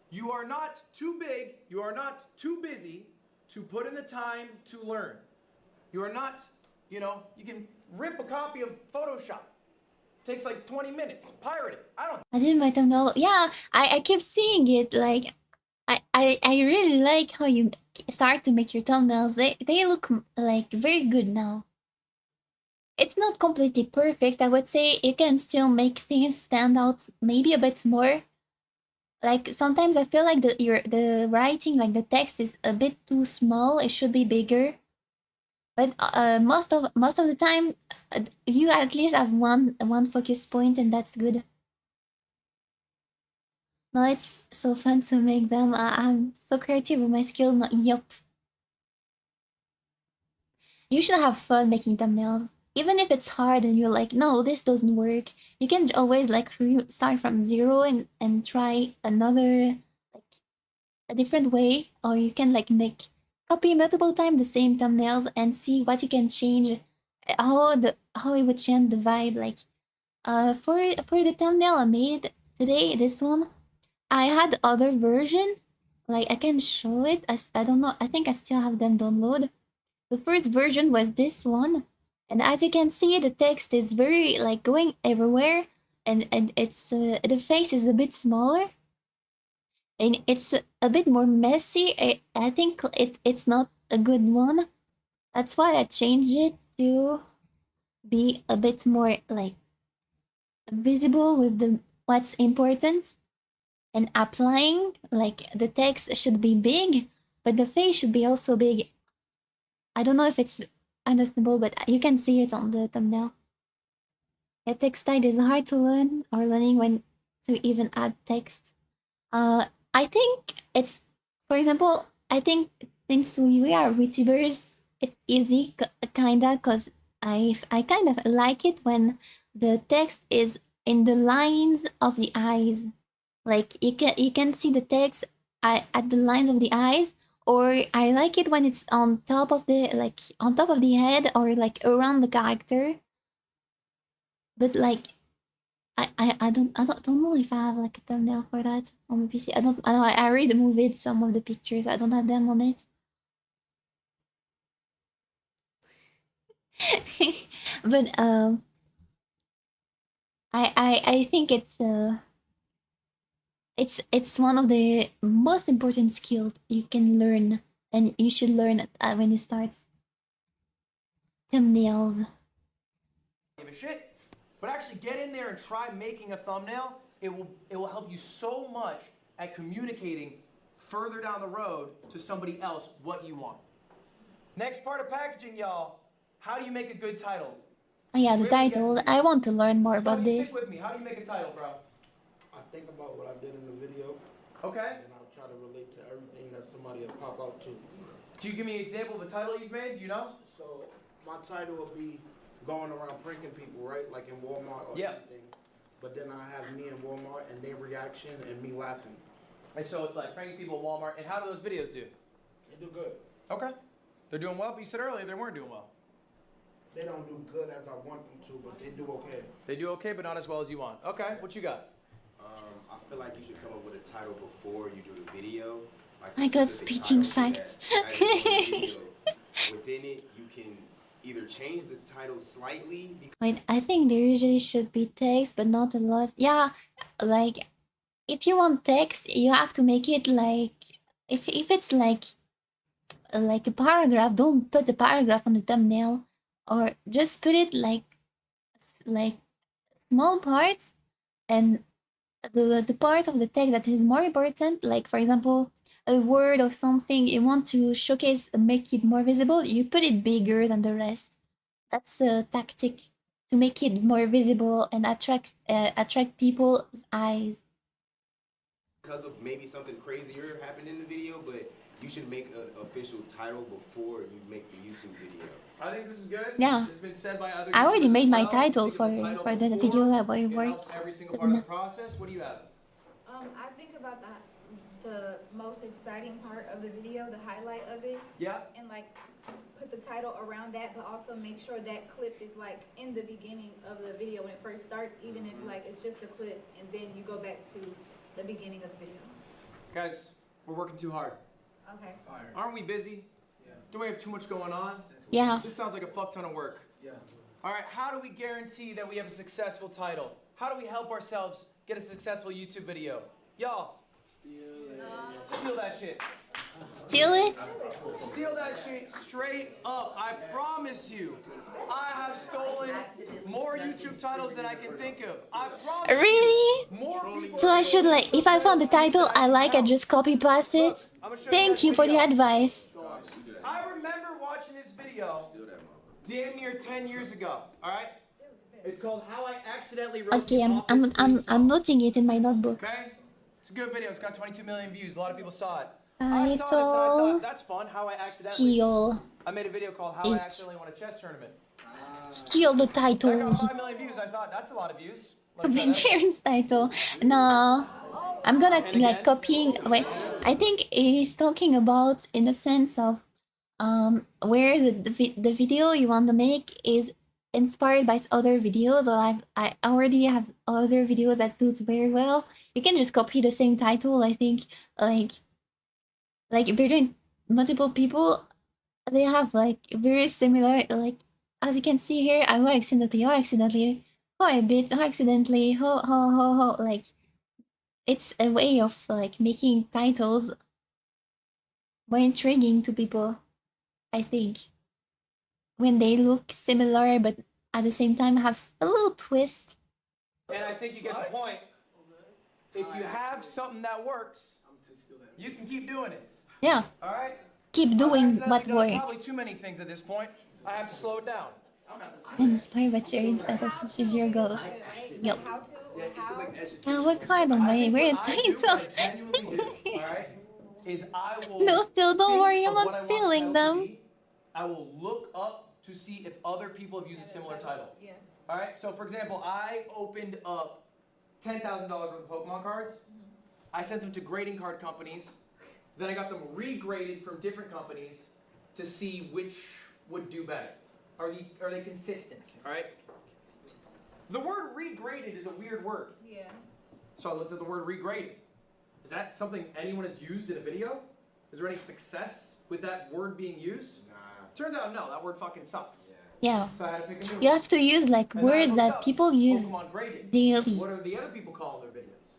You are not too big. You are not too busy to put in the time to learn. You are not, you know, you can rip a copy of Photoshop. Takes like 20 minutes. Pirate it. I did my thumbnail. Yeah, I keep seeing it. Like, I really like how you start to make your thumbnails. They look like very good now. It's not completely perfect. I would say you can still make things stand out maybe a bit more. Like sometimes I feel like the writing, like the text, is a bit too small. It should be bigger. But most of the time, you at least have one focus point, and that's good. No, it's so fun to make them. I'm so creative with my skills. No, yup. You should have fun making thumbnails. even if it's hard and you're like, no, this doesn't work, you can always like start from zero and try another, like a different way, or you can like copy multiple times the same thumbnails and see what you can change, how it would change the vibe. Like for the thumbnail I made today, this one, I had other version, like I can show it. I don't know, I think I still have them download. The first version was this one, and as you can see, the text is very like going everywhere, and it's the face is a bit smaller, and it's a bit more messy. I think it's not a good one. That's why I changed it to be a bit more like visible with the what's important, and applying like the text should be big, but the face should be also big. I don't know if it's understandable, but you can see it on the thumbnail. A text style is hard to learn or learning when to even add text. I think it's, for example, I think since we are VTubers, it's easy kinda, cause I kind of like it when the text is in the lines of the eyes. Like you can see the text at the lines of the eyes, or I like it when it's on top of the head, or like around the character. But like I don't know if I have like a thumbnail for that on my PC. I know I already removed some of the pictures. I don't have them on it. But I think it's one of the most important skills you can learn, and you should learn it when you start thumbnails. Give a shit, but actually get in there and try making a thumbnail. It will help you so much at communicating further down the road to somebody else what you want. Next part of packaging, y'all. How do you make a good title? Oh yeah, the title. I want to learn more about Joey, this. stick with me. How do you make a title, bro? I think about what I did in the video. Okay. And I'll try to relate to everything that somebody will pop out to. Can you give me an example of a title you've made? Do you know? So my title will be going around pranking people, right? Like in Walmart or anything. But then I have me in Walmart and their reaction and me laughing. And so it's like pranking people at Walmart. And how do those videos do? They do good. Okay. They're doing well, but you said earlier they weren't doing well. They don't do good as I want them to, but they do okay. They do okay, but not as well as you want. Okay, what you got? I feel like you should come up with a title before you do the video. Like I got spitting facts. Within it, you can either change the title slightly. Wait, I think there usually should be text, but not a lot. Yeah, like if you want text, you have to make it like if it's like a paragraph, don't put the paragraph on the thumbnail, or just put it like small parts, and the part of the text that is more important, like for example a word or something you want to showcase, make it more visible, you put it bigger than the rest. That's a tactic to make it more visible and attract people's eyes. Because of maybe something crazier happened in the video, but you should make an official title before you make the YouTube video. I think this is good. Yeah. It's been said by other I already YouTubers made as my well. title Think of for the the before. video that I It worked. helps every single part of the process. What do you have? I think about the most exciting part of the video, the highlight of it. Yeah. And like put the title around that, but also make sure that clip is like in the beginning of the video when it first starts, even if like it's just a clip, and then you go back to the beginning of the video. Guys, we're working too hard. Okay. Aren't we busy? Yeah. Do we have too much going on? Yeah. This sounds like a fuck ton of work. Yeah. All right, how do we guarantee that we have a successful title? How do we help ourselves get a successful YouTube video? Y'all, steal that shit. Steal it? Steal that shit straight up. I promise you. I have stolen more YouTube titles than I can think of. I promise Really? you. More people. So I should like, if I found the title I just copy paste it? Thank you for the advice. I remember watching this video damn near 10 years ago, all right? It's called How I Accidentally Wrote Okay, the Office theme song. I'm noting it in my notebook. Okay? It's a good video. It's got 22 million views. A lot of people saw it. Title. I saw this and I thought, that's fun. How I accidentally... Steal. I made a video called How I Accidentally Won a Chess Tournament. steal the That got titles. 5 million views. I thought that's a lot of views. Copy Sharon's title. No, I'm gonna like copying. Wait, I think he's talking about in the sense of where the video you want to make is inspired by other videos, or I already have other videos that do very well. You can just copy the same title. I think like if you're doing multiple people, they have like very similar, like as you can see here. I will accidentally, a bit, accidentally, like it's a way of like making titles more intriguing to people, I think, when they look similar but at the same time have a little twist. And I think you get the point. If you have something that works, you can keep doing it. Yeah. All right? Keep doing what Probably works. too many things at this point. I have to slow it down. Inspired by Sharon's status, which is your goal. Yup. Now what kind of my weird title? Alright? Is I will No, still don't think worry, I'm of what not I want stealing the title to them. be. I will look up to see if other people have used a similar title. Yeah. Alright, so for example, I opened up $10,000 worth of Pokemon cards. I sent them to grading card companies. Then I got them regraded from different companies to see which would do better. Are they consistent? Alright? The word regraded is a weird word. Yeah. So I looked at the word regraded. Is that something anyone has used in a video? Is there any success with that word being used? Nah. Turns out no, that word fucking sucks. Yeah. So I had to pick a new You one. have to use like And then I words looked that up people use Pokemon graded. daily. What are the other people calling their videos?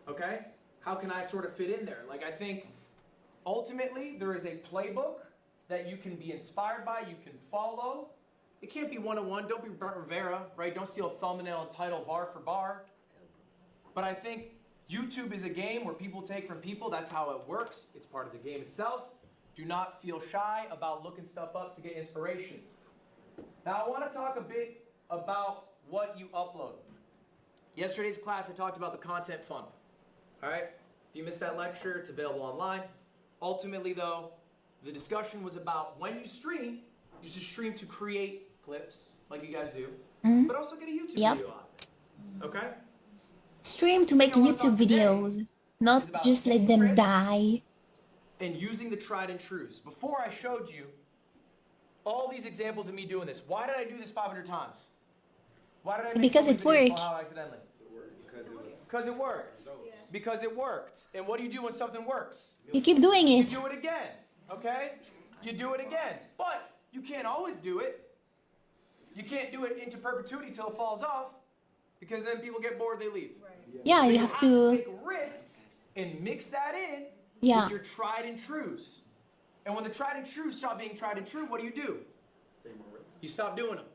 Okay? How can I sort of fit in there? Like I think ultimately there is a playbook that you can be inspired by, you can follow. It can't be one-on-one. Don't be Bert Rivera, right? Don't steal thumbnail and title bar for bar. But I think YouTube is a game where people take from people. That's how it works. It's part of the game itself. Do not feel shy about looking stuff up to get inspiration. Now, I want to talk a bit about what you upload. Yesterday's class, I talked about the content funnel. All right? If you missed that lecture, it's available online. Ultimately, though, the discussion was about when you stream, you should stream to create clips, like you guys do, but also get a YouTube video out of it. Okay? Stream to make YouTube videos, not just let them die. And using the tried and trues. Before I showed you all these examples of me doing this. Why did I do this 500 times? Why did I make Because so many it videos worked. how accidentally? Because it worked. Because it worked. And what do you do when something works? You keep doing You it. do it again. Okay? You do it again. But you can't always do it. You can't do it into perpetuity till it falls off, because then people get bored, they leave. Yeah, So you have to. take risks and mix that in Yeah. with your tried and trues. And when the tried and trues stop being tried and true, what do? You stop doing them.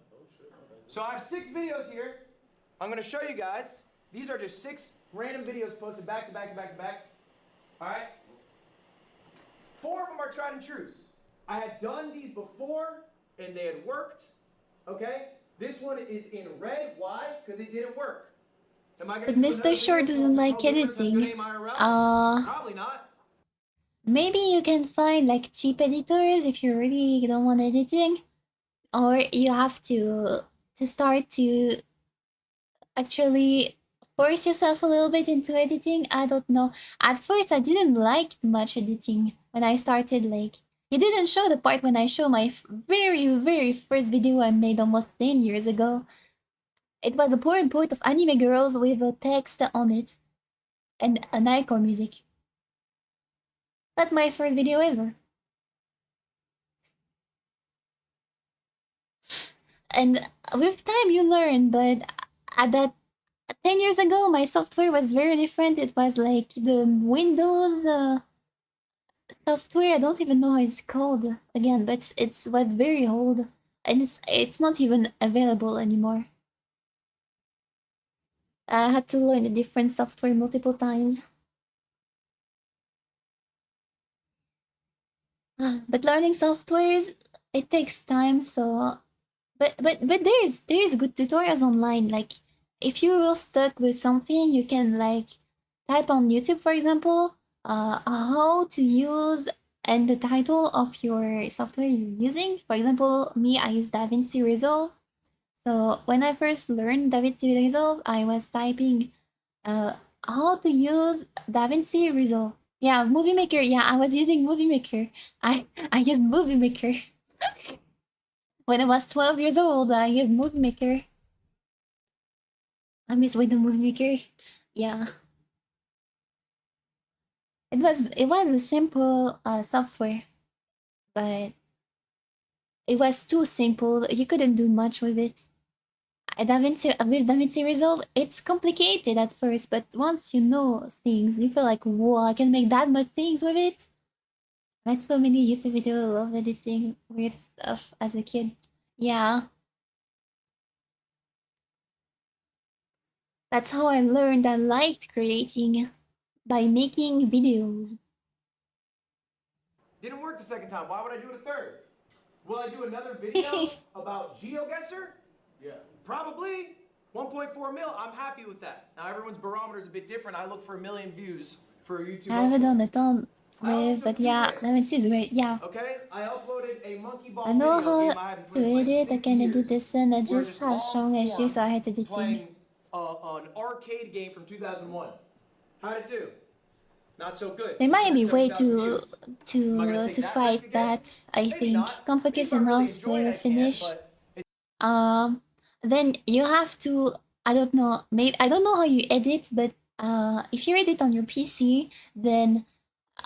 So I have 6 videos here. I'm going to show you guys. These are just 6 random videos posted back to back to back to back. All right? 4 of them are tried and trues. I had done these before, and they had worked. Okay? This one is in red. Why? Because it didn't work. Am I gonna But do another Mr. Short video doesn't called like How Different is a Good editing. Aim IRL? Probably not. Maybe you can find like cheap editors if you really don't want editing, or you have to start to actually force yourself a little bit into editing. I don't know. At first, I didn't like much editing when I started. Like, you didn't show the part when I show my very first video I made almost 10 years ago. It was a PowerPoint of anime girls with a text on it and an icon music. Not my first video ever. And with time you learn, but at that 10 years ago my software was very different. It was like the Windows software. I don't even know how it's called again, but it was very old and it's not even available anymore. I had to learn a different software multiple times. But learning softwares, it takes time, so but there is good tutorials online. Like if you're stuck with something, you can like type on YouTube, for example, how to use and the title of your software you're using. For example, me, I use DaVinci Resolve. So when I first learned DaVinci Resolve, I was typing how to use DaVinci Resolve. Yeah, Movie Maker. Yeah, I was using Movie Maker. I used Movie Maker. When I was 12 years old, I used Movie Maker. I miss with the Movie Maker. Yeah. It was a simple software, but it was too simple. You couldn't do much with it. With DaVinci Resolve, it's complicated at first, but once you know things, you feel like, whoa, I can make that much things with it. I had so many YouTube videos of editing weird stuff as a kid. Yeah. That's how I learned I liked creating, by making videos. Didn't work the second time. Why would I do it a third? Will I do another video about GeoGuessr? Yeah. Probably. 1.4 mil. I'm happy with that. Now everyone's barometer is a bit different. I look for 1 million views for a YouTube. I haven't done a ton with, but yeah, DaVinci is great. Yeah. Okay, I uploaded a monkey ball I know video game I how haven't to played in like edit. I 6 can edit years. this, and I We're just have strong SG, so I had editing. Playing an arcade game from 2001. How'd it do? Not so good. There might be way 670,000 views. to fight that. I think can't focus enough to finish. Then you have to. I don't know. Maybe I don't know how you edit, but if you edit on your PC, then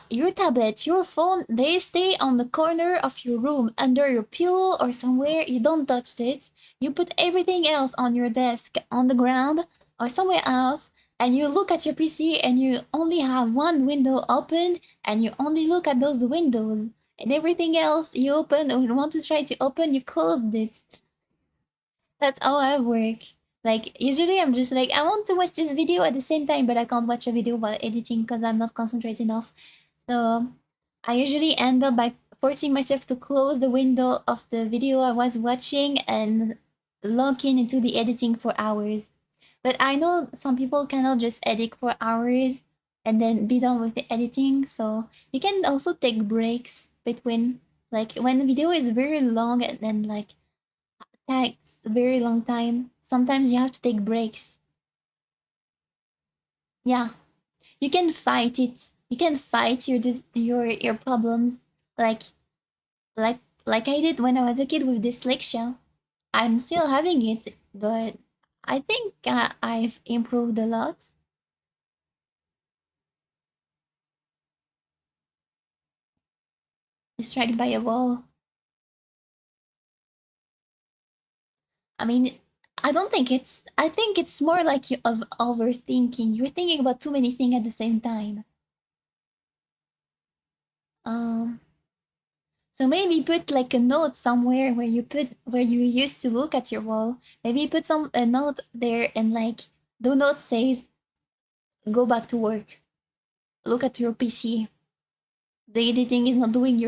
your tablet, your phone, they stay on the corner of your room, under your pillow or somewhere. You don't touch it. You put everything else on your desk, on the ground, or somewhere else, and you look at your PC and you only have one window open, and you only look at those windows. And everything else you open or you want to try to open, you closed it. That's how I work. Like, usually I'm just like, I want to watch this video at the same time, but I can't watch a video while editing because I'm not concentrated enough. So I usually end up by forcing myself to close the window of the video I was watching and log into the editing for hours. But I know some people cannot just edit for hours and then be done with the editing. So you can also take breaks between, like, when the video is very long and then like takes a very long time, sometimes you have to take breaks. Yeah, you can fight it. You can fight your problems, like I did when I was a kid with dyslexia. I'm still having it, but I think I've improved a lot. Distracted by a wall. I mean, I don't think it's. I think it's more like you of overthinking. You're thinking about too many things at the same time. So maybe put like a note somewhere where you used to look at your wall. Maybe put a note there, and like the note says, "Go back to work. Look at your PC. The editing is not doing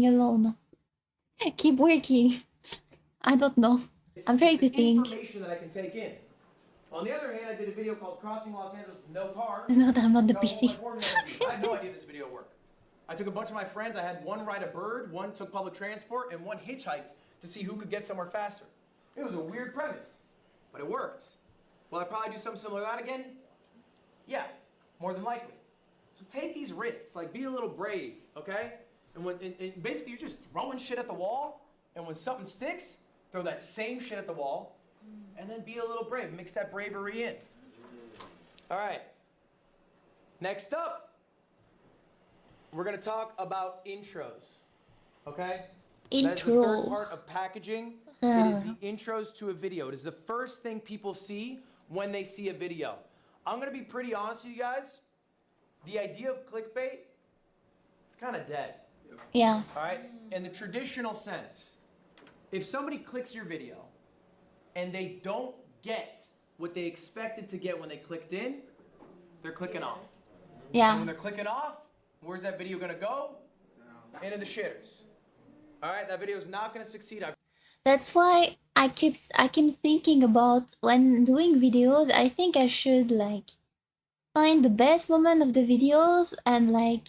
alone. Keep working." I don't know. I'm trying to think. Information that I can take in. On the other hand, I did a video called Crossing Los Angeles with No Car. No, I'm not the PC. I had no idea this video worked. I took a bunch of my friends. I had one ride a bird, one took public transport, and one hitchhiked to see who could get somewhere faster. It was a weird premise, but it worked. Will I probably do something similar to that again? Yeah, more than likely. So take these risks, like be a little brave, okay? And basically you're just throwing shit at the wall, and when something sticks, throw that same shit at the wall, and then be a little brave. Mix that bravery in. All right. Next up, we're going to talk about intros. Okay? That is the third part of packaging. It is the intros to a video. It is the first thing people see when they see a video. I'm going to be pretty honest with you guys. The idea of clickbait, it's kind of dead. Yeah. All right? In the traditional sense, if somebody clicks your video and they don't get what they expected to get when they clicked in, they're clicking off. Yeah. And when they're clicking off, where's that video gonna go? Into the shitters. All right, that video is not gonna succeed. That's why I keep thinking about when doing videos. I think I should like find the best moment of the videos and like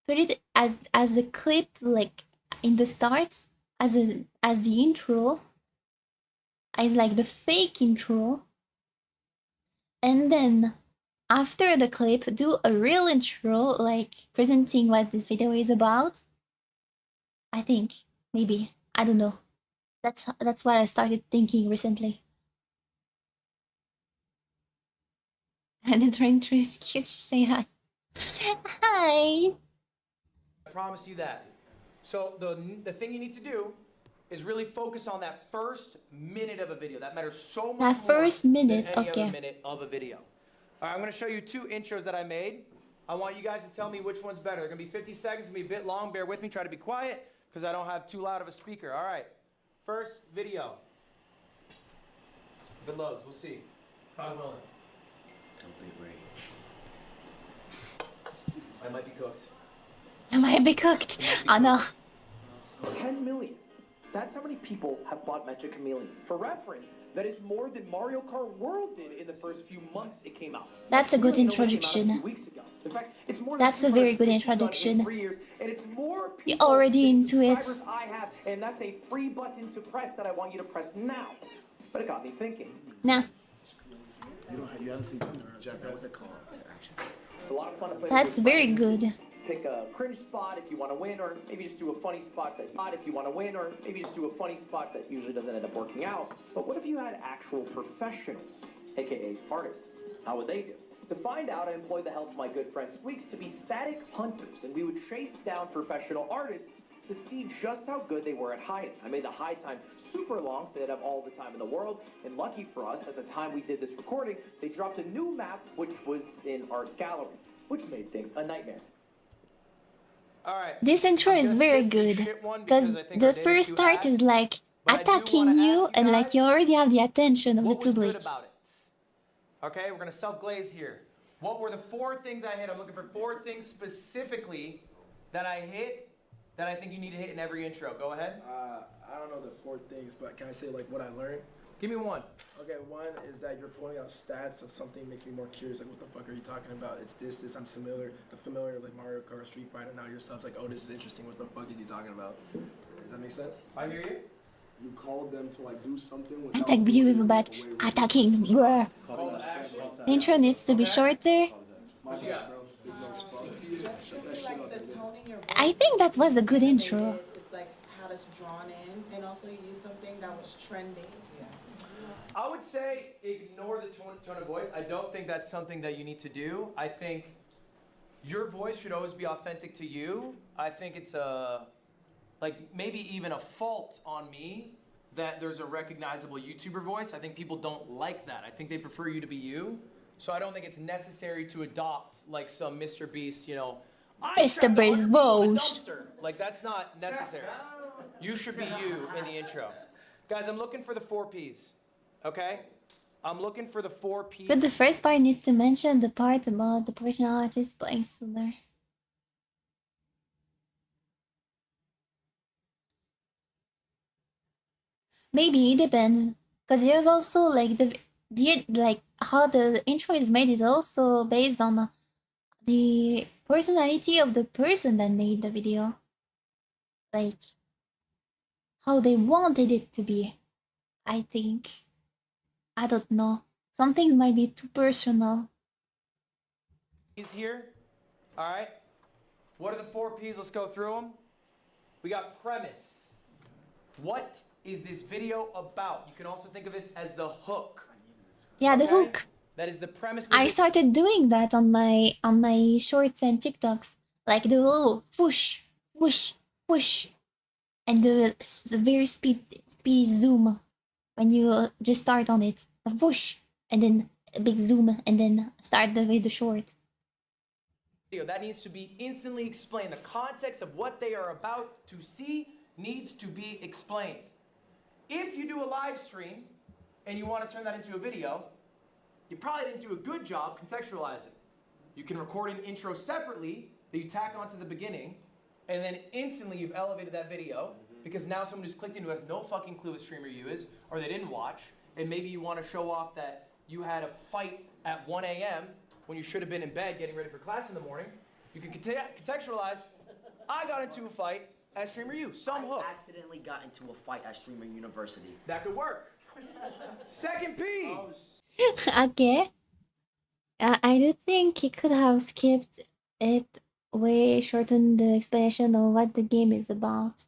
put it as a clip, like in the start, as the intro, as like the fake intro, and then after the clip do a real intro, like presenting what this video is about. I think maybe, I don't know. That's what I started thinking recently. And the train intro is cute. Say hi. Hi. I promise you that. So the thing you need to do is really focus on that first minute of a video. That matters so much That first minute, than any okay. other minute of a video. All right, I'm gonna show you 2 intros that I made. I want you guys to tell me which one's better. They're gonna be 50 seconds, gonna be a bit long. Bear with me, try to be quiet, because I don't have too loud of a speaker. All right, first video. If it loads, we'll see. God willing. Don't be brave. I might be cooked. I might be cooked. Oh no. 10 million. That's how many people have bought Magic Chameleon. For reference, that is more than Mario Kart World did in the first few months it came out. That's a good Chameleon only came out a introduction. few weeks ago. In fact, it's more than That's a very good 260 done in introduction. 3 years, and it's more You're people already than into it. subscribers I have, and that's a free button to press that I want you to press now. But it got me thinking. Nah. You haven't seen Jack, that was a call to action. It's a lot of fun to play That's with very friends. good. Pick a cringe spot if you want to win, or maybe just do a funny spot that if you want to win, or maybe just do a funny spot that usually doesn't end up working out. But what if you had actual professionals, aka artists? How would they do? To find out, I employed the help of my good friend Squeaks to be static hunters, and we would chase down professional artists to see just how good they were at hiding. I made the hide time super long so they'd have all the time in the world, and lucky for us, at the time we did this recording, they dropped a new map which was in Art Gallery, which made things a nightmare. All right. This intro is very good, because the first start is like attacking you, and like you already have the attention of the public. Okay, we're gonna self-glaze here. What were the 4 things I hit? I'm looking for 4 things specifically that I hit that I think you need to hit in every intro. Go ahead. I don't know the 4 things, but can I say like what I learned? Give me 1. Okay, 1 is that you're pointing out stats of something makes me more curious. Like, what the fuck are you talking about? It's this. I'm familiar like Mario Kart, Street Fighter. Now your stuff's like, oh, this is interesting. What the fuck is he talking about? Does that make sense? I hear you. You called them to like do something Attack view with bad attacking. Bruh. The intro needs to be shorter. I think that was a good intro. Like how it's drawn in, and also you use something that was trending. I would say ignore the tone of voice. I don't think that's something that you need to do. I think your voice should always be authentic to you. I think it's like maybe even a fault on me that there's a recognizable YouTuber voice. I think people don't like that. I think they prefer you to be you. So I don't think it's necessary to adopt like some Mr. Beast, you know, Mr. Beast voice. like that's not necessary. You should be you in the intro. Guys, I'm looking for the 4 Ps. Okay? I'm looking for the 4 Ps. But the first part needs to mention the part about the personalities playing sooner. Maybe it depends, because there's also like the like how the intro is made is also based on the personality of the person that made the video, like how they wanted it to be. I think. I don't know. Some things might be too personal. Ps here. All right. What are the 4 Ps? Let's go through them. We got premise. What is this video about? You can also think of this as the hook. Yeah, the hook. That is the premise. I started doing that on my shorts and TikToks, like the little whoosh, whoosh, whoosh, and the very speedy zoom when you just start on it, a whoosh, and then a big zoom, and then start the short. That needs to be instantly explained. The context of what they are about to see needs to be explained. If you do a live stream and you want to turn that into a video, you probably didn't do a good job contextualizing. You can record an intro separately that you tack onto the beginning, and then instantly you've elevated that video because now someone who's clicked in who has no fucking clue what streamer you is, or they didn't watch, and maybe you want to show off that you had a fight at 1 a.m. when you should have been in bed getting ready for class in the morning. You can contextualize, I got into a fight at Streamer U, some hook. I accidentally got into a fight at Streamer University. That could work. Second P. Okay. I do think he could have skipped it way, shortened the explanation of what the game is about.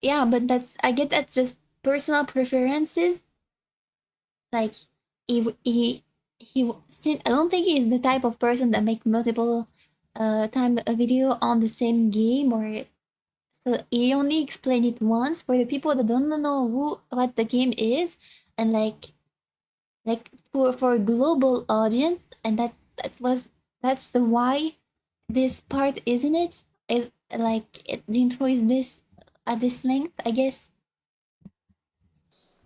Yeah, but I get that's just personal preferences. Like, I don't think he's the type of person that make multiple time a video on the same game, or so he only explained it once for the people that don't know what the game is, and like for a global audience, and that's the why this part, isn't it? Is like the intro is this at this length, I guess.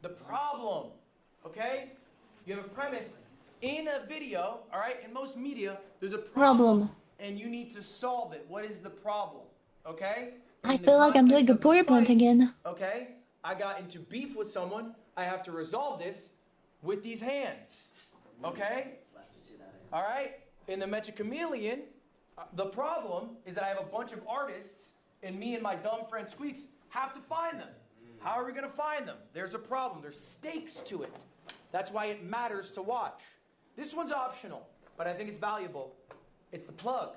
The problem, okay? You have a premise in a video, all right? In most media, there's a problem, and you need to solve it. What is the problem, okay? I feel like I'm doing a PowerPoint again. Okay? I got into beef with someone. I have to resolve this with these hands, okay? All right? In the Mecha Chameleon, the problem is that I have a bunch of artists, and me and my dumb friend Squeaks have to find them. How are we going to find them? There's a problem. There's stakes to it. That's why it matters to watch. This one's optional, but I think it's valuable. It's the plug.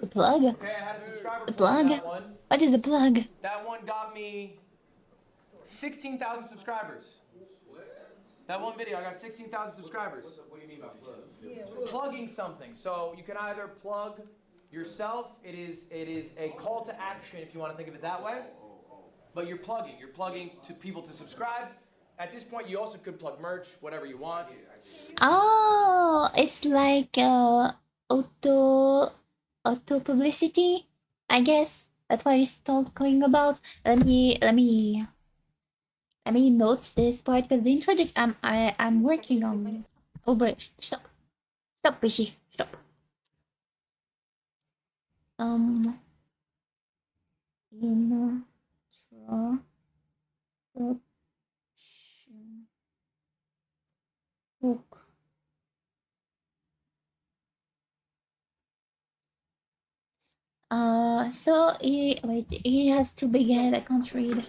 The plug? Okay, I had a subscriber The plug. plug? That one. What is a plug? That one got me 16,000 subscribers. That one video, I got 16,000 subscribers. What do you mean by plug? Plugging something. So you can either plug yourself. It is a call to action if you want to think of it that way. But you're plugging. You're plugging to people to subscribe. At this point, you also could plug merch, whatever you want. Oh, it's like auto publicity, I guess. That's what he's talking about. Let me note this part, because the introduction I'm working on. Oh, bro, stop, Fishy, stop. Introduction book. So he has to begin. I can't read.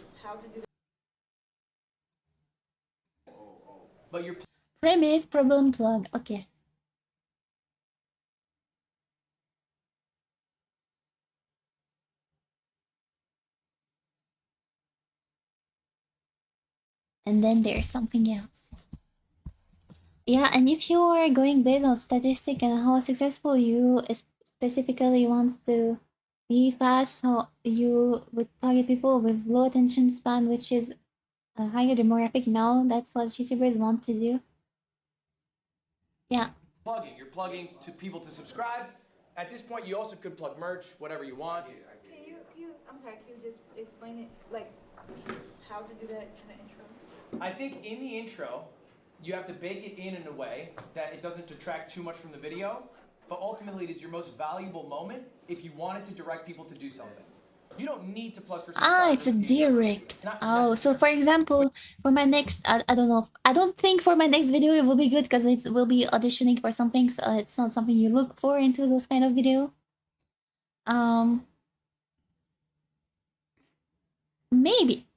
But your Premise, problem, plug. Okay. And then there's something else. Yeah, and if you are going based on statistic and how successful you specifically wants to be fast, so you would target people with low attention span, which is a higher demographic now. That's what YouTubers want to do. Yeah. Plugging. You're plugging to people to subscribe. At this point, you also could plug merch, whatever you want. I'm sorry, can you just explain it, like, how to do that in the intro? I think in the intro, you have to bake it in a way that it doesn't detract too much from the video, but ultimately it is your most valuable moment if you wanted to direct people to do something. You don't need to plug for It's a direct. Oh, so for example, for my next, I don't know. I don't think for my next video it will be good because it will be auditioning for something. So it's not something you look for into those kind of video. Maybe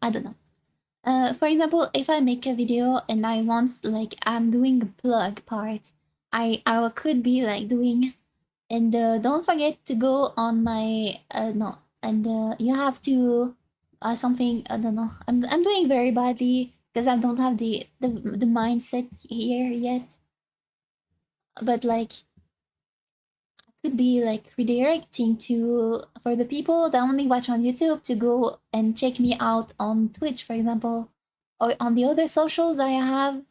I don't know. For example, if I make a video and I want, like, I'm doing a plug part, I could be like doing. And don't forget to go on my no, and you have to something, I don't know. I'm doing very badly because I don't have the mindset here yet. But like, I could be like redirecting for the people that only watch on YouTube to go and check me out on Twitch, for example, or on the other socials I have.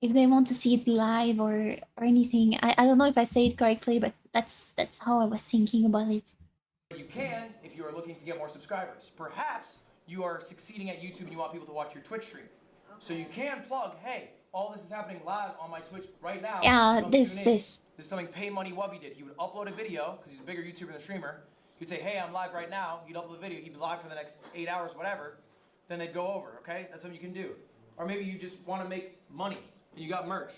If they want to see it live or anything. I don't know if I say it correctly, but that's how I was thinking about it. You can if you are looking to get more subscribers. Perhaps you are succeeding at YouTube and you want people to watch your Twitch stream. So you can plug, hey, all this is happening live on my Twitch right now. Yeah, This this. is something Pay Money Wubby did. He would upload a video, because he's a bigger YouTuber than streamer. He'd say, hey, I'm live right now. He'd upload the video. He'd be live for the next 8 hours, whatever. Then they'd go over, okay? That's something you can do. Or maybe you just want to make money. You got merch.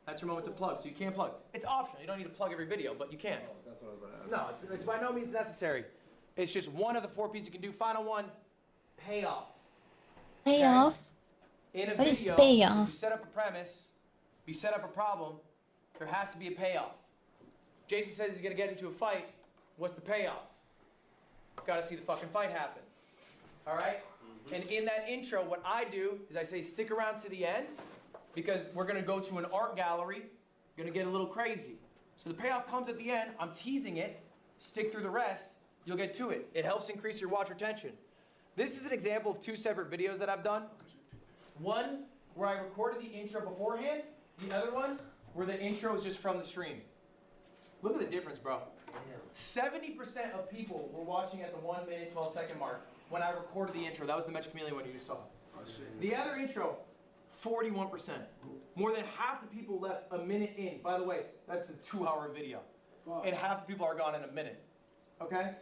That's your moment to plug. So you can plug. It's optional. You don't need to plug every video, but you can. That's what I was about to ask. No, it's by no means necessary. It's just one of the 4 P's you can do. Final one, payoff. Payoff? In a What is video, payoff? you set up a premise, you set up a problem, there has to be a payoff. Jason says he's gonna get into a fight. What's the payoff? Gotta see the fucking fight happen. All right? And in that intro, what I do is I say stick around to the end because we're gonna go to an art gallery. You're gonna get a little crazy. So the payoff comes at the end. I'm teasing it. Stick through the rest. You'll get to it. It helps increase your watch retention. This is an example of 2 separate videos that I've done. One where I recorded the intro beforehand. The other one where the intro is just from the stream. Look at the difference, bro. 70% of people were watching at the 1 minute, 12 second mark when I recorded the intro. That was the Magic Chameleon one you just saw. The other intro, 41%. More than half the people left a minute in. By the way, that's a 2-hour video. And half the people are gone in a minute. Okay?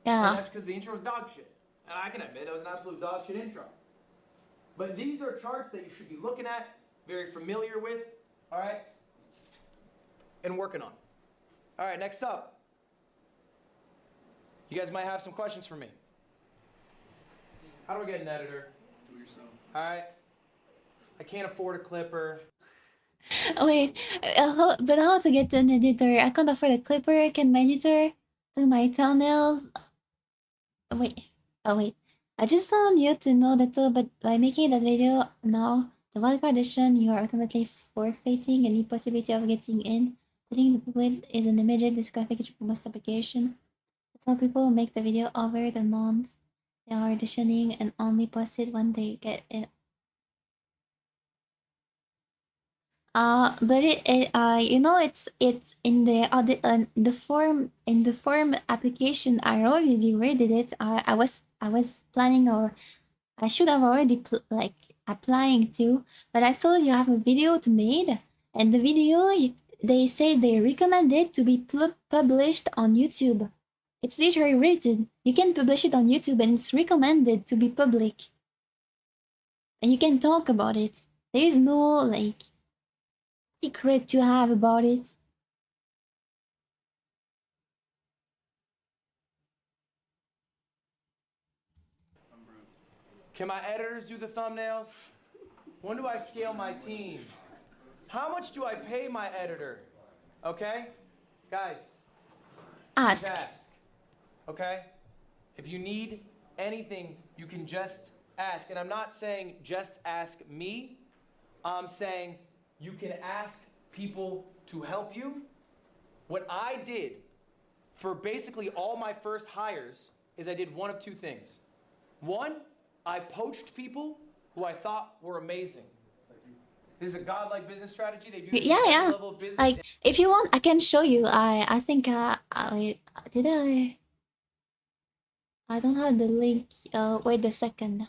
Yeah. And that's because the intro was dog shit. And I can admit it was an absolute dog shit intro. But these are charts that you should be looking at, very familiar with, all right? And working on. All right, next up. You guys might have some questions for me. How do I get an editor? Do it yourself. All right. I can't afford a clipper. Wait, but how to get an editor? I can't afford a clipper. Can my editor do my thumbnails? Wait, oh wait. I just want you to know that but by making that video now, the wildcard edition, you are automatically forfeiting any possibility of getting in. Setting the public is an immediate disqualification for most application. That's how people make the video over the months they are auditioning and only post it when they get it. But you know, it's in the form application. I already read it. I was planning, or I should have already like applying to, but I saw you have a video to made, and the video they say they recommend it to be published on YouTube. It's literally written. You can publish it on YouTube, and it's recommended to be public, and you can talk about it. There is no like secret to have about it. Can my editors do the thumbnails? When do I scale my team? How much do I pay my editor? Okay? Guys. Ask. Okay? If you need anything, you can just ask. And I'm not saying just ask me. I'm saying you can ask people to help you. What I did for basically all my first hires is I did one of 2 things. One, I poached people who I thought were amazing. This is a godlike business strategy. They do this at every level of business. Like, if you want, I can show you. I think I don't have the link. Wait a second.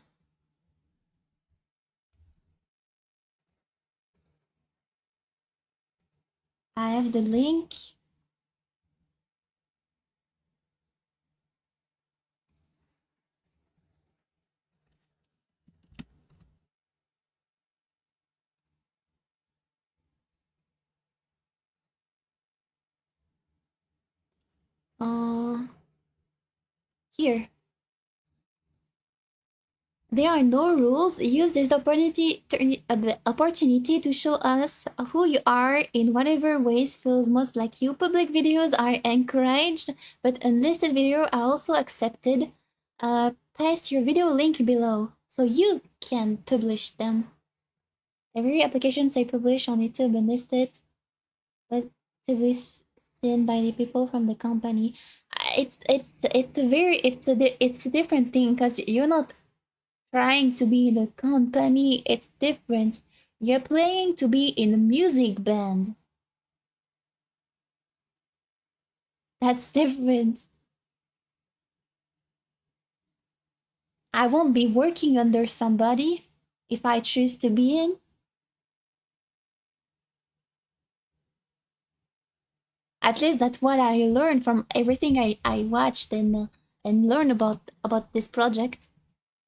I have the link. Here. There are no rules. Use this the opportunity to show us who you are in whatever ways feels most like you. Public videos are encouraged, but unlisted videos are also accepted. Paste your video link below so you can publish them. Every application say publish on YouTube and listed, but to be seen by the people from the company. It's a different thing because you're not trying to be in a company. It's different. You're playing to be in a music band. That's different. I won't be working under somebody if I choose to be in. At least that's what I learned from everything I watched and learned about this project.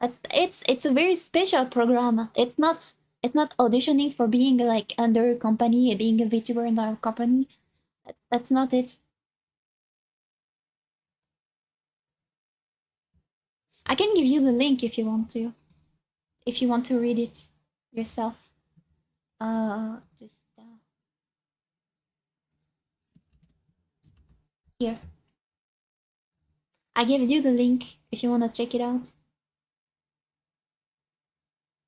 It's a very special program. It's not auditioning for being like under a company, being a VTuber in our company. That's not it. I can give you the link if you want to. if you want to read it yourself. Just here. I gave you the link if you want to check it out.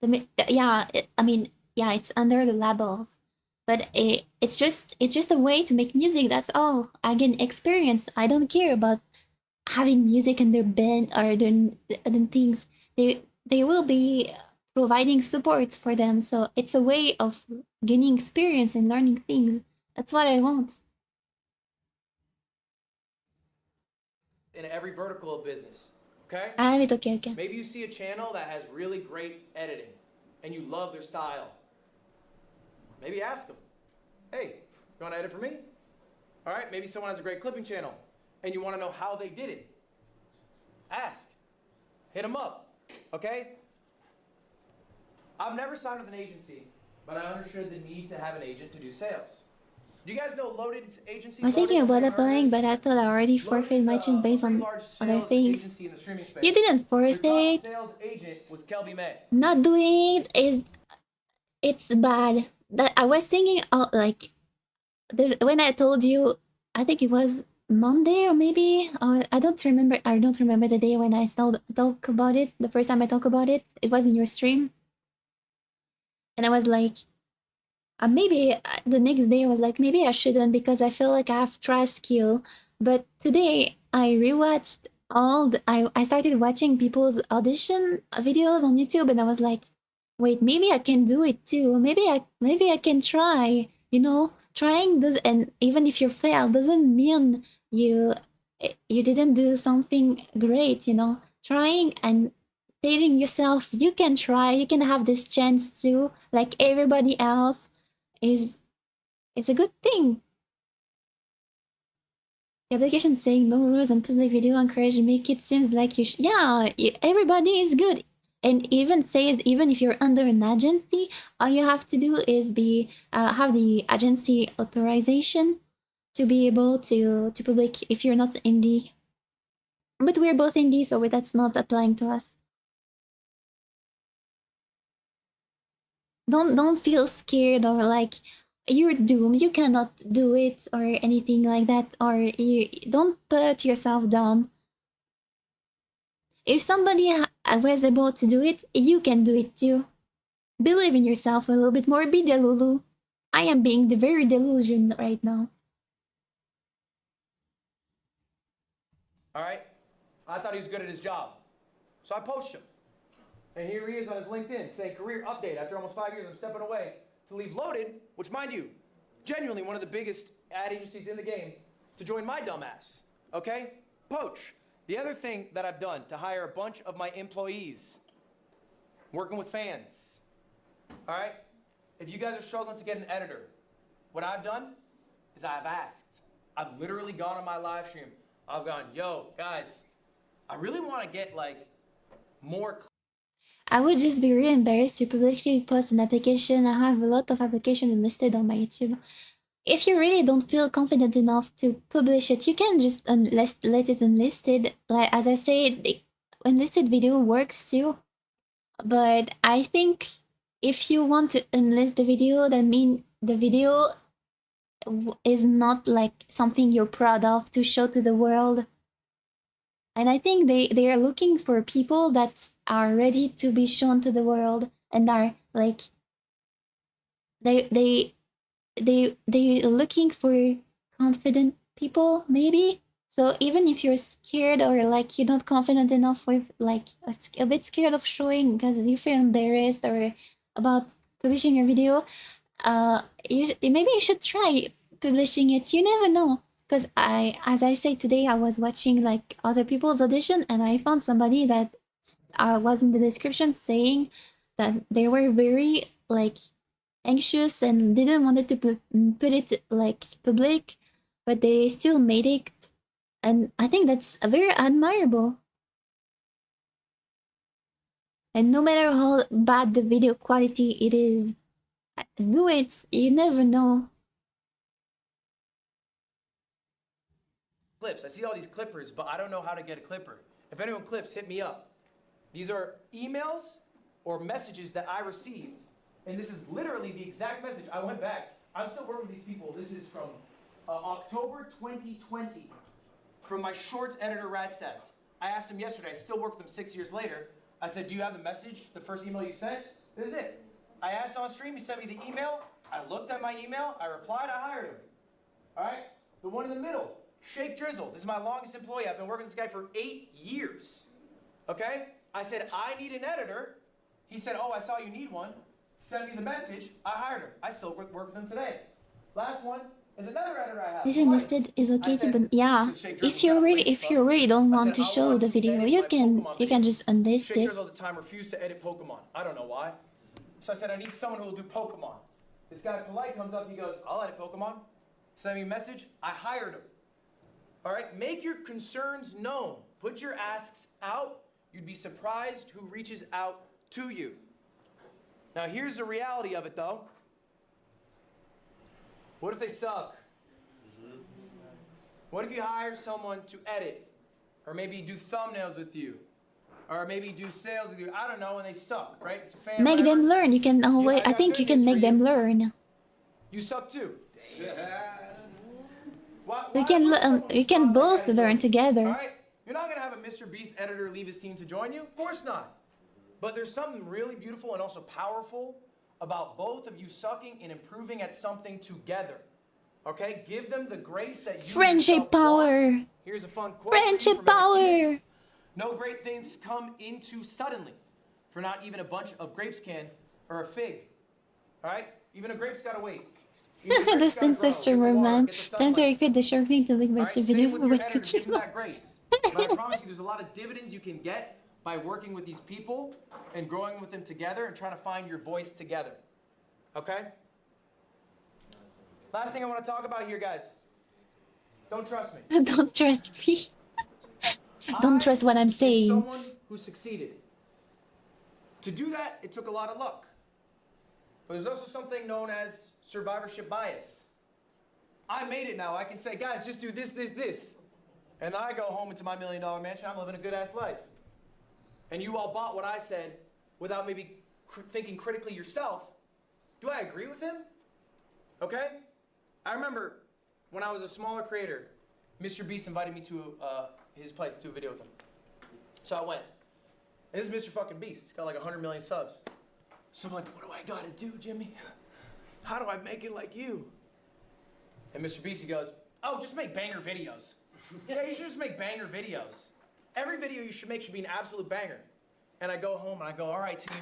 I mean, yeah, it's under the labels, but it's just a way to make music. That's all. I get experience. I don't care about having music in their band or the things. They will be providing support for them. So it's a way of gaining experience and learning things. That's what I want. In every vertical of business, okay? I have it, okay. Maybe you see a channel that has really great editing and you love their style. Maybe ask them, hey, you want to edit for me? All right, maybe someone has a great clipping channel and you want to know how they did it. Ask, hit them up, okay? I've never signed with an agency, but I understood the need to have an agent to do sales. Do you guys know Loaded's agency? I was thinking about applying, but I thought I already forfeited my chance based on other things. You didn't forfeit. Sales agent was Kelby May. Not doing it is, it's bad. That I was thinking, like, when I told you, I think it was Monday or maybe, I don't remember. I don't remember the day when I talk about it. The first time I talked about it, it was in your stream, and I was like, maybe the next day I was like, maybe I shouldn't because I feel like I have trust skill. But today I rewatched I started watching people's audition videos on YouTube, and I was like, wait, maybe I can do it too. Maybe I can try. You know, trying does, and even if you fail doesn't mean you didn't do something great. You know, trying and stating yourself, you can try, you can have this chance too, like everybody else, is a good thing. The application saying no rules and public video encourage make it seems like you everybody is good, and even says even if you're under an agency, all you have to do is be have the agency authorization to be able to public if you're not indie. But we're both indie, so that's not applying to us. Don't feel scared or like you're doomed, you cannot do it or anything like that, or you don't put yourself down. If somebody was able to do it, you can do it too. Believe in yourself a little bit more, be delulu. I am being very delusional right now. All right, I thought he was good at his job, so I poached him. And here he is on his LinkedIn saying, career update, after almost 5 years, I'm stepping away to leave Loaded, which, mind you, genuinely one of the biggest ad agencies in the game, to join my dumbass, okay? Poach. The other thing that I've done to hire a bunch of my employees, working with fans, all right? If you guys are struggling to get an editor, what I've done is I've asked. I've literally gone on my live stream. I've gone, yo, guys, I really want to get, like, more... I would just be really embarrassed to publicly post an application. I have a lot of applications listed on my YouTube. If you really don't feel confident enough to publish it, you can just let it unlisted. Like as I said, the unlisted video works too. But I think if you want to unlist the video, that means the video is not like something you're proud of to show to the world. And I think they are looking for people that are ready to be shown to the world and are like they're looking for confident people maybe. So even if you're scared or like you're not confident enough with like a bit scared of showing because you feel embarrassed or about publishing your video, maybe you should try publishing it. You never know. Because as I say today, I was watching like other people's audition and I found somebody that was in the description saying that they were very like anxious and didn't want it to put it like public, but they still made it, and I think that's very admirable. And no matter how bad the video quality it is, do it. You never know. Clips. I see all these clippers, but I don't know how to get a clipper. If anyone clips, hit me up. These are emails or messages that I received, and this is literally the exact message. I went back. I'm still working with these people. This is from October 2020 from my shorts editor, Radstats. I asked him yesterday. I still work with him 6 years later. I said, do you have the message, the first email you sent? This is it. I asked on stream. He sent me the email. I looked at my email. I replied. I hired him. All right? The one in the middle, Shake Drizzle. This is my longest employee. I've been working with this guy for 8 years. Okay? I said, I need an editor. He said, oh, I saw you need one. Send me the message. I hired him. I still work with him today. Last one is another editor I have. Listen, listed is okay too, but yeah, if you really don't want to show the video, you can just unlist Shake it. Drizzle at the time refused to edit Pokemon. I don't know why. So I said, I need someone who will do Pokemon. This guy Polite comes up, he goes, I'll edit Pokemon. Send me a message. I hired him. All right, make your concerns known. Put your asks out. You'd be surprised who reaches out to you. Now here's the reality of it though. What if they suck? What if you hire someone to edit? Or maybe do thumbnails with you? Or maybe do sales with you? I don't know, and they suck, right? It's a fan, Make whatever. them learn. You can always. I think you can make them learn. You suck too. You can both learn together. All right? You're not going to have a Mr. Beast editor leave his team to join you? Of course not. But there's something really beautiful and also powerful about both of you sucking and improving at something together. Okay? Give them the grace that you Friendship power. want. Here's a fun quote. Friendship power. No great things come into suddenly, for not even a bunch of grapes can, or a fig. All right? Even a grape's got to wait. Distant sister, man. Time to record the short thing to make my video Same with your editor, give them that grace. But I promise you, there's a lot of dividends you can get by working with these people and growing with them together and trying to find your voice together. Okay? Last thing I want to talk about here, guys. Don't trust me. Don't trust me. Don't trust what I'm saying. Someone who succeeded. To do that, it took a lot of luck. But there's also something known as survivorship bias. I made it now. I can say, guys, just do this, this, this. And I go home into my $1 million mansion. I'm living a good-ass life. And you all bought what I said without maybe thinking critically yourself. Do I agree with him? Okay? I remember when I was a smaller creator, Mr. Beast invited me to his place to do a video with him. So I went. And this is Mr. fucking Beast. He's got like 100 million subs. So I'm like, what do I gotta do, Jimmy? How do I make it like you? And Mr. Beast, he goes, oh, just make banger videos. Yeah, you should just make banger videos. Every video you should make should be an absolute banger. And I go home and I go, all right, team,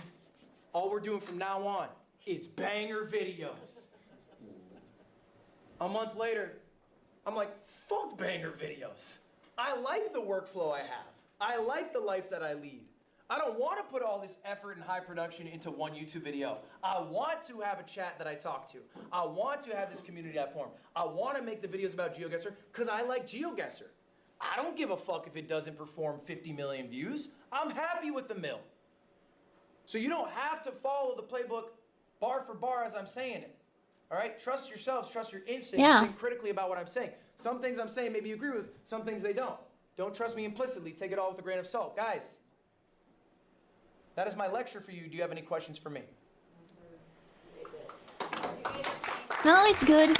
all we're doing from now on is banger videos. A month later, I'm like, fuck banger videos. I like the workflow I have. I like the life that I lead. I don't want to put all this effort and high production into one YouTube video. I want to have a chat that I talk to. I want to have this community I form. I want to make the videos about GeoGuessr because I like GeoGuessr. I don't give a fuck if it doesn't perform 50 million views. I'm happy with the mill. So you don't have to follow the playbook bar for bar as I'm saying it. All right? Trust yourselves, trust your instincts, Yeah. think critically about what I'm saying. Some things I'm saying maybe you agree with, some things they don't. Don't trust me implicitly. Take it all with a grain of salt. Guys, that is my lecture for you. Do you have any questions for me? No, it's good.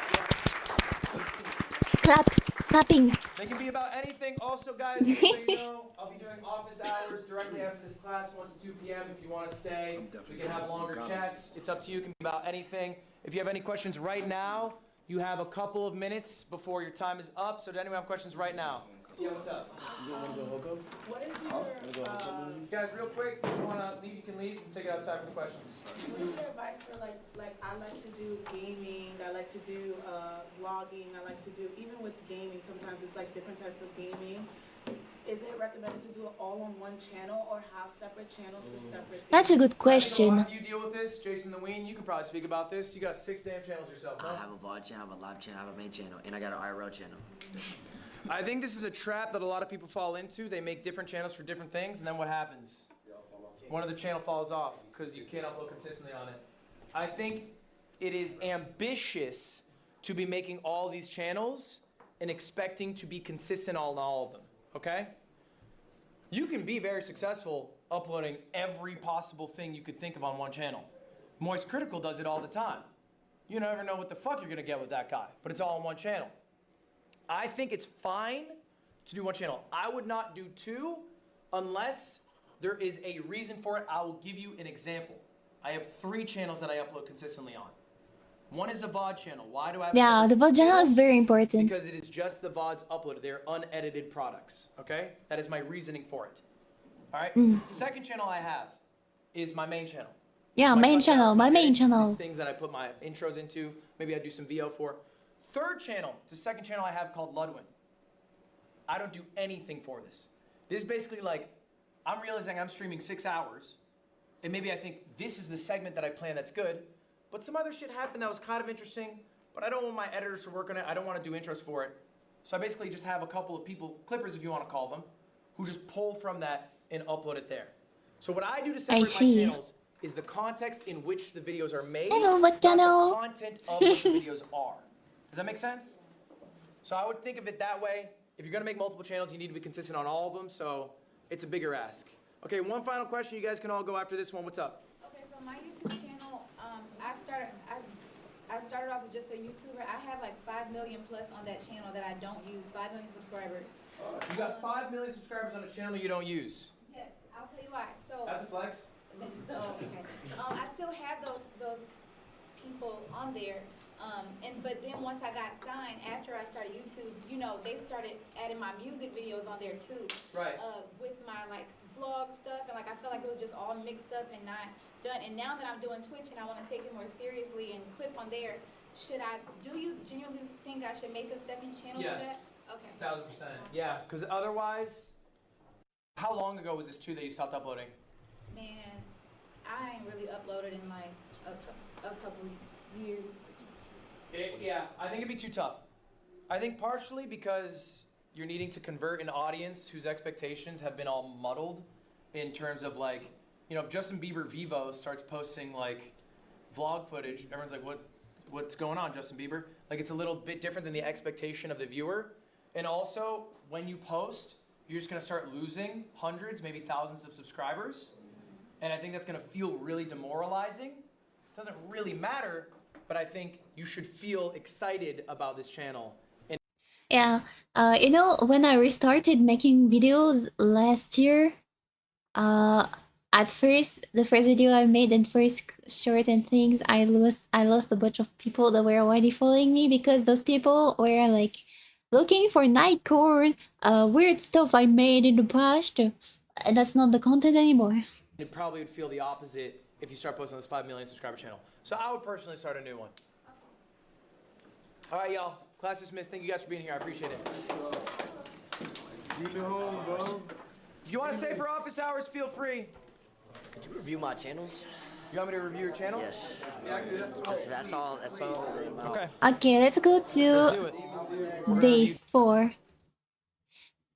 Clapping. They can be about anything. Also, guys, just so you know, I'll be doing office hours directly after this class, 1 to 2 p.m. If you want to stay, we can have longer chats. It's up to you. It can be about anything. If you have any questions right now, you have a couple of minutes before your time is up. So, does anyone have questions right now? Yeah, what's up? You want to go Hoko? What is your Guys, real quick, if you want to leave, you can leave. You can take it outside for the questions. what is your advice for like I like to do gaming, I like to do vlogging, I like to do even with gaming, sometimes it's like different types of gaming. Is it recommended to do it all on one channel or have separate channels for separate That's a good I think a question. lot of you deal with this. Jason the Ween, you can probably speak about this. You got 6 damn channels yourself, no? I have a VOD channel, I have a live channel, I have a main channel, and I got an IRL channel. I think this is a trap that a lot of people fall into. They make different channels for different things, and then what happens? One of the channel falls off because you can't upload consistently on it. I think it is ambitious to be making all these channels and expecting to be consistent on all of them, okay? You can be very successful uploading every possible thing you could think of on one channel. Moist Critical does it all the time. You never know what the fuck you're gonna get with that guy, but it's all on one channel. I think it's fine to do one channel. I would not do two unless there is a reason for it. I will give you an example. I have 3 channels that I upload consistently on. One is a VOD channel. Why do I have Yeah, the VOD channel is very important. Because it is just the VODs uploaded. They're unedited products, okay? That is my reasoning for it. All right? Second channel I have is my main channel. Yeah, main channel, my main channel. These things that I put my intros into. Maybe I do some VO for. Third channel, the second channel I have called Ludwin. I don't do anything for this. This is basically like, I'm realizing I'm streaming 6 hours, and maybe I think this is the segment that I plan that's good, but some other shit happened that was kind of interesting, but I don't want my editors to work on it. I don't want to do intros for it. So I basically just have a couple of people, clippers if you want to call them, who just pull from that and upload it there. So what I do to separate my channels is the context in which the videos are made, Hello, not what channel? the content of what the videos are. Does that make sense? So I would think of it that way. If you're gonna make multiple channels, you need to be consistent on all of them, so it's a bigger ask. Okay, one final question. You guys can all go after this one. What's up? Okay, so my YouTube channel, I started off as just a YouTuber. I have like 5 million plus on that channel that I don't use. 5 million subscribers. You got 5 million subscribers on a channel you don't use. Yes, I'll tell you why. So That's a flex. Oh, okay. I still have those people on there, but then once I got signed after I started YouTube, you know, they started adding my music videos on there too. Right. With my like vlog stuff, and like I felt like it was just all mixed up and not done. And now that I'm doing Twitch and I want to take it more seriously and clip on there, do you genuinely think I should make a second channel for that? Okay. 1000%. Yeah, because otherwise, how long ago was this too that you stopped uploading? Man, I ain't really uploaded in like a couple years. Yeah, I think it'd be too tough. I think partially because you're needing to convert an audience whose expectations have been all muddled in terms of like, you know, if Justin Bieber Vivo starts posting like vlog footage, everyone's like, what's going on, Justin Bieber? Like, it's a little bit different than the expectation of the viewer. And also, when you post, you're just gonna start losing hundreds, maybe thousands of subscribers. And I think that's gonna feel really demoralizing. It doesn't really matter, but I think you should feel excited about this channel. And Yeah, you know, when I restarted making videos last year, at first, the first video I made and first short and things, I lost a bunch of people that were already following me because those people were like looking for Nightcore, weird stuff I made in the past, and that's not the content anymore. it probably would feel the opposite if you start posting on this 5 million subscriber channel. So I would personally start a new one. All right, y'all. Class dismissed. Thank you guys for being here. I appreciate it. Keep it home, bro. If you want to stay for office hours, feel free. Could you review my channels? You want me to review your channels? Yes. Yeah, I can do that. That's all. Okay. Okay, let's go to day 4.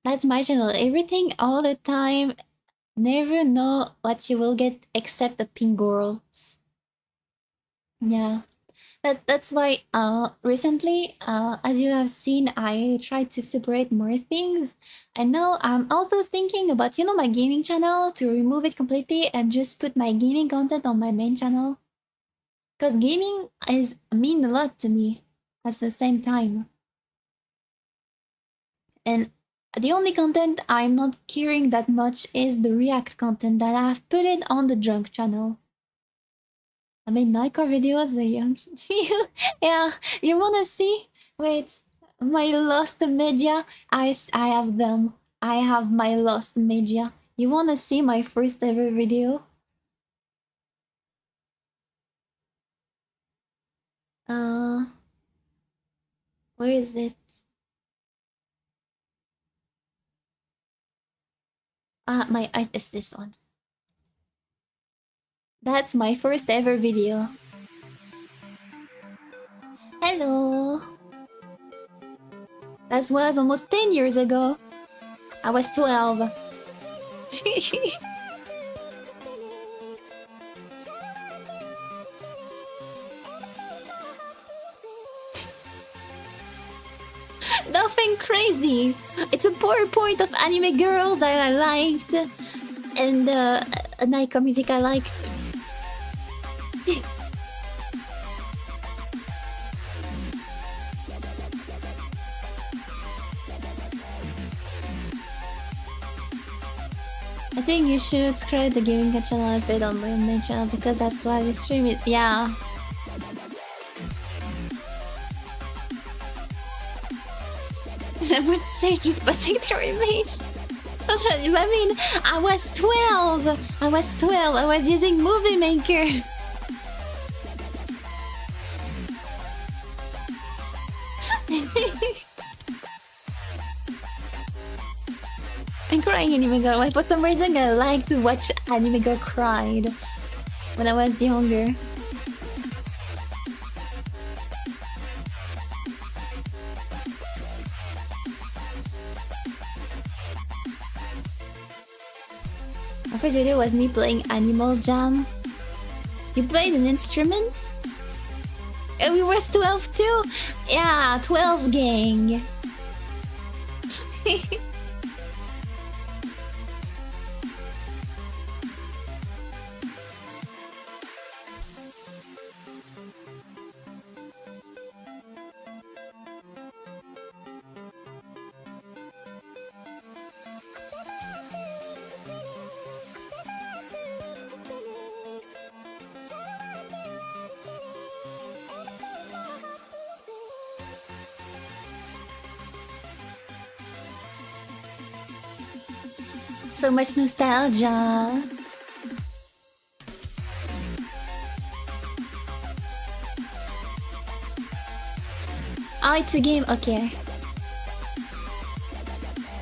That's my channel. Everything all the time. Never know what you will get except a pink girl. Yeah. That's why recently, as you have seen, I tried to separate more things. And now I'm also thinking about, you know, my gaming channel, to remove it completely and just put my gaming content on my main channel. Because gaming mean a lot to me at the same time. And the only content I'm not caring that much is the React content that I've put it on the Drunk channel. I made Nightcore videos, yeah, you wanna see? Wait, my lost media? I have them. I have my lost media. You wanna see my first ever video? Where is it? It's this one. That's my first ever video. Hello. That was almost 10 years ago. I was 12. Nothing crazy. It's a PowerPoint of anime girls that I liked, and Naika music I liked. I think you should subscribe the gaming channel a bit on my main channel because that's why we stream it. Yeah. Never say she's bisexual image. That's right. I mean, I was 12. I was using Movie Maker. I'm crying anime girl. For some reason I like to watch anime girl cried when I was younger. My first video was me playing Animal Jam. You played an instrument? And we were 12 too? Yeah, 12 gang. So much nostalgia. Oh, it's a game. Okay.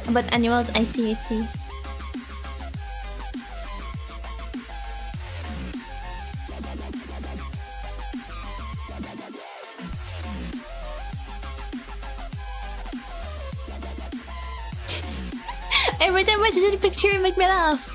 But animals, I see. Every time I see the picture, it makes me laugh.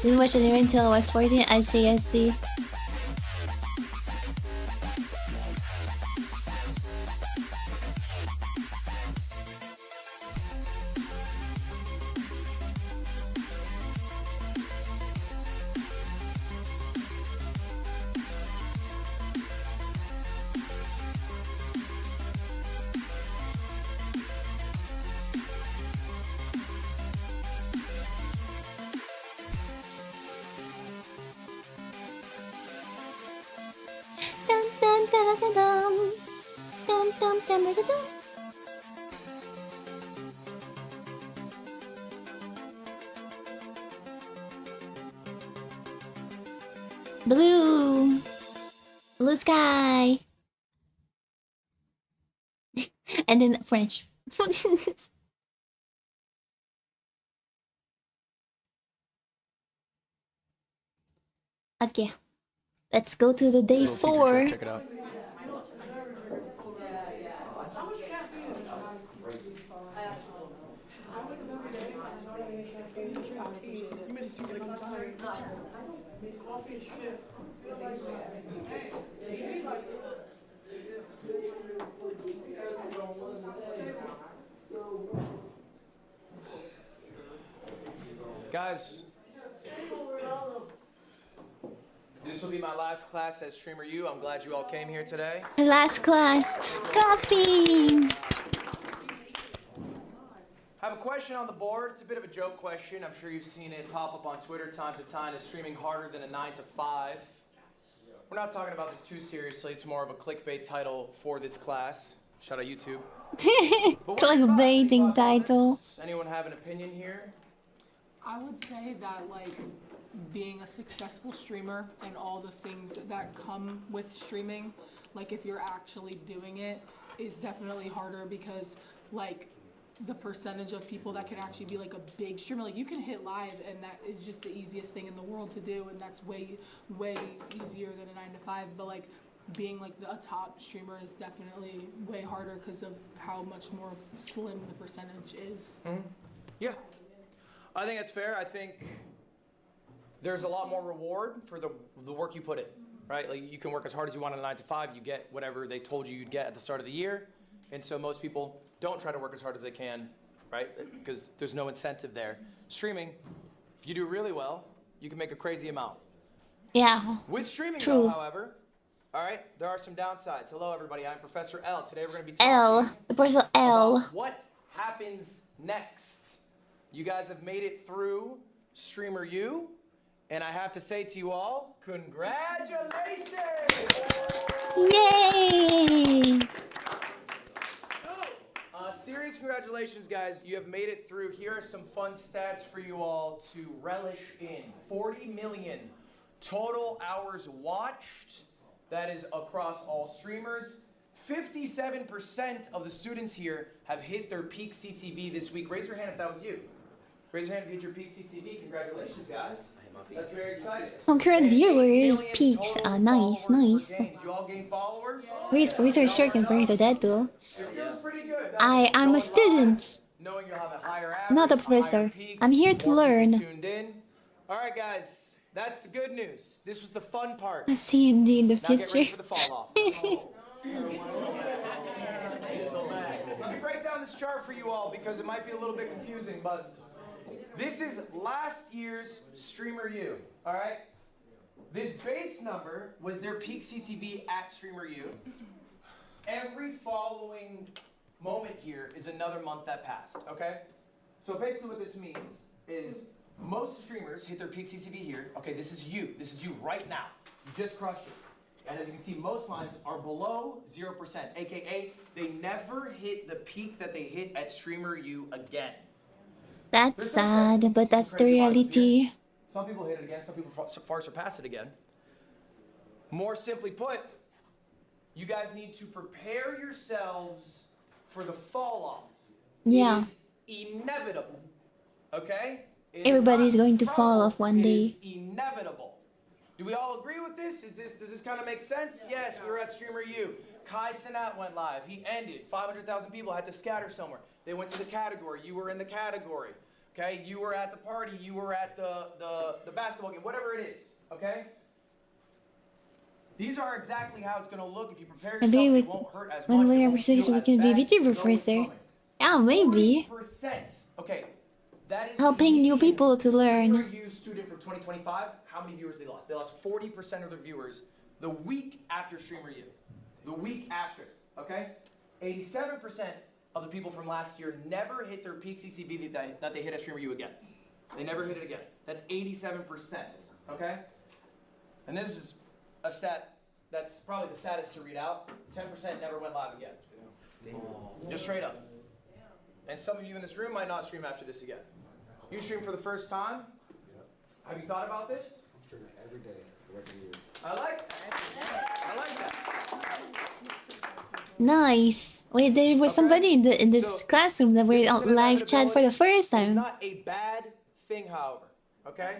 Didn't watch anime until I was 14. I see. Blue sky. And then French. Okay, let's go to the day 4. Check it out. Guys, this will be my last class as Streamer U. I'm glad you all came here today. Last class. Clapping. I have a question on the board. It's a bit of a joke question. I'm sure you've seen it pop up on Twitter time to time. Is streaming harder than a 9 to 5? We're not talking about this too seriously. It's more of a clickbait title for this class. Shout out YouTube. Clickbaiting title. Anyone have an opinion here? I would say that, like, being a successful streamer and all the things that come with streaming, like if you're actually doing it, is definitely harder because, like, the percentage of people that can actually be like a big streamer, like you can hit live and that is just the easiest thing in the world to do, and that's way easier than a 9 to 5. But like being like a top streamer is definitely way harder because of how much more slim the percentage is. Yeah, I think that's fair. I think there's a lot more reward for the work you put in, right? Like you can work as hard as you want on a 9 to 5. You get whatever they told you you'd get at the start of the year. And so most people don't try to work as hard as they can, right? Because there's no incentive there. Streaming, if you do really well, you can make a crazy amount. Yeah. With streaming, True. though, however, all right, there are some downsides. Hello, everybody. I'm Professor L. Today we're going to be L. talking The person L. about what happens next. You guys have made it through Streamer U, and I have to say to you all, congratulations! Yay! Serious congratulations, guys. You have made it through. Here are some fun stats for you all to relish in. 40 million total hours watched. That is across all streamers. 57% of the students here have hit their peak CCV this week. Raise your hand if that was you. Raise your hand if you hit your peak CCV. Congratulations, guys. That's very exciting. Concurrent viewers, peaks. Nice, nice. Did you all gain followers? Where's Shuriken for his dad though? It feels pretty good. I'm a student, Knowing you'll have a higher average, not a professor. I'm here to learn. tuned in. All right, guys. That's the good news. This was the fun part. A CMD in the Now get ready future. for the fall off. Let me break down this chart for you all because it might be a little bit confusing, but this is last year's Streamer U, all right? This base number was their peak CCV at Streamer U. Every following moment here is another month that passed, okay? So basically what this means is most streamers hit their peak CCV here. Okay, this is you right now. You just crushed it. And as you can see, most lines are below 0%, AKA they never hit the peak that they hit at Streamer U again. That's sad, but that's the reality. Some people hit it again, some people far surpass it again. More simply put, you guys need to prepare yourselves for the fall off. Yeah. It is inevitable, okay? It is Everybody's not going to fall probable, off one it day. is inevitable. Do we all agree with this? Does this kind of make sense? Yes, we were at Streamer U. Kai Cenat went live. He ended. 500,000 people had to scatter somewhere. They went to the category. You were in the category. Okay? You were at the party. You were at the basketball game. Whatever it is. Okay? These are exactly how it's going to look if you prepare yourself. Maybe It won't hurt as when much. we It are won't professors, feel we as can be bad. VTuber You know what's professor. coming. Yeah, maybe. 40%. Okay. That is Helping new people to learn. Streamer U student from 2025, how many viewers they lost? They lost 40% of their viewers the week after Streamer U. The week after, okay? 87% of the people from last year never hit their peak CCV that they hit at Streamer U again. They never hit it again. That's 87%, okay? And this is a stat that's probably the saddest to read out. 10% never went live again. Just straight up. And some of you in this room might not stream after this again. You stream for the first time? Have you thought about this? I'm streaming every day the rest of the year. I like that. I like that. Nice. Wait, there was somebody in this classroom that were on live chat for the first It's time. not a bad thing, however, okay?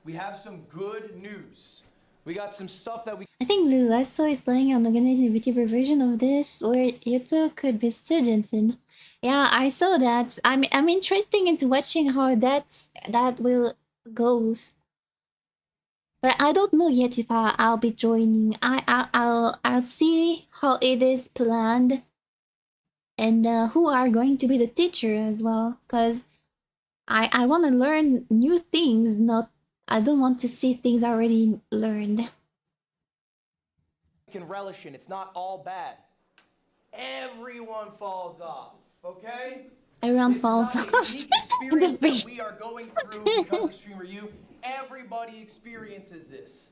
We have some good news. We got some stuff that we... I think Lulesso is planning on organizing a VTuber version of this where Yuto could be students in. Yeah, I saw that. I'm interested into watching how that will goes. But I don't know yet if I'll be joining. I'll see how it is planned and who are going to be the teacher as well. Cause I want to learn new things. I don't want to see things already learned. can relish in. It's not all bad. Everyone falls off, okay? Everyone This is falls not a off unique in the experience face. that we are going through because of Streamer U. Everybody experiences this.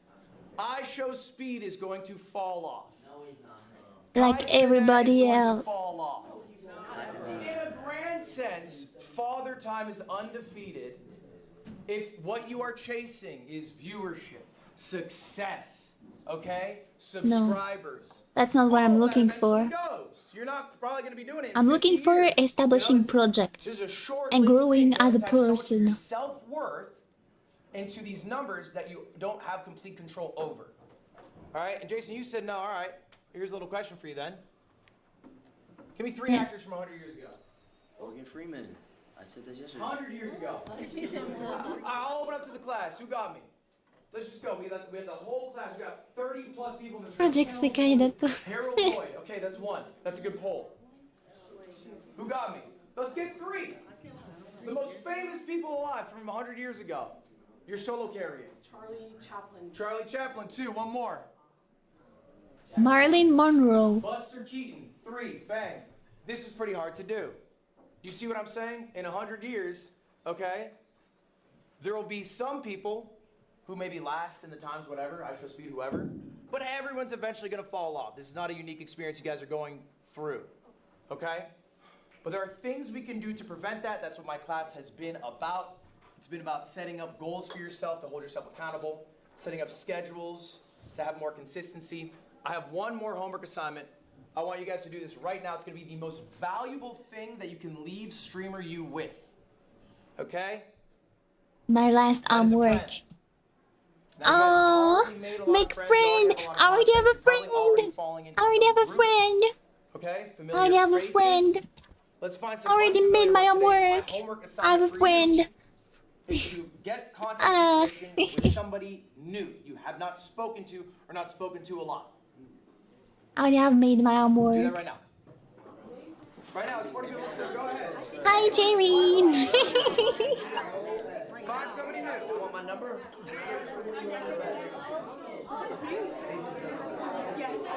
I Show Speed is going to fall off. No, he's not. Like everybody else. Fall off. In a grand sense, Father Time is undefeated if what you are chasing is viewership, success, okay? Subscribers. No, that's not what I'm looking for. You're not probably going to be doing it. I'm looking for establishing project and growing as a person. Self-worth into these numbers that you don't have complete control over. All right, and Jason, you said no. All right, here's a little question for you then. Give me 3 actors from 100 years ago. Morgan Freeman. I said this yesterday. 100 years ago. I'll open up to the class. Who got me? Let's just go. We have the whole class. We got 30 plus people in this room. プロジェクト世界だと Harold Lloyd. Okay, that's one. That's a good poll. Who got me? Let's get 3. The most famous people alive from 100 years ago. Your solo carrying. Charlie Chaplin. Charlie Chaplin, 2. One more. Marilyn Monroe. Buster Keaton, 3. Bang. This is pretty hard to do. You see what I'm saying? In 100 years, okay, there will be some people who maybe last in the times, whatever, I show speed, whoever, but everyone's eventually going to fall off. This is not a unique experience you guys are going through, okay? But there are things we can do to prevent that. That's what my class has been about. It's been about setting up goals for yourself to hold yourself accountable, setting up schedules to have more consistency. I have one more homework assignment. I want you guys to do this right now. It's going to be the most valuable thing that you can leave Streamer U with, okay? My last work. Make friend. I already have a friend. I already have a friend. Okay, I already have a friend. Let's find some Already made my homework. I have a friend. If you get contact information with somebody new you have not spoken to or not spoken to a lot. I already have made my Do that homework. right now. Right now, it's 40 people. Go ahead. Hi, Jerry. Find somebody new. Want my number?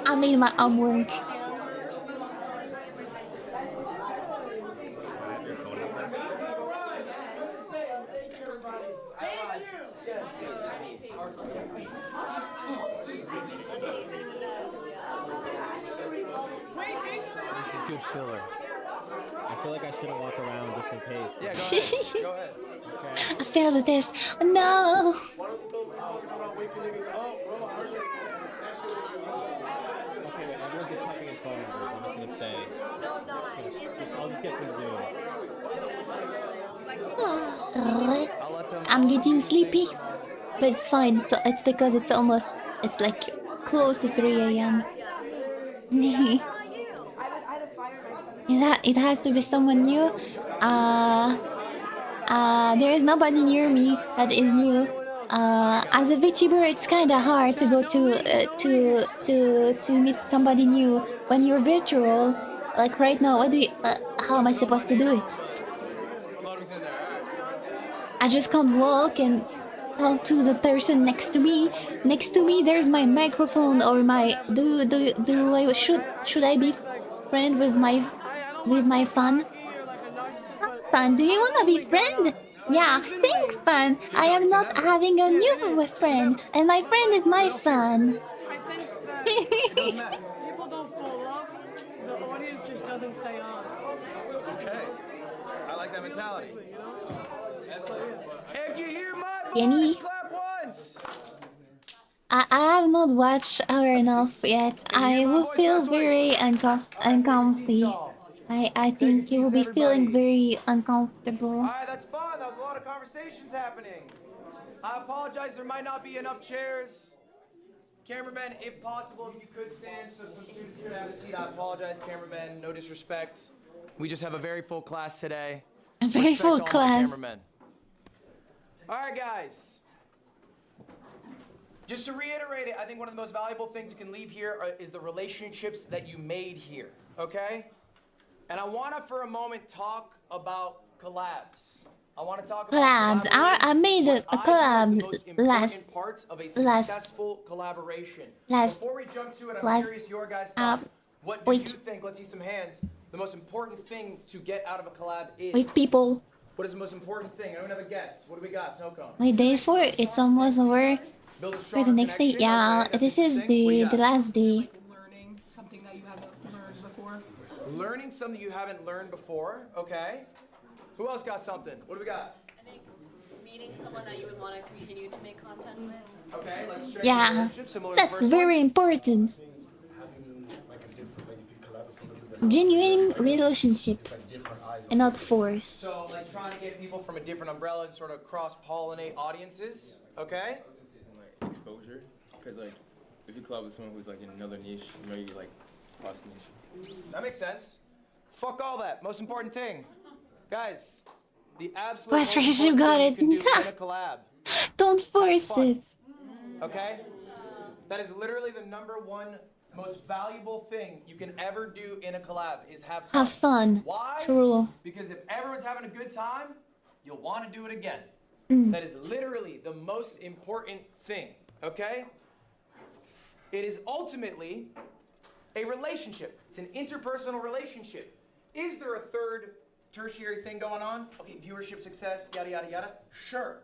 I made my homework. This is good filler. I feel like I shouldn't walk around just in case. Yeah, go ahead. I failed the test. No. Okay, wait, everyone's just typing in phone numbers. I'm just gonna stay. I'll just get some Zoom. I'm getting sleepy, but it's fine. So it's because it's like close to 3 a.m. It has to be someone new. There is nobody near me that is new. As a Vtuber, it's kind of hard to go to meet somebody new when you're virtual. Like right now, how am I supposed to do it? I just can't walk and talk to the person next to me. Next to me, there's my microphone or my. Should I be friend with my fun? Fun, do you wanna be friend? Yeah, think fun. I am not having a new friend, and my friend is my fun. People don't fall off. The audience just doesn't stay on. Okay. I like that mentality. If you hear my Kenny? voice, clap once. I have not watched her enough yet. I will feel very uncomfy. I think you will be feeling very uncomfortable. Alright, that's fine. That was a lot of conversations happening. I apologize, there might not be enough chairs. Cameramen, if possible, if you could stand so some students could have a seat. I apologize, cameramen, no disrespect. We just have a very full class today. A very Respect full all my class. cameramen. Alright, guys. Just to reiterate it, I think one of the most valuable things you can leave here is the relationships that you made here, okay? And I want to, for a moment, talk about collabs. I want to talk about Collabs. I made a collab last. parts of a successful collaboration. Before we jump to it, I'm curious your guys' thoughts. What do you think? Let's see some hands. The most important thing to get out of a collab is With people. What is the most important thing? I don't have a guess. What do we got? Snow cone. My day 4, it's almost over. For the next day, yeah. This is the last day. Learning something that you haven't learned before. Learning something you haven't learned before. Okay. Who else got something? What do we got? I think meeting someone that you would want to continue to make content with. Okay, like straight Yeah, relationship, similar to the that's first very important. Genuine relationship and not forced. So, like trying to get people from a different umbrella and sort of cross-pollinate audiences. Okay. Exposure, because like if you collab with someone who's like in another niche, you know, you like cross niche. That makes sense. Fuck all that. Most important thing, guys. The absolute West most Regime important got thing it. you can do in a collab. Don't force fun. it. Okay? That is literally the #1 most valuable thing you can ever do in a collab is have fun. Have fun. Why? True. Because if everyone's having a good time, you'll want to do it again. Mm. That is literally the most important thing, okay? It is ultimately a relationship. It's an interpersonal relationship. Is there a third tertiary thing going on? Okay, viewership success, yada, yada, yada. Sure.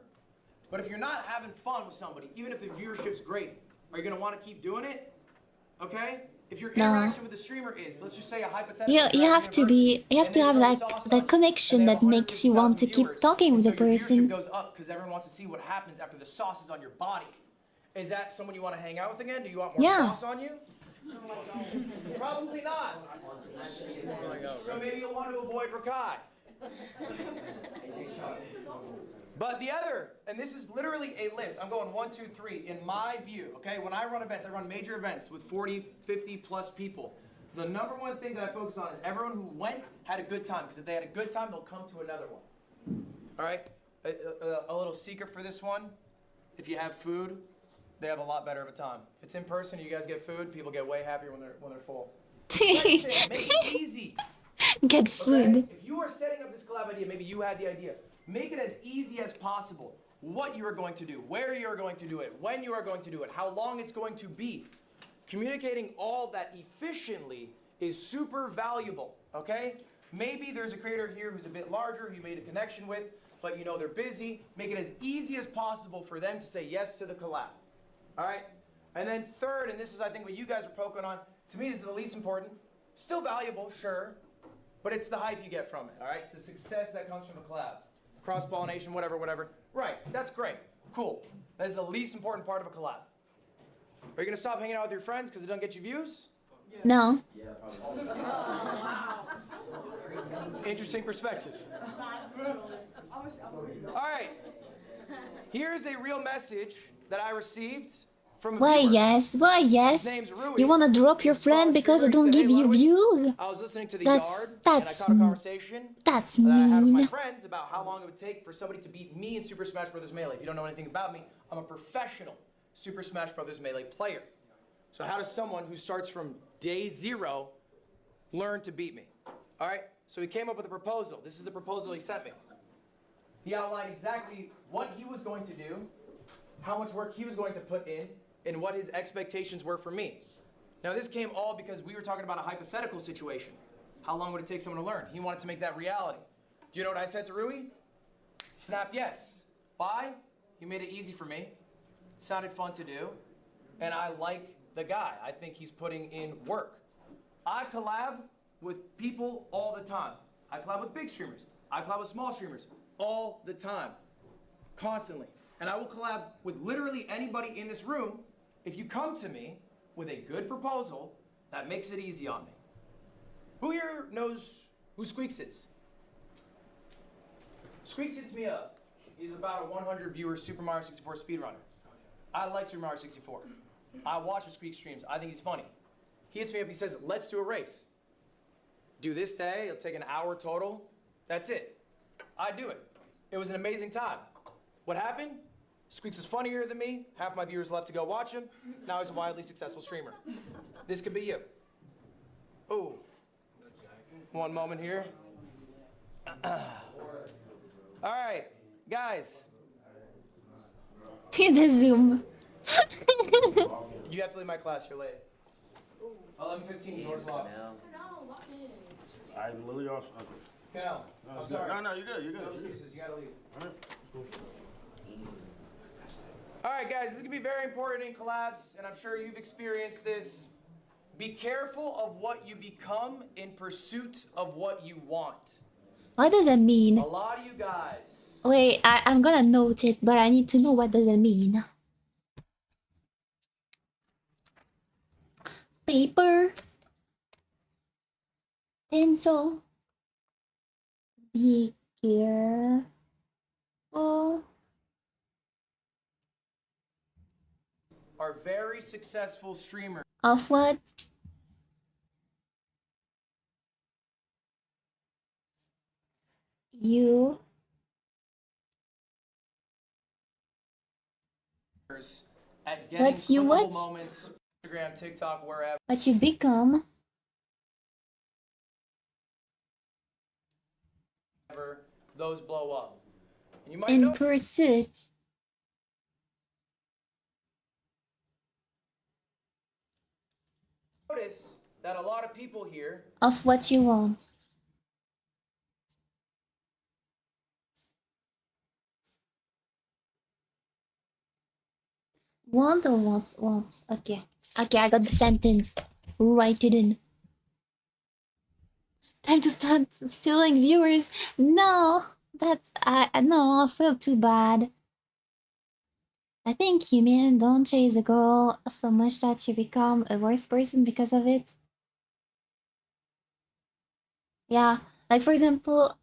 But if you're not having fun with somebody, even if the viewership's great, are you going to want to keep doing it? Okay? If your No. interaction with the streamer is, let's just say a hypothetical. You have to have like that connection that makes you want to keep talking with the Your viewership person. goes up because everyone wants to see what happens after the sauce is on your body. Is that someone you want to hang out with again? Do you want more Yeah. sauce on you? Probably not. So maybe you'll want to avoid Rakai. But the other, and this is literally a list. I'm going 1, 2, 3 in my view, okay? When I run events, I run major events with 40, 50 plus people. The #1 thing that I focus on is everyone who went had a good time, because if they had a good time, they'll come to another one. All right? A little secret for this one, if you have food, they have a lot better of a time. If it's in person, you guys get food, people get way happier when they're full. Make it easy. Get food. Okay? If you are setting up this collab idea, maybe you had the idea. Make it as easy as possible. What you are going to do, where you are going to do it, when you are going to do it, how long it's going to be. Communicating all that efficiently is super valuable, okay? Maybe there's a creator here who's a bit larger, who you made a connection with, but you know they're busy. Make it as easy as possible for them to say yes to the collab, all right? And then third, and this is I think what you guys are poking on, to me is the least important. Still valuable, sure, but it's the hype you get from it, all right? It's the success that comes from the collab. Cross-pollination, whatever, whatever. Right, that's great, cool. That is the least important part of a collab. Are you gonna stop hanging out with your friends because it doesn't get you views? No. Interesting perspective. All right, here's a real message that I received from a Why viewer. yes? Why yes? His name's Rui. You wanna drop your friend because they don't give you views? I was listening to the That's yard and I caught a conversation that's that I had with my mean. friends about how long it would take for somebody to beat me in Super Smash Bros. Melee. If you don't know anything about me, I'm a professional Super Smash Bros. Melee player. So how does someone who starts from day 0 learn to beat me? All right, so he came up with a proposal. This is the proposal he sent me. He outlined exactly what he was going to do, how much work he was going to put in, and what his expectations were for me. Now this came all because we were talking about a hypothetical situation. How long would it take someone to learn? He wanted to make that reality. Do you know what I said to Rui? Snap yes. Why? He made it easy for me. Sounded fun to do. And I like the guy. I think he's putting in work. I collab with people all the time. I collab with big streamers. I collab with small streamers all the time. Constantly. And I will collab with literally anybody in this room if you come to me with a good proposal that makes it easy on me. Who here knows who Squeaks is? Squeaks hits me up. He's about a 100 viewer Super Mario 64 speedrunner. I like Super Mario 64. I watch his Squeak streams. I think he's funny. He hits me up, he says, let's do a race. Do this day, it'll take an hour total. That's it. I do it. It was an amazing time. What happened? Squeaks is funnier than me. Half my viewers left to go watch him. Now he's a wildly successful streamer. This could be you. Oh. One moment here. All right, guys. The Zoom. You have to leave my class, you're late. 11:15, doors locked. I Lily also. No, I'm sorry. No, you're good. You're good. No excuses, you gotta leave. All right, cool. All right, guys, this is gonna be very important in collabs, and I'm sure you've experienced this. Be careful of what you become in pursuit of what you want. What does that mean? A lot of you guys. Wait, I'm gonna note it, but I need to know what does it mean. Paper. Pencil. Be careful. are very successful streamers. Of what? You At getting What you clippable what? moments, Instagram, TikTok, wherever. What you become? Those blow up. And you might In pursuit notice that a lot of people here of what you want. Want or wants? Wants. Okay. Okay, I got the sentence. Write it in. Time to start stealing viewers. No, that's no. I feel too bad. I think human don't chase a goal so much that you become a worse person because of it. Yeah, like for example,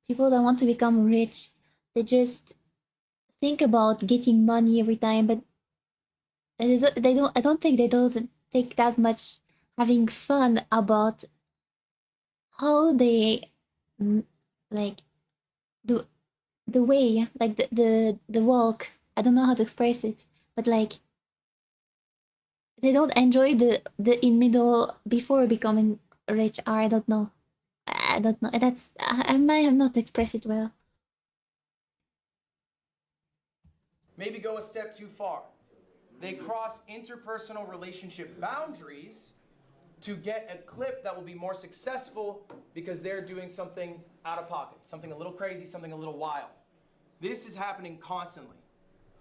people that want to become rich, they just think about getting money every time, but they don't. I don't think they don't take that much having fun about how they like the way, like the walk. I don't know how to express it, but like they don't enjoy the in middle before becoming rich. Or I don't know. I don't know. That's I might have not expressed it well. maybe go a step too far. They cross interpersonal relationship boundaries to get a clip that will be more successful because they're doing something out of pocket, something a little crazy, something a little wild. This is happening constantly,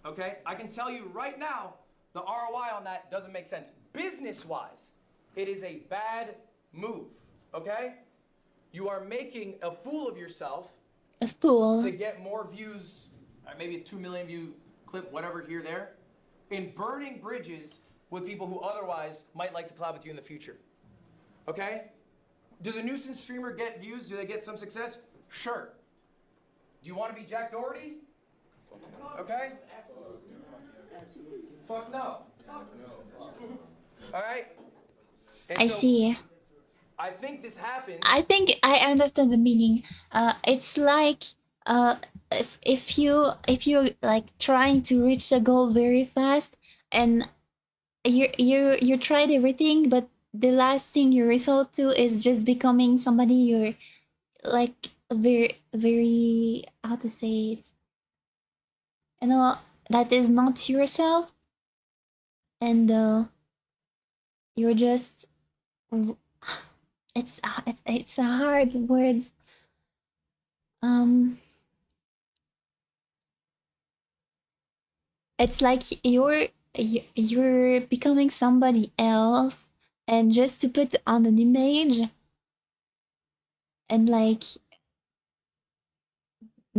okay? I can tell you right now, the ROI on that doesn't make sense. Business-wise, it is a bad move, okay? You are making a fool of yourself. A fool. To get more views, maybe a 2 million view clip, whatever, here, there, in burning bridges with people who otherwise might like to collab with you in the future. Okay? Does a nuisance streamer get views? Do they get some success? Sure. Do you want to be Jack Doherty? Okay? Fuck no. Alright? I see. I think this happens. I think I understand the meaning. It's like if you're like trying to reach the goal very fast and you tried everything, but the last thing you resort to is just becoming somebody you're like very how to say it, you know, that is not yourself, and you're just it's a hard words. It's like you're becoming somebody else, and just to put on an image and like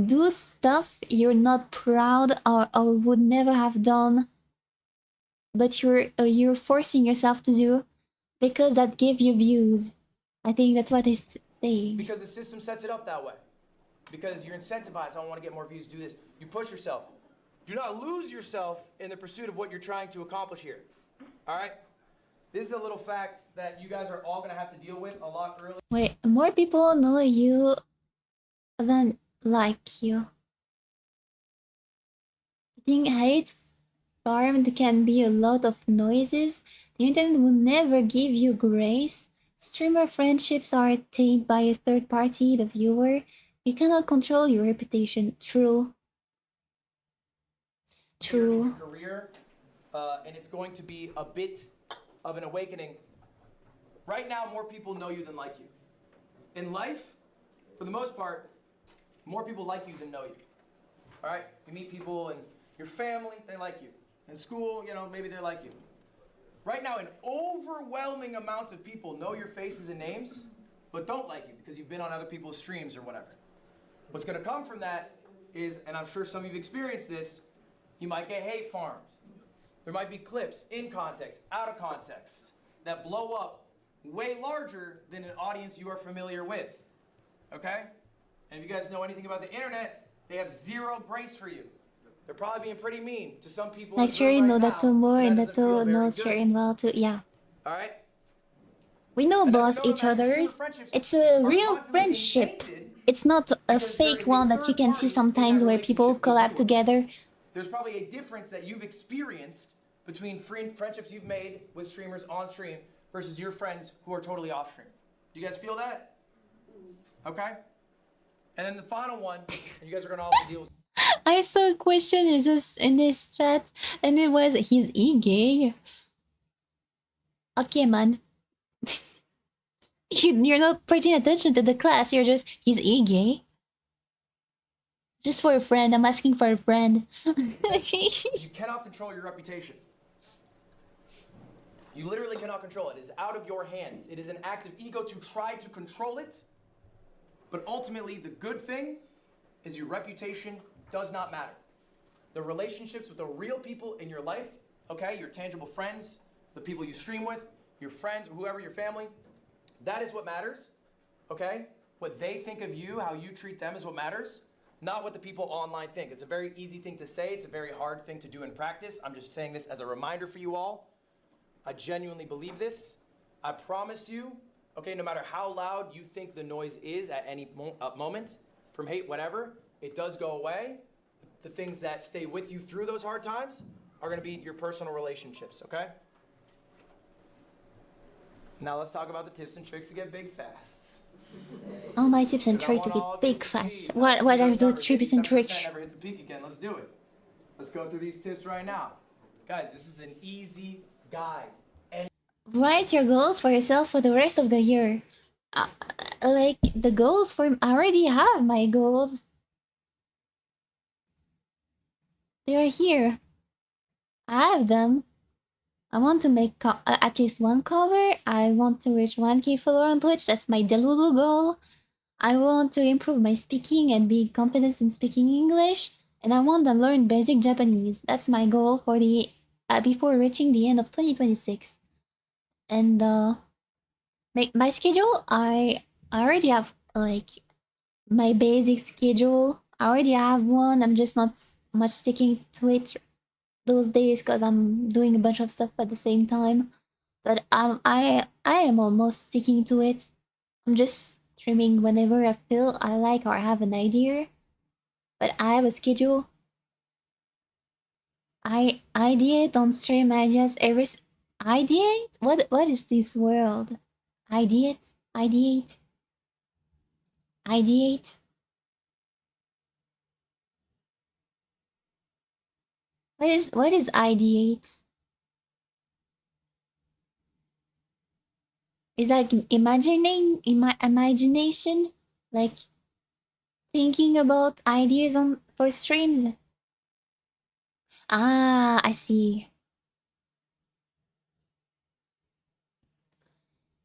do stuff you're not proud or would never have done, but you're forcing yourself to do because that gave you views. I think that's what he's saying. Because the system sets it up that way. Because you're incentivized, I want to get more views, do this. You push yourself. Do not lose yourself in the pursuit of what you're trying to accomplish here. All right? This is a little fact that you guys are all going to have to deal with a lot earlier. Wait, more people know you than like you. I think hate farmed can be a lot of noises. The internet will never give you grace. Streamer friendships are tainted by a third party, the viewer. You cannot control your reputation. True. True. Career, and it's going to be a bit of an awakening. Right now, more people know you than like you. In life, for the most part, more people like you than know you. All right? You meet people in your family, they like you. In school, you know, maybe they like you. Right now, an overwhelming amount of people know your faces and names, but don't like you because you've been on other people's streams or whatever. What's going to come from that is, and I'm sure some of you have experienced this, you might get hate farms. There might be clips in context, out of context, that blow up way larger than an audience you are familiar with. Okay? And if you guys know anything about the internet, they have zero grace for you. They're probably being pretty mean to some people. Like in this room sharing right no now, that to more that and doesn't that feel to very no good. sharing well to yeah. All right. We know And then both to know each that your streamer other's. friendships It's a are real constantly being friendship. tainted It's not a because there fake is a one that you third can see party in sometimes that where people relationship with collab you. together. There's probably a difference that you've experienced between friendships you've made with streamers on stream versus your friends who are totally off stream. Do you guys feel that? Okay. And then the final one, and you guys are gonna all have to deal with. I saw a question in this chat, and it was, "He's gay." Okay, man. You're not paying attention to the class. You're just, "He's gay." Just for a friend. I'm asking for a friend. You cannot control your reputation. You literally cannot control it. It is out of your hands. It is an act of ego to try to control it. But ultimately, the good thing is your reputation does not matter. The relationships with the real people in your life, okay, your tangible friends, the people you stream with, your friends, whoever, your family, that is what matters, okay? What they think of you, how you treat them is what matters, not what the people online think. It's a very easy thing to say. It's a very hard thing to do in practice. I'm just saying this as a reminder for you all. I genuinely believe this. I promise you, okay, no matter how loud you think the noise is at any moment, from hate, whatever, it does go away. The things that stay with you through those hard times are gonna be your personal relationships, okay? Now let's talk about the tips and tricks to get big fast. All my tips and tricks to get big fast. What are the tips and tricks? Never hit the peak again. Let's do it. Let's go through these tips right now. Guys, this is an easy guide. And Write your goals for yourself for the rest of the year. Like the goals for I already have my goals. They are here. I have them. I want to make at least one cover. I want to reach 1K follower on Twitch. That's my Delulu goal. I want to improve my speaking and be confident in speaking English. And I want to learn basic Japanese. That's my goal for the before reaching the end of 2026. And my schedule, I already have like my basic schedule. I already have one. I'm just not much sticking to it those days because I'm doing a bunch of stuff at the same time. But I am almost sticking to it. I'm just streaming whenever I feel I like or have an idea. But I have a schedule. I ideate on stream ideas every ideate? What is this world? Ideate? Ideate? Ideate? What is ideate? Is like imagination? Like thinking about ideas for streams? Ah, I see.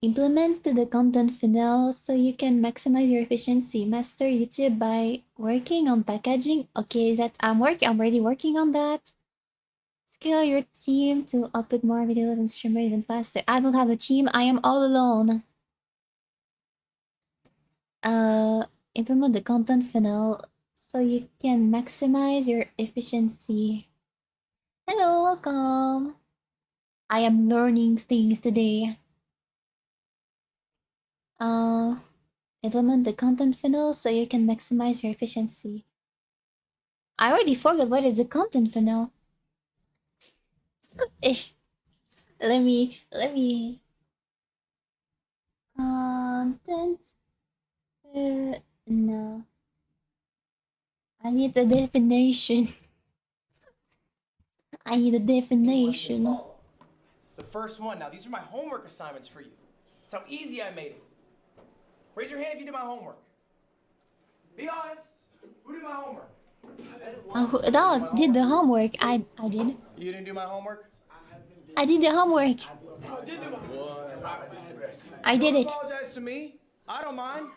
Implement the content funnel so you can maximize your efficiency. Master YouTube by working on packaging. Okay, I'm already working on that. Scale your team to output more videos and stream even faster. I don't have a team. I am all alone. Implement the content funnel so you can maximize your efficiency. Hello, welcome. I am learning things today. Implement the content funnel so you can maximize your efficiency. I already forgot what is the content funnel. let me content no. I need the definition. I need a definition. the first one. Now, these are my homework assignments for you. That's how easy I made it. Raise your hand if you did my homework. Be honest. Who did my homework? Who did the homework? I did. You didn't do my homework? I did the homework. I did it. Don't apologize to me. I don't mind.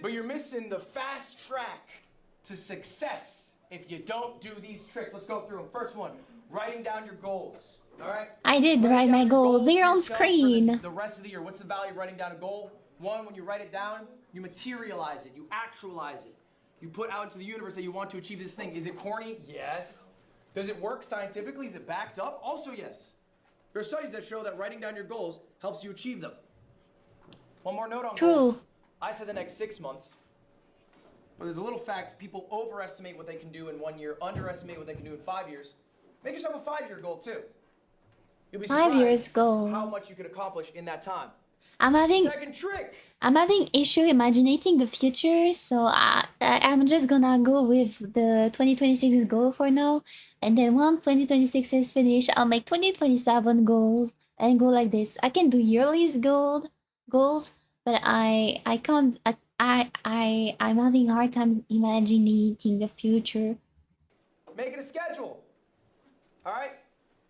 But you're missing the fast track to success if you don't do these tricks. Let's go through them. First one, writing down your goals. All right? I did write my goals. They're on screen. The rest of the year, what's the value of writing down a goal? One, when you write it down, you materialize it. You actualize it. You put out into the universe that you want to achieve this thing. Is it corny? Yes. Does it work scientifically? Is it backed up? Also, yes. There are studies that show that writing down your goals helps you achieve them. One more note on goals. I said the next 6 months. But there's a little fact, people overestimate what they can do in 1 year, underestimate what they can do in 5 years. Make yourself a 5-year goal too. You'll be 5 years surprised goal. how much you could accomplish in that time. Second trick. I'm having issue imagining the future, so I'm just gonna go with the 2026 goal for now, and then once 2026 is finished, I'll make 2027 goals and go like this. I can do yearly goals, but I can't. I'm having a hard time imagining the future. Make it a schedule. All right?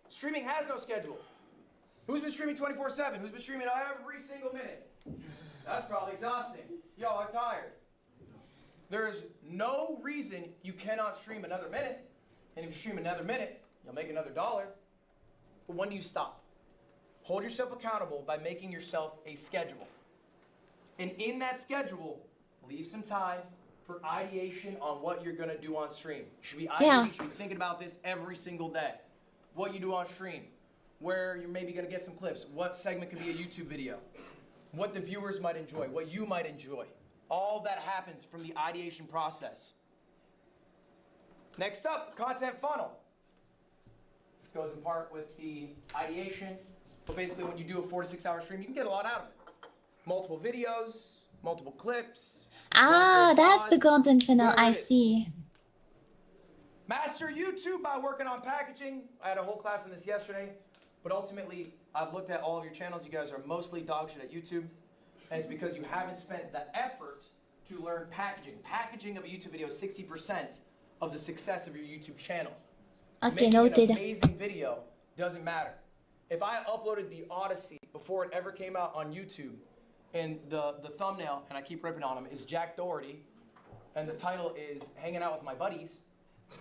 Streaming has no schedule. Who's been streaming 24/7? Who's been streaming every single minute? That's probably exhausting. Y'all are tired. There's no reason you cannot stream another minute. And if you stream another minute, you'll make another $1. But when do you stop? Hold yourself accountable by making yourself a schedule. And in that schedule, leave some time for ideation on what you're going to do on stream. You should be ideating, you should be thinking about this every single day. What you do on stream. Where you're maybe going to get some clips. What segment could be a YouTube video. What the viewers might enjoy. What you might enjoy. All that happens from the ideation process. Next up, content funnel. This goes in part with the ideation. But basically when you do a 4 to 6 hour stream, you can get a lot out of it. Multiple videos, multiple clips. That's the content funnel, I see. Master YouTube by working on packaging. I had a whole class on this yesterday. But ultimately, I've looked at all of your channels. You guys are mostly dog shit at YouTube. And it's because you haven't spent the effort to learn packaging. Packaging of a YouTube video is 60% of the success of your YouTube channel. Okay, Making noted. an amazing video doesn't matter. If I uploaded the Odyssey before it ever came out on YouTube, and the thumbnail, and I keep ripping on him, is Jack Doherty, and the title is Hanging Out with My Buddies,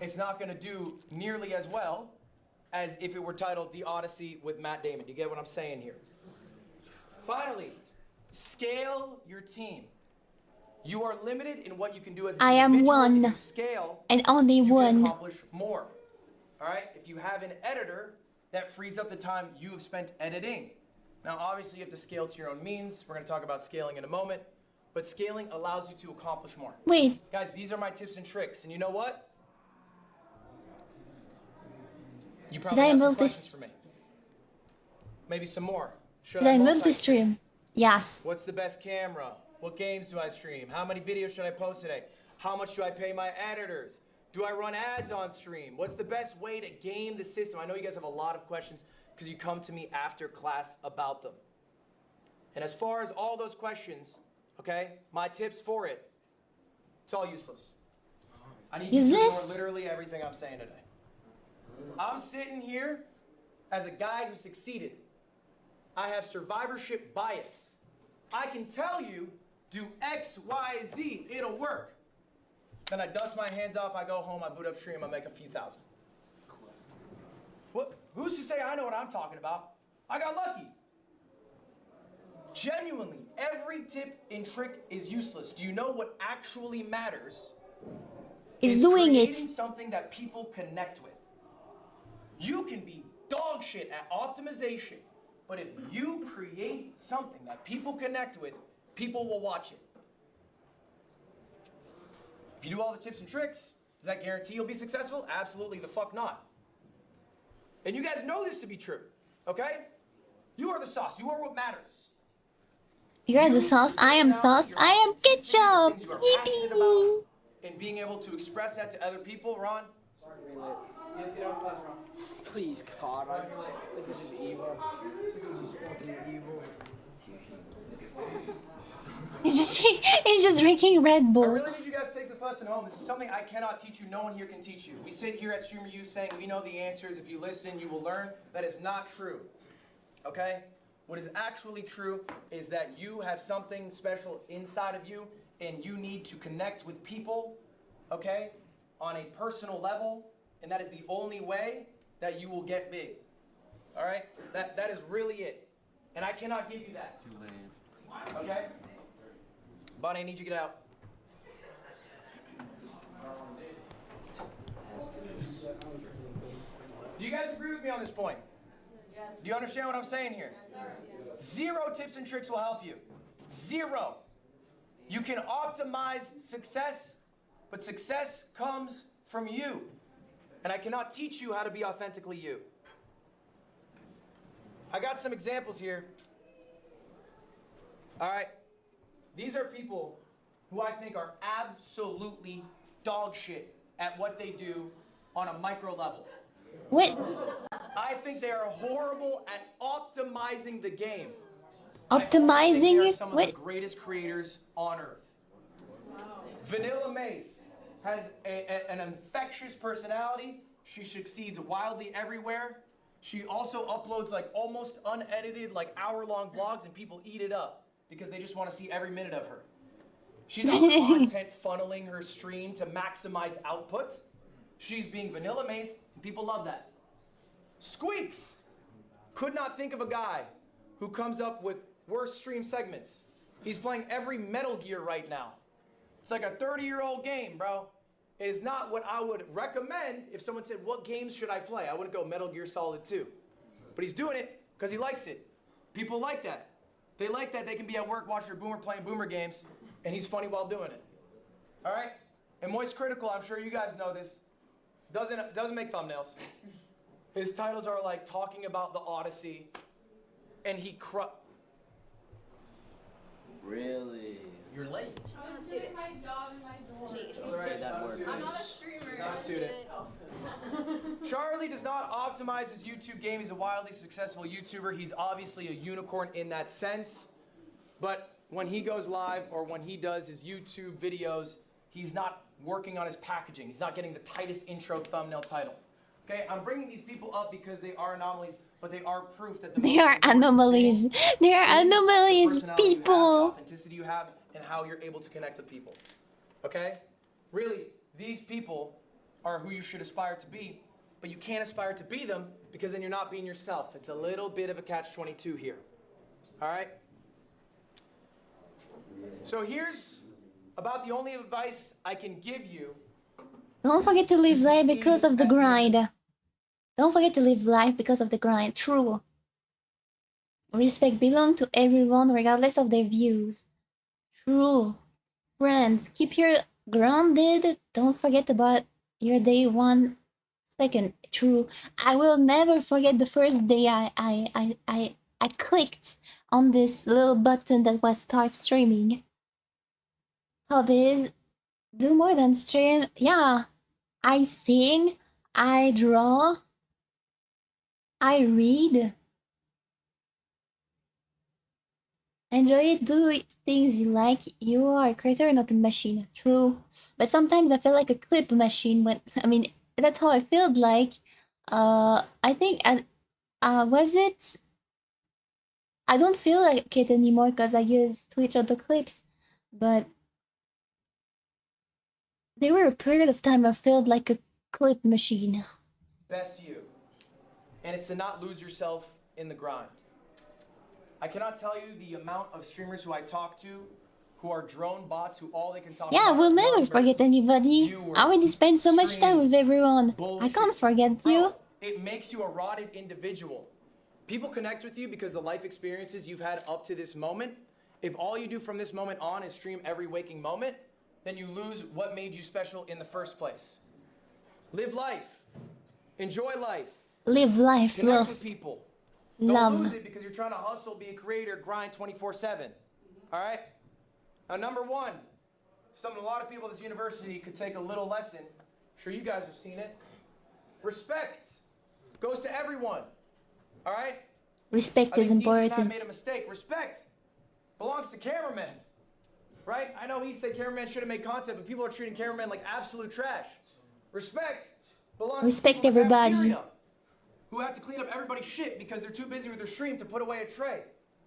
it's not going to do nearly as well as if it were titled The Odyssey with Matt Damon. Do you get what I'm saying here? Finally, scale your team. You are limited in what you can do as an I am individual. one, If you scale, and only you one. can accomplish more. All right? If you have an editor, that frees up the time you have spent editing. Now, obviously, you have to scale to your own means. We're going to talk about scaling in a moment. But scaling allows you to accomplish more. Wait. Guys, these are my tips and tricks. And you know what? You probably have some questions for me. Maybe some more. Did I multi-stream? Yes. What's the best camera? What games do I stream? How many videos should I post today? How much do I pay my editors? Do I run ads on stream? What's the best way to game the system? I know you guys have a lot of questions because you come to me after class about them. And as far as all those questions, okay, my tips for it, it's all useless. I need you to ignore literally everything I'm saying today. I'm sitting here as a guy who succeeded. I have survivorship bias. I can tell you, do X, Y, Z, it'll work. Then I dust my hands off, I go home, I boot up stream, I make a few thousand. What? Who's to say I know what I'm talking about? I got lucky. Genuinely, every tip and trick is useless. Do you know what actually matters? Is doing it. Creating something that people connect with. You can be dog shit at optimization, but if you create something that people connect with, people will watch it. If you do all the tips and tricks, does that guarantee you'll be successful? Absolutely the fuck not. And you guys know this to be true, okay? You are the sauce. You are what matters. You're the sauce. I am sauce. I am ketchup. Yippee! And being able to express that to other people, Ron. Yes, get out of class, Ron. Please, God, this is just evil. This is just fucking evil. He's just drinking Red Bull. I really need you guys to take this lesson home. This is something I cannot teach you. No one here can teach you. We sit here at Streamer U saying we know the answers. If you listen, you will learn. That is not true. Okay? What is actually true is that you have something special inside of you and you need to connect with people, okay, on a personal level, and that is the only way that you will get big. All right? That is really it. And I cannot give you that. Too late. Okay? Bonnie, I need you to get out. Do you guys agree with me on this point? Do you understand what I'm saying here? Zero tips and tricks will help you. Zero. You can optimize success, but success comes from you. And I cannot teach you how to be authentically you. I got some examples here. All right. These are people who I think are absolutely dog shit at what they do on a micro level. What? I think they are horrible at optimizing the game. Optimizing they are it? some of What? the greatest creators on earth. Vanilla Mace has an infectious personality. She succeeds wildly everywhere. She also uploads like almost unedited, like hour-long vlogs, and people eat it up because they just want to see every minute of her. She's not content funneling her stream to maximize output. She's being Vanilla Mace, and people love that. Squeaks could not think of a guy who comes up with worse stream segments. He's playing every Metal Gear right now. It's like a 30-year-old game, bro. It is not what I would recommend if someone said, what games should I play? I wouldn't go Metal Gear Solid 2. But he's doing it because he likes it. People like that. They like that they can be at work watching their boomer playing boomer games, and he's funny while doing it. All right? And Moist Critical, I'm sure you guys know this, doesn't make thumbnails. His titles are like talking about the Odyssey, and he Really? You're late. I'm a student. My job and my dorm. That's right, that word. I'm not a streamer. Not a student. Charlie does not optimize his YouTube game. He's a wildly successful YouTuber. He's obviously a unicorn in that sense. But when he goes live or when he does his YouTube videos, he's not working on his packaging. He's not getting the tightest intro thumbnail title. Okay, I'm bringing these people up because they are anomalies, but they are proof that They are anomalies. They are anomalies, people. Authenticity you have and how you're able to connect with people. Okay? Really, these people are who you should aspire to be, but you can't aspire to be them because then you're not being yourself. It's a little bit of a catch-22 here. All right? So here's about the only advice I can give you. Don't forget to live life because of the grind. Don't forget to live life because of the grind. True. Respect belongs to everyone regardless of their views. True. Friends, keep your grounded. Don't forget about your day 1 second. True. I will never forget the first day I clicked on this little button that was start streaming. Hobbies. Do more than stream. Yeah. I sing. I draw. I read. Enjoy it, do things you like. You are a creator, not a machine. True. But sometimes I feel like a clip machine when, I mean, that's how I felt like. I think, was it? I don't feel like it anymore because I use Twitch auto clips. But there were a period of time I felt like a clip machine. Best you. And it's to not lose yourself in the grind. I cannot tell you the amount of streamers who I talk to who are drone bots who all they can talk Yeah, I about will are never numbers, forget anybody. viewers, I already spend so much time with everyone. bullshit. I can't forget you. It makes you a rotted individual. People connect with you because the life experiences you've had up to this moment. If all you do from this moment on is stream every waking moment, then you lose what made you special in the first place. Live life. Enjoy life. Live life, Connect love. with people. Don't Love. lose it because you're trying to hustle, be a creator, grind 24/7. All right? Now, number one, a lot of people at this university could take a little lesson. I'm sure you guys have seen it. Respect goes to everyone. All right? Respect is I think Dean Snap important. made a mistake. Respect belongs to cameramen. Right? I know he said cameramen shouldn't make content, but people are treating cameramen like absolute trash. Respect belongs Respect to people in the everybody. cafeteria who have to clean up everybody's shit because they're too busy with their stream to put away a tray.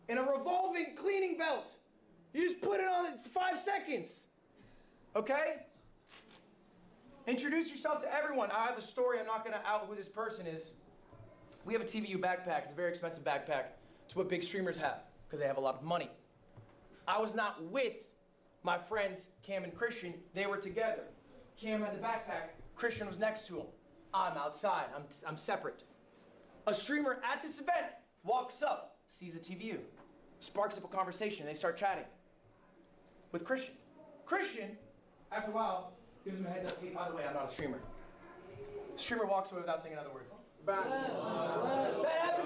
In a revolving cleaning belt. You just put it on, it's 5 seconds. Okay? Introduce yourself to everyone. I have a story, I'm not gonna out who this person is. We have a TVU backpack, it's a very expensive backpack. It's what big streamers have, because they have a lot of money. I was not with my friends, Cam and Christian, they were together. Cam had the backpack, Christian was next to him. I'm outside. I'm separate. A streamer at this event walks up, sees the TV, sparks up a conversation. They start chatting with Christian. Christian, after a while, gives him a heads up. Hey, by the way, I'm not a streamer. The streamer walks away without saying another word.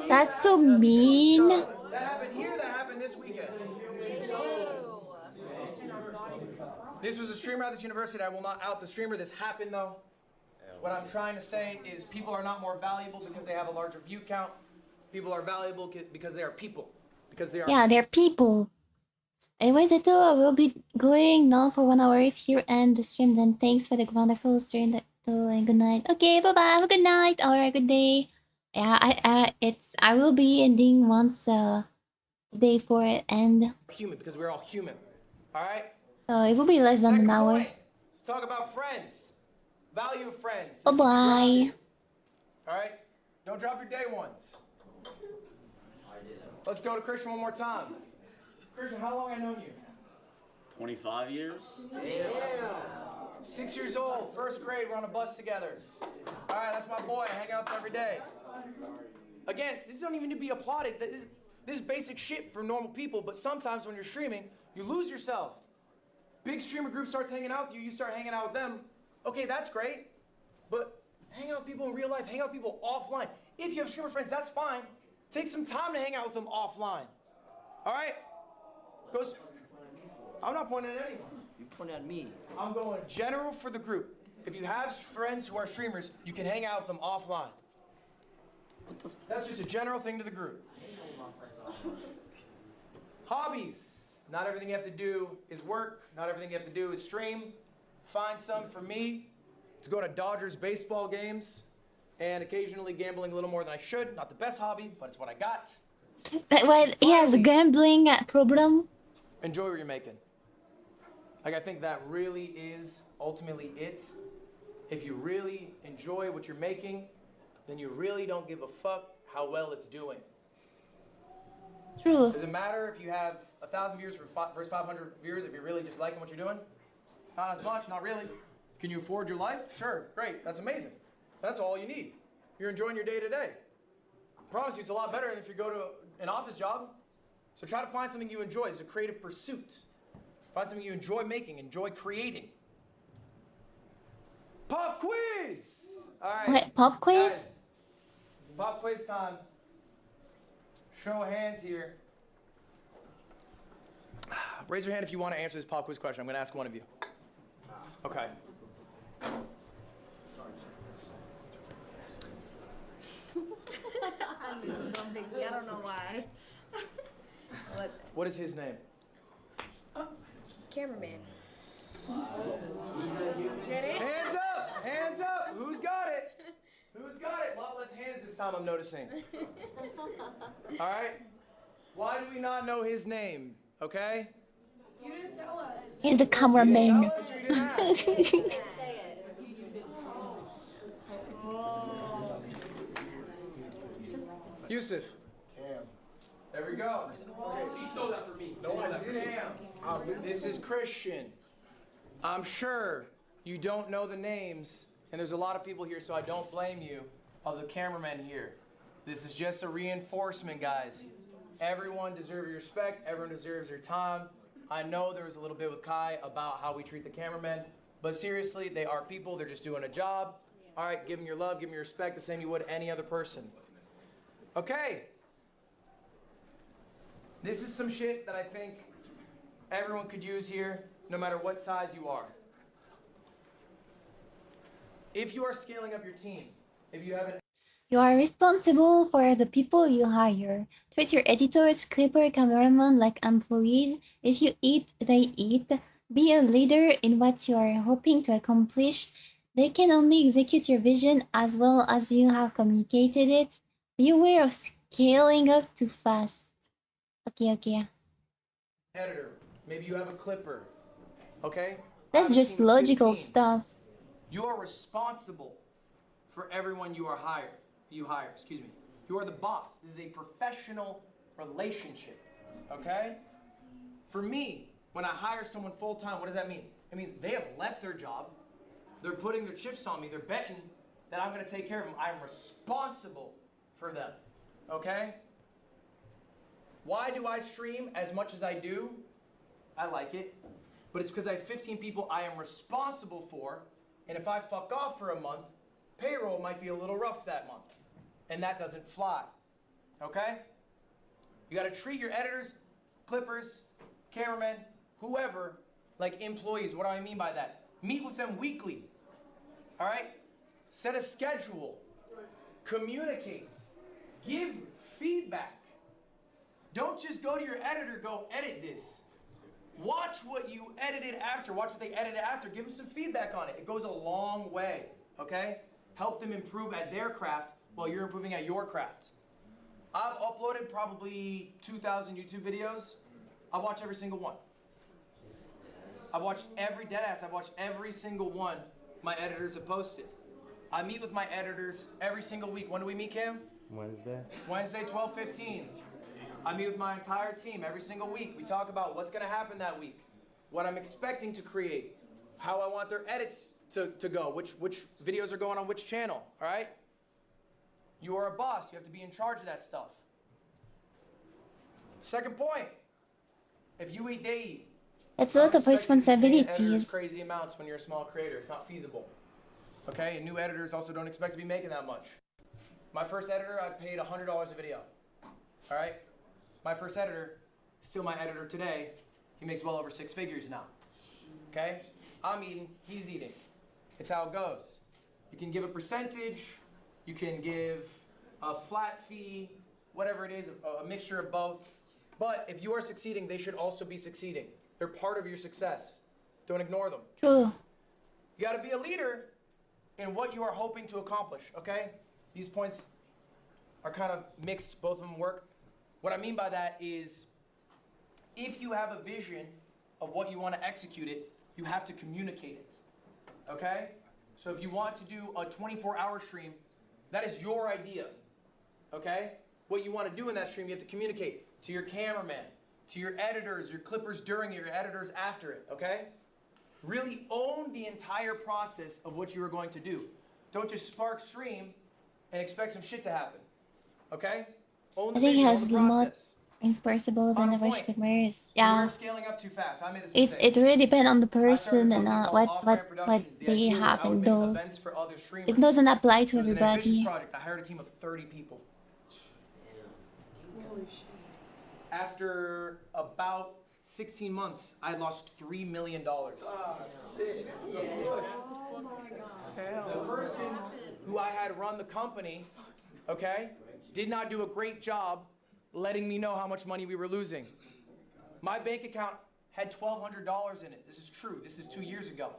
That's so mean. That happened here. That happened this weekend. This was a streamer at this university. I will not out the streamer. This happened though. What I'm trying to say is people are not more valuable because they have a larger view count. People are valuable because they are people. Because they are. Yeah, they're people. Anyways, I thought I will be going now for 1 hour. If you end the stream, then thanks for the wonderful stream. And good night. Okay, bye bye. Have a good night or good day. Yeah, I will be ending once day for it end. Human because we're all human. All right. So it will be less than an hour. Talk about friends. Value of friends. Bye bye. All right. Don't drop your day ones. Let's go to Christian one more time. Christian, how long have I known you? 25 years? Damn. 6 years old, first grade, we're on a bus together. All right, that's my boy. I hang out with him every day. Again, this doesn't even need to be applauded. This is basic shit for normal people, but sometimes when you're streaming, you lose yourself. Big streamer group starts hanging out with you, you start hanging out with them. Okay, that's great, but hang out with people in real life, hang out with people offline. If you have streamer friends, that's fine. Take some time to hang out with them offline. All right? I'm not pointing at anyone. You point at me. I'm going general for the group. If you have friends who are streamers, you can hang out with them offline. That's just a general thing to the group. Hobbies. Not everything you have to do is work. Not everything you have to do is stream. Find some. For me, it's going to Dodgers baseball games and occasionally gambling a little more than I should. Not the best hobby, but it's what I got. Well, he has a gambling problem. Enjoy what you're making. Like, I think that really is ultimately it. If you really enjoy what you're making, then you really don't give a fuck how well it's doing. True. Does it matter if you have 1,000 views versus 500 viewers if you're really just liking what you're doing? Not as much, not really. Can you afford your life? Sure, great, that's amazing. That's all you need. You're enjoying your day to day. I promise you it's a lot better than if you go to an office job. So try to find something you enjoy. It's a creative pursuit. Find something you enjoy making, enjoy creating. Pop quiz! All right. Wait, pop quiz? Guys, pop quiz time. Show of hands here. Raise your hand if you want to answer this pop quiz question. I'm going to ask one of you. Okay. I don't know why. What is his name? Cameraman. Hands up! Hands up! Who's got it? Who's got it? A lot less hands this time, I'm noticing. All right? Why do we not know his name? Okay? You didn't tell us. He's the cameraman. Yusuf. There we go. He stole that for me. No, I didn't. This is Christian. I'm sure you don't know the names, and there's a lot of people here, so I don't blame you, of the cameramen here. This is just a reinforcement, guys. Everyone deserves your respect. Everyone deserves your time. I know there was a little bit with Kai about how we treat the cameramen, but seriously, they are people. They're just doing a job. All right, give them your love, give them your respect, the same you would any other person. Okay. This is some shit that I think everyone could use here, no matter what size you are. If you are scaling up your team, if you have an... You are responsible for the people you hire. Treat your editors, clipper, cameraman like employees. If you eat, they eat. Be a leader in what you are hoping to accomplish. They can only execute your vision as well as you have communicated it. Beware of scaling up too fast. Okay. Editor, maybe you have a clipper, okay? That's just logical stuff. You are responsible for everyone you hire. You are the boss. This is a professional relationship, okay? For me, when I hire someone full-time, what does that mean? It means they have left their job, they're putting their chips on me, they're betting that I'm going to take care of them. I'm responsible for them. Okay? Why do I stream as much as I do? I like it. But it's because I have 15 people I am responsible for. And if I fuck off for a month, payroll might be a little rough that month. And that doesn't fly. Okay? You got to treat your editors, clippers, cameramen, whoever, like employees. What do I mean by that? Meet with them weekly. All right? Set a schedule. Communicate. Give feedback. Don't just go to your editor, go edit this. Watch what you edited after. Watch what they edited after. Give them some feedback on it. It goes a long way, okay? Help them improve at their craft while you're improving at your craft. I've uploaded probably 2,000 YouTube videos. I've watched every single one. I've watched every deadass. I've watched every single one my editors have posted. I meet with my editors every single week. When do we meet, Cam? Wednesday, 12:15. I meet with my entire team every single week. We talk about what's going to happen that week, what I'm expecting to create, how I want their edits to go, which videos are going on which channel, all right? You are a boss. You have to be in charge of that stuff. Second point, if you eat, they eat. It's a lot of Editors responsibilities. crazy amounts when you're a small creator. It's not feasible. Okay, and new editors also don't expect to be making that much. My first editor, I paid $100 a video. All right? My first editor, still my editor today, he makes well over 6 figures now. Okay? I'm eating, he's eating. It's how it goes. You can give a percentage, you can give a flat fee, whatever it is, a mixture of both. But if you are succeeding, they should also be succeeding. They're part of your success. Don't ignore them. True. You got to be a leader in what you are hoping to accomplish, okay? These points are kind of mixed, both of them work. What I mean by that is, if you have a vision of what you want to execute it, you have to communicate it, okay? So if you want to do a 24-hour stream, that is your idea, okay? What you want to do in that stream, you have to communicate to your cameraman, to your editors, your clippers during it, your editors after it, okay? Really own the entire process of what you are going to do. Don't just spark stream and expect some shit to happen, okay? Own the I think it vision, own has the more process. responsible than Final the point. streamers. We Yeah. are scaling up too fast. I made this It mistake. really depends on the I started a person and company called what Off-Brand Productions. The they idea was have I would in make those. events for other streamers. It doesn't apply to It was an ambitious everybody. project. I hired a team of 30 people. After about 16 months, I lost $3 million. The person who I had run the company, okay, did not do a great job letting me know how much money we were losing. My bank account had $1,200 in it. This is true. This is 2 years ago.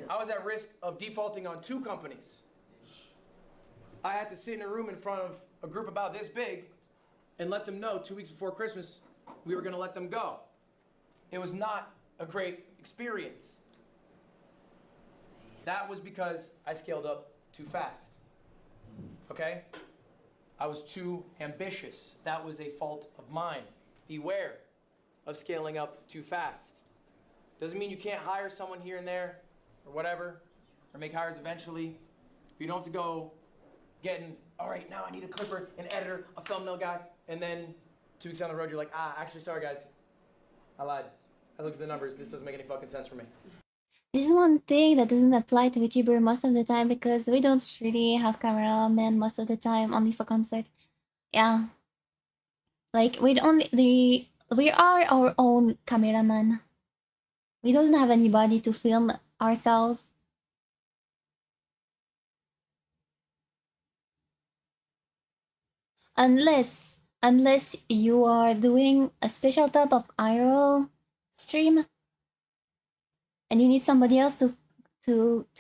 I was at risk of defaulting on 2 companies. I had to sit in a room in front of a group about this big and let them know 2 weeks before Christmas we were going to let them go. It was not a great experience. That was because I scaled up too fast. Okay? I was too ambitious. That was a fault of mine. Beware of scaling up too fast. Doesn't mean you can't hire someone here and there or whatever, or make hires eventually. You don't have to go getting, all right, now I need a clipper, an editor, a thumbnail guy, and then 2 weeks down the road you're like, actually, sorry guys, I lied. I looked at the numbers, this doesn't make any fucking sense for me. This is one thing that doesn't apply to VTuber most of the time because we don't really have cameramen most of the time, only for concert. Yeah. Like, we are our own cameraman. We don't have anybody to film ourselves. Unless you are doing a special type of IRL stream and you need somebody else to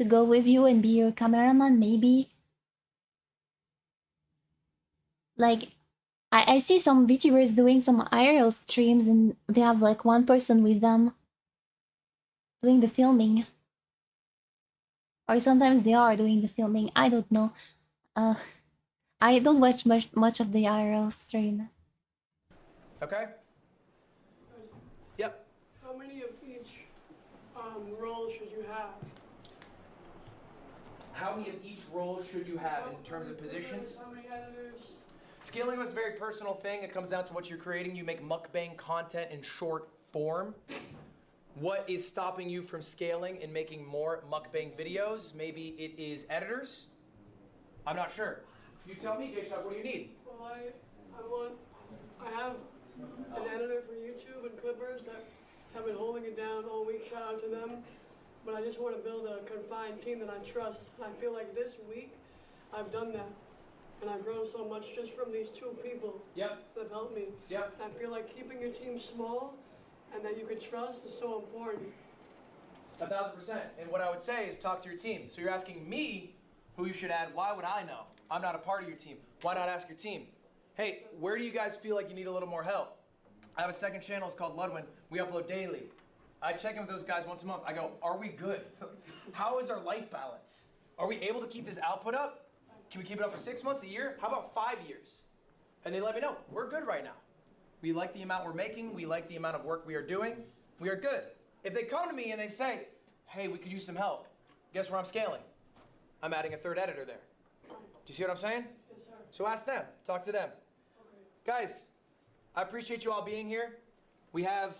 go with you and be your cameraman, maybe. Like, I see some VTubers doing some IRL streams and they have like one person with them doing the filming. Or sometimes they are doing the filming, I don't know. I don't watch much of the IRL streams. Okay? Yep. How many of each role should you have? How many of each role should you have in terms of positions? How many editors? Scaling is a very personal thing. It comes down to what you're creating. You make mukbang content in short form. What is stopping you from scaling and making more mukbang videos? Maybe it is editors. I'm not sure. You tell me, J-Shock, what do you need? Well, I have an editor for YouTube and Clippers that have been holding it down all week. Shout out to them. But I just want to build a confined team that I trust. And I feel like this week I've done that. And I've grown so much just from these two people that have helped me. Yep. I feel like keeping your team small and that you can trust is so important. 1,000%. And what I would say is talk to your team. So you're asking me who you should add. Why would I know? I'm not a part of your team. Why not ask your team? Hey, where do you guys feel like you need a little more help? I have a second channel. It's called Ludwin. We upload daily. I check in with those guys once a month. I go, are we good? How is our life balance? Are we able to keep this output up? Can we keep it up for 6 months, a year? How about 5 years? And they let me know, we're good right now. We like the amount we're making. We like the amount of work we are doing. We are good. If they come to me and they say, hey, we could use some help, guess where I'm scaling? I'm adding a third editor there. Do you see what I'm saying? Yes, sir. So ask them, talk to them. Guys, I appreciate you all being here. We have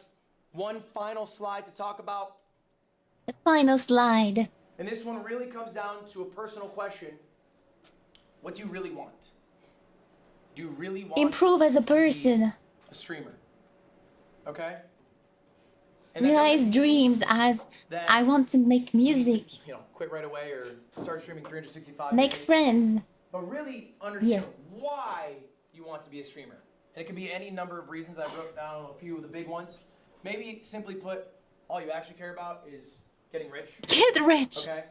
one final slide to talk about. The final slide. And this one really comes down to a personal question. What do you really want? Do you really want Improve as a person. a streamer? Okay? And that Realize doesn't mean dreams as that I want to make music. you know, quit right away or start streaming 365 Make days. friends. But really understand why you want to be a streamer. And it can be any number of reasons. I wrote down a few of the big ones. Maybe simply put, all you actually care about is getting rich. Get rich. Okay?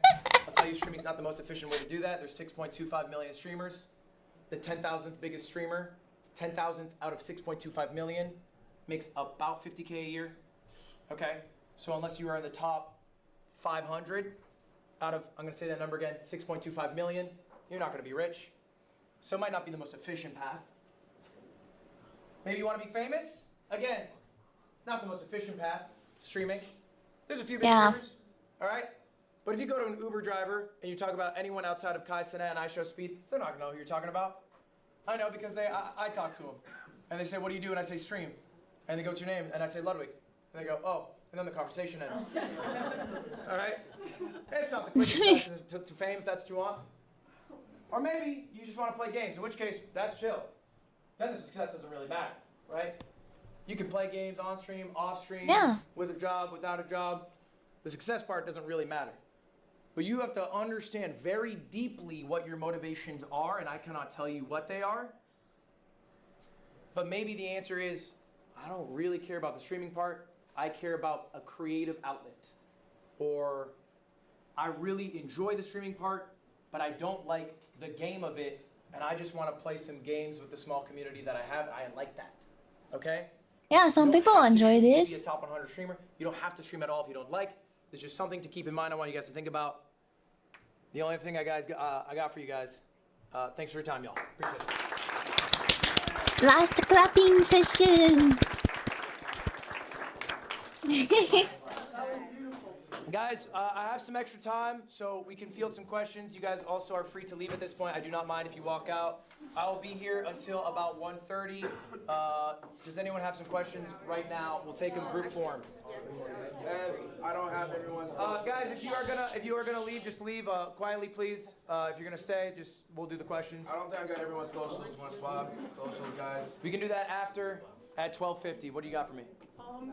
I'll tell you, streaming's not the most efficient way to do that. There's 6.25 million streamers. The 10,000th biggest streamer, 10,000th out of 6.25 million, makes about 50K a year. Okay? So unless you are in the top 500 out of, I'm going to say that number again, 6.25 million, you're not going to be rich. So it might not be the most efficient path. Maybe you want to be famous? Again, not the most efficient path, streaming. There's a few big streamers, all right? But if you go to an Uber driver and you talk about anyone outside of Kai Cenat and I Show Speed, they're not gonna know who you're talking about. I know because I talk to them. And they say, what do you do? And I say, stream. And they go, what's your name? And I say, Ludwig. And they go, oh. And then the conversation ends. All right? It's not the quickest path to fame if that's what you want. Or maybe you just want to play games, in which case, that's chill. Then the success doesn't really matter, right? You can play games on stream, off stream, with a job, without a job. The success part doesn't really matter. But you have to understand very deeply what your motivations are, and I cannot tell you what they are. But maybe the answer is, I don't really care about the streaming part. I care about a creative outlet. Or I really enjoy the streaming part, but I don't like the game of it, and I just want to play some games with the small community that I have. I like that. Okay? Yeah, some people enjoy To be a this. top 100 streamer, you don't have to stream at all if you don't like. There's just something to keep in mind. I want you guys to think about. The only thing I got for you guys. Thanks for your time, y'all. Appreciate it. Last clapping session. Guys, I have some extra time, so we can field some questions. You guys also are free to leave at this point. I do not mind if you walk out. I will be here until about 1:30. Does anyone have some questions right now? We'll take them group form. I don't have everyone's. Guys, if you are gonna leave, just leave quietly, please. If you're gonna stay, just we'll do the questions. I don't think I got everyone's socials. Want to swap socials, guys? We can do that after at 12:50. What do you got for me?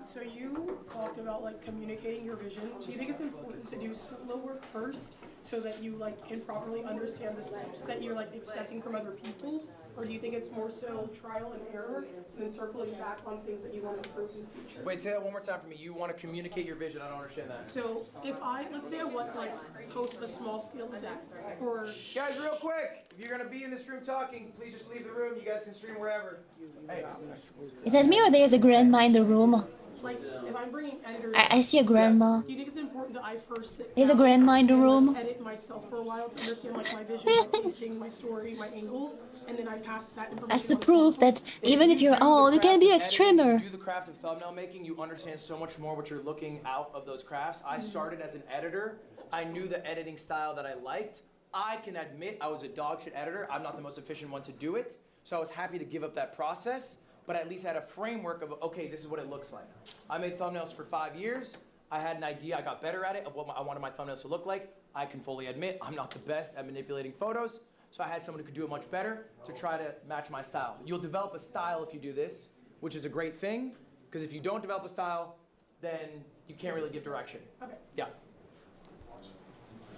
So you talked about like communicating your vision. Do you think it's important to do solo work first so that you like can properly understand the steps that you're like expecting from other people? Or do you think it's more so trial and error and then circling back on things that you want to improve in the future? Wait, say that one more time for me. You want to communicate your vision. I don't understand that. So if let's say I want to like host a small scale event or... Guys, real quick, if you're gonna be in this room talking, please just leave the room. You guys can stream wherever. Hey. Is that me or there's a grandma in the room? Like, if I'm bringing editors... I see a grandma. Do you think it's important that I first sit There's a down grandma in the and, room. like, edit myself for a while to understand like my vision, my pacing, my story, my angle, and then I pass that information That's the on to proof someone that else? even if you're old, you can be a streamer. Do the craft of thumbnail making, you understand so much more what you're looking out of those crafts. I started as an editor. I knew the editing style that I liked. I can admit I was a dog shit editor. I'm not the most efficient one to do it. So I was happy to give up that process, but at least I had a framework of, okay, this is what it looks like. I made thumbnails for 5 years. I had an idea, I got better at it, of what I wanted my thumbnails to look like. I can fully admit I'm not the best at manipulating photos, so I had someone who could do it much better to try to match my style. You'll develop a style if you do this, which is a great thing, because if you don't develop a style, then you can't really give direction. Okay. Yeah.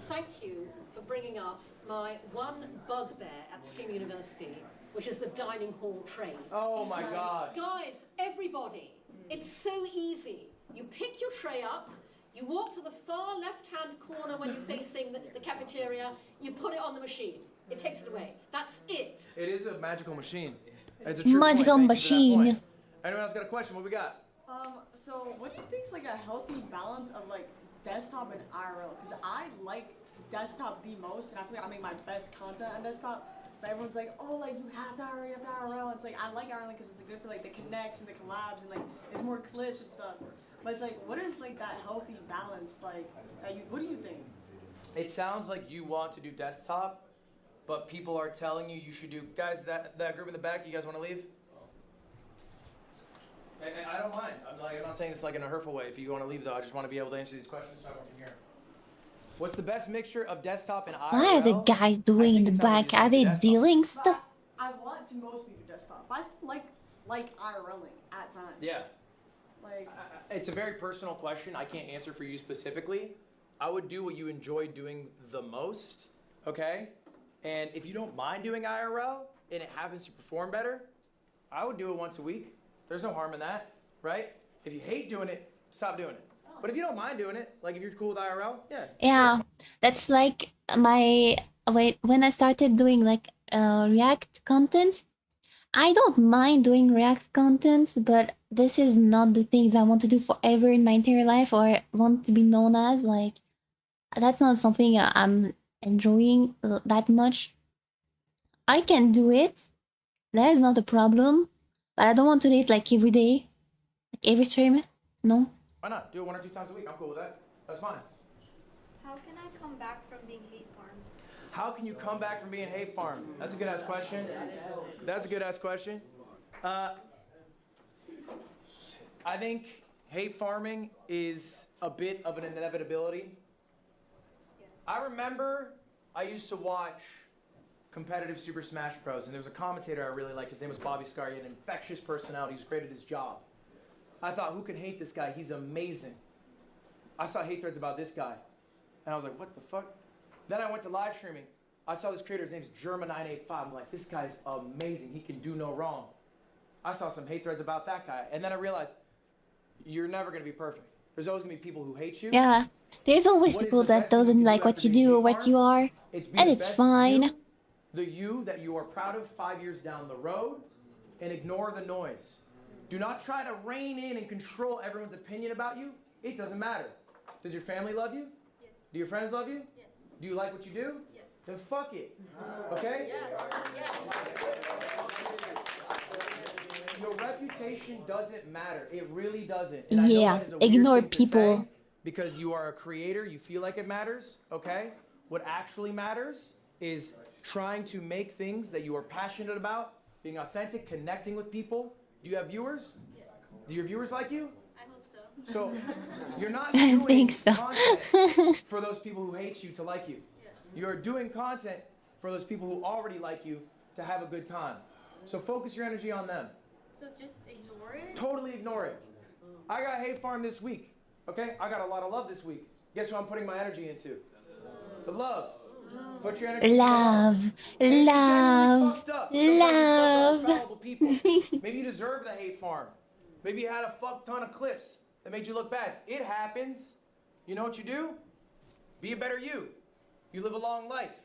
Thank you for bringing up my one bugbear at Stream University, which is the dining hall trays. Oh my gosh. Guys, everybody, it's so easy. You pick your tray up, you walk to the far left-hand corner when you're facing the cafeteria, you put it on the machine. It takes it away. That's it. It is a magical machine. It's a true Magical point. Thank you for that machine. point. Anyone else got a question? What we got? So what do you think is like a healthy balance of like desktop and IRL? Because I like desktop the most, and I feel like I make my best content on desktop. But everyone's like, oh, like you have to IRL, you have to IRL. It's like I like IRL because it's good for like the connects and the collabs and like it's more clips and stuff. But it's like, what is like that healthy balance like? That you, what do you think? It sounds like you want to do desktop, but people are telling you you should do. Guys, that group in the back, you guys want to leave? I don't mind. I'm not saying this like in a hurtful way. If you want to leave, though, I just want to be able to answer these questions so everyone can hear. What's the best mixture of desktop and IRL? What are the guys doing in the back? Are they dealing stuff? I want to mostly do desktop, but I still like IRLing at times. Yeah. Like It's a very personal question. I can't answer for you specifically. I would do what you enjoy doing the most, okay? And if you don't mind doing IRL and it happens to perform better, I would do it once a week. There's no harm in that, right? If you hate doing it, stop doing it. But if you don't mind doing it, like if you're cool with IRL, yeah. Yeah, that's like my when I started doing like React content. I don't mind doing React content, but this is not the things I want to do forever in my entire life or want to be known as. Like, that's not something I'm enjoying that much. I can do it. That is not a problem. But I don't want to do it like every day. Like every stream. No. Why not? Do it 1 or 2 times a week. I'm cool with that. That's fine. How can I come back from being hate farmed? How can you come back from being hate farmed? That's a good ass question. That's a good ass question. I think hate farming is a bit of an inevitability. I remember I used to watch competitive Super Smash Bros. And there was a commentator I really liked. His name was Bobby Scar. He had an infectious personality. He was great at his job. I thought, who can hate this guy? He's amazing. I saw hate threads about this guy. And I was like, what the fuck? Then I went to live streaming. I saw this creator. His name's Germa985. I'm like, this guy's amazing. He can do no wrong. I saw some hate threads about that guy. And then I realized, you're never going to be perfect. There's always going to be people who hate you. Yeah. There's always people that doesn't like what you do or what you are. And it's fine. The you that you are proud of 5 years down the road, and ignore the noise. Do not try to rein in and control everyone's opinion about you. It doesn't matter. Does your family love you? Yes. Do your friends love you? Yes. Do you like what you do? Yes. Then fuck it. Okay? Yes. Your reputation doesn't matter. It really doesn't. And I know Yeah. that is a weird Ignore thing to people. say because you are a creator, you feel like it matters, okay? What actually matters is trying to make things that you are passionate about, being authentic, connecting with people. Do you have viewers? Yes. Do your viewers like you? I hope so. So you're not I doing think so. content for those people who hate you to like you. You're doing content for those people who already like you to have a good time. So focus your energy on them. So just ignore it? Totally ignore it. I got hate farm this week. Okay? I got a lot of love this week. Guess what I'm putting my energy into? The love. Put your energy Love. Love. Love. Maybe you deserve the hate farm. Maybe you had a fuck ton of clips that made you look bad. It happens. You know what you do? Be a better you. You live a long life.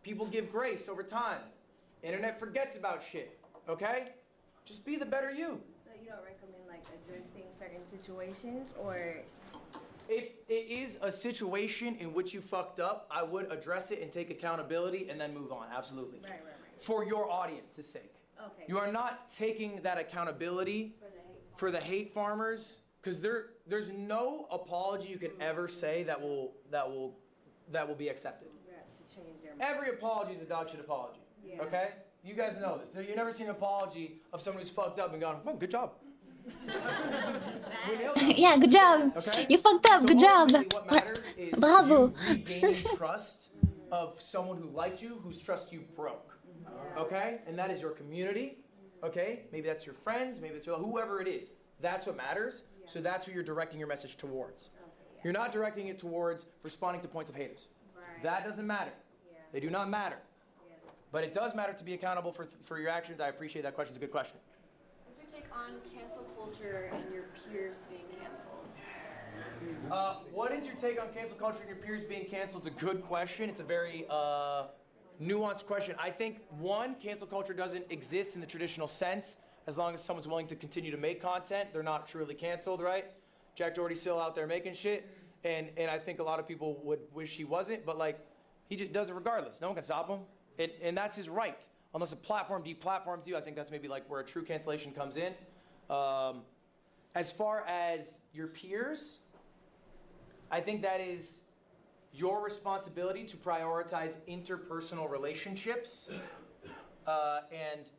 People give grace over time. Internet forgets about shit. Okay? Just be the better you. So you don't recommend like addressing certain situations, or If it is a situation in which you fucked up, I would address it and take accountability and then move on. Absolutely. Right. For your audience's sake. Okay. You are not taking that accountability for the hate farmers, because there's no apology you can ever say that will be accepted. change their mind. Every apology is a dog shit apology. Yeah. Okay? You guys know this. So you've never seen an apology of someone who's fucked up and gone, well, good job. We nailed it. Yeah, good job. Okay? You fucked up. So Good job. ultimately what matters is Bravo. you regaining trust of someone who liked you, whose trust you broke. Okay? And that is your community. Okay? Maybe that's your friends, maybe it's whoever it is. That's what matters. So that's who you're directing your message towards. You're not directing it towards responding to points of haters. That doesn't matter. They do not matter. But it does matter to be accountable for your actions. I appreciate that question. It's a good question. What's your take on cancel culture and your peers being canceled? What is your take on cancel culture and your peers being canceled? It's a good question. It's a very nuanced question. I think, one, cancel culture doesn't exist in the traditional sense. As long as someone's willing to continue to make content, they're not truly canceled, right? Jack Doherty's still out there making shit. And I think a lot of people would wish he wasn't, but like, he just does it regardless. No one can stop him. And that's his right. Unless a platform deplatforms you, I think that's maybe like where a true cancellation comes in. As far as your peers, I think that is your responsibility to prioritize interpersonal relationships. And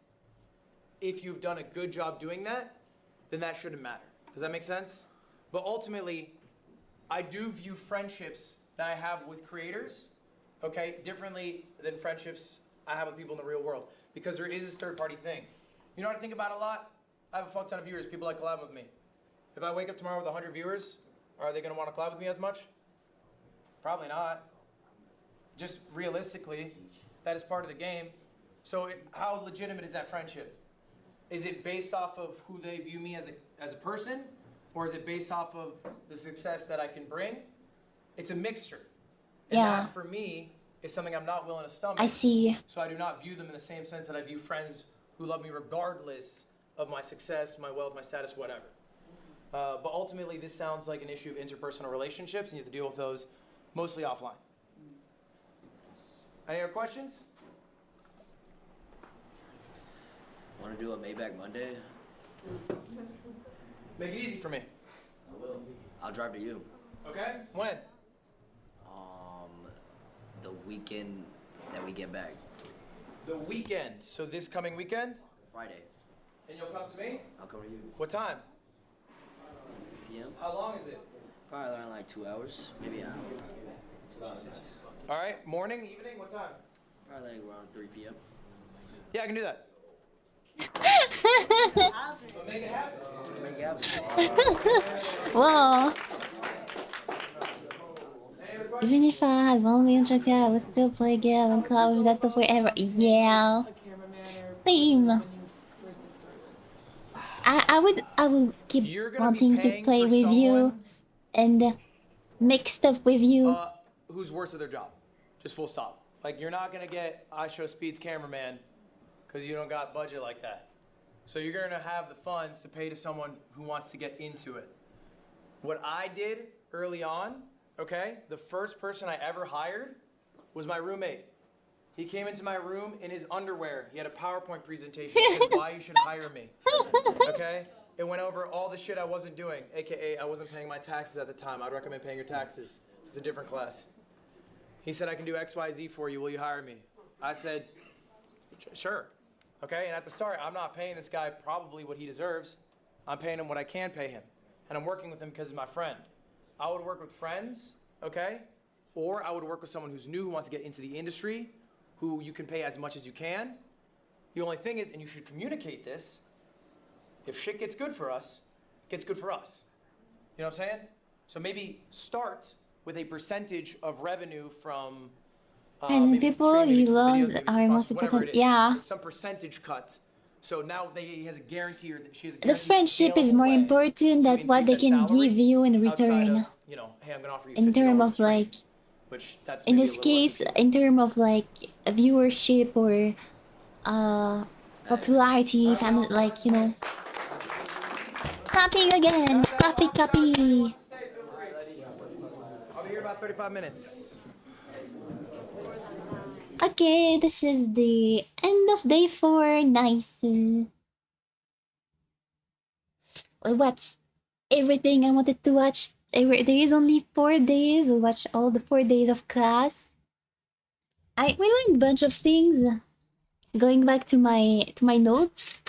if you've done a good job doing that, then that shouldn't matter. Does that make sense? But ultimately, I do view friendships that I have with creators, okay, differently than friendships I have with people in the real world. Because there is this third-party thing. You know what I think about a lot? I have a fuck ton of viewers. People like collab with me. If I wake up tomorrow with 100 viewers, are they going to want to collab with me as much? Probably not. Just realistically, that is part of the game. So how legitimate is that friendship? Is it based off of who they view me as a person? Or is it based off of the success that I can bring? It's a mixture. And Yeah. that, for me, is something I'm not willing to stomach. I see. So I do not view them in the same sense that I view friends who love me regardless of my success, my wealth, my status, whatever. But ultimately, this sounds like an issue of interpersonal relationships, and you have to deal with those mostly offline. Any other questions? Want to do a Maybach Monday? Make it easy for me. I will. I'll drive to you. Okay? When? The weekend that we get back. The weekend. So this coming weekend? Friday. And you'll come to me? I'll come to you. What time? PM? How long is it? Probably around like 2 hours, maybe an hour. 2 hours. All right. Morning, evening, what time? Probably like around 3 p.m. Yeah, I can do that. But make it happen. Make it happen. Whoa. Even if I had 1 million tracker, I would still play game and club with that forever. Yeah. Same. I would keep wanting to play with you and make stuff with you. Who's worse at their job? Just full stop. Like, you're not gonna get iShowSpeed's cameraman because you don't got budget like that. So you're gonna have the funds to pay to someone who wants to get into it. What I did early on, okay, the first person I ever hired was my roommate. He came into my room in his underwear. He had a PowerPoint presentation on why you should hire me. Okay? It went over all the shit I wasn't doing, aka I wasn't paying my taxes at the time. I'd recommend paying your taxes. It's a different class. He said, I can do X, Y, Z for you. Will you hire me? I said, sure. Okay? And at the start, I'm not paying this guy probably what he deserves. I'm paying him what I can pay him. And I'm working with him because he's my friend. I would work with friends, okay? Or I would work with someone who's new, who wants to get into the industry, who you can pay as much as you can. The only thing is, and you should communicate this, if shit gets good for us, it gets good for us. You know what I'm saying? So maybe start with a percentage of revenue from And maybe it's people stream, maybe you it's love videos, maybe it's are most sponsors, whatever important. it is. Yeah. Some percentage cut. So now he has a guarantee, or she has a The guaranteed friendship is scalable more way important than to what they increase can that salary give you in outside return. of, you know, hey, I'm gonna offer you In $50 terms a of stream, like, which that's in maybe this a little less case, in terms of like viewership or popularity, family, like, you know. Clapping again, clappy, clappy. I'll be here about 35 minutes. Okay, this is the end of day 4. Nice. We watched everything I wanted to watch. There is only 4 days. We watched all the 4 days of class. we learned a bunch of things. Going back to my notes.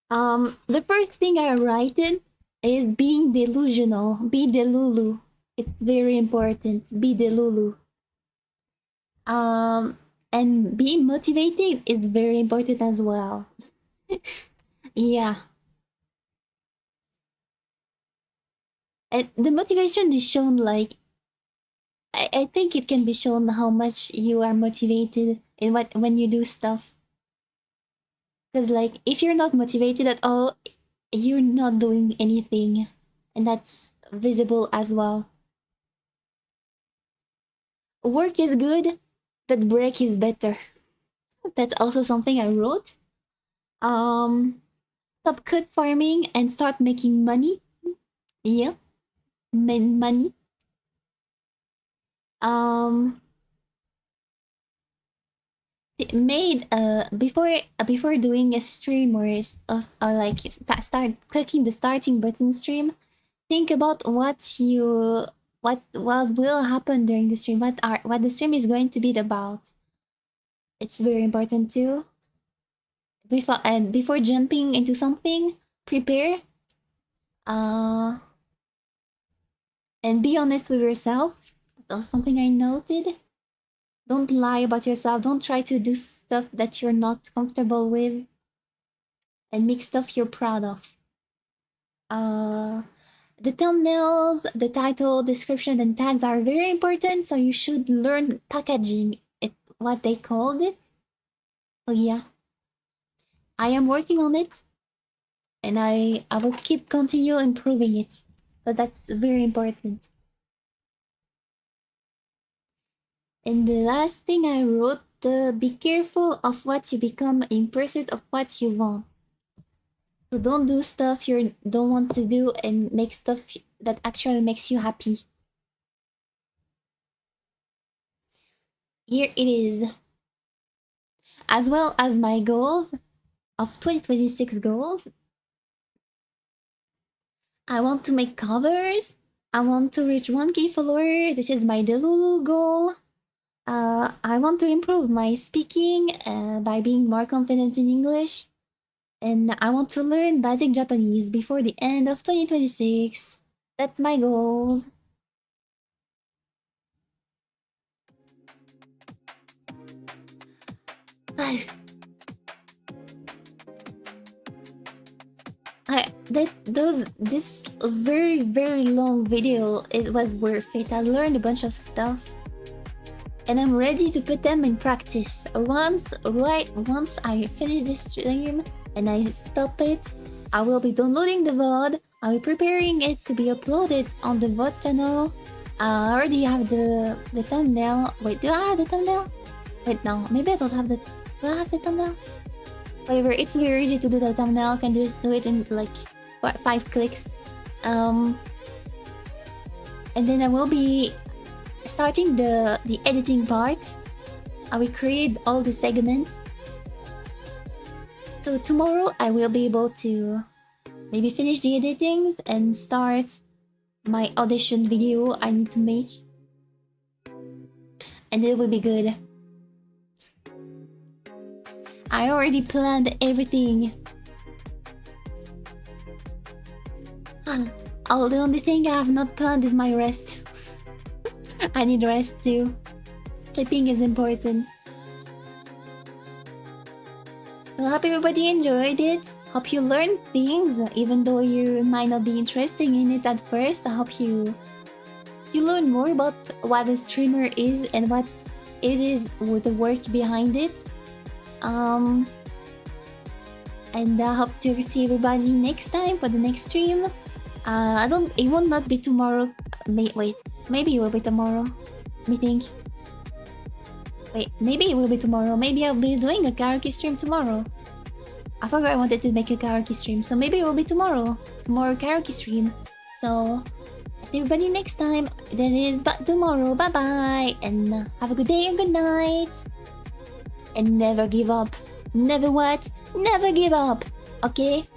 The first thing I write is being delusional. Be delulu. It's very important. Be delulu. And being motivated is very important as well. Yeah. And the motivation is shown like I think it can be shown how much you are motivated in when you do stuff. Because like if you're not motivated at all, you're not doing anything. And that's visible as well. Work is good, but break is better. That's also something I wrote. Stop cut farming and start making money. Yeah. Money. Made before doing a stream or like start clicking the starting button stream, think about what will happen during the stream, what the stream is going to be about. It's very important too. Before jumping into something, prepare. And be honest with yourself. That's also something I noted. Don't lie about yourself. Don't try to do stuff that you're not comfortable with. And make stuff you're proud of. The thumbnails, the title, description, and tags are very important, so you should learn packaging. It's what they called it. So yeah. I am working on it. And I will continue improving it. Because that's very important. And the last thing I wrote, be careful of what you become in pursuit of what you want. So don't do stuff you don't want to do and make stuff that actually makes you happy. Here it is. As well as my goals of 2026 goals. I want to make covers. I want to reach 1K followers. This is my Delulu goal. I want to improve my speaking by being more confident in English. And I want to learn basic Japanese before the end of 2026. That's my goals. This very long video, it was worth it. I learned a bunch of stuff. And I'm ready to put them in practice. Once I finish this stream and I stop it, I will be downloading the VOD. I'll be preparing it to be uploaded on the VOD channel. I already have the thumbnail. Wait, do I have the thumbnail? Wait, no, maybe I don't have the... Do I have the thumbnail? Whatever, it's very easy to do the thumbnail. I can just do it in like 5 clicks. And then I will be starting the editing part. I will create all the segments. So tomorrow I will be able to maybe finish the editings and start my audition video I need to make. And it will be good. I already planned everything. The only thing I have not planned is my rest. I need rest too. Sleeping is important. So hope everybody enjoyed it. Hope you learned things, even though you might not be interested in it at first. I hope you learn more about what a streamer is and what it is with the work behind it. And I hope to see everybody next time for the next stream. It will not be tomorrow. Wait, maybe it will be tomorrow. Let me think. Wait, maybe it will be tomorrow. Maybe I'll be doing a karaoke stream tomorrow. I forgot I wanted to make a karaoke stream, so maybe it will be tomorrow. Tomorrow karaoke stream. So, see everybody next time. That is but tomorrow. Bye bye, and have a good day and good night. And never give up. Never what? Never give up. Okay?